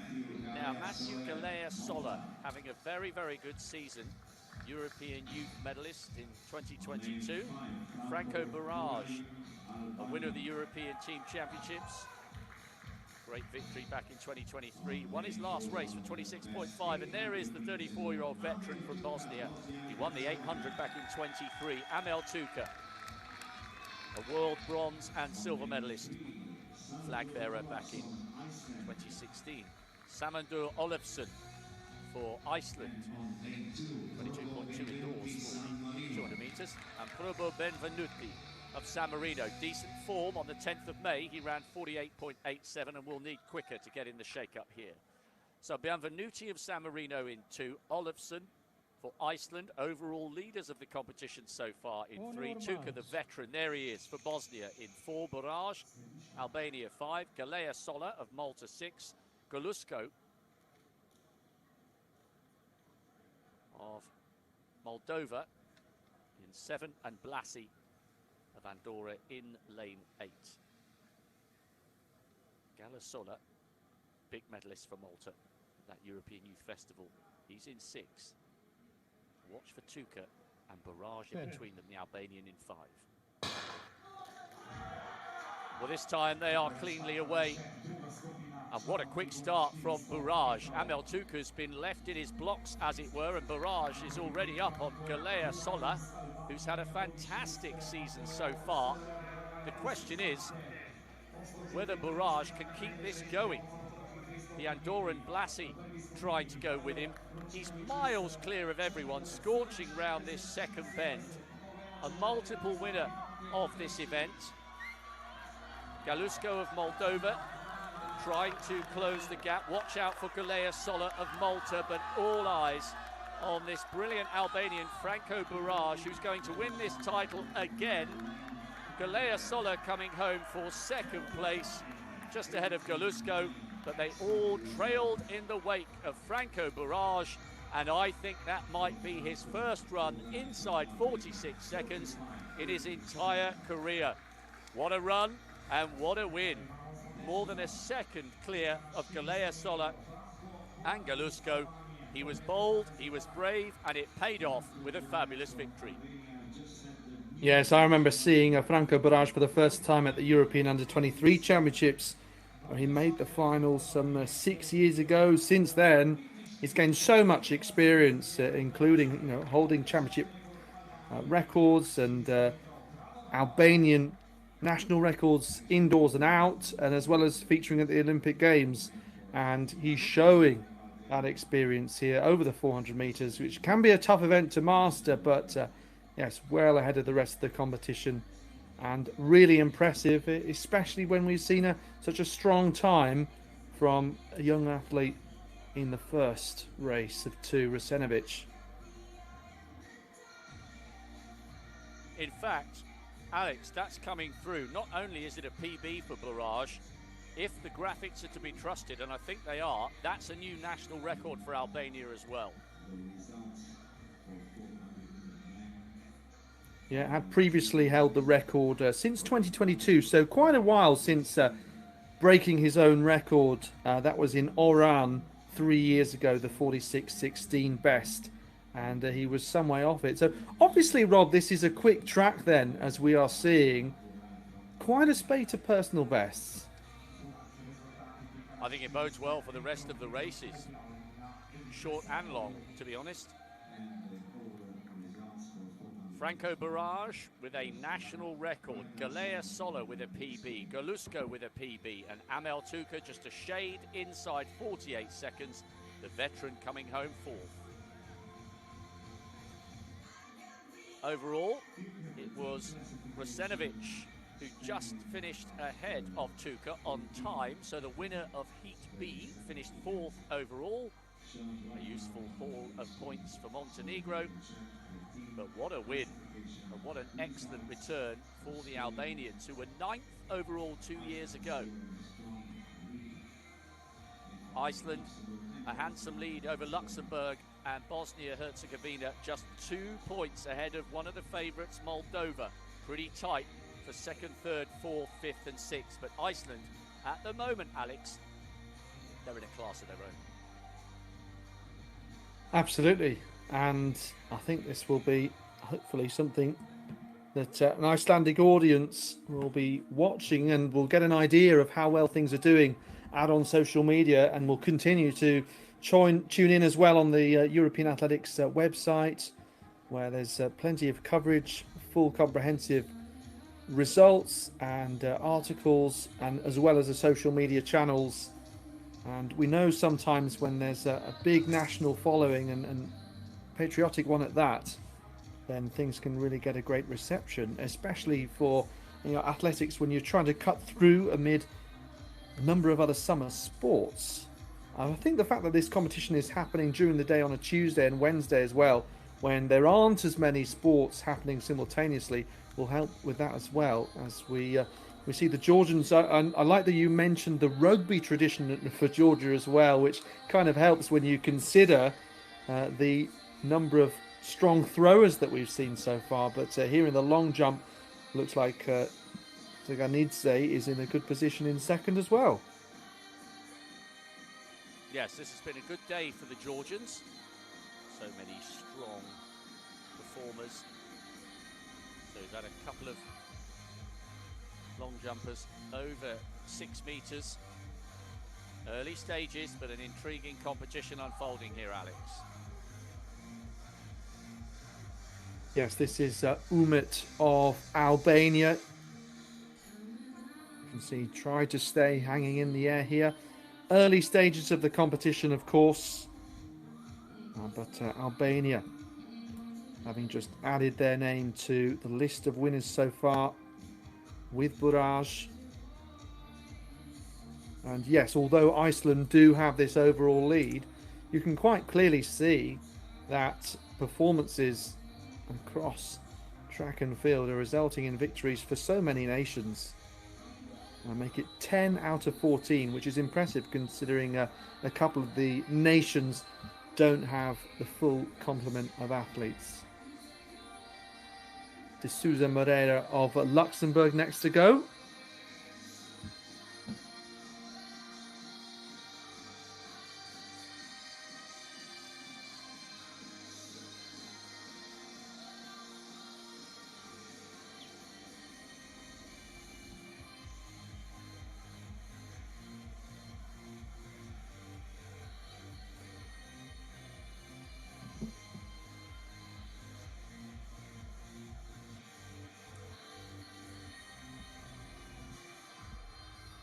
Now Matthew Galea Sola having a very, very good season. European youth medalist in 2022. Franco Barrage, a winner of the European Team Championships. Great victory back in 2023. Won his last race for 26.5, and there is the 34-year-old veteran from Bosnia. He won the 800 back in 23. Amel Tuka, a world bronze and silver medalist. Flag bearer back in 2016. Samandur Olafsson for Iceland, 22.2 indoors for the 200 metres, and Probo Benvenuti of San Marino. Decent form on the 10th of May. He ran 48.87 and will need quicker to get in the shake-up here. So Benvenuti of San Marino in 2, Olafsson for Iceland, overall leaders of the competition so far in 3. Tuka, the veteran, there he is for Bosnia in 4. Barrage, Albania 5. Galea Sola of Malta 6. Galusko of Moldova in 7, and Blasi of Andorra in lane 8. Galasola, big medalist for Malta at that European Youth Festival. He's in 6. Watch for Tuka and Barrage in between them, the Albanian in 5. Well, this time they are cleanly away. And what a quick start from Barrage. Amel Tuka's been left in his blocks, as it were, and Barrage is already up on Galea Sola, who's had a fantastic season so far. The question is whether Barrage can keep this going. The Andorran Blasi trying to go with him. He's miles clear of everyone, scorching round this second bend. A multiple winner of this event. Galusko of Moldova trying to close the gap. Watch out for Galea Sola of Malta, but all eyes on this brilliant Albanian Franco Barrage, who's going to win this title again. Galea Sola coming home for second place, just ahead of Galusko, but they all trailed in the wake of Franco Barrage, and I think that might be his first run inside 46 seconds in his entire career. What a run and what a win. More than a second clear of Galea Sola and Galusko. He was bold, he was brave, and it paid off with a fabulous victory. Yes, I remember seeing Franco Barrage for the first time at the European Under-23 Championships. He made the finals some 6 years ago. Since then, he's gained so much experience, including holding championship records and Albanian national records indoors and out, and as well as featuring at the Olympic Games. And he's showing that experience here over the 400 meters, which can be a tough event to master, but yes, well ahead of the rest of the competition, and really impressive, especially when we've seen such a strong time from a young athlete in the first race of 2, Rasenovic. In fact, Alex, that's coming through. Not only is it a PB for Barrage, if the graphics are to be trusted, and I think they are, that's a new national record for Albania as well. Yeah, had previously held the record since 2022, so quite a while since breaking his own record. That was in Oran 3 years ago, the 46.16 best, and he was some way off it. So obviously, Rob, this is a quick track then, as we are seeing quite a spate of personal bests. I think it bodes well for the rest of the races, short and long, to be honest. Franco Barrage with a national record, Galea Sola with a PB, Galusko with a PB, and Amel Tuka just a shade inside 48 seconds, the veteran coming home 4th. Overall, it was Rasenovic who just finished ahead of Tuka on time, so the winner of Heat B finished 4th overall. A useful haul of points for Montenegro, but what a win and what an excellent return for the Albanians, who were 9th overall 2 years ago. Iceland, a handsome lead over Luxembourg, and Bosnia-Herzegovina just 2 points ahead of one of the favourites, Moldova. Pretty tight for 2nd, 3rd, 4th, 5th and 6th, but Iceland at the moment, Alex, they're in a class of their own. Absolutely, and I think this will be hopefully something that an Icelandic audience will be watching, and will get an idea of how well things are doing out on social media, and will continue to tune in as well on the European Athletics website, where there's plenty of coverage, full comprehensive results and articles, and as well as the social media channels And we know sometimes when there's a big national following and patriotic one at that, then things can really get a great reception, especially for athletics when you're trying to cut through amid a number of other summer sports. I think the fact that this competition is happening during the day on a Tuesday and Wednesday as well, when there aren't as many sports happening simultaneously, will help with that as well. As we see the Georgians, I like that you mentioned the rugby tradition for Georgia as well, which kind of helps when you consider the number of strong throwers that we've seen so far. But here in the long jump, looks like Zaganidze is in a good position in second as well. Yes, this has been a good day for the Georgians. So many strong performers. So we've had a couple of long jumpers over 6 meters. Early stages, but an intriguing competition unfolding here, Alex. Yes, this is Umit of Albania. You can see tried to stay hanging in the air here. Early stages of the competition, of course. But Albania, having just added their name to the list of winners so far with Buraj. And yes, although Iceland do have this overall lead, you can quite clearly see that performances across track and field are resulting in victories for so many nations. And make it 10 out of 14, which is impressive considering a couple of the nations don't have the full complement of athletes. De Souza Moreira of Luxembourg next to go.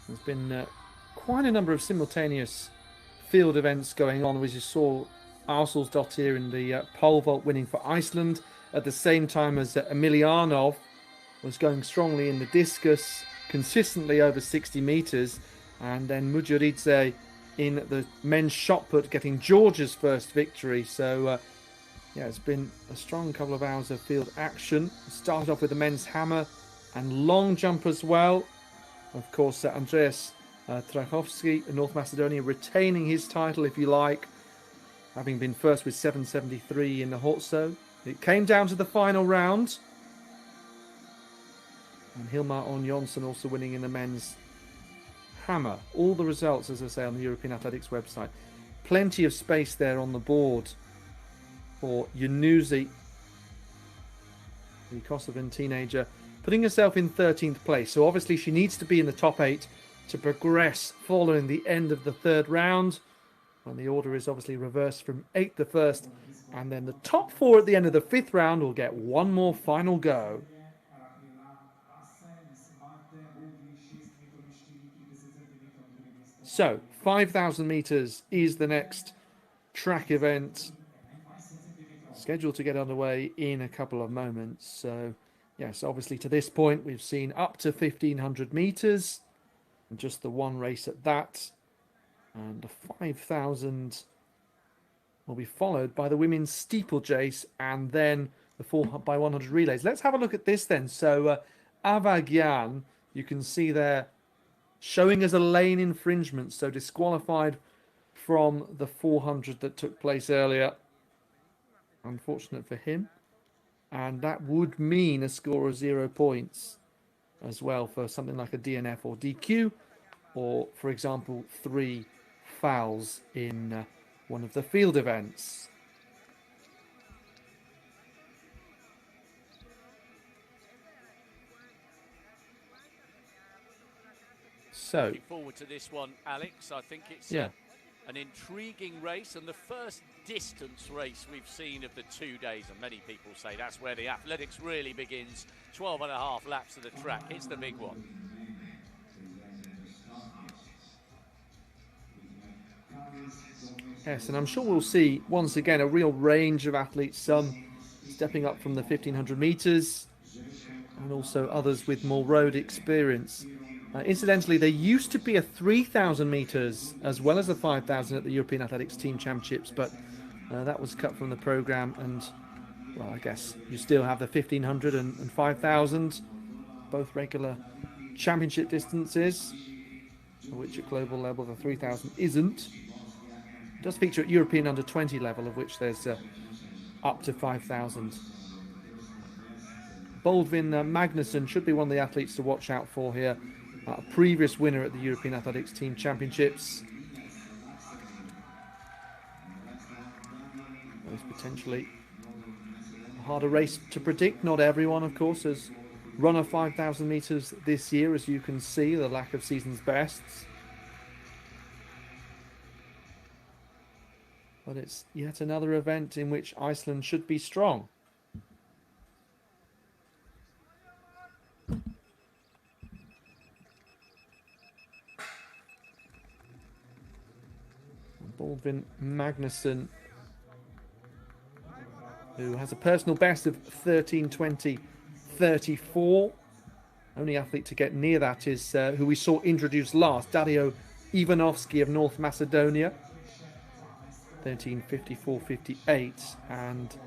There's been quite a number of simultaneous field events going on. We just saw Arsalsdottir in the pole vault winning for Iceland at the same time as Emilianov was going strongly in the discus, consistently over 60 meters, and then Mujaridze in the men's shot put getting Georgia's first victory. So yeah, it's been a strong couple of hours of field action. Started off with the men's hammer and long jump as well. Of course, Andreas Trachowski in North Macedonia retaining his title, if you like, having been first with 7.73 in the Horso. It came down to the final round. And Hilmar Orn Jonsson also winning in the men's hammer. All the results, as I say, on the European Athletics website. Plenty of space there on the board for Yunuzi, the Kosovan teenager, putting herself in 13th place. So obviously she needs to be in the top 8 to progress following the end of the third round. And the order is obviously reversed from 8th to 1st. And then the top 4 at the end of the 5th round will get one more final go. So 5,000 meters is the next track event, scheduled to get underway in a couple of moments. So yes, obviously to this point we've seen up to 1,500 meters and just the one race at that, and the 5,000 will be followed by the women's steeplechase and then the 4x100 relays. Let's have a look at this then. So Avagyan, you can see there showing as a lane infringement, so disqualified from the 400 that took place earlier. Unfortunate for him. And that would mean a score of 0 points as well for something like a DNF or DQ, or, for example, 3 fouls in one of the field events. So, looking forward to this one, Alex. I think it's an intriguing race and the first distance race we've seen of the 2 days, and many people say that's where the athletics really begins. 12.5 laps of the track. It's the big one. Yes, and I'm sure we'll see once again a real range of athletes, some stepping up from the 1500 metres and also others with more road experience. Incidentally, there used to be a 3000 metres as well as a 5000 at the European Athletics Team Championships, but that was cut from the programme, and well, I guess you still have the 1500 and 5000, both regular championship distances, which at global level the 3000 isn't. It does feature at European under 20 level, of which there's up to 5000. Baldvin Magnusson should be one of the athletes to watch out for here. A previous winner at the European Athletics Team Championships. It's potentially a harder race to predict. Not everyone, of course, has run a 5,000 metres this year, as you can see, the lack of season's bests. But it's yet another event in which Iceland should be strong. Baldvin Magnusson, who has a personal best of 13:20:34. Only athlete to get near that is who we saw introduced last, Dario Ivanovski of North Macedonia. 13:54:58, and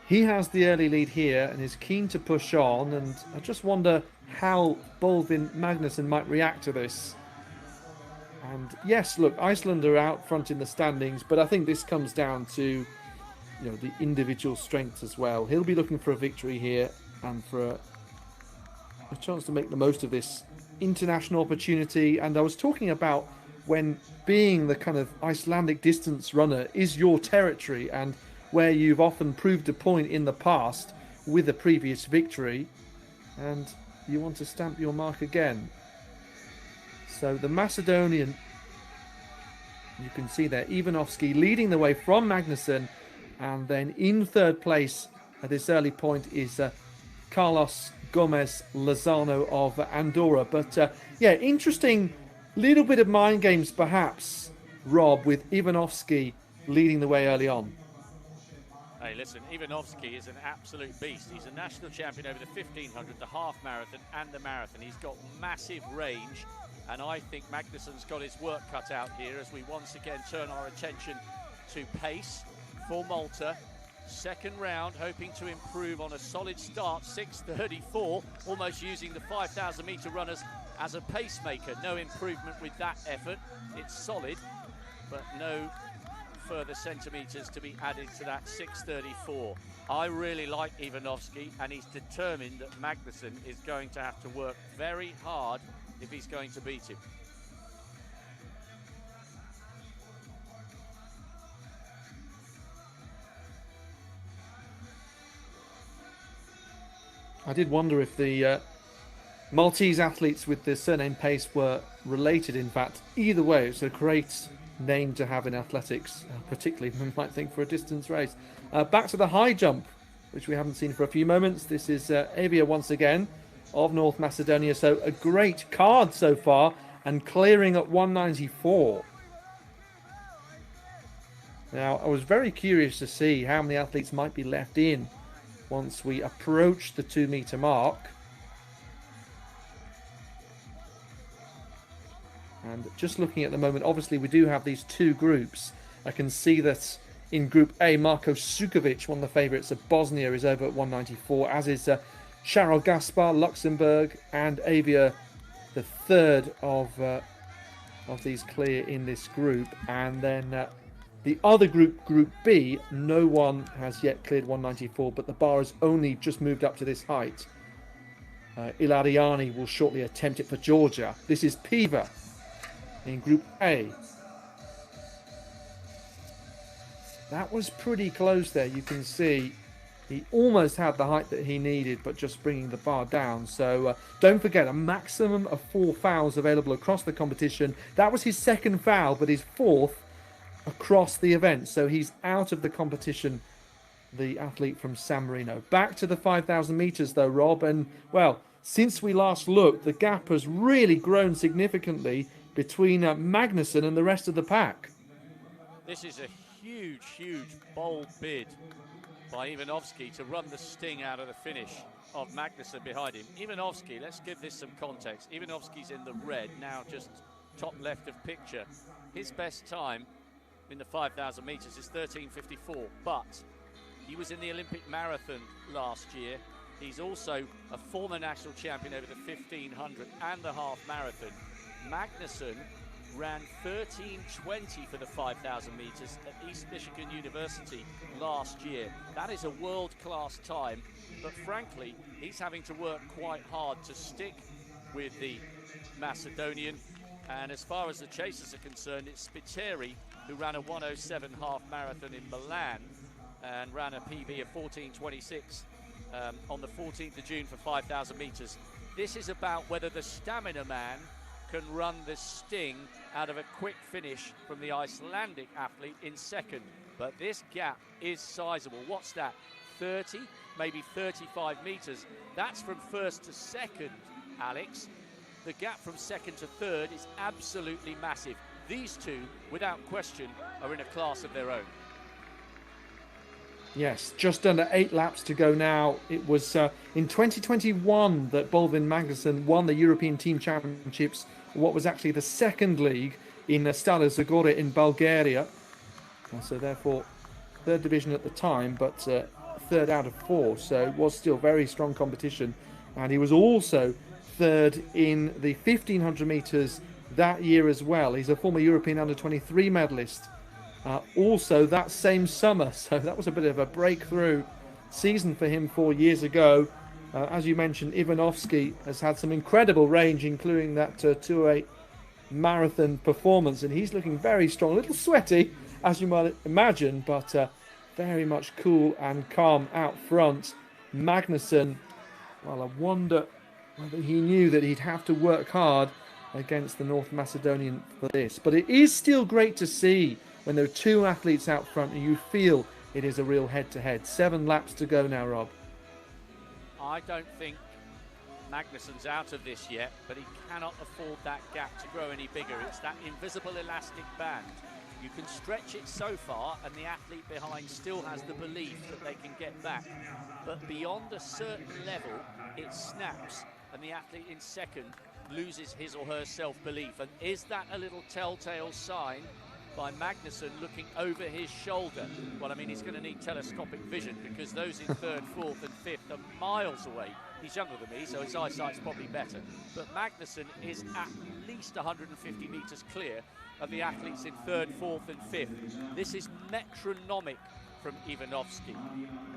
he has the early lead here and is keen to push on, and I just wonder how Baldvin Magnusson might react to this. And yes, look, Iceland are out front in the standings, but I think this comes down to, the individual strengths as well. He'll be looking for a victory here and for a chance to make the most of this international opportunity. And I was talking about when being the kind of Icelandic distance runner is your territory and where you've often proved a point in the past with a previous victory, and you want to stamp your mark again. So the Macedonian, you can see there, Ivanovski leading the way from Magnusson, and then in third place at this early point is Carlos Gomez Lozano of Andorra. But yeah, interesting little bit of mind games perhaps, Rob, with Ivanovski leading the way early on. Hey, listen, Ivanovski is an absolute beast. He's a national champion over the 1500, the half marathon and the marathon. He's got massive range. And I think Magnusson's got his work cut out here as we once again turn our attention to pace for Malta. Second round, hoping to improve on a solid start, 6:34, almost using the 5,000 metre runners as a pacemaker. No improvement with that effort. It's solid, but no further centimetres to be added to that 6:34. I really like Ivanovski, and he's determined that Magnusson is going to have to work very hard if he's going to beat him. I did wonder if the Maltese athletes with the surname Pace were related. In fact, either way, it's a great name to have in athletics, particularly one might think for a distance race. Back to the high jump, which we haven't seen for a few moments. This is Avia once again of North Macedonia. So a great card so far, and clearing at 194. Now, I was very curious to see how many athletes might be left in once we approach the 2 metre mark. And just looking at the moment, obviously we do have these two groups. I can see that in Group A, Marko Sukovic, one of the favourites of Bosnia, is over at 194, as is Charles Gaspar, Luxembourg, and Avia, the third of these clear in this group. And then the other group, Group B, no one has yet cleared 194, but the bar has only just moved up to this height. Ilariani will shortly attempt it for Georgia. This is Piva in Group A. That was pretty close there. You can see he almost had the height that he needed, but just bringing the bar down. So don't forget, a maximum of 4 fouls available across the competition. That was his second foul, but his fourth across the event. So he's out of the competition, the athlete from San Marino. Back to the 5,000 metres though, Rob. And, well, since we last looked, the gap has really grown significantly between Magnusson and the rest of the pack. This is a huge, huge, bold bid by Ivanovski to run the sting out of the finish of Magnussen behind him. Ivanovski, let's give this some context. Ivanovski's in the red, now just top left of picture. His best time in the 5,000 metres is 13:54, but he was in the Olympic marathon last year. He's also a former national champion over the 1500 and the half marathon. Magnussen ran 13:20 for the 5,000 metres at East Michigan University last year. That is a world-class time, but frankly, he's having to work quite hard to stick with the Macedonian. And as far as the chasers are concerned, it's Spiteri who ran a 1:07 half marathon in Milan and ran a PB of 14:26 on the 14th of June for 5,000 metres. This is about whether the stamina man can run the sting out of a quick finish from the Icelandic athlete in second. But this gap is sizable. What's that? 30, maybe 35 metres. That's from first to second, Alex. The gap from second to third is absolutely massive. These two, without question, are in a class of their own. Yes, just under 8 laps to go now. It was in 2021 that Baldwin Magnussen won the European Team Championships, what was actually the second league in Stara Zagora in Bulgaria. So therefore, third division at the time, but third out of 4. So it was still very strong competition. And he was also third in the 1500 metres that year as well. He's a former European under-23 medalist. Also that same summer, so that was a bit of a breakthrough season for him 4 years ago. As you mentioned, Ivanovski has had some incredible range, including that 2:08 marathon performance, and he's looking very strong, a little sweaty as you might imagine, but very much cool and calm out front. Magnussen, well, I wonder whether he knew that he'd have to work hard against the North Macedonian for this, but it is still great to see when there are two athletes out front and you feel it is a real head-to-head. 7 laps to go now, Rob. I don't think Magnussen's out of this yet, but he cannot afford that gap to grow any bigger. It's that invisible elastic band. You can stretch it so far and the athlete behind still has the belief that they can get back. But beyond a certain level, it snaps and the athlete in second loses his or her self-belief. And is that a little telltale sign by Magnussen looking over his shoulder? Well, I mean, he's going to need telescopic vision because those in third, fourth and fifth are miles away. He's younger than me, so his eyesight's probably better. But Magnussen is at least 150 metres clear of the athletes in third, fourth and fifth. This is metronomic from Ivanovski.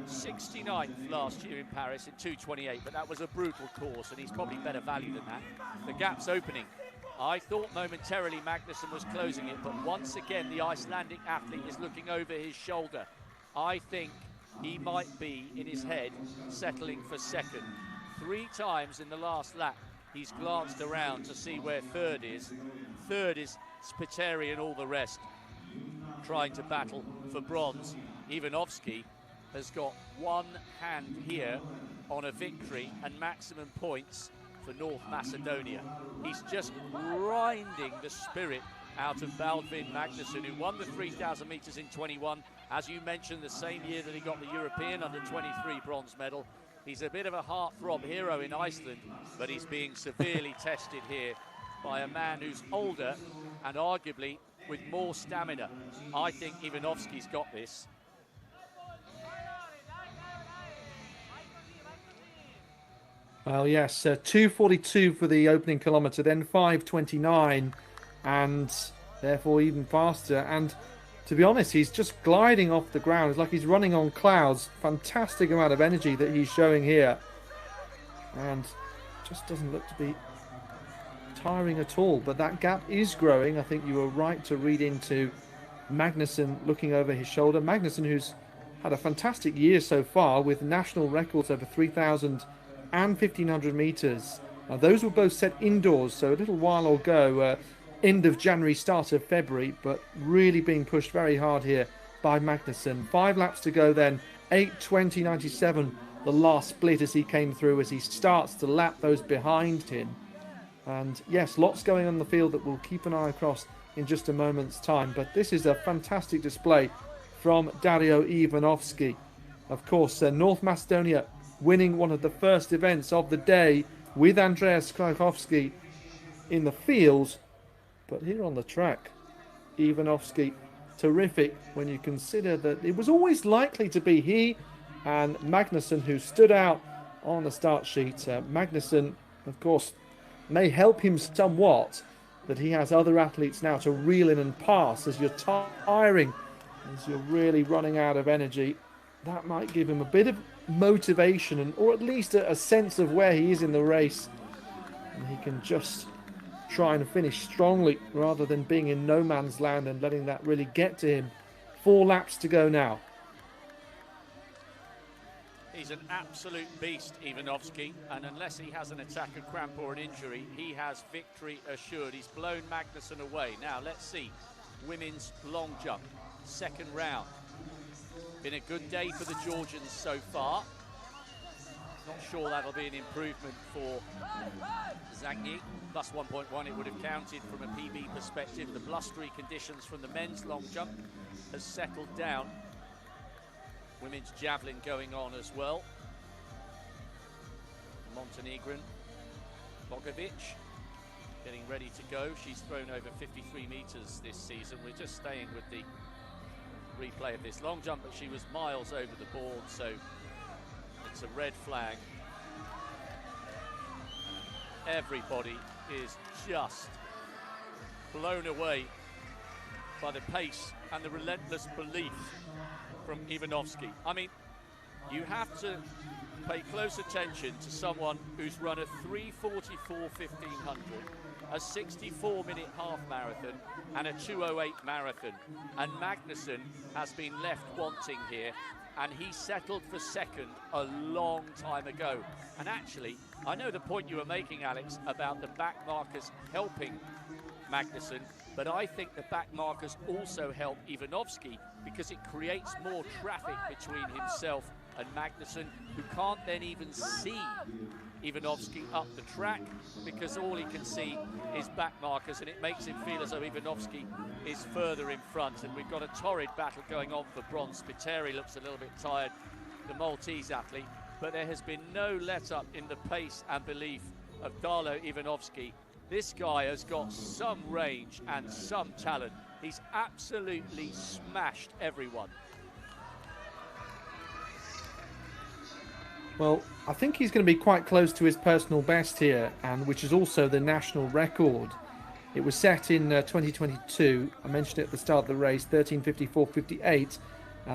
69th last year in Paris in 2:28, but that was a brutal course and he's probably better value than that. The gap's opening. I thought momentarily Magnussen was closing it, but once again the Icelandic athlete is looking over his shoulder. I think he might be, in his head, settling for second. 3 times in the last lap he's glanced around to see where third is. Third is Spiteri and all the rest trying to battle for bronze. Ivanovski has got one hand here on a victory and maximum points for North Macedonia. He's just grinding the spirit out of Baldwin Magnussen, who won the 3,000 metres in 21. As you mentioned, the same year that he got the European under-23 bronze medal. He's a bit of a heartthrob hero in Iceland, but he's being severely tested here by a man who's older and arguably with more stamina. I think Ivanovski's got this. Well, yes, 2:42 for the opening kilometre, then 5:29, and therefore even faster. And to be honest, he's just gliding off the ground. It's like he's running on clouds. Fantastic amount of energy that he's showing here. And just doesn't look to be tiring at all. But that gap is growing. I think you were right to read into Magnussen looking over his shoulder. Magnussen, who's had a fantastic year so far with national records over 3,000 and 1,500 metres. Those were both set indoors, so a little while ago, end of January, start of February, but really being pushed very hard here by Magnussen. 5 laps to go then, 8:20.97, the last split as he came through, as he starts to lap those behind him. And yes, lots going on in the field that we'll keep an eye across in just a moment's time. But this is a fantastic display from Dario Ivanovski. Of course, North Macedonia winning one of the first events of the day with Andreas Krajkovski in the field. But here on the track, Ivanovski, terrific when you consider that it was always likely to be he and Magnusson who stood out on the start sheet. Magnusson, of course, may help him somewhat, that he has other athletes now to reel in and pass as you're tiring, as you're really running out of energy. That might give him a bit of motivation, and or at least a sense of where he is in the race, and he can just try and finish strongly rather than being in no man's land and letting that really get to him. 4 laps to go now. He's an absolute beast, Ivanovski, and unless he has an attack, a cramp or an injury, he has victory assured. He's blown Magnusson away. Now let's see, women's long jump, second round. Been a good day for the Georgians so far. Not sure that'll be an improvement for Zagny. Plus 1.1 it would have counted from a PB perspective. The blustery conditions from the men's long jump has settled down. Women's javelin going on as well. Montenegrin, Bogovic, getting ready to go. She's thrown over 53 meters this season. We're just staying with the replay of this long jump, but she was miles over the board, so it's a red flag. Everybody is just blown away by the pace and the relentless belief from Ivanovski. I mean, you have to pay close attention to someone who's run a 3:44 1500, a 64-minute half marathon, and a 2:08 marathon. And Magnusson has been left wanting here, and he settled for second a long time ago. And actually, I know the point you were making, Alex, about the back markers helping Magnusson, but I think the back markers also help Ivanovski because it creates more traffic between himself and Magnusson, who can't then even see Ivanovski up the track because all he can see is back markers, and it makes him feel as though Ivanovski is further in front. And we've got a torrid battle going on for bronze. Spiteri looks a little bit tired, the Maltese athlete, but there has been no let-up in the pace and belief of Darlo Ivanovski. This guy has got some range and some talent. He's absolutely smashed everyone. Well, I think he's going to be quite close to his personal best here, and which is also the national record. It was set in 2022. I mentioned it at the start of the race, 13:54.58.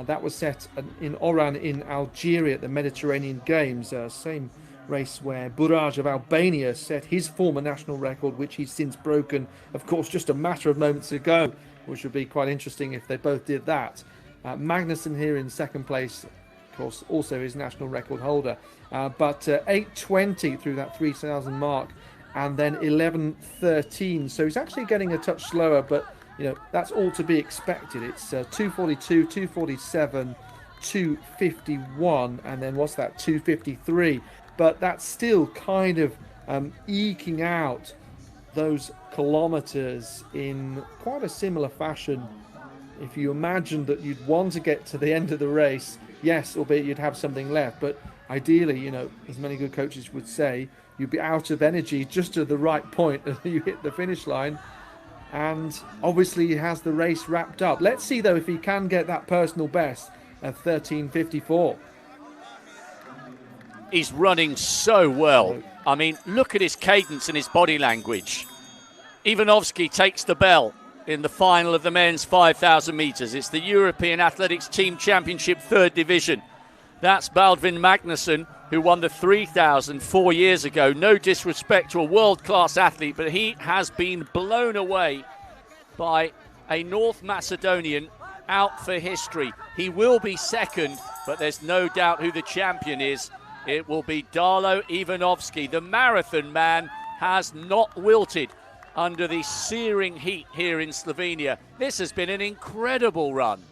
That was set in Oran in Algeria at the Mediterranean Games. Same race where Buraj of Albania set his former national record, which he's since broken, of course, just a matter of moments ago, which would be quite interesting if they both did that. Magnusson here in second place, of course, also his national record holder. But 8:20 through that 3,000 mark, and then 11:13. So he's actually getting a touch slower, but you know that's all to be expected. It's 2:42, 2:47, 2:51, and then what's that? 2:53. But that's still kind of eking out those kilometers in quite a similar fashion. If you imagine that you'd want to get to the end of the race, yes, albeit you'd have something left, but ideally, you know, as many good coaches would say, you'd be out of energy just at the right point as you hit the finish line. And obviously he has the race wrapped up. Let's see though if he can get that personal best at 13:54. He's running so well. I mean, look at his cadence and his body language. Ivanovski takes the bell in the final of the men's 5,000 metres. It's the European Athletics Team Championship 3rd Division. That's Baldvin Magnusson, who won the 3,000 4 years ago. No disrespect to a world-class athlete, but he has been blown away by a North Macedonian out for history. He will be second, but there's no doubt who the champion is. It will be Darlo Ivanovski. The marathon man has not wilted under the searing heat here in Slovenia. This has been an incredible run.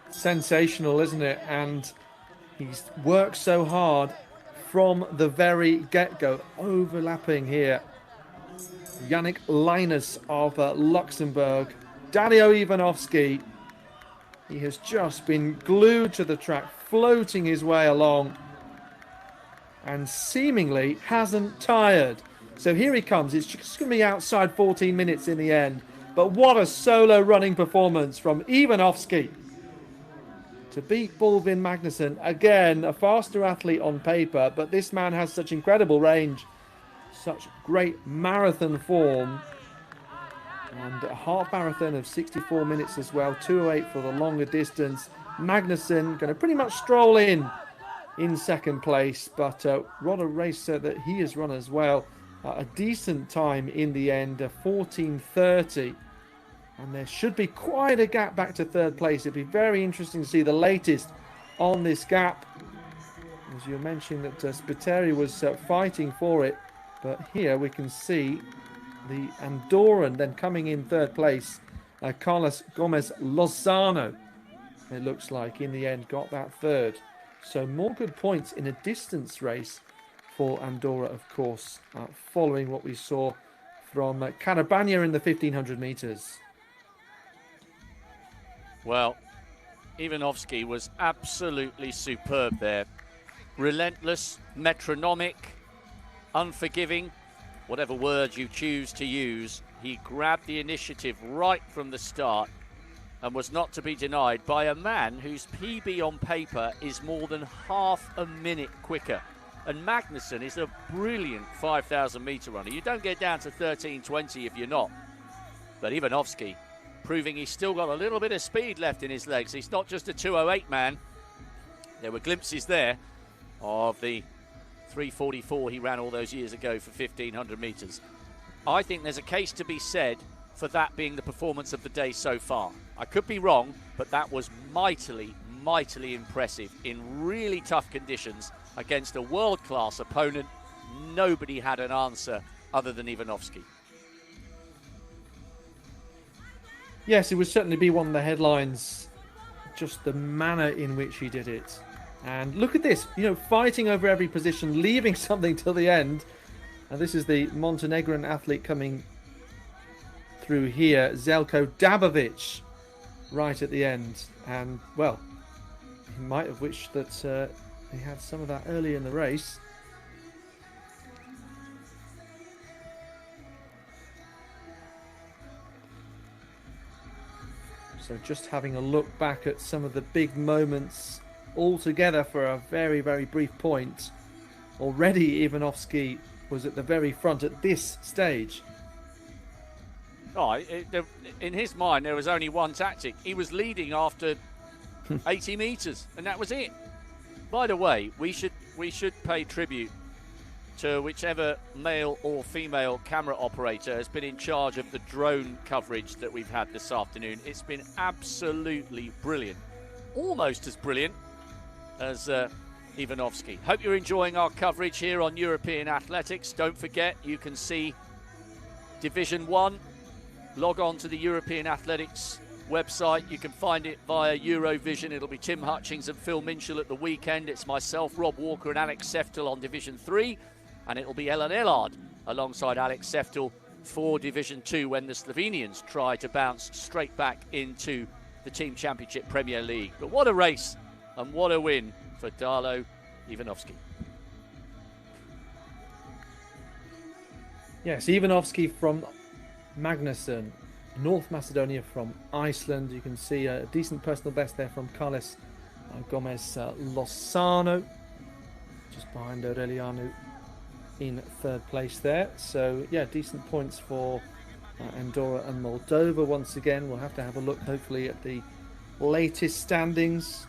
Sensational, isn't it? And he's worked so hard from the very get-go, overlapping here Yannick Linus of Luxembourg. Dario Ivanovski, he has just been glued to the track, floating his way along, and seemingly hasn't tired. So here he comes. It's just going to be outside 14 minutes in the end. But what a solo running performance from Ivanovski to beat Bolvin Magnussen. Again, a faster athlete on paper, but this man has such incredible range, such great marathon form, and a half marathon of 64 minutes as well, 2:08 for the longer distance. Magnussen going to pretty much stroll in second place, but what a race that he has run as well. A decent time in the end, 14:30, and there should be quite a gap back to third place. It'd be very interesting to see the latest on this gap. As you mentioned that Spiteri was fighting for it, but here we can see the Andorran then coming in third place. Carlos Gomez Lozano, it looks like, in the end got that third. So more good points in a distance race for Andorra, of course, following what we saw from Carabagna in the 1500 metres. Well, Ivanovski was absolutely superb there. Relentless, metronomic, unforgiving, whatever word you choose to use. He grabbed the initiative right from the start and was not to be denied by a man whose PB on paper is more than half a minute quicker. And Magnussen is a brilliant 5,000 metre runner. You don't get down to 13:20 if you're not. But Ivanovski proving he's still got a little bit of speed left in his legs. He's not just a 2:08 man. There were glimpses there of the 3:44 he ran all those years ago for 1,500 metres. I think there's a case to be said for that being the performance of the day so far. I could be wrong, but that was mightily, mightily impressive in really tough conditions against a world-class opponent. Nobody had an answer other than Ivanovski. Yes, it would certainly be one of the headlines, just the manner in which he did it. And look at this, you know, fighting over every position, leaving something till the end. And this is the Montenegrin athlete coming through here, Zelko Dabovic, right at the end. And, well, he might have wished that he had some of that early in the race. So just having a look back at some of the big moments all together for a very, very brief point. Already Ivanovski was at the very front at this stage. Oh, in his mind, there was only one tactic. He was leading after 80 metres, and that was it. By the way, we should pay tribute to whichever male or female camera operator has been in charge of the drone coverage that we've had this afternoon. It's been absolutely brilliant. Almost as brilliant as Ivanovski. Hope you're enjoying our coverage here on European Athletics. Don't forget, you can see Division 1. Log on to the European Athletics website. You can find it via Eurovision. It'll be Tim Hutchings and Phil Minchell at the weekend. It's myself, Rob Walker and Alex Seftel on Division 3. And it'll be Ellen Ellard alongside Alex Seftel for Division 2 when the Slovenians try to bounce straight back into the Team Championship Premier League. But what a race and what a win for Darlo Ivanovski. Yes, Ivanovski from Magnussen, North Macedonia from Iceland. You can see a decent personal best there from Carlos Gomez Lozano, just behind Aureliano in third place there. So yeah, decent points for Andorra and Moldova. Once again, we'll have to have a look hopefully at the latest standings.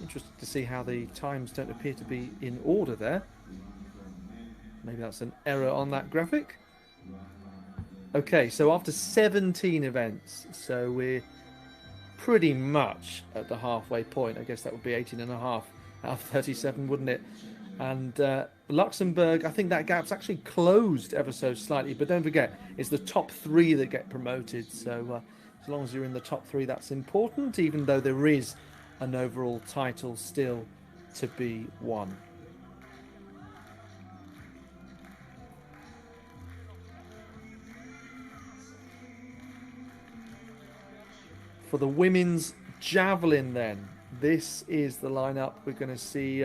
Interested to see how the times don't appear to be in order there. Maybe that's an error on that graphic. Okay, so after 17 events, so we're pretty much at the halfway point. I guess that would be 18.5 out of 37, wouldn't it? And Luxembourg, I think that gap's actually closed ever so slightly, but don't forget, it's the top 3 that get promoted. So as long as you're in the top 3, that's important, even though there is an overall title still to be won. for the women's javelin then, this is the lineup. We're going to see,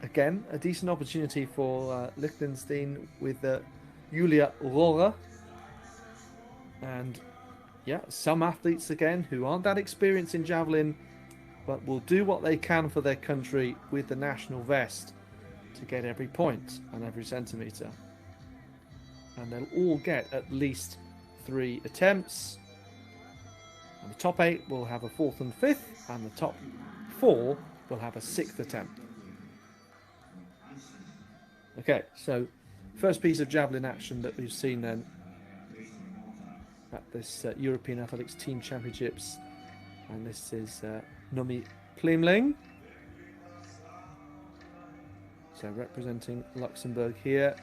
again, a decent opportunity for Liechtenstein with Julia Rohrer. And yeah, some athletes again who aren't that experienced in javelin, but will do what they can for their country with the national vest to get every point and every centimetre. And they'll all get at least 3 attempts. And the top 8 will have a 4th and 5th, and the top 4 will have a 6th attempt. Okay, so first piece of javelin action that we've seen then at this European Athletics Team Championships, and this is Nomi Plimling, so representing Luxembourg here.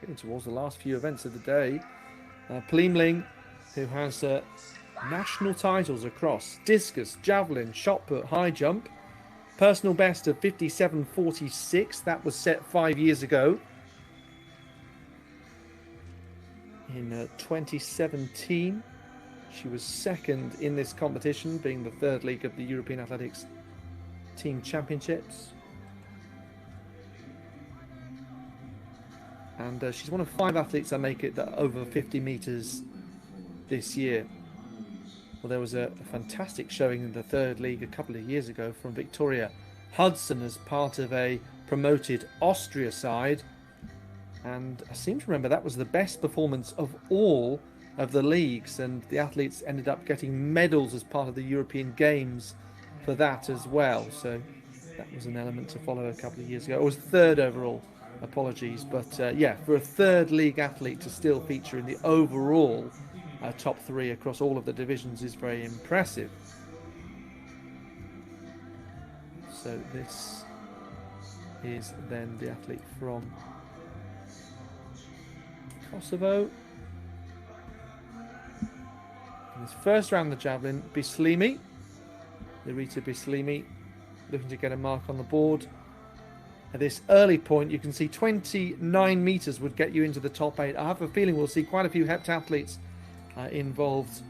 Getting towards the last few events of the day. Plimling, who has national titles across discus, javelin, shot put, high jump. Personal best of 57.46. That was set 5 years ago. In 2017, she was second in this competition, being the 3rd league of the European Athletics Team Championships. And she's one of 5 athletes that make it over 50 metres this year. Well, there was a fantastic showing in the 3rd league a couple of years ago from Victoria Hudson as part of a promoted Austria side. And I seem to remember that was the best performance of all of the leagues, and the athletes ended up getting medals as part of the European Games for that as well. So that was an element to follow a couple of years ago. It was 3rd overall, apologies, but yeah, for a 3rd league athlete to still feature in the overall top 3 across all of the divisions is very impressive. So this is then the athlete from Kosovo. In his first round of the javelin, Bislimi, Lirita Bislimi, looking to get a mark on the board. At this early point, you can see 29 metres would get you into the top 8. I have a feeling we'll see quite a few heptathletes involved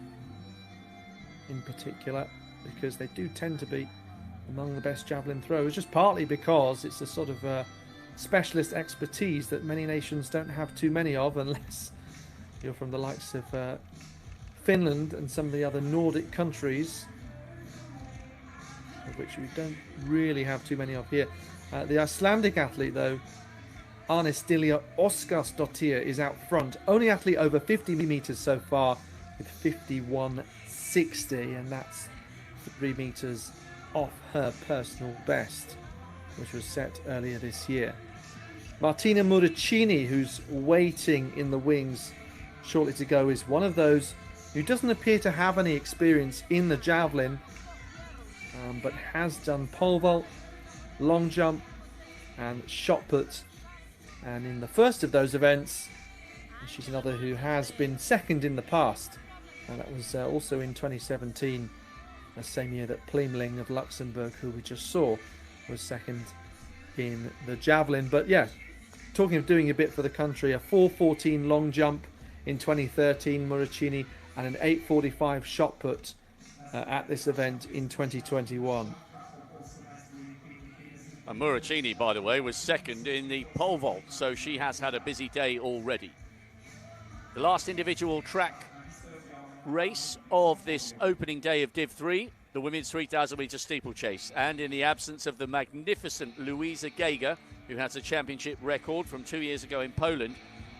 in particular, because they do tend to be among the best javelin throwers, just partly because it's a sort of specialist expertise that many nations don't have too many of, unless you're from the likes of Finland and some of the other Nordic countries, of which we don't really have too many of here. The Icelandic athlete, though, Arnestilia Óskarsdóttir, is out front. Only athlete over 50 metres so far with 51.60, and that's 3 metres off her personal best, which was set earlier this year. Martina Muricini, who's waiting in the wings shortly to go, is one of those who doesn't appear to have any experience in the javelin, but has done pole vault, long jump and shot put, and in the first of those events she's another who has been second in the past, and that was also in 2017, the same year that Plimling of Luxembourg, who we just saw, was second in the javelin. But yeah, talking of doing a bit for the country, a 4.14 long jump in 2013, Muricini, and an 8.45 shot put at this event in 2021. And Muricini, by the way, was second in the pole vault, so she has had a busy day already. The last individual track race of this opening day of Div 3, the women's 3,000 metre steeplechase. And in the absence of the magnificent Luisa Geiger, who has a championship record from 2 years ago in Poland,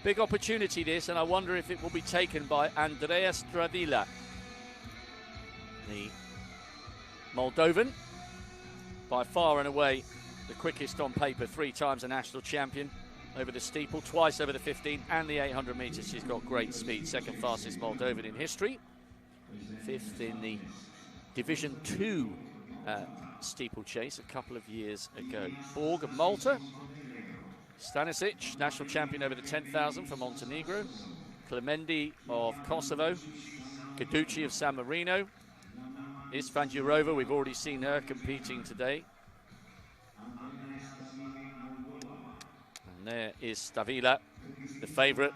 big opportunity this, and I wonder if it will be taken by Andrea Stravila, the Moldovan, by far and away the quickest on paper, 3 times a national champion over the steeple, twice over the 15 and the 800 metres. She's got great speed, 2nd fastest Moldovan in history, 5th in the Division 2 steeplechase a couple of years ago. Borg of Malta, Stanisic, national champion over the 10,000 for Montenegro, Clemendi of Kosovo, Caducci of San Marino, Isfandiarova, we've already seen her competing today. And there is Stavila, the favourite,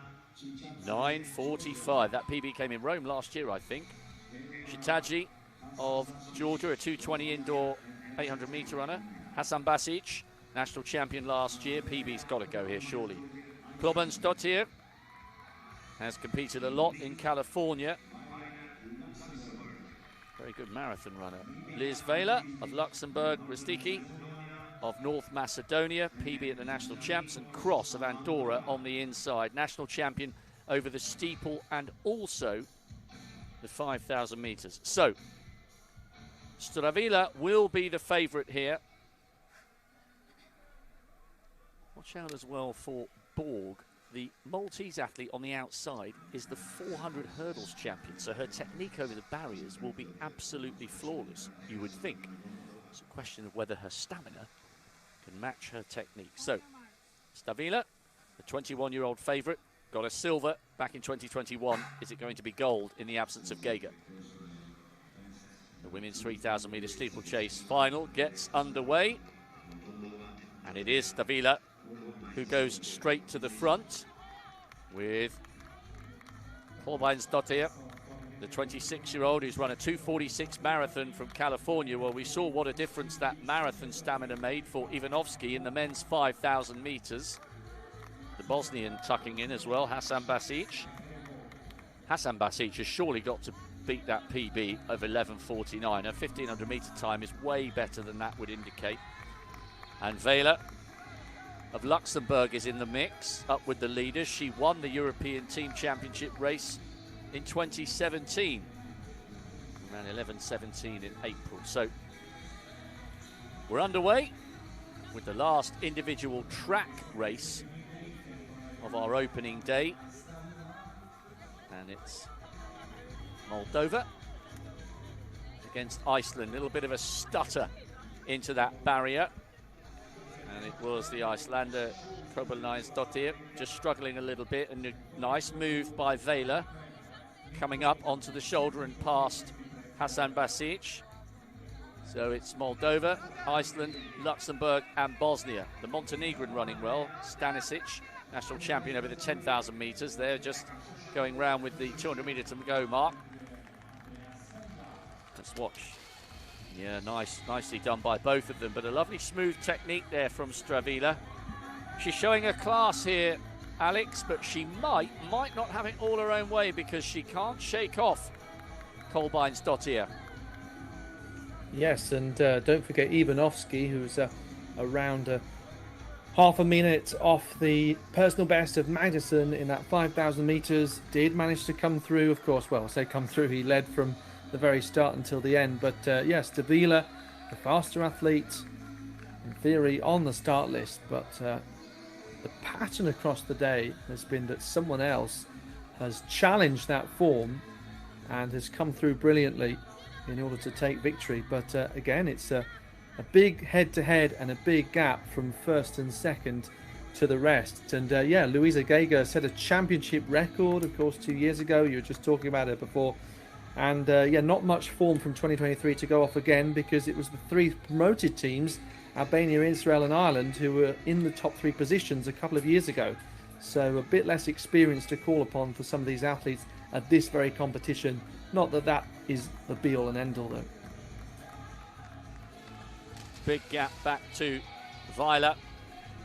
9.45. That PB came in Rome last year, I think. Shitaji of Georgia, a 2:20 indoor 800-meter runner. Hassan Basic, national champion last year. PB's got to go here, surely. Klobansdottir has competed a lot in California. Very good marathon runner. Liz Vela of Luxembourg. Ristiki of North Macedonia, PB at the national champs. And Cross of Andorra on the inside, national champion over the steeple and also the 5,000 metres. So, Stravila will be the favourite here. Watch out as well for Borg. The Maltese athlete on the outside is the 400 hurdles champion, so her technique over the barriers will be absolutely flawless, you would think. It's a question of whether her stamina can match her technique. So, Stravila, the 21-year-old favourite, got a silver back in 2021. Is it going to be gold in the absence of Geiger? The women's 3,000-metre steeplechase final gets underway. And it is Stravila who goes straight to the front with Kolbeinsdottir, the 26-year-old who's run a 2:46 marathon from California. Well, we saw what a difference that marathon stamina made for Ivanovski in the men's 5,000 metres. The Bosnian tucking in as well, Hassan Basic. Hassan Basic has surely got to beat that PB of 11:49. Her 1,500 metre time is way better than that would indicate. And Vela of Luxembourg is in the mix, up with the leaders. She won the European Team Championship race in 2017. Around 11:17 in April. So we're underway with the last individual track race of our opening day. And it's Moldova against Iceland. A little bit of a stutter into that barrier. And it was the Icelander Kolbeinsdottir just struggling a little bit, and a nice move by Vela coming up onto the shoulder and past Hassan Basic. So it's Moldova, Iceland, Luxembourg and Bosnia. The Montenegrin running well. Stanisic, national champion over the 10,000 metres. They're just going round with the 200 metre to go mark. Let's watch. Yeah, nicely done by both of them, but a lovely smooth technique there from Stravila. She's showing her class here, Alex, but she might not have it all her own way because she can't shake off Kolbeinsdottir. Yes, and don't forget Ivanovski, who's around half a minute off the personal best of Magnussen in that 5,000 metres. Did manage to come through, of course. Well, I say come through, he led from the very start until the end. But yes, Stravila, the faster athlete, in theory, on the start list. But the pattern across the day has been that someone else has challenged that form and has come through brilliantly in order to take victory. But again, it's a big head-to-head and a big gap from first and second to the rest. And yeah, Luisa Geiger set a championship record, of course, 2 years ago. You were just talking about it before. And yeah, not much form from 2023 to go off again, because it was the three promoted teams, Albania, Israel and Ireland, who were in the top three positions a couple of years ago. So a bit less experience to call upon for some of these athletes at this very competition. Not that that is the be-all and end-all, though. Big gap back to Viola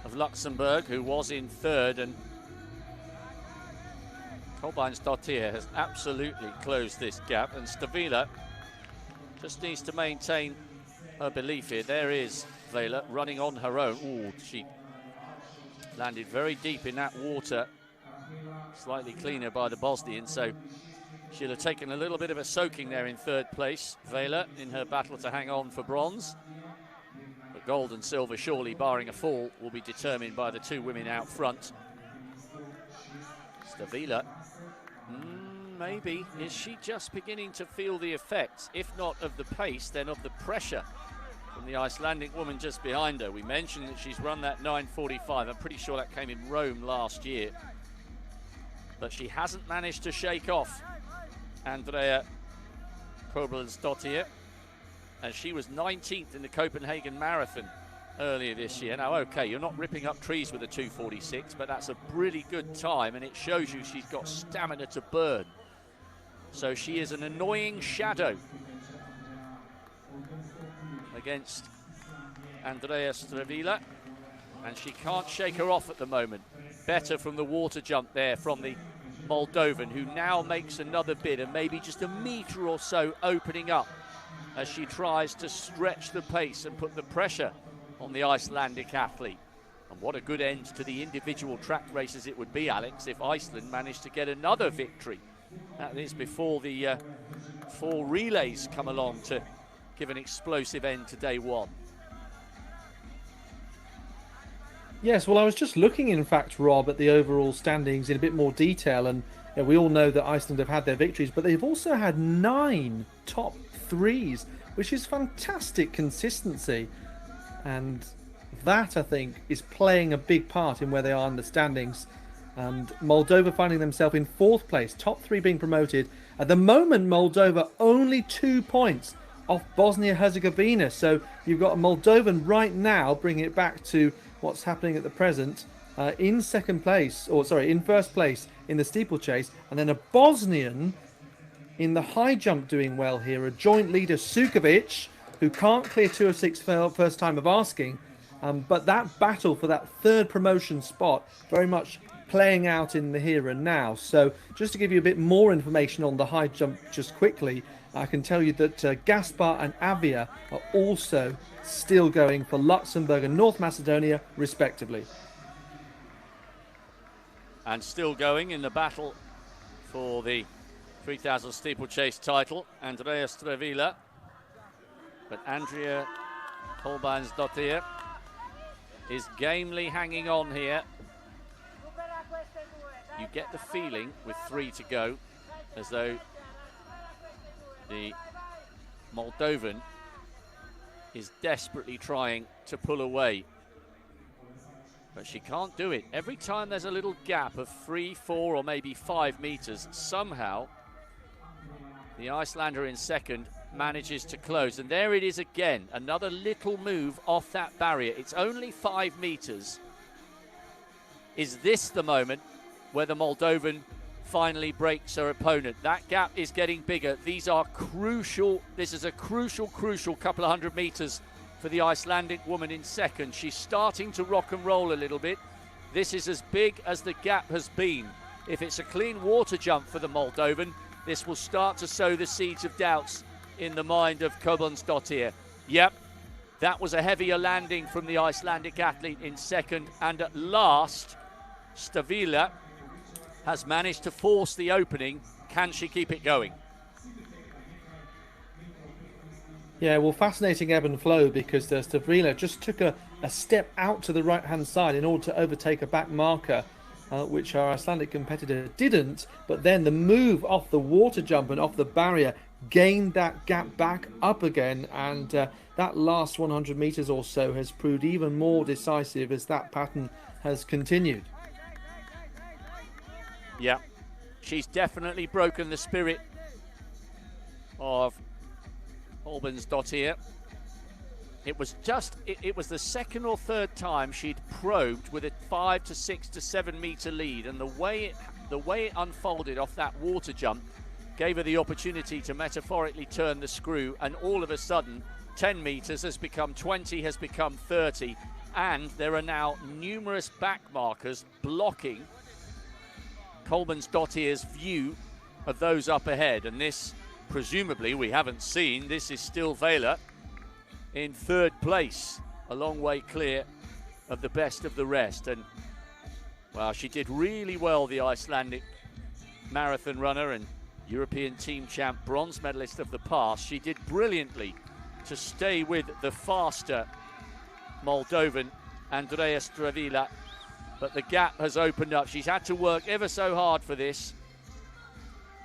of Luxembourg, who was in third, and Kolbeinsdottir has absolutely closed this gap, and Stravila just needs to maintain her belief here. There is Vela running on her own. Ooh, she landed very deep in that water, slightly cleaner by the Bosnian, so she'll have taken a little bit of a soaking there in third place. Vela in her battle to hang on for bronze. But gold and silver, surely barring a fall, will be determined by the two women out front. Stravila, maybe, is she just beginning to feel the effects, if not of the pace, then of the pressure from the Icelandic woman just behind her? We mentioned that she's run that 9:45. I'm pretty sure that came in Rome last year. But she hasn't managed to shake off Andrea Kolbeinsdottir, and she was 19th in the Copenhagen Marathon earlier this year. Now, okay, you're not ripping up trees with a 2:46, but that's a really good time, and it shows you she's got stamina to burn. So she is an annoying shadow against Andrea Stravila, and she can't shake her off at the moment. Better from the water jump there from the Moldovan, who now makes another bid and maybe just a metre or so opening up as she tries to stretch the pace and put the pressure on the Icelandic athlete. And what a good end to the individual track races it would be, Alex, if Iceland managed to get another victory. That is before the 4 relays come along to give an explosive end to day one. Yes, well, I was just looking, in fact, Rob, at the overall standings in a bit more detail, and we all know that Iceland have had their victories, but they've also had 9 top 3s, which is fantastic consistency, and that, I think, is playing a big part in where they are in the standings. And Moldova finding themselves in 4th place, top 3 being promoted. At the moment, Moldova only 2 points off Bosnia-Herzegovina, so you've got a Moldovan right now bringing it back to what's happening at the present in 2nd place, or sorry, in 1st place in the steeplechase, and then a Bosnian in the high jump doing well here, a joint leader, Sukovic, who can't clear 206 first time of asking, but that battle for that 3rd promotion spot very much playing out in the here and now. So just to give you a bit more information on the high jump just quickly, I can tell you that Gaspar and Avia are also still going for Luxembourg and North Macedonia, respectively. And still going in the battle for the 3000 steeplechase title, Andrea Stravila. But Andrea Kolbeinsdottir is gamely hanging on here. You get the feeling with 3 to go as though the Moldovan is desperately trying to pull away, but she can't do it. Every time there's a little gap of 3, 4 or maybe 5 meters, somehow the Icelander in 2nd manages to close, and there it is again, another little move off that barrier. It's only 5 meters. Is this the moment where the Moldovan finally breaks her opponent? That gap is getting bigger. These are crucial. This is a crucial couple of 100 meters for the Icelandic woman in 2nd. She's starting to rock and roll a little bit. This is as big as the gap has been. If it's a clean water jump for the Moldovan, this will start to sow the seeds of doubts in the mind of Kolbeinsdottir. Yep, that was a heavier landing from the Icelandic athlete in 2nd, and at last Stravila has managed to force the opening. Can she keep it going? Yeah, well, fascinating ebb and flow, because Stravila just took a step out to the right-hand side in order to overtake a back marker, which our Icelandic competitor didn't. But then the move off the water jump and off the barrier gained that gap back up again, and that last 100 meters or so has proved even more decisive as that pattern has continued. Yeah, she's definitely broken the spirit of Kolbeinsdottir. It was just, it was the 2nd or 3rd time she'd probed with a 5 to 6 to 7 meter lead, and the way it unfolded off that water jump gave her the opportunity to metaphorically turn the screw, and all of a sudden 10 meters has become 20, has become 30, and there are now numerous back markers blocking Kolbeinsdottir's view of those up ahead. And this, presumably, we haven't seen, this is still Vela in 3rd place, a long way clear of the best of the rest. And well, she did really well, the Icelandic marathon runner and European team champ, bronze medalist of the past. She did brilliantly to stay with the faster Moldovan, Andrea Stravila, but the gap has opened up. She's had to work ever so hard for this.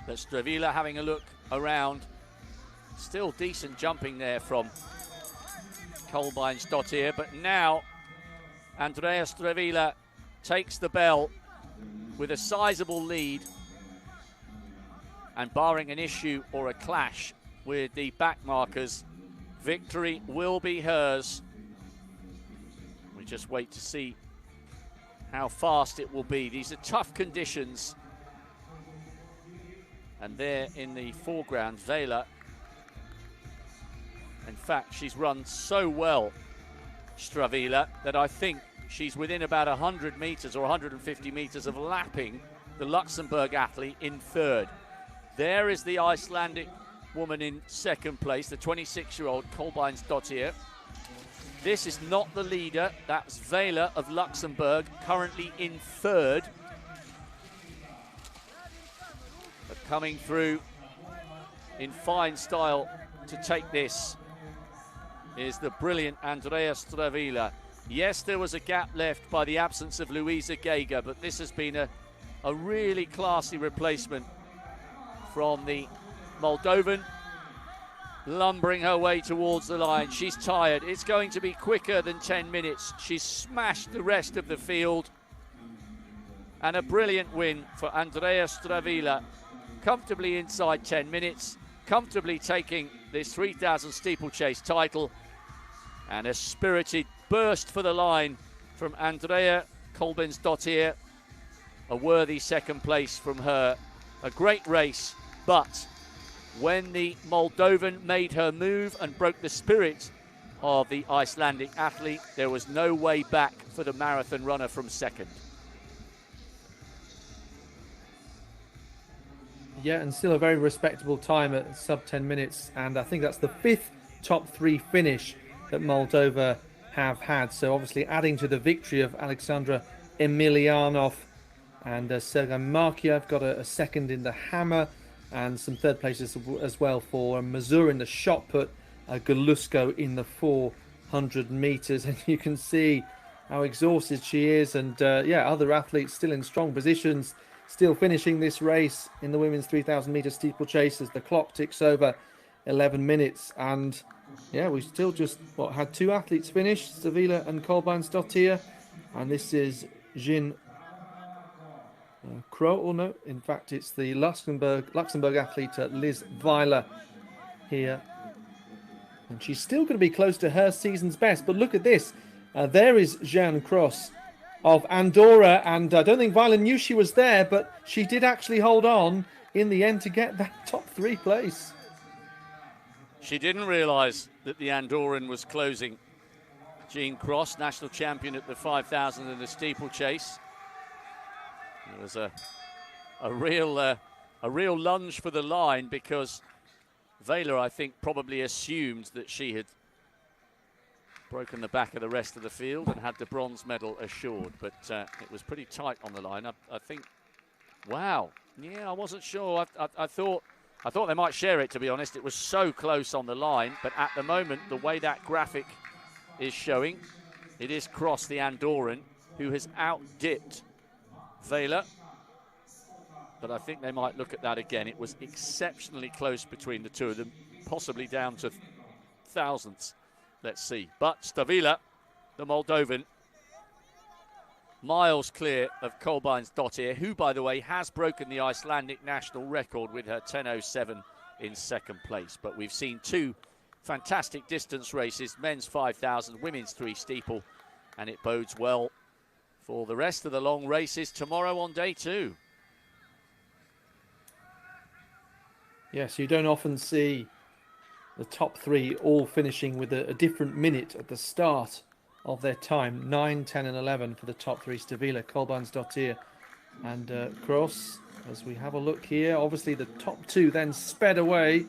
But Stravila having a look around. Still decent jumping there from Kolbeinsdottir, but now Andrea Stravila takes the bell with a sizable lead, and barring an issue or a clash with the back markers, victory will be hers. We just wait to see how fast it will be. These are tough conditions, And there in the foreground, Vela. In fact, she's run so well, Stravila, that I think she's within about 100 metres or 150 metres of lapping the Luxembourg athlete in third. There is the Icelandic woman in second place, the 26-year-old Kolbeinsdottir. This is not the leader, that's Vela of Luxembourg, currently in third. But coming through in fine style to take this is the brilliant Andrea Stravila. Yes, there was a gap left by the absence of Luisa Geiger, but this has been a really classy replacement from the Moldovan, lumbering her way towards the line. She's tired. It's going to be quicker than 10 minutes. She's smashed the rest of the field. And a brilliant win for Andrea Stravila, comfortably inside 10 minutes, comfortably taking this 3000 steeplechase title. And a spirited burst for the line from Andrea Kolbeinsdottir. A worthy second place from her. A great race, but when the Moldovan made her move and broke the spirit of the Icelandic athlete, there was no way back for the marathon runner from second. Yeah, and still a very respectable time at sub 10 minutes. And I think that's the 5th top 3 finish that Moldova have had. So obviously adding to the victory of Alexandra Emilianov and Sergei Markiev got a second in the hammer and some third places as well for Mazur in the shot put, Galusko in the 400 meters. And you can see how exhausted she is. And yeah, other athletes still in strong positions, still finishing this race in the women's 3000 meter steeplechase as the clock ticks over 11 minutes. And yeah, we still just had 2 athletes finish, Stravila and Kolbeinsdottir, and this is Jean Crow, or no, in fact it's the Luxembourg athlete Liz Weiler here, and she's still going to be close to her season's best. But look at this, there is Jeanne Cross of Andorra, and I don't think Weiler knew she was there, but she did actually hold on in the end to get that top 3 place. She didn't realise that the Andorran was closing. Jean Cross, national champion at the 5,000 in the steeplechase. It was a real lunge for the line, because Vela, I think, probably assumed that she had broken the back of the rest of the field and had the bronze medal assured. But it was pretty tight on the line. I think, wow, yeah, I wasn't sure. I thought they might share it, to be honest. It was so close on the line, but at the moment, the way that graphic is showing, it is Cross, the Andorran, who has out-dipped Vela. But I think they might look at that again. It was exceptionally close between the two of them, possibly down to thousandths. Let's see. But Stravila, the Moldovan, miles clear of Kolbeinsdottir, who, by the way, has broken the Icelandic national record with her 10:07 in second place. But we've seen 2 fantastic distance races, men's 5,000, women's 3 steeple, and it bodes well for the rest of the long races tomorrow on day 2. Yes, you don't often see the top 3 all finishing with a different minute at the start of their time. 9, 10 and 11 for the top 3, Stravila, Kolbeinsdottir and Cross. As we have a look here, obviously the top 2 then sped away.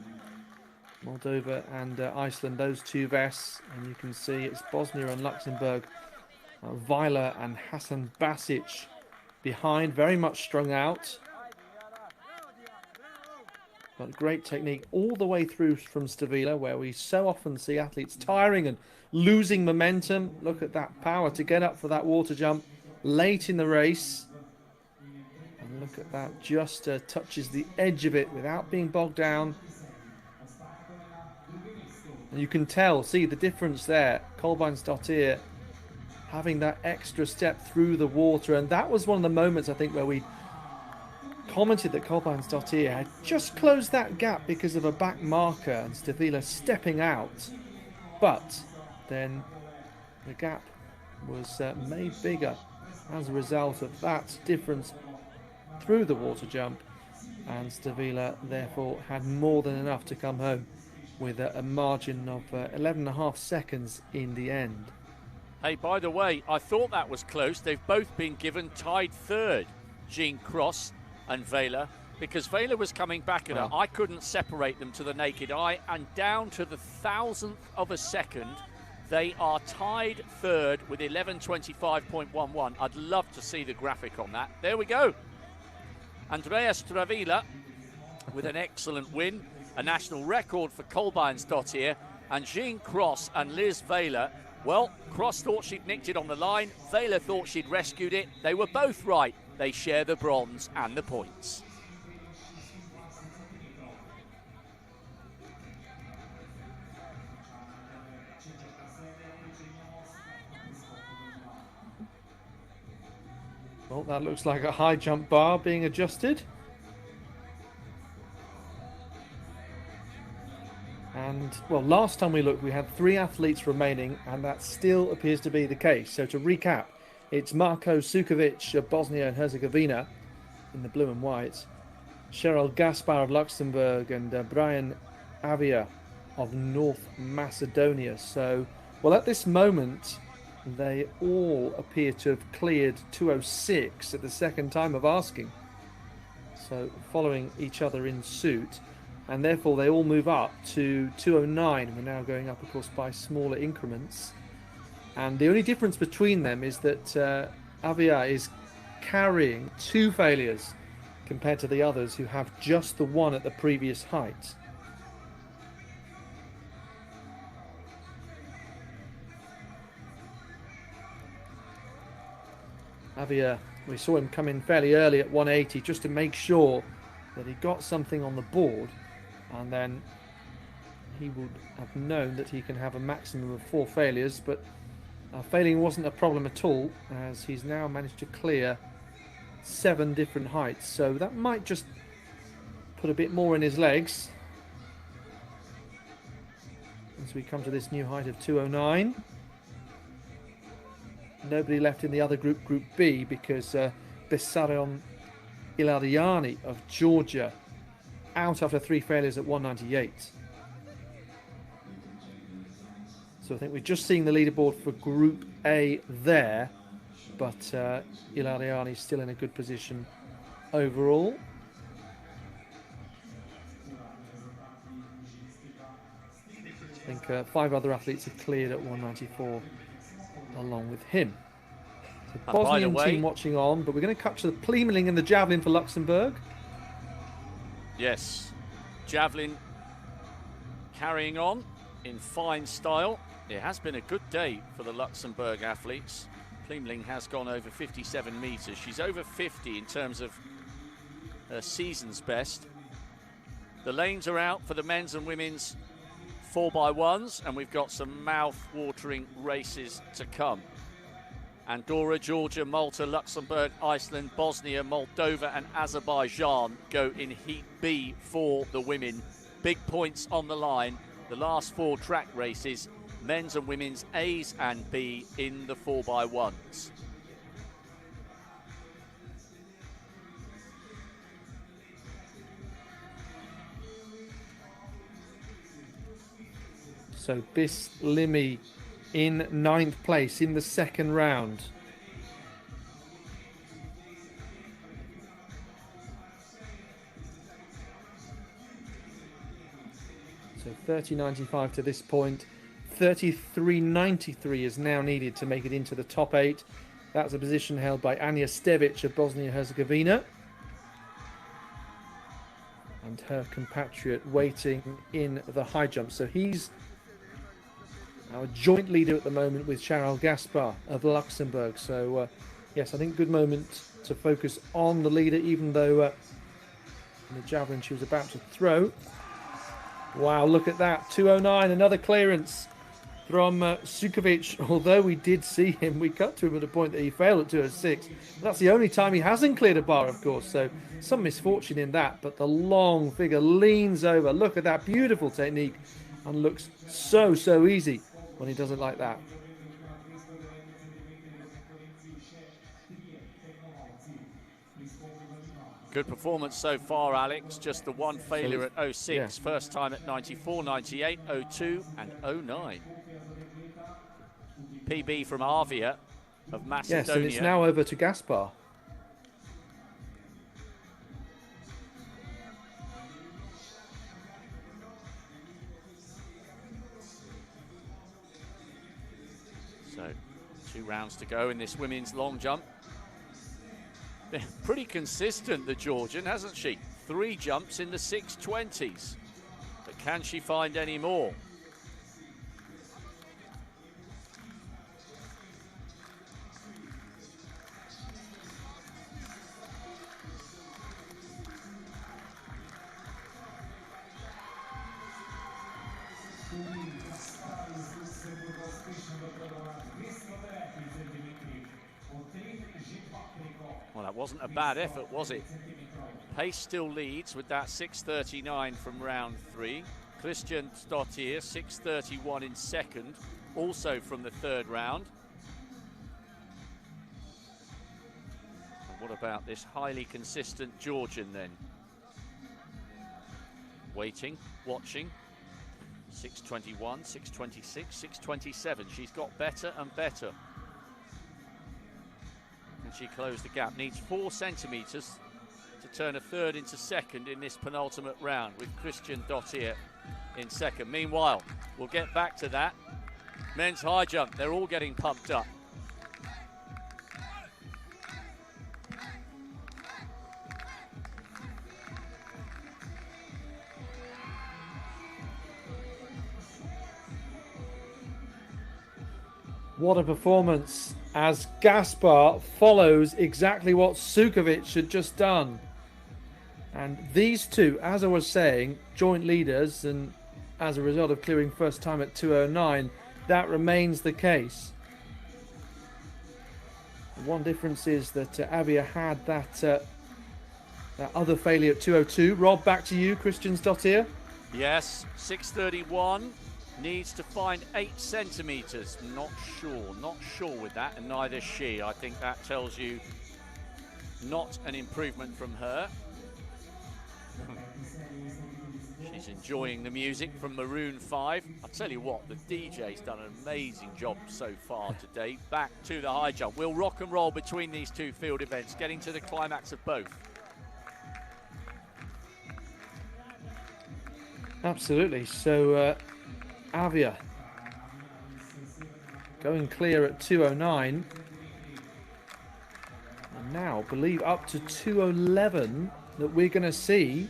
Moldova and Iceland, those 2 vests. And you can see it's Bosnia and Luxembourg, Weiler and Hasan Basic behind, very much strung out. But great technique all the way through from Stravila, where we so often see athletes tiring and losing momentum. Look at that power to get up for that water jump late in the race. And look at that, just touches the edge of it without being bogged down. And you can see the difference there. Kolbeinsdottir having that extra step through the water. And that was one of the moments, I think, where we commented that Kolbeinsdottir had just closed that gap because of a back marker and Stravila stepping out. But then the gap was made bigger as a result of that difference through the water jump. and Stevila therefore had more than enough to come home with a margin of 11.5 seconds in the end. Hey, by the way, I thought that was close. They've both been given tied third, Jean Cross and Vela, because Vela was coming back at her. I couldn't separate them to the naked eye, and down to the 1,000th of a second, they are tied third with 11:25.11. I'd love to see the graphic on that. There we go. Andrea Stravila with an excellent win, a national record for Kolbeinsdottir, and Jean Cross and Liz Vela. Well, Cross thought she'd nicked it on the line. Vela thought she'd rescued it. They were both right. They share the bronze and the points. Well, that looks like a high jump bar being adjusted. And, well, last time we looked, we had 3 athletes remaining, and that still appears to be the case. So to recap, it's Marko Sukovic of Bosnia and Herzegovina in the blue and white, Cheryl Gaspar of Luxembourg, and Brian Avia of North Macedonia. So, well, at this moment, they all appear to have cleared 2:06 at the second time of asking. So following each other in suit, and therefore they all move up to 2:09. We're now going up, of course, by smaller increments. And the only difference between them is that Avia is carrying 2 failures compared to the others who have just the one at the previous height. Avia, we saw him come in fairly early at 180 just to make sure that he got something on the board, and then he would have known that he can have a maximum of 4 failures, but failing wasn't a problem at all, as he's now managed to clear 7 different heights, so that might just put a bit more in his legs as we come to this new height of 2:09. Nobody left in the other group, Group B, because Bessarion Iladiani of Georgia out after 3 failures at 198. So I think we're just seeing the leaderboard for Group A there, but Iladiani is still in a good position overall. I think 5 other athletes have cleared at 194 along with him. So Bosnian team watching on, but we're going to cut to the Plemeling and the javelin for Luxembourg. Yes, javelin carrying on in fine style. It has been a good day for the Luxembourg athletes. Plemeling has gone over 57 metres. She's over 50 in terms of her season's best. The lanes are out for the men's and women's 4x1s, and we've got some mouth-watering races to come. Andorra, Georgia, Malta, Luxembourg, Iceland, Bosnia, Moldova and Azerbaijan go in Heat B for the women. Big points on the line. The last 4 track races, men's and women's A's and B in the 4x1s. So Bislimi in 9th place in the second round. So 30.95 to this point. 33.93 is now needed to make it into the top 8. That's a position held by Anja Stevic of Bosnia-Herzegovina. And her compatriot waiting in the high jump. So he's our joint leader at the moment with Charles Gaspar of Luxembourg. So, yes, I think good moment to focus on the leader, even though the javelin she was about to throw. Wow, look at that. 2:09, another clearance from Sukovic. Although we did see him, we cut to him at a point that he failed at 2:06. That's the only time he hasn't cleared a bar, of course. So some misfortune in that, but the long figure leans over. Look at that beautiful technique, and looks so easy when he does it like that. Good performance so far, Alex. Just the one failure at 06. Yeah. First time at 94, 98, 02 and 09. PB from Avia of Macedonia. Yes, and it's now over to Gaspar. So 2 rounds to go in this women's long jump. They're pretty consistent, the Georgian, hasn't she? 3 jumps in the 620s. But can she find any more? Well, that wasn't a bad effort, was it? Pace still leads with that 6:39 from round 3. Christian Stottier, 6:31 in second, also from the 3rd round. And what about this highly consistent Georgian then? Waiting, watching. 6:21, 6:26, 6:27. She's got better and better. And she closed the gap. Needs 4 centimetres to turn a 3rd into 2nd in this penultimate round with Christian Dottier in 2nd. Meanwhile, we'll get back to that. Men's high jump, they're all getting pumped up. What a performance as Gaspar follows exactly what Sukovic had just done. And these two, as I was saying, joint leaders, and as a result of clearing first time at 2:09, that remains the case. The one difference is that Avia had that other failure at 2:02. Rob, back to you, Christian Dottier. Yes, 6:31. Needs to find 8 centimetres. Not sure with that, and neither is she. I think that tells you not an improvement from her. She's enjoying the music from Maroon 5. I'll tell you what, the DJ's done an amazing job so far today. Back to the high jump. We'll rock and roll between these 2 field events, getting to the climax of both. Absolutely. So Avia going clear at 2:09, and now believe up to 2:11 that we're going to see.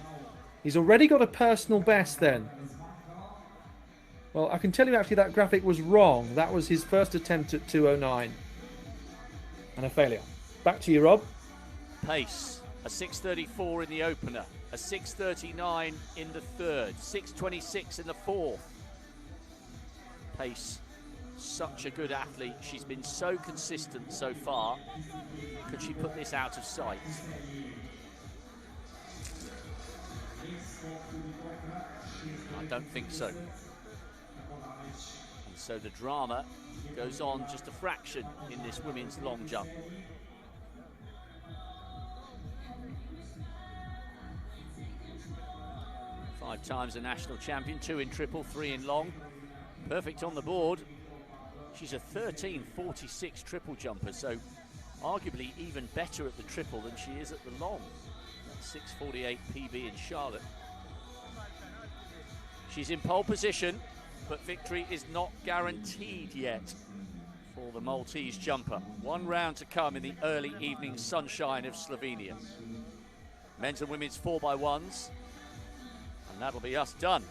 He's already got a personal best then. Well, I can tell you actually that graphic was wrong. That was his first attempt at 2:09 and a failure. Back to you, Rob. Pace, a 6:34 in the opener, a 6:39 in the 3rd, 6:26 in the 4th. Pace, such a good athlete. She's been so consistent so far. Could she put this out of sight? I don't think so. And so the drama goes on just a fraction in this women's long jump. Five times a national champion, 2 in triple, 3 in long. Perfect on the board. She's a 13.46 triple jumper, so arguably even better at the triple than she is at the long. That's 6.48 PB in Charlotte. She's in pole position, but victory is not guaranteed yet for the Maltese jumper. 1 round to come in the early evening sunshine of Slovenia. Men's and women's 4x1s, and that'll be us done.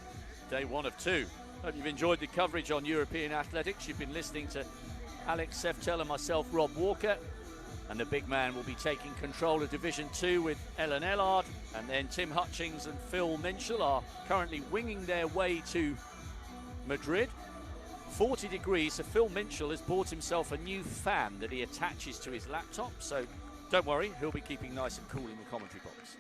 Day 1 of 2. Hope you've enjoyed the coverage on European athletics. You've been listening to Alex Seftel and myself, Rob Walker. And the big man will be taking control of Division 2 with Ellen Ellard. And then Tim Hutchings and Phil Minshall are currently winging their way to Madrid. 40 degrees, so Phil Minshall has bought himself a new fan that he attaches to his laptop. So don't worry, he'll be keeping nice and cool in the commentary box.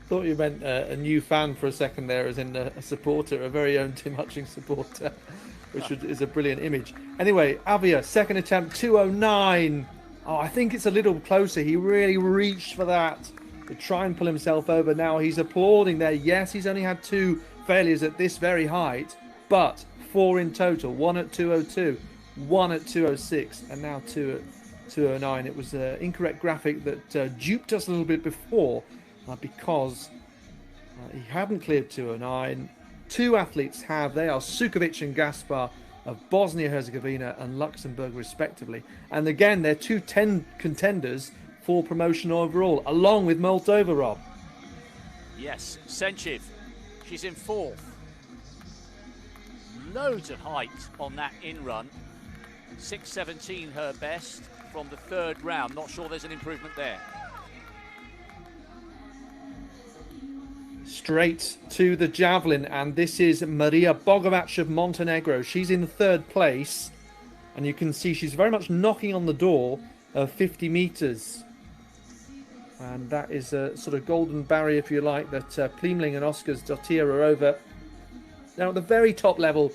Thought you meant a new fan for a second there, as in a supporter, a very own Tim Hutchings supporter, which is a brilliant image. Anyway, Avia, second attempt, 2:09. Oh, I think it's a little closer. He really reached for that to try and pull himself over. Now he's applauding there. Yes, he's only had 2 failures at this very height, but 4 in total. 1 at 2:02, 1 at 2:06, and now 2 at 2:09. It was an incorrect graphic that duped us a little bit before because he hadn't cleared 2:09. 2 athletes have. They are Sukovic and Gaspar of Bosnia-Herzegovina and Luxembourg respectively. And again, they're 2 contenders for promotion overall, along with Moldova, Rob. Yes, Senchiv, she's in 4th. Loads of height on that in-run. 6:17 her best from the 3rd round. Not sure there's an improvement there. Straight to the javelin, and this is Maria Bogovac of Montenegro. She's in 3rd place, and you can see she's very much knocking on the door of 50 meters. And that is a sort of golden barrier, if you like, that Plimling and Oscars Dottir are over. Now, at the very top level,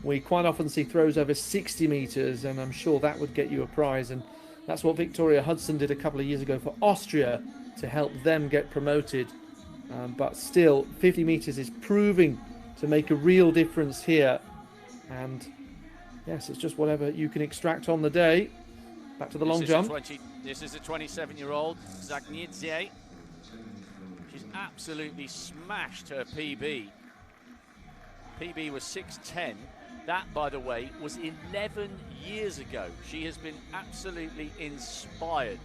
we quite often see throws over 60 meters, and I'm sure that would get you a prize. And that's what Victoria Hudson did a couple of years ago for Austria to help them get promoted. But still, 50 meters is proving to make a real difference here. And yes, it's just whatever you can extract on the day. Back to the long jump. This is a 27-year-old Zagnidze. She's absolutely smashed her PB. PB was 6:10. That, by the way, was 11 years ago. She has been absolutely inspired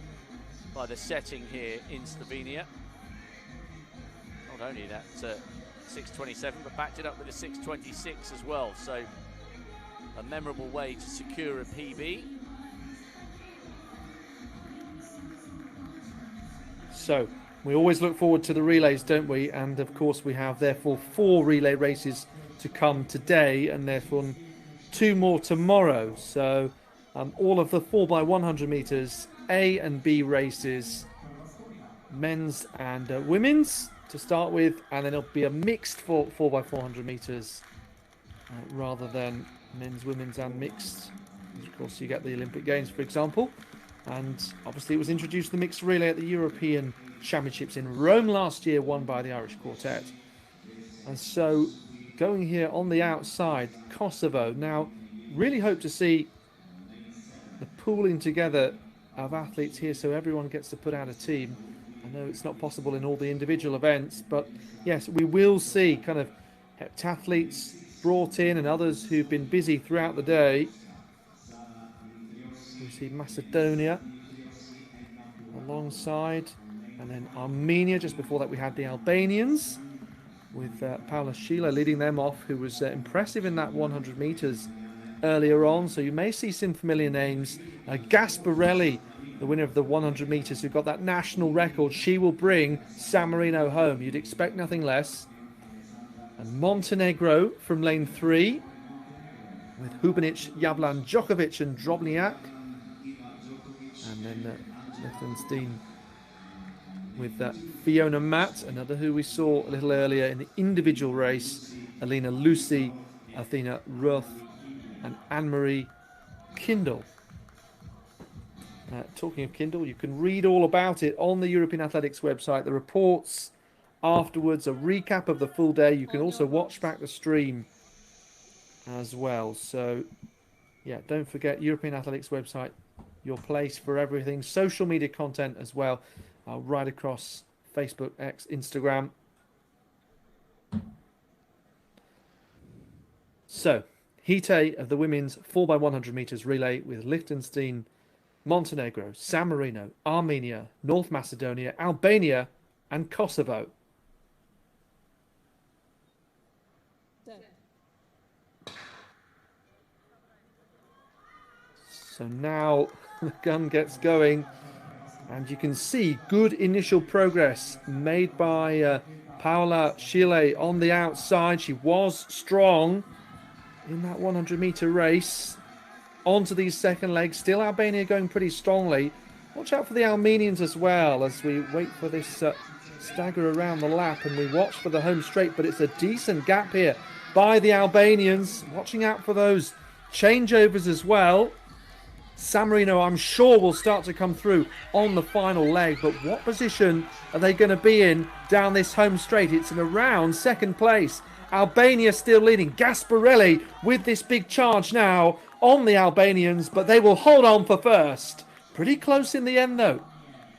by the setting here in Slovenia. Not only that, 6:27, but backed it up with a 6:26 as well. So a memorable way to secure a PB. So we always look forward to the relays, don't we? And of course we have therefore 4 relay races to come today, and therefore 2 more tomorrow. So all of the 4x100 meters A and B races, men's and women's to start with, and then it'll be a mixed 4x400 meters rather than men's, women's and mixed. Of course you get the Olympic Games, for example, and obviously it was introduced the mixed relay at the European Championships in Rome last year, won by the Irish quartet. And so going here on the outside, Kosovo. Now really hope to see the pooling together of athletes here so everyone gets to put out a team. I know it's not possible in all the individual events, but yes, we will see kind of heptathletes brought in and others who've been busy throughout the day. We see Macedonia alongside, and then Armenia. Just before that we had the Albanians with Paula Sheila leading them off, who was impressive in that 100 meters earlier on. So you may see some familiar names. Gasparelli, the winner of the 100 meters, who got that national record. She will bring San Marino home. You'd expect nothing less. And Montenegro from lane 3 with Hubanic, Jablan, Djokovic and Drobniak. And then Lichtenstein with Fiona Matt, another who we saw a little earlier in the individual race. Alina Lucy, Athena Ruth and Anne-Marie Kindle. Talking of Kindle, you can read all about it on the European Athletics website. The reports afterwards, a recap of the full day. You can also watch back the stream as well. So, yeah, don't forget European Athletics website, your place for everything. Social media content as well, right across Facebook, X, Instagram. So, Heat A of the women's 4x100 meters relay with Liechtenstein, Montenegro, San Marino, Armenia, North Macedonia, Albania and Kosovo. So now the gun gets going, and you can see good initial progress made by Paula Chile on the outside. She was strong in that 100 meter race. Onto these second legs, still Albania going pretty strongly. Watch out for the Armenians as well as we wait for this stagger around the lap, and we watch for the home straight, but it's a decent gap here by the Albanians. Watching out for those changeovers as well. San Marino, I'm sure, will start to come through on the final leg. But what position are they going to be in down this home straight? It's in around second place. Albania still leading. Gasparelli with this big charge now on the Albanians, but they will hold on for first. Pretty close in the end, though.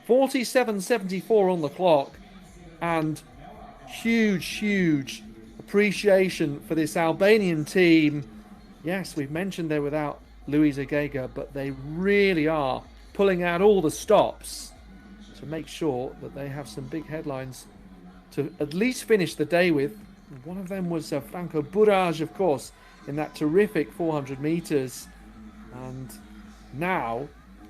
47.74 on the clock. And huge appreciation for this Albanian team. Yes, we've mentioned they're without Luisa Gega, but they really are pulling out all the stops to make sure that they have some big headlines to at least finish the day with. One of them was Franco Buraj, of course, in that terrific 400 metres. And now,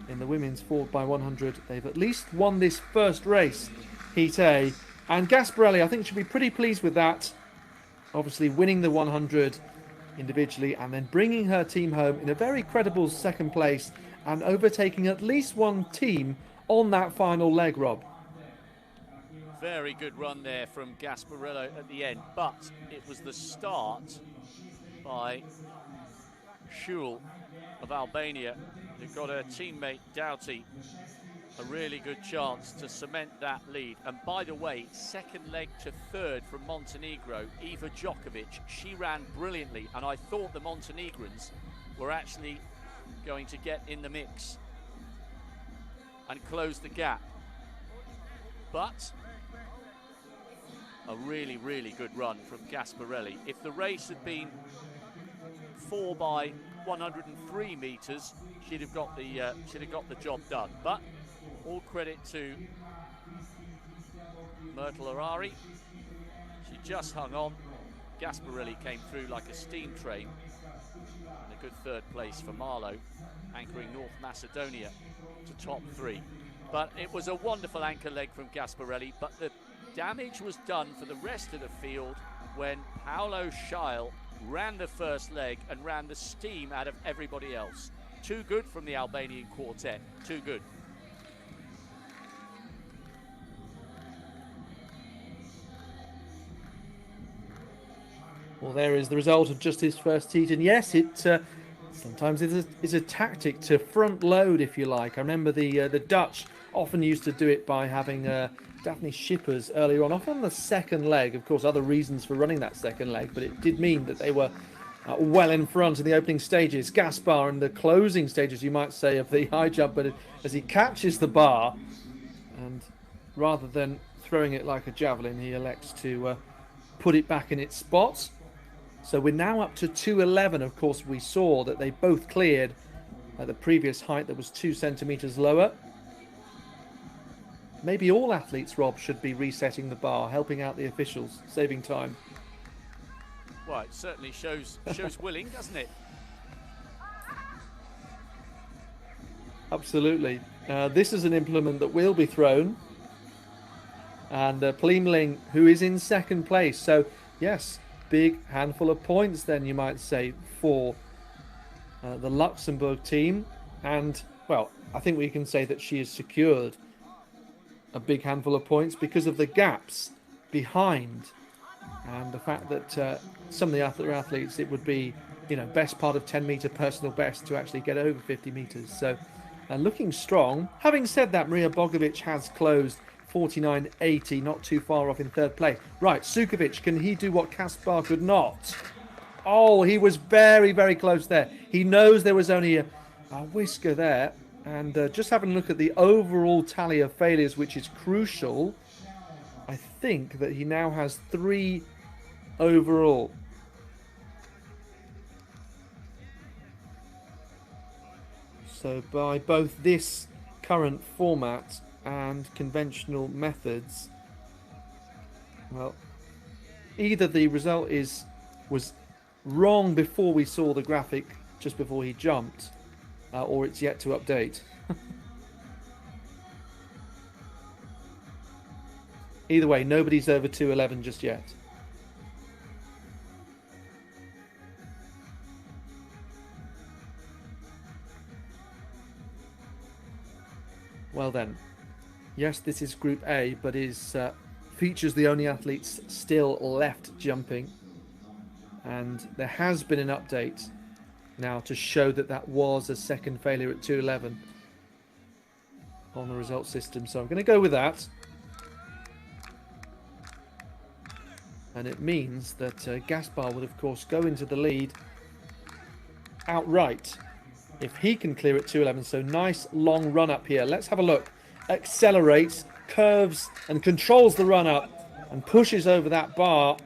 in the women's 4x100, they've at least won this first race, Heat A. And Gasparelli, I think, should be pretty pleased with that. Obviously, winning the 100 individually and then bringing her team home in a very credible second place and overtaking at least one team on that final leg, Rob. Very good run there from Gasparello at the end, but it was the start by Shul of Albania who got her teammate Doughty a really good chance to cement that lead. And by the way, second leg to third from Montenegro, Eva Djokovic, she ran brilliantly, and I thought the Montenegrins were actually going to get in the mix and close the gap. But a really good run from Gasparelli. If the race had been 4x103 meters, she'd have got the job done. But all credit to Myrtle Harari. She just hung on. Gasparelli came through like a steam train. And a good third place for Marlow, anchoring North Macedonia to top 3. But it was a wonderful anchor leg from Gasparelli, but the damage was done for the rest of the field when Paolo Scheil ran the first leg and ran the steam out of everybody else. Too good from the Albanian quartet, too good. Well, there is the result of just his first heat, and yes, it sometimes is a tactic to front load, if you like. I remember the Dutch often used to do it by having Daphne Schippers earlier on the second leg. Of course, other reasons for running that second leg, but it did mean that they were well in front in the opening stages. Gaspar in the closing stages, you might say, of the high jump, but as he catches the bar, and rather than throwing it like a javelin, he elects to put it back in its spot. So we're now up to 2:11. Of course, we saw that they both cleared at the previous height that was 2 centimeters lower. Maybe all athletes, Rob, should be resetting the bar, helping out the officials, saving time. Well, it certainly shows willing, doesn't it? Absolutely. This is an implement that will be thrown. And Pleemling, who is in second place. So, yes, big handful of points then, you might say, for the Luxembourg team. And, well, I think we can say that she has secured a big handful of points because of the gaps behind and the fact that some of the other athletes, it would be, best part of 10-meter personal best to actually get over 50 meters. So looking strong. Having said that, Maria Bogovic has closed 49.80, not too far off in third place. Right, Sukovic, can he do what Kaspar could not? Oh, he was very close there. He knows there was only a whisker there. And just having a look at the overall tally of failures, which is crucial, I think that he now has 3 overall. So by both this current format and conventional methods, well, either the result was wrong before we saw the graphic just before he jumped, or it's yet to update. Either way, nobody's over 2:11 just yet. Well then, yes, this is Group A, but features the only athletes still left jumping. And there has been an update now to show that that was a second failure at 2:11 on the result system. So I'm going to go with that. And it means that Gaspar would, of course, go into the lead outright if he can clear at 2:11. So nice long run up here. Let's have a look. Accelerates, curves, and controls the run up and pushes over that bar.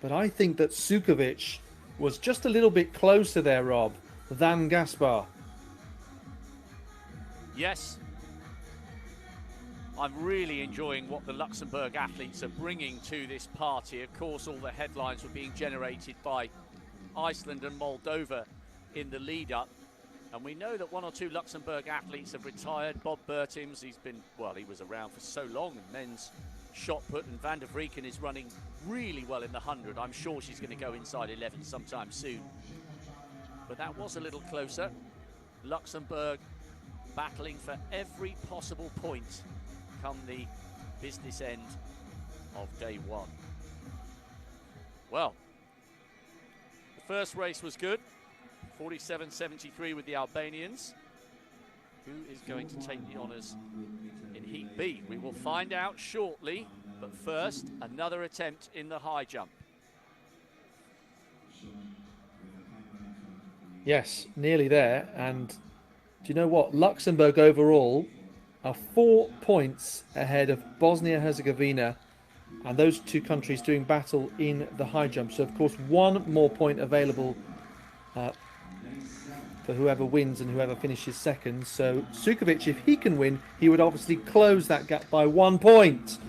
But I think that Sukovic was just a little bit closer there, Rob, than Gaspar. Yes. I'm really enjoying what the Luxembourg athletes are bringing to this party. Of course, all the headlines were being generated by Iceland and Moldova in the lead-up. And we know that one or two Luxembourg athletes have retired. Bob Bertims, he was around for so long in men's shot put, and Van der Vrieken is running really well in the 100. I'm sure she's going to go inside 11 sometime soon. But that was a little closer. Luxembourg battling for every possible point come the business end of day one. Well, the first race was good. 47.73 with the Albanians. Who is going to take the honours in Heat B? We will find out shortly, but first, another attempt in the high jump. Yes, nearly there. And do you know what? Luxembourg overall are 4 points ahead of Bosnia-Herzegovina, and those two countries doing battle in the high jump. So, of course, 1 more point available for whoever wins and whoever finishes second. So Sukovic, if he can win, he would obviously close that gap by 1 point.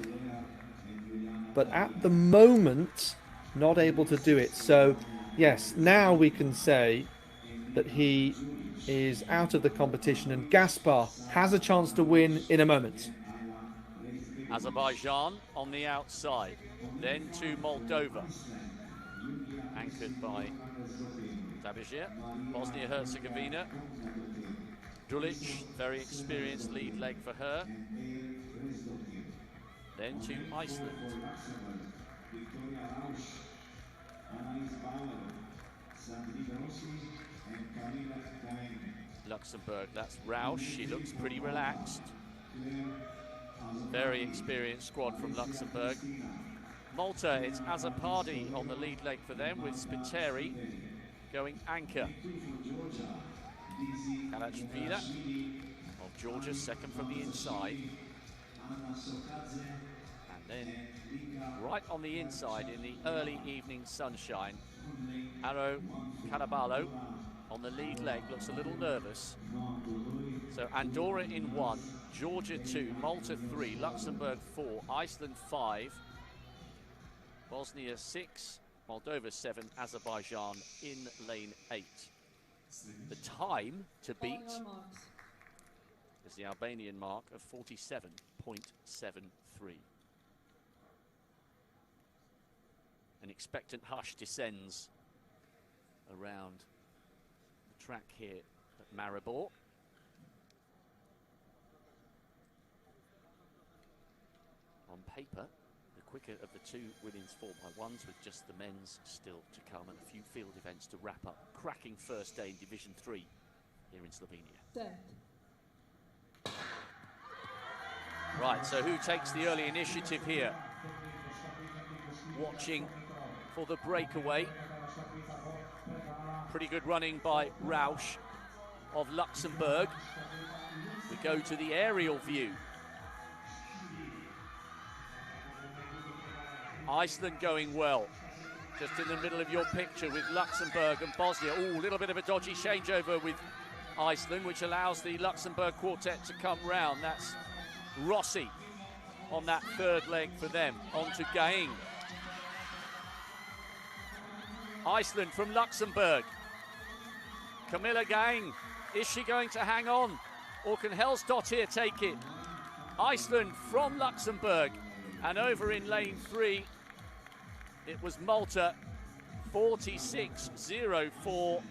But at the moment, not able to do it. So, yes, now we can say that he is out of the competition, and Gaspar has a chance to win in a moment. Azerbaijan on the outside, then to Moldova, anchored by Tabizir. Bosnia-Herzegovina, Dulic, very experienced lead leg for her. Then to Iceland. Luxembourg, that's Rausch. She looks pretty relaxed. Very experienced squad from Luxembourg. Malta, it's Azzopardi on the lead leg for them, with Spiteri going anchor. Karachvila of Georgia, second from the inside. And then right on the inside in the early evening sunshine, Aro Caraballo on the lead leg, looks a little nervous. So Andorra in 1, Georgia 2, Malta 3, Luxembourg 4, Iceland 5, Bosnia 6, Moldova 7, Azerbaijan in lane 8. The time to beat is the Albanian mark of 47.73. An expectant hush descends around the track here at Maribor. On paper, the quicker of the two women's 4x1s, with just the men's still to come and a few field events to wrap up. Cracking first day in Division 3 here in Slovenia. Right, so who takes the early initiative here? Watching for the breakaway. Pretty good running by Rausch of Luxembourg. We go to the aerial view. Iceland going well, just in the middle of your picture with Luxembourg and Bosnia. Oh, a little bit of a dodgy changeover with Iceland, which allows the Luxembourg quartet to come round. That's Rossi on that third leg for them. On to Gaing. Iceland from Luxembourg. Camilla Gaing, is she going to hang on? Or can Helsdottir take it? Iceland from Luxembourg. And over in lane 3, it was Malta, 46.04.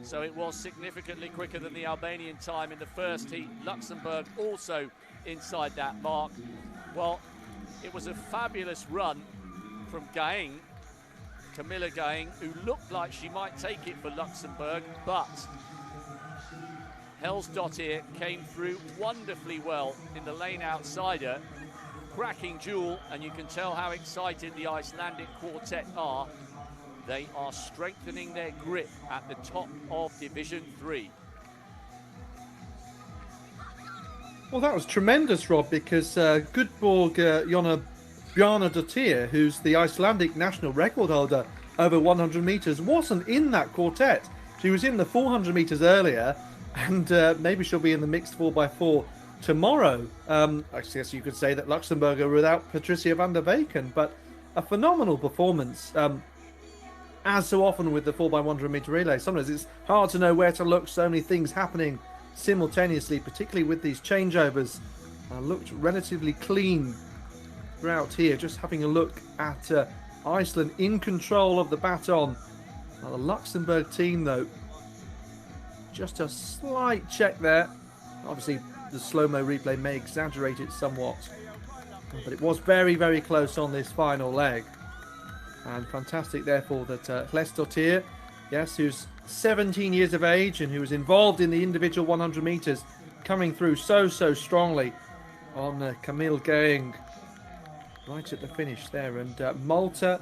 So it was significantly quicker than the Albanian time in the first heat. Luxembourg also inside that mark. Well, it was a fabulous run from Gaing. Camilla Going, who looked like she might take it for Luxembourg, but Helsdottir came through wonderfully well in the lane outsider. Cracking duel, and you can tell how excited the Icelandic quartet are. They are strengthening their grip at the top of Division 3. Well, that was tremendous, Rob, because Gudborg Jonna Bjarnadottir, who's the Icelandic national record holder over 100 metres, wasn't in that quartet. She was in the 400 metres earlier, and maybe she'll be in the mixed 4x4 tomorrow. I guess you could say that Luxembourg are without Patricia van der Weken, but a phenomenal performance. As so often with the 4x100 metre relay, sometimes it's hard to know where to look, so many things happening simultaneously, particularly with these changeovers. Looked relatively clean throughout here. Just having a look at Iceland in control of the baton. The Luxembourg team, though, just a slight check there. Obviously, the slow-mo replay may exaggerate it somewhat, but it was very, very close on this final leg. And fantastic, therefore, that Helsdottir, yes, who's 17 years of age and who was involved in the individual 100 metres, coming through so strongly on Camille Going right at the finish there. And Malta,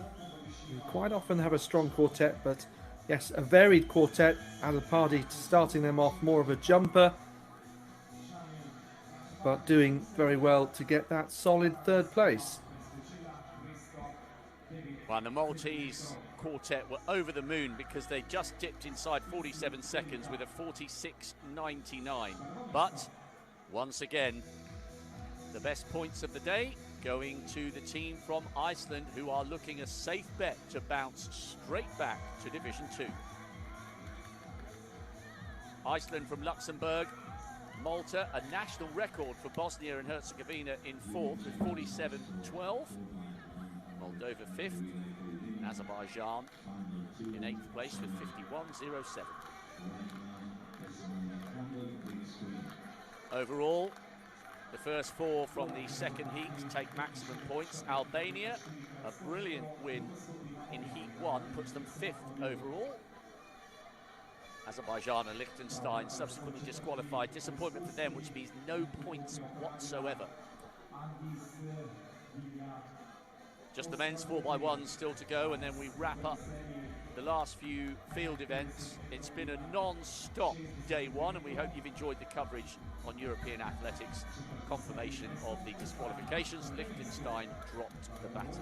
who quite often have a strong quartet, but yes, a varied quartet as a party, starting them off more of a jumper, but doing very well to get that solid third place. Well, the Maltese quartet were over the moon because they just dipped inside 47 seconds with a 46.99. But once again, the best points of the day going to the team from Iceland, who are looking a safe bet to bounce straight back to Division 2. Iceland from Luxembourg. Malta, a national record for Bosnia and Herzegovina in fourth with 47.12. Moldova fifth. Azerbaijan in eighth place with 51.07. Overall, the first four from the second heat take maximum points. Albania, a brilliant win in Heat 1, puts them fifth overall. Azerbaijan and Liechtenstein subsequently disqualified. Disappointment for them, which means no points whatsoever. Just the men's 4x1 still to go, and then we wrap up the last few field events. It's been a non-stop day one, and we hope you've enjoyed the coverage on European athletics. Confirmation of the disqualifications. Liechtenstein dropped the baton.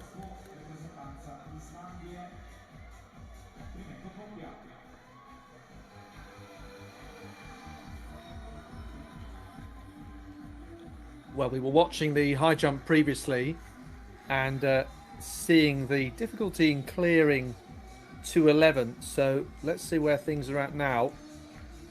Well, we were watching the high jump previously and seeing the difficulty in clearing 211. So let's see where things are at now.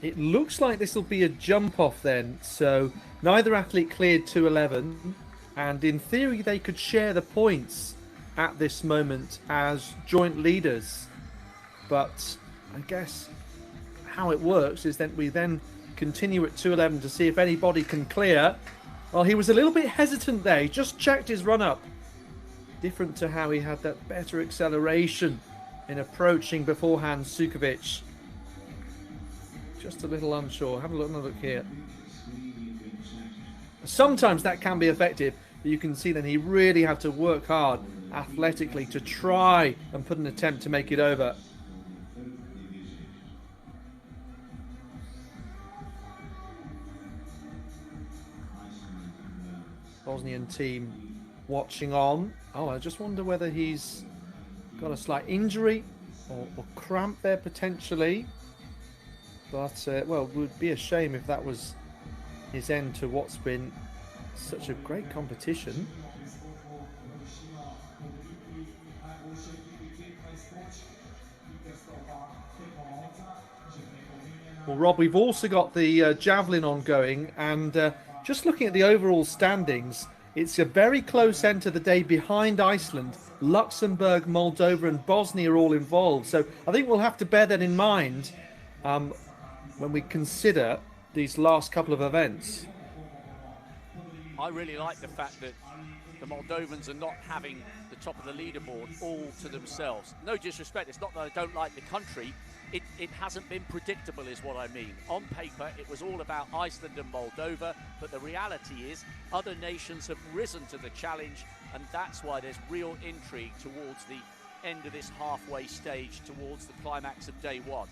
It looks like this will be a jump off then. So neither athlete cleared 211, and in theory they could share the points at this moment as joint leaders. But I guess how it works is that we then continue at 211 to see if anybody can clear. Well, he was a little bit hesitant there. He just checked his run up. Different to how he had that better acceleration in approaching beforehand Sukovic. Just a little unsure. Have a look here. Sometimes that can be effective, but you can see that he really had to work hard athletically to try and put an attempt to make it over. Bosnian team watching on. Oh, I just wonder whether he's got a slight injury or cramp there potentially. But, well, it would be a shame if that was his end to what's been such a great competition. Well, Rob, we've also got the javelin ongoing, and just looking at the overall standings, it's a very close end to the day behind Iceland. Luxembourg, Moldova and Bosnia are all involved. So I think we'll have to bear that in mind when we consider these last couple of events. I really like the fact that the Moldovans are not having the top of the leaderboard all to themselves. No disrespect, it's not that I don't like the country, it hasn't been predictable is what I mean. On paper, it was all about Iceland and Moldova, but the reality is other nations have risen to the challenge, and that's why there's real intrigue towards the end of this halfway stage, towards the climax of day one.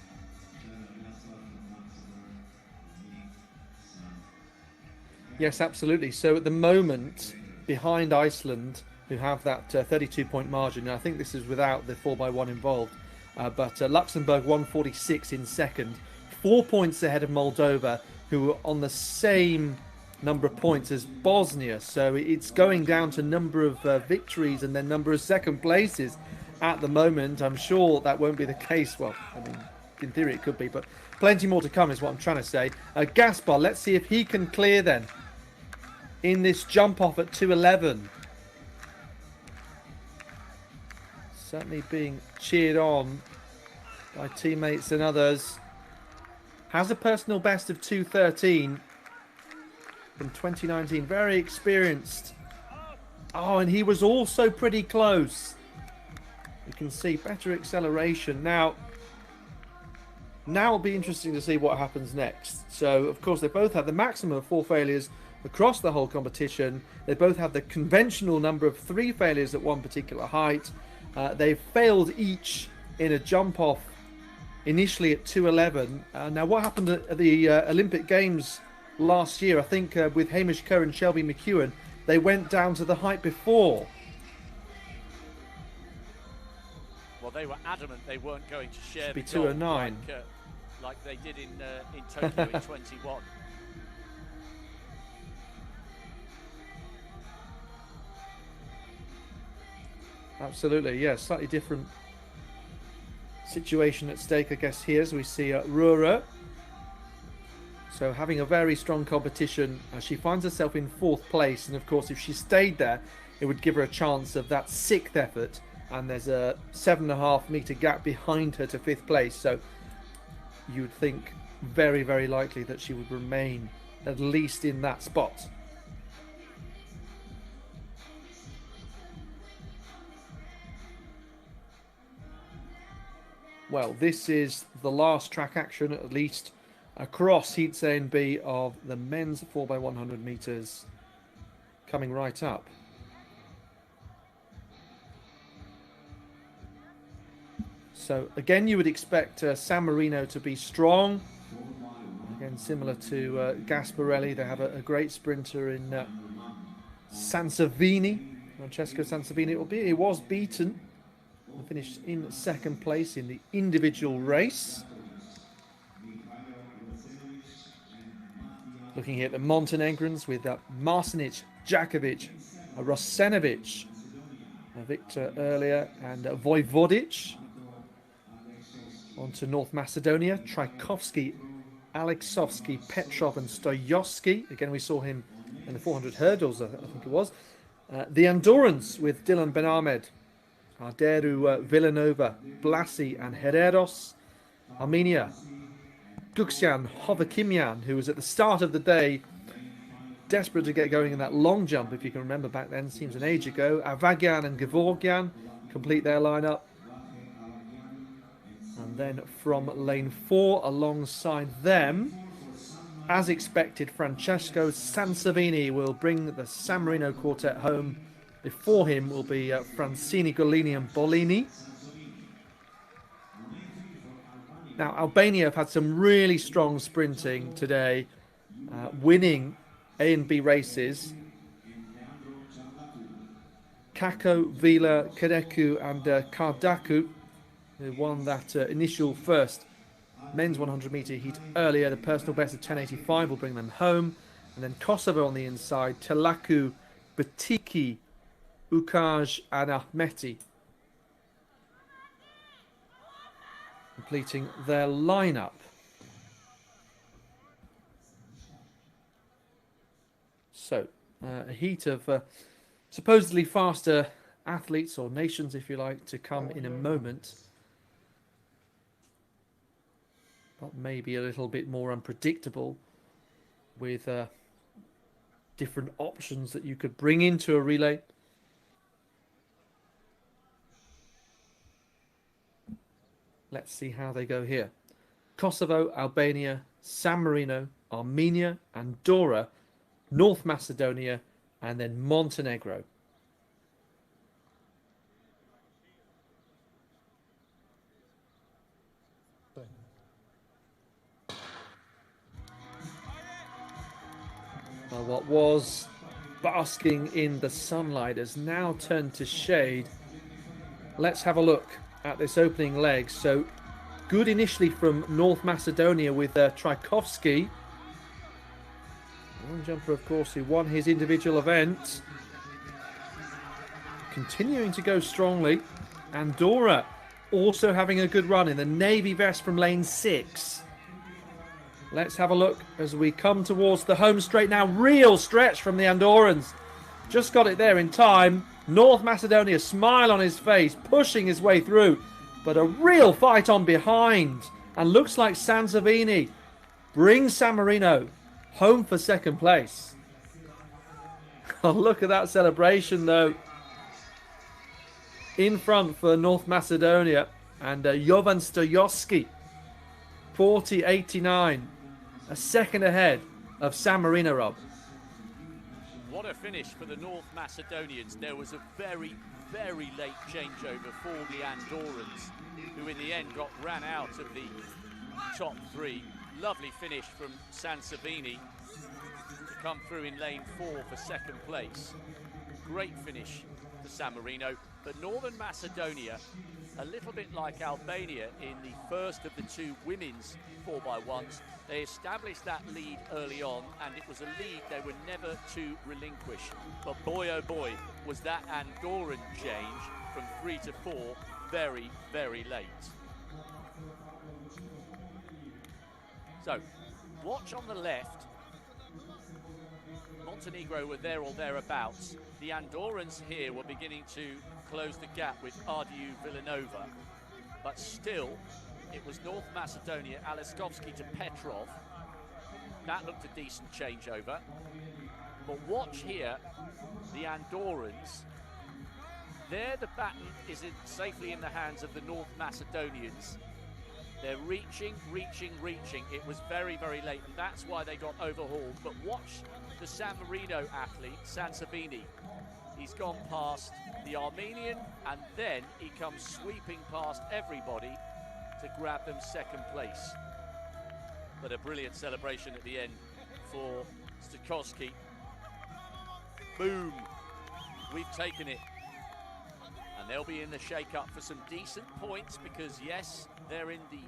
Yes, absolutely. So at the moment, behind Iceland, who have that 32-point margin, and I think this is without the 4x1 involved, but Luxembourg 146 in second, 4 points ahead of Moldova, who are on the same number of points as Bosnia. So it's going down to number of victories and then number of second places at the moment. I'm sure that won't be the case. Well, I mean, in theory it could be, but plenty more to come is what I'm trying to say. Gaspar, let's see if he can clear then in this jump off at 2:11. Certainly being cheered on by teammates and others. Has a personal best of 2:13 from 2019. Very experienced. Oh, and he was also pretty close. You can see better acceleration. Now it'll be interesting to see what happens next. So, of course, they both have the maximum of 4 failures across the whole competition. They both have the conventional number of 3 failures at one particular height. They've failed each in a jump off initially at 2:11. Now, what happened at the Olympic Games last year, I think with Hamish Kerr and Shelby McEwen, they went down to the height before. Well, they were adamant they weren't going to share the Should be gold 2:09. like they did in Tokyo in 21. Absolutely, yeah, slightly different situation at stake, I guess, here as we see Rura. So having a very strong competition, she finds herself in 4th place, and of course if she stayed there it would give her a chance of that 6th effort, and there's a 7.5 metre gap behind her to 5th place, so you would think very, very likely that she would remain at least in that spot. Well, this is the last track action, at least across Heats A and B of the men's 4x100 metres, coming right up. So again, you would expect San Marino to be strong. Again, similar to Gasparelli, they have a great sprinter in Sansevini, Francesco Sansevini. It was beaten and finished in 2nd place in the individual race. Looking here at the Montenegrins with Marsenic, Jakovic, Rosenovic, Victor earlier, and Vojvodic. On to North Macedonia, Tchaikovsky, Alexovsky, Petrov and Stoyovsky. Again, we saw him in the 400 hurdles, I think it was. The Andorrans with Dylan Ben Ahmed, Arderu Villanova, Blasi and Hereros. Armenia, Guxian Hovakimyan, who was at the start of the day desperate to get going in that long jump, if you can remember back then, seems an age ago. Avagian and Gevorgian complete their lineup. And then from lane 4 alongside them, as expected, Francesco Sansevini will bring the San Marino quartet home. Before him will be Francini, Golini and Bolini. Now, Albania have had some really strong sprinting today, winning A and B races. Kako, Vila, Kadeku and Kardaku, who won that initial first men's 100 metre heat earlier. The personal best of 10:85 will bring them home. And then Kosovo on the inside, Telaku, Batiki, Ukaj and Ahmeti, completing their lineup. So, a heat of supposedly faster athletes, or nations if you like, to come in a moment. But maybe a little bit more unpredictable, with different options that you could bring into a relay. Let's see how they go here. Kosovo, Albania, San Marino, Armenia, Andorra, North Macedonia, and then Montenegro. Well, what was basking in the sunlight has now turned to shade. Let's have a look at this opening leg. So good initially from North Macedonia with Tchaikovsky. Long jumper, of course, who won his individual event. Continuing to go strongly. Andorra also having a good run in the navy vest from lane 6. Let's have a look as we come towards the home straight now. Real stretch from the Andorrans. Just got it there in time. North Macedonia, smile on his face, pushing his way through. But a real fight on behind. And looks like Sansovini brings San Marino home for second place. Oh, look at that celebration, though. In front for North Macedonia. And Jovan Stojowski, 40.89. A second ahead of San Marino, Rob. What a finish for the North Macedonians. There was a very, very late changeover for the Andorrans, who in the end ran out of the top 3. Lovely finish from Sansovini to come through in lane 4 for second place. Great finish for San Marino. But Northern Macedonia, a little bit like Albania in the first of the 2 women's 4x1s, they established that lead early on, and it was a lead they were never to relinquish. But boy, oh boy, was that Andorran change from 3 to 4 very, very late. So, watch on the left. Montenegro were there or thereabouts. The Andorrans here were beginning to close the gap with RDU Villanova, but still it was North Macedonia, Aliskovsky to Petrov. That looked a decent changeover. But watch here, the Andorrans. There the baton is safely in the hands of the North Macedonians. They're reaching. It was very, very late, and that's why they got overhauled. But watch the San Marino athlete, Sansovini. He's gone past the Armenian, and then he comes sweeping past everybody to grab them second place. But a brilliant celebration at the end for Stojowski. Boom! We've taken it. And they'll be in the shake-up for some decent points because, yes, they're in the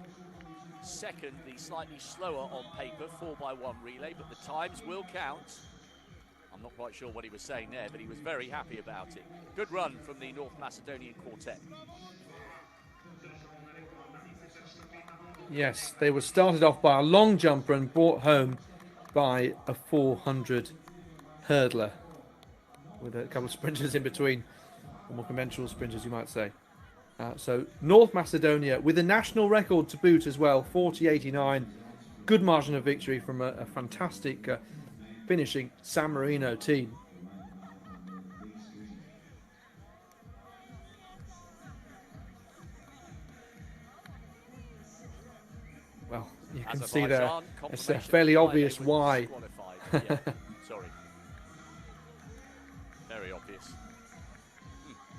second, the slightly slower on paper 4x1 relay, but the times will count. I'm not quite sure what he was saying there, but he was very happy about it. Good run from the North Macedonian quartet. Yes, they were started off by a long jumper and brought home by a 400 hurdler with a couple of sprinters in between, more conventional sprinters, you might say. So North Macedonia with a national record to boot as well, 40.89. Good margin of victory from a fantastic finishing San Marino team. Well, you can see there, it's fairly obvious why. Yeah, sorry. Very obvious.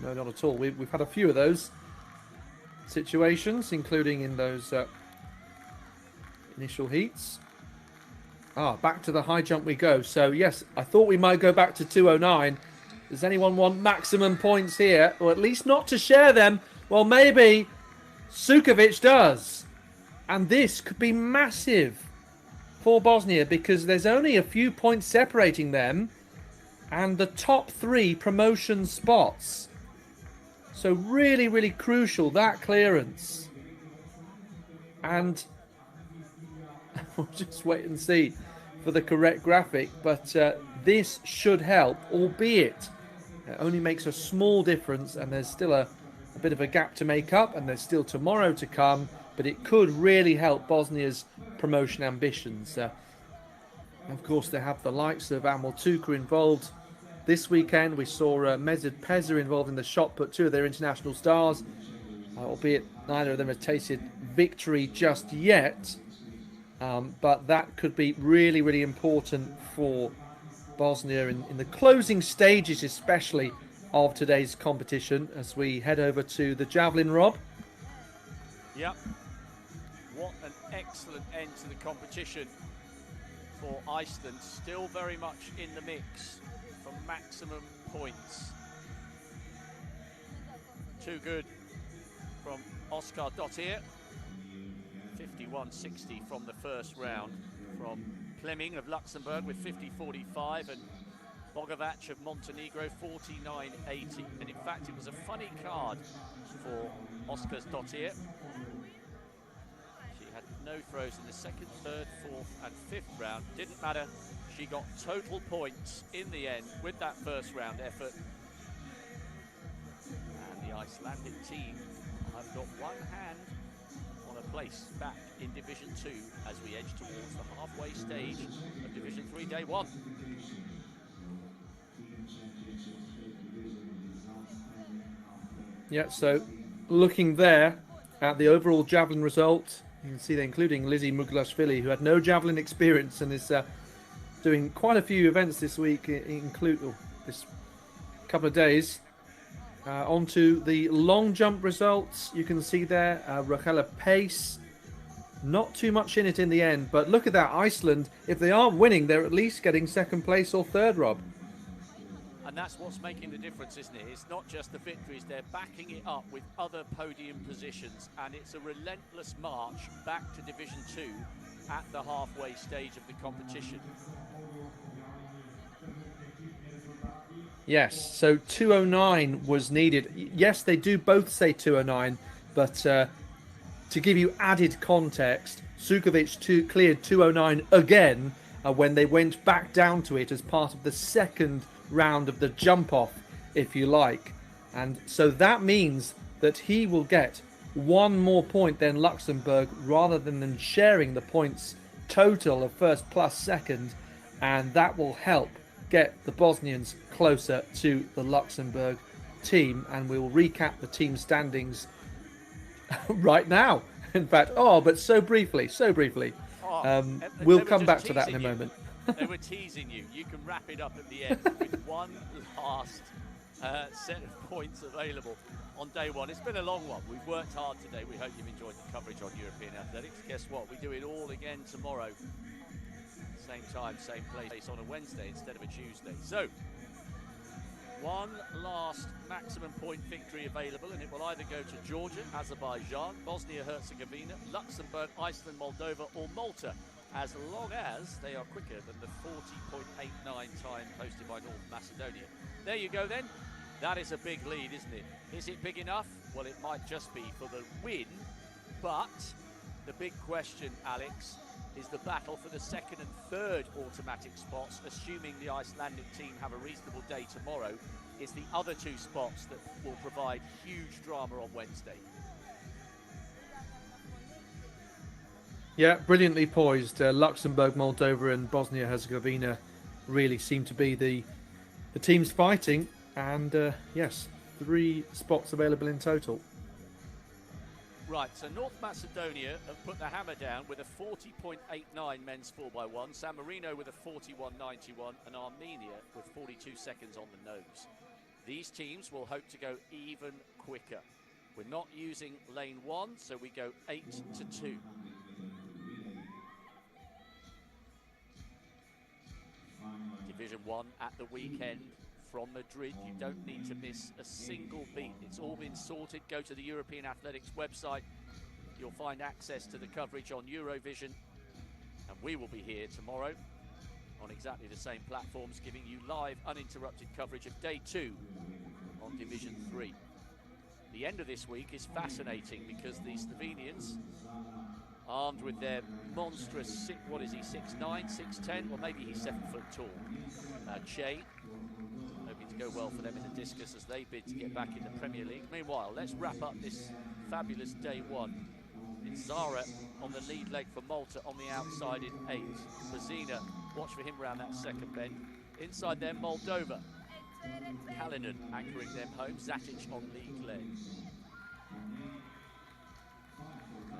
No, not at all. We've had a few of those situations, including in those initial heats. Back to the high jump we go. So, yes, I thought we might go back to 209. Does anyone want maximum points here? Or at least not to share them? Well, maybe Sukovic does. And this could be massive for Bosnia because there's only a few points separating them and the top 3 promotion spots. So really, really crucial, that clearance. And we'll just wait and see for the correct graphic. But this should help, albeit it only makes a small difference and there's still a bit of a gap to make up and there's still tomorrow to come. But it could really help Bosnia's promotion ambitions. Of course, they have the likes of Amel Tuka involved this weekend. We saw Mesut Peza involved in the shot put, 2 of their international stars. albeit neither of them have tasted victory just yet. But that could be really, really important for Bosnia in the closing stages, especially of today's competition, as we head over to the javelin, Rob. Yep. What an excellent end to the competition for Iceland. Still very much in the mix for maximum points. Too good from Oscar Dottir. 51.60 from the first round. From Plemming of Luxembourg with 50.45 and Bogovac of Montenegro 49.80. And in fact, it was a funny card for Oscar Dottir. She had no throws in the second, third, fourth and fifth round. Didn't matter. She got total points in the end with that first round effort. And the Icelandic team have got one hand on a place back in Division 2 as we edge towards the halfway stage of Division 3 Day 1. Yeah, so looking there at the overall javelin result, you can see there, including Lizzie Muglashvili, who had no javelin experience and is doing quite a few events this week, this couple of days. Onto the long jump results, you can see there, Rachela Pace, not too much in it in the end, but look at that, Iceland, if they aren't winning, they're at least getting second place or third, Rob. And that's what's making the difference, isn't it? It's not just the victories, they're backing it up with other podium positions, and it's a relentless march back to Division 2 at the halfway stage of the competition. Yes, so 209 was needed. Yes, they do both say 209, but to give you added context, Sukovic cleared 209 again when they went back down to it as part of the second round of the jump off, if you like. And so that means that he will get one more point than Luxembourg rather than them sharing the points total of first plus second, and that will help get the Bosnians closer to the Luxembourg team. And we will recap the team standings right now. In fact, but so briefly. We'll come back to that in a moment. They were teasing you. You can wrap it up at the end with one last set of points available on day one. It's been a long one. We've worked hard today. We hope you've enjoyed the coverage on European athletics. Guess what? We do it all again tomorrow. Same time, same place on a Wednesday instead of a Tuesday. So, one last maximum point victory available, and it will either go to Georgia, Azerbaijan, Bosnia-Herzegovina, Luxembourg, Iceland, Moldova or Malta, as long as they are quicker than the 40.89 time posted by North Macedonia. There you go then. That is a big lead, isn't it? Is it big enough? Well, it might just be for the win, but the big question, Alex, is the battle for the second and third automatic spots, assuming the Icelandic team have a reasonable day tomorrow, is the other two spots that will provide huge drama on Wednesday. Yeah, brilliantly poised. Luxembourg, Moldova and Bosnia-Herzegovina really seem to be the teams fighting. And yes, 3 spots available in total. Right, so North Macedonia have put the hammer down with a 40.89 men's 4x1, San Marino with a 41.91 and Armenia with 42 seconds on the nose. These teams will hope to go even quicker. We're not using lane 1, so we go 8-2. Division 1 at the weekend from Madrid. You don't need to miss a single beat. It's all been sorted. Go to the European Athletics website. You'll find access to the coverage on Eurovision. And we will be here tomorrow on exactly the same platforms, giving you live, uninterrupted coverage of Day 2 on Division 3. The end of this week is fascinating because the Slovenians, armed with their monstrous, 6'9", 6'10", well maybe he's 7 foot tall, Che, hoping to go well for them in the discus as they bid to get back in the Premier League. Meanwhile, let's wrap up this fabulous Day 1. It's Zara on the lead leg for Malta on the outside in 8. Brazina, watch for him round that second bend. Inside them, Moldova. Kalinin anchoring them home. Zatic on lead leg.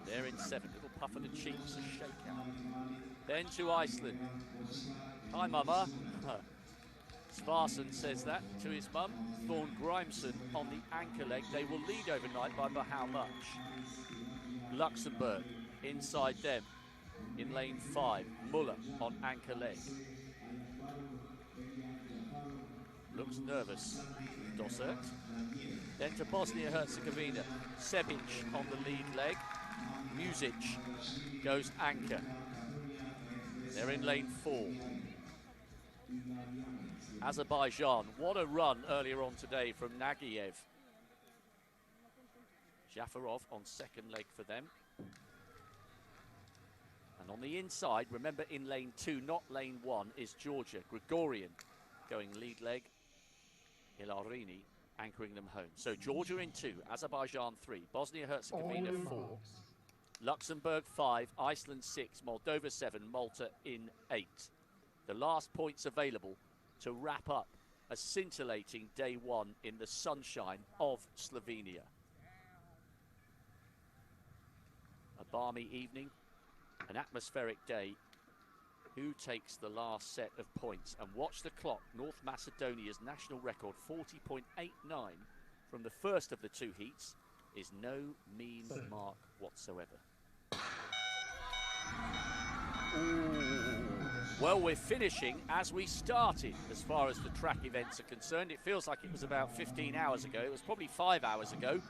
They're in 7. Little puff of the cheeks, a shakeout. Then to Iceland. Hi, Mama. Svarson says that to his mum. Thorn Grimson on the anchor leg. They will lead overnight by how much? Luxembourg inside them in lane 5. Muller on anchor leg. Looks nervous, Dossert. Then to Bosnia-Herzegovina. Sebic on the lead leg. Music goes anchor. They're in lane 4. Azerbaijan, what a run earlier on today from Nagiev. Jafarov on second leg for them. And on the inside, remember in lane 2, not lane 1, is Georgia. Gregorian going lead leg. Ilarini anchoring them home. So Georgia in 2, Azerbaijan 3, Bosnia-Herzegovina 4, Luxembourg 5, Iceland 6, Moldova 7, Malta in 8. The last points available to wrap up a scintillating day 1 in the sunshine of Slovenia. A balmy evening, an atmospheric day. Who takes the last set of points? And watch the clock. North Macedonia's national record, 40.89 from the first of the 2 heats, is no mean mark whatsoever. Ooh. Well, we're finishing as we started as far as the track events are concerned. It feels like it was about 15 hours ago. It was probably 5 hours ago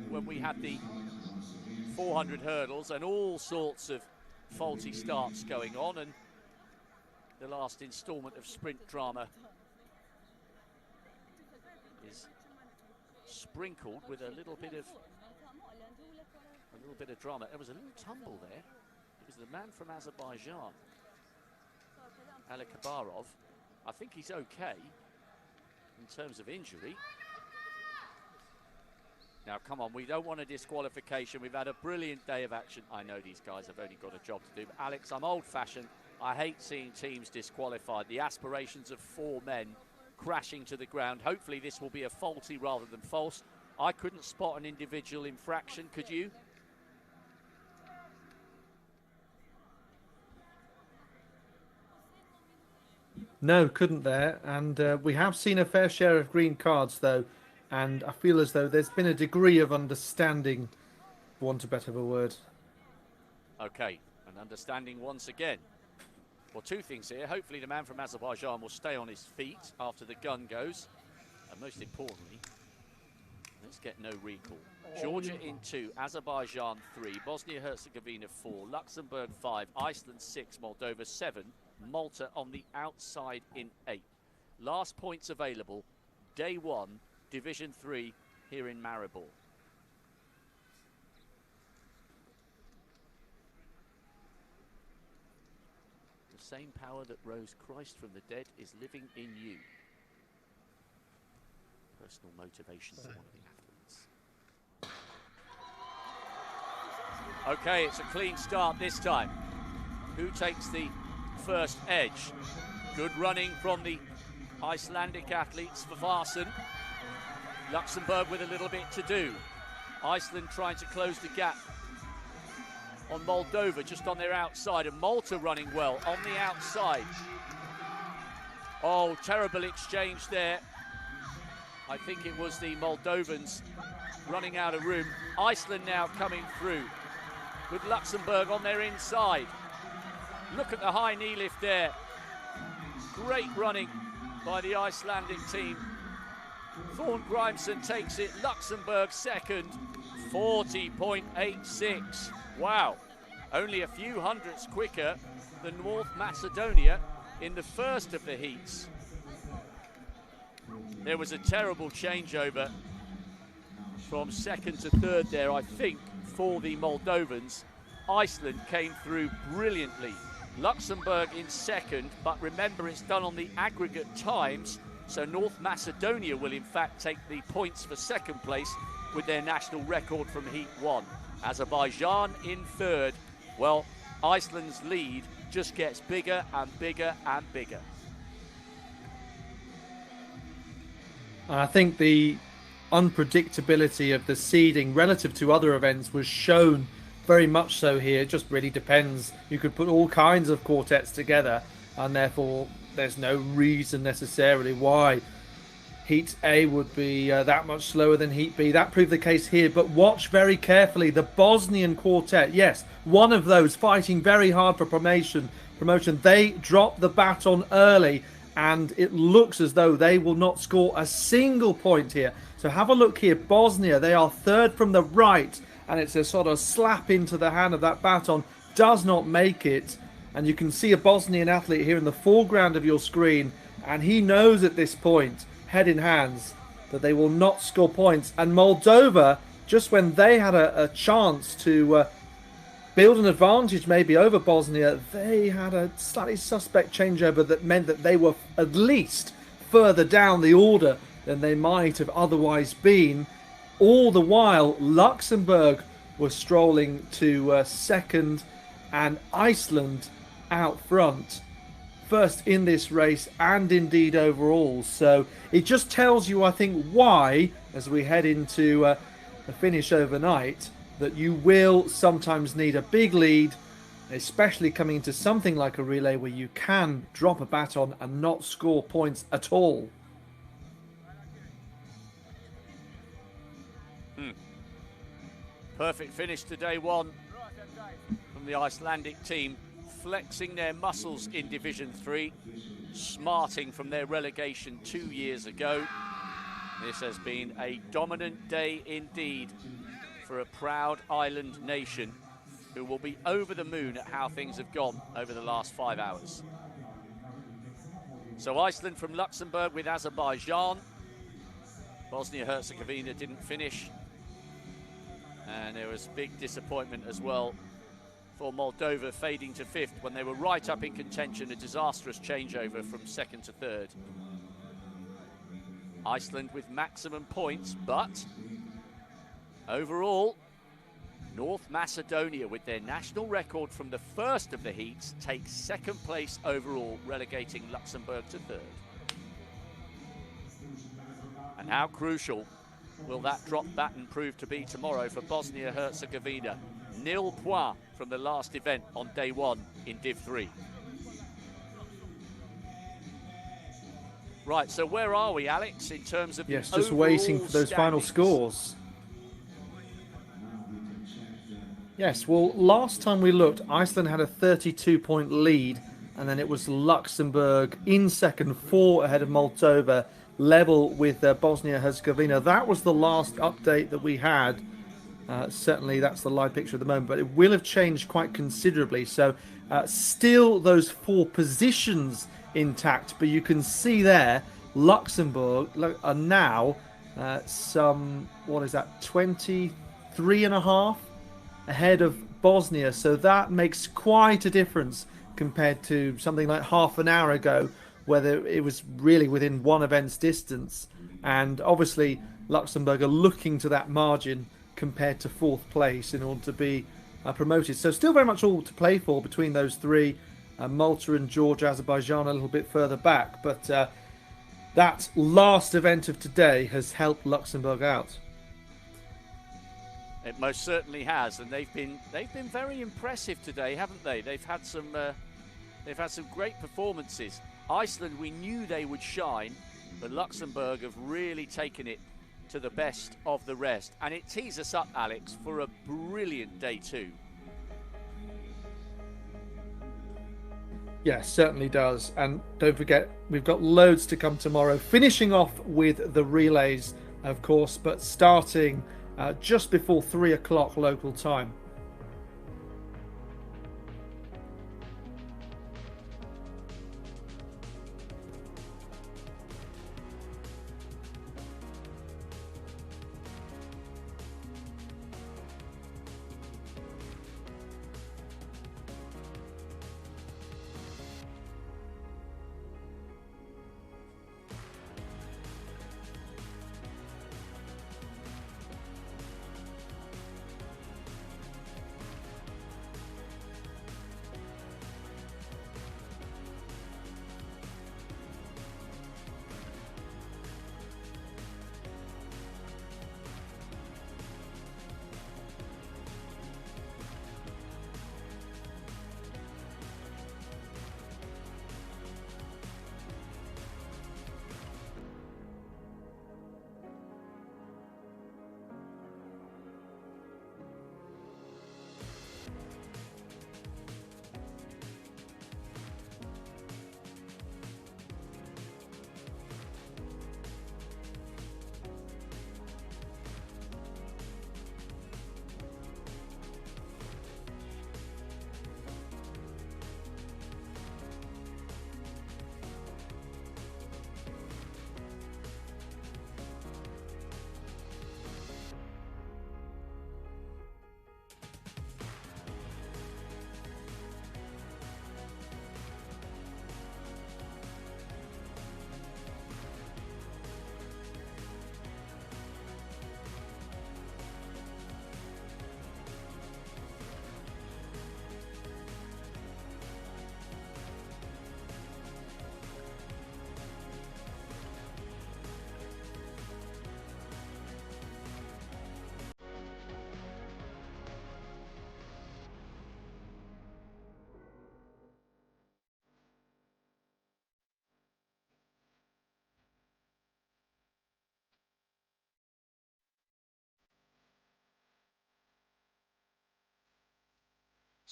when we had the 400 hurdles and all sorts of faulty starts going on, and the last instalment of sprint drama is sprinkled with a little bit of drama. There was a little tumble there. It was the man from Azerbaijan, Alikabarov. I think he's okay in terms of injury. Now, come on, we don't want a disqualification. We've had a brilliant day of action. I know these guys have only got a job to do, but Alex, I'm old-fashioned. I hate seeing teams disqualified. The aspirations of 4 men crashing to the ground. Hopefully this will be a faulty rather than false. I couldn't spot an individual infraction, could you? No, couldn't there. And we have seen a fair share of green cards, though. And I feel as though there's been a degree of understanding, for want of a better word. Okay, an understanding once again. Well, 2 things here. Hopefully the man from Azerbaijan will stay on his feet after the gun goes. And most importantly, let's get no recall. Georgia in 2, Azerbaijan 3, Bosnia-Herzegovina 4, Luxembourg 5, Iceland 6, Moldova 7, Malta on the outside in 8. Last points available, day 1, Division 3 here in Maribor. The same power that rose Christ from the dead is living in you. Personal motivation for one of the athletes. Okay, it's a clean start this time. Who takes the first edge? Good running from the Icelandic athletes for Varson. Luxembourg with a little bit to do. Iceland trying to close the gap on Moldova, just on their outside, and Malta running well on the outside. Oh, terrible exchange there. I think it was the Moldovans running out of room. Iceland now coming through with Luxembourg on their inside. Look at the high knee lift there. Great running by the Icelandic team. Thorn Grimson takes it, Luxembourg second, 40.86. Wow, only a few hundredths quicker than North Macedonia in the first of the heats. There was a terrible changeover from second to third there, I think, for the Moldovans. Iceland came through brilliantly. Luxembourg in second, but remember it's done on the aggregate times, so North Macedonia will in fact take the points for second place with their national record from Heat 1. Azerbaijan in third. Well, Iceland's lead just gets bigger and bigger and bigger. I think the unpredictability of the seeding relative to other events was shown very much so here. It just really depends. You could put all kinds of quartets together, and therefore there's no reason necessarily why Heat A would be that much slower than Heat B. That proved the case here, but watch very carefully. The Bosnian quartet, yes, one of those fighting very hard for promotion. They drop the baton early, and it looks as though they will not score a single point here. So have a look here. Bosnia, they are third from the right, and it's a sort of slap into the hand of that baton. Does not make it. And you can see a Bosnian athlete here in the foreground of your screen, and he knows at this point, head in hands, that they will not score points. And Moldova, just when they had a chance to build an advantage maybe over Bosnia, they had a slightly suspect changeover that meant that they were at least further down the order than they might have otherwise been. All the while, Luxembourg was strolling to second, and Iceland out front, first in this race and indeed overall. So it just tells you, I think, why, as we head into the finish overnight, that you will sometimes need a big lead, especially coming into something like a relay where you can drop a baton and not score points at all. Perfect finish to day one from the Icelandic team, flexing their muscles in Division 3, smarting from their relegation 2 years ago. This has been a dominant day indeed for a proud island nation who will be over the moon at how things have gone over the last 5 hours. So Iceland from Luxembourg with Azerbaijan. Bosnia-Herzegovina didn't finish. And there was big disappointment as well for Moldova, fading to 5th when they were right up in contention, a disastrous changeover from 2nd to 3rd. Iceland with maximum points, but overall, North Macedonia, with their national record from the first of the heats, takes 2nd place overall, relegating Luxembourg to 3rd. And how crucial will that drop baton prove to be tomorrow for Bosnia-Herzegovina? 0 points from the last event on day 1 in Div 3. Right, so where are we, Alex, in terms of yes, the just waiting for those final standings? scores. Yes, well, last time we looked, Iceland had a 32-point lead, and then it was Luxembourg in second, 4 ahead of Moldova, level with Bosnia-Herzegovina. That was the last update that we had. Certainly that's the live picture at the moment, but it will have changed quite considerably. So still those 4 positions intact, but you can see there Luxembourg are now some, 23 and a half ahead of Bosnia. So that makes quite a difference compared to something like half an hour ago, whether it was really within one event's distance. And obviously Luxembourg are looking to that margin compared to 4th place in order to be promoted. So still very much all to play for between those 3. Malta and Georgia, Azerbaijan a little bit further back. But that last event of today has helped Luxembourg out. It most certainly has, and they've been very impressive today, haven't they? They've had some great performances. Iceland, we knew they would shine, but Luxembourg have really taken it to the best of the rest. And it tees us up, Alex, for a brilliant day 2. Yes, certainly does. And don't forget, we've got loads to come tomorrow, finishing off with the relays, of course, but starting just before 3 o'clock local time.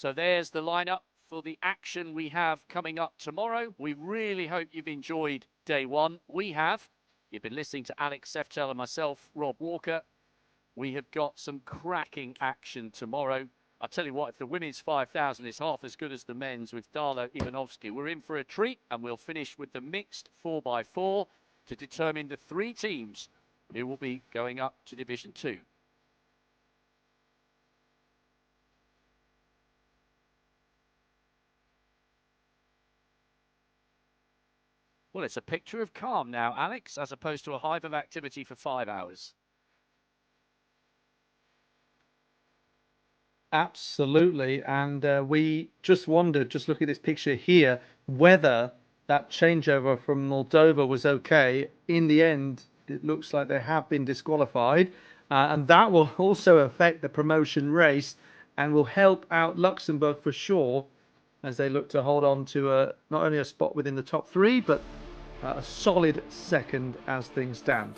So there's the lineup for the action we have coming up tomorrow. We really hope you've enjoyed day one. We have. You've been listening to Alex Seftel and myself, Rob Walker. We have got some cracking action tomorrow. I'll tell you what, if the women's 5,000 is half as good as the men's with Darla Ivanovsky, we're in for a treat, and we'll finish with the mixed 4x4 to determine the 3 teams who will be going up to Division 2. Well, it's a picture of calm now, Alex, as opposed to a hive of activity for 5 hours. Absolutely, and we just wondered, just looking at this picture here, whether that changeover from Moldova was okay. In the end, it looks like they have been disqualified, and that will also affect the promotion race and will help out Luxembourg for sure as they look to hold on to not only a spot within the top 3, but a solid second as things stand.